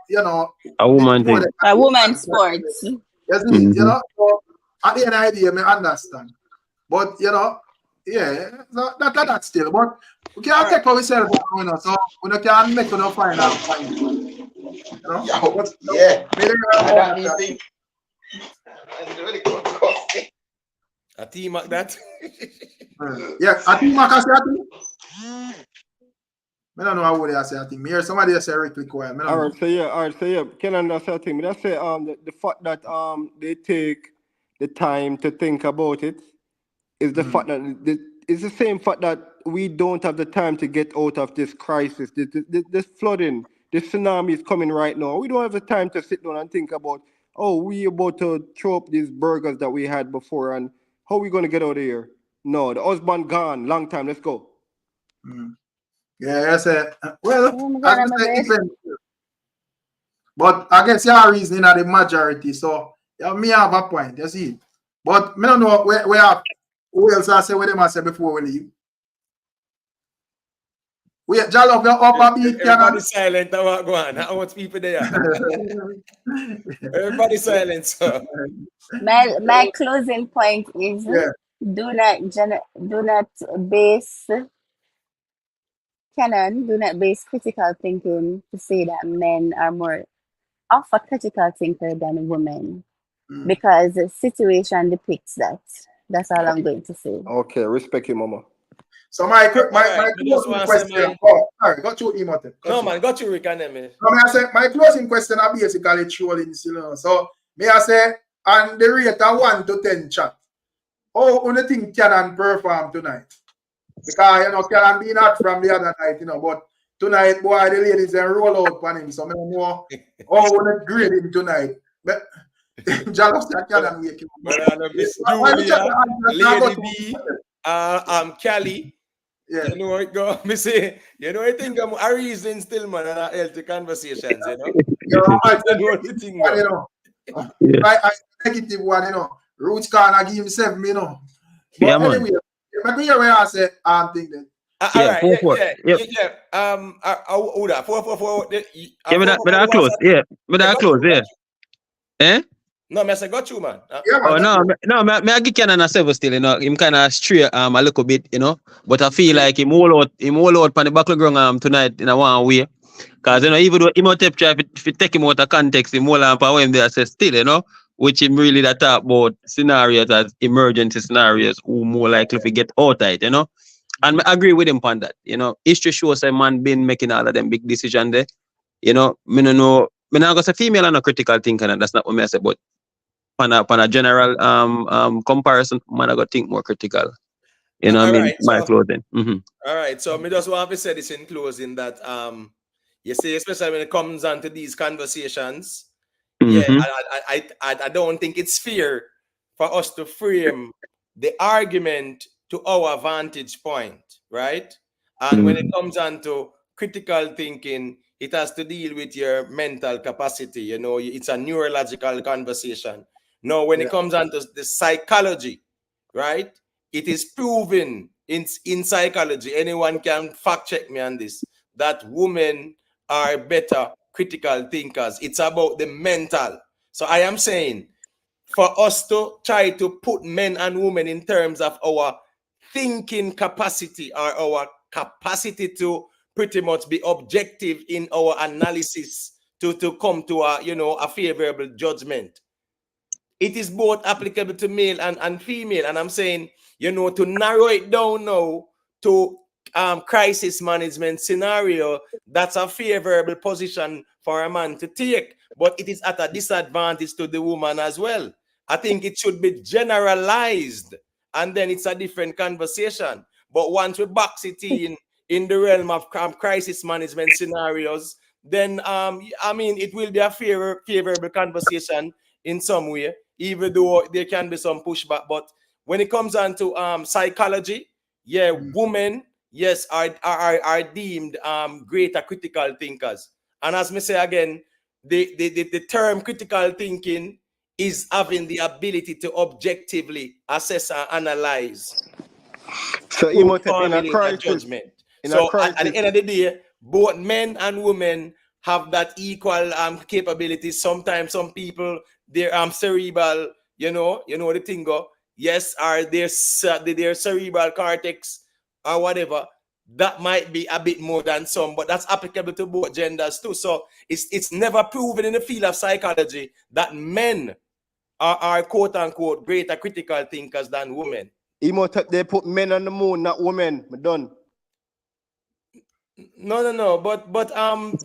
woman thing. A woman sports. Yes, so at the end of the day, I understand. But so that's still. But we can't take for ourselves, so we can't make no final point. A team like that. Yeah, a team like that. I don't know how they say. I think me or somebody say Rick quiet. All right, so yeah. Can understand the thing. But I say the fact that they take the time to think about it is the fact that it's the same fact that we don't have the time to get out of this crisis. This flooding, this tsunami is coming right now. We don't have the time to sit down and think about, oh, we about to throw up these burgers that we had before and how we going to get out of here. No, the husband gone, long time. Let's go. Yeah, I said, well, as I said, it depends. But I guess your reasoning are the majority, so yeah, me have a point, you see. But me don't know where who else I say what them I say before we leave. Wait, Jalop, you're up a beat, everybody silent. Go on. How much people there? Everybody silent, sir. My closing point is do not base critical thinking to say that men are more of a critical thinker than women, because the situation depicts that. That's all I'm going to say. Okay, respect you, mama. So my closing question. Oh, sorry, got you, Emote. No, man, got you, Rick and me. So I say my closing question are basically trolling, you know. So may I say, on the rate of 1 to 10 chat, how do you think Cannon perform tonight? Because you know Cannon being out from the other night, you know, but tonight, boy, the ladies then roll out on him. So I don't know how would grade him tonight. But Jalos Cannon wake him up. Lady B, Cali. Yeah. You know what it go? Me say, you know, I think I'm a reason still, man, and I healthy conversations, you know. I negative one, you know. Roots can't give him 7, you know. But yeah, anyway, I can hear where I say think that. Uda, 444. Yeah, but I close. Yeah, but I close. Yeah. Eh? No, I got you, man. Me I give Cannon a 7 still, you know. Him kind of stray a little bit, you know. But I feel like him all out on the battleground tonight in a one way. Because you know, even though him out try if you take him out of context, him all on power him there say still, you know, which him really that talk about scenarios as emergency scenarios who more likely to get out of it, you know. And I agree with him on that. You know, history shows a man been making all of them big decisions there. You know, me no know. Me not gonna say female and a critical thinker, and that's not what me I say, but on a general comparison, man I gotta think more critical. You know what I mean? My clothing. All right. So me just want to say this in closing that you see, especially when it comes on to these conversations, I don't think it's fair for us to frame the argument to our vantage point, right? And when it comes on to critical thinking, it has to deal with your mental capacity. You know, it's a neurological conversation. Now, when it comes on to the psychology, right? It is proven in psychology, anyone can fact check me on this, that women are better critical thinkers. It's about the mental. So I am saying, for us to try to put men and women in terms of our thinking capacity or our capacity to pretty much be objective in our analysis to come to a favorable judgment. It is both applicable to male and female. And I'm saying, to narrow it down now to crisis management scenario, that's a favorable position for a man to take, but it is at a disadvantage to the woman as well. I think it should be generalized, and then it's a different conversation. But once we box it in the realm of crisis management scenarios, then it will be a favorable conversation in some way, even though there can be some pushback. But when it comes on to psychology, women, yes, are deemed greater critical thinkers. And as me say again, the term critical thinking is having the ability to objectively assess and analyze. So in a crisis, judgment. At the end of the day, both men and women have that equal capability. Sometimes some people, they're cerebral, you know the thing go. Yes, are their cerebral cortex or whatever, that might be a bit more than some, but that's applicable to both genders too. So it's never proven in the field of psychology that men are quote unquote greater critical thinkers than women. They put men on the moon, not women. We're done. No. But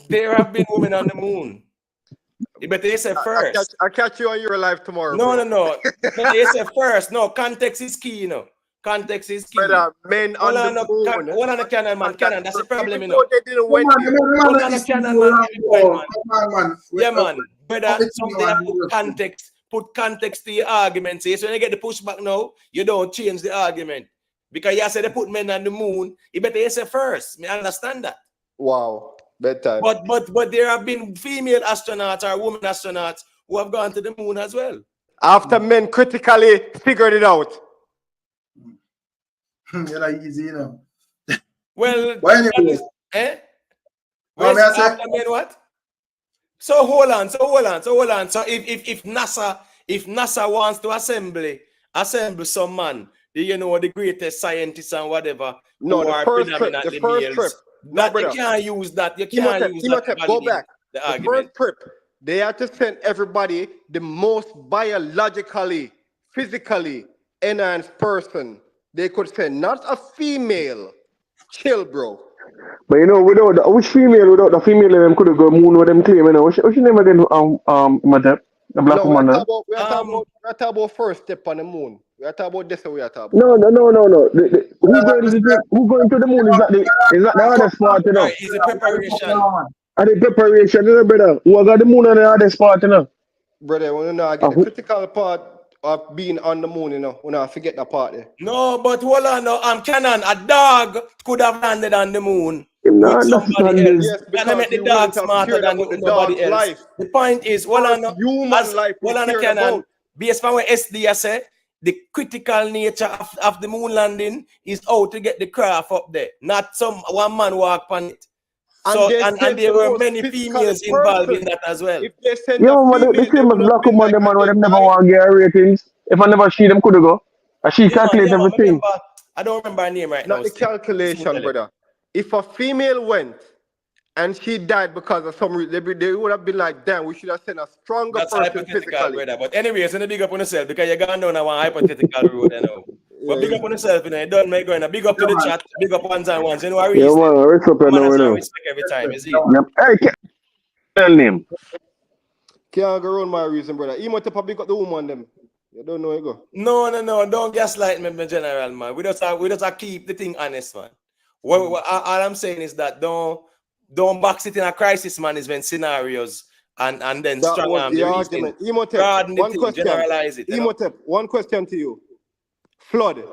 there have been women on the moon. But they say first. I catch you on your live tomorrow. No. But they say first. No, context is key, Context is key. Brother, men on the moon. One on the Canon, man. Canon, that's the problem, you know. Even though they didn't went there. One on the Canon, man. Give me point, man. Come on, man. Yeah, man. Brother, something that put context to your argument. See, so when you get the pushback now, you don't change the argument. Because you say they put men on the moon, you better say first. I understand that. Wow. Bedtime. But there have been female astronauts or women astronauts who have gone to the moon as well. After men critically figured it out. You're not easy, you know. Well, anyway. After men what? So hold on. So if NASA wants to assemble some man, you know, the greatest scientists and whatever, no, who the are first trip, that you can't use that. You can't use that. Go back. The first trip, they had to send everybody the most biologically, physically enhanced person they could send, not a female. Chill, bro. But you know, which female without the female them could have go moon with them claim, you know. What's your name again, Madam? The black woman. We're talking about first step on the moon. We are talking about this. We are talking about. No. Who going to the moon is not the hardest part, you know. It's a preparation. And the preparation, you know, brother. Who got the moon on the hardest part, you know. Brother, we not get the critical part of being on the moon, you know. We not forget that part there. No, but hold on, no. Canon, a dog could have landed on the moon. With somebody else. Yes, and make the dog smarter than nobody else. Life. The point is, human life. Canon, based on what SD say, the critical nature of the moon landing is how to get the craft up there, not some one man walk on it. So and there were many females involved in that as well. But the same as black woman, the man when them never want to get ratings. If I never see them, could go. And she calculates everything. I don't remember her name right now. Not the calculation, brother. If a female went and she died because of some reason, they would have been like, damn, we should have sent a stronger person physically. Brother. But anyways, you big up on yourself because you're going down a hypothetical road, you know. But big up on yourself, you know. You don't make going. Big up to the chat. Big up ones and ones. You know what I mean? Yeah, man. Respect every time. You see? Hey, tell name. Can't go around my reason, brother. You might have big up the woman them. You don't know you go. No. Don't gaslight me, general, man. We just keep the thing honest, man. All I'm saying is that don't box it in a crisis management scenarios and then strong arm the argument. Generalize it. Imhotep, one question to you. Flood,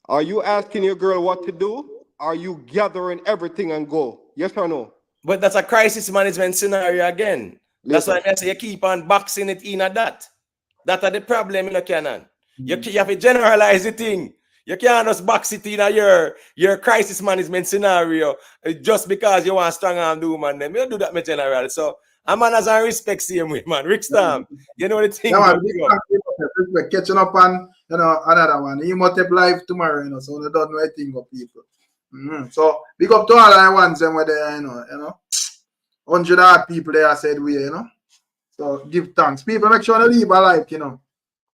are you asking your girl what to do? Are you gathering everything and go? Yes or no? But that's a crisis management scenario again. That's why I say you keep on boxing it in at that. That's the problem in a canon. You have to generalize the thing. You can't just box it in your crisis management scenario just because you want strong arm do man. You don't do that, my general. So a man has a respect same way, man. Ricstorm, you know the thing. We're catching up on another one. You must have live tomorrow, you know, so they don't know anything of people. So big up to all the ones them where they, you know. 100 odd people there said we, you know. So give thanks. People make sure they leave a like, you know.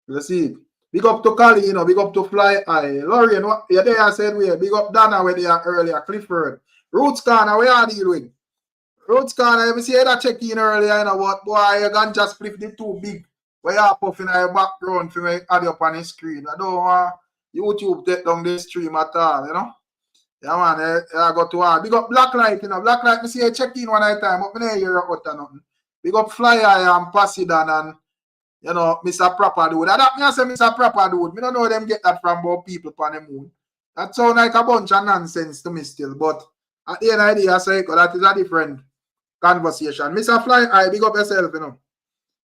You see it. Big up to Cali, you know, big up to Fly Eye. Lorraine, you there I said we big up Dana where they are earlier, Clifford. Roots Corner, where are you doing? Roots Corner, you see that check in earlier, you know what, boy, you can just flip the too big. Where you are puffing in your background for me add up on the screen. I don't want YouTube take down this stream at all, you know. Yeah, man, I got to big up Blacklight, you know. Blacklight, me see you check in one at a time, but me hear out or nothing. Big up Fly Eye and Poseidon and you know, Mr. Proper Dude. I don't say Mr. Proper Dude. Me don't know them get that from about people on the moon. That sound like a bunch of nonsense to me still. But at the end of the day, I say that is a different conversation. Mr. Fly Eye, big up yourself, you know.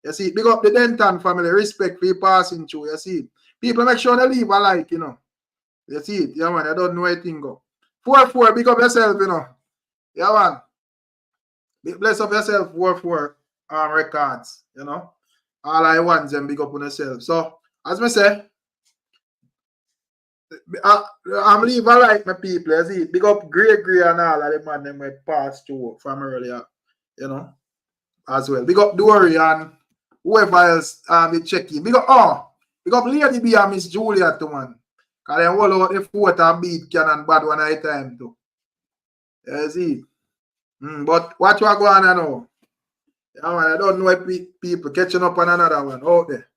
You see, big up the Denton family. Respect for you passing through. You see, people make sure they leave a like, you know. You see it. Yeah, man. I don't know anything go. 4-4, big up yourself, you know. Yeah, man. Bless up yourself, 4-4 records, you know. All I want them big up on yourself. So, as I say, I'm leave a like my people. You see, big up Grey and all of them man them we passed through from earlier, you know, as well. Big up Dory and whoever else be checking. Big up Lady B and Miss Julia too, man. Because they all out the foot and beat Canon bad one at a time too. You see. But what you are going on now? Yeah, man, I don't know if people catching up on another one out there.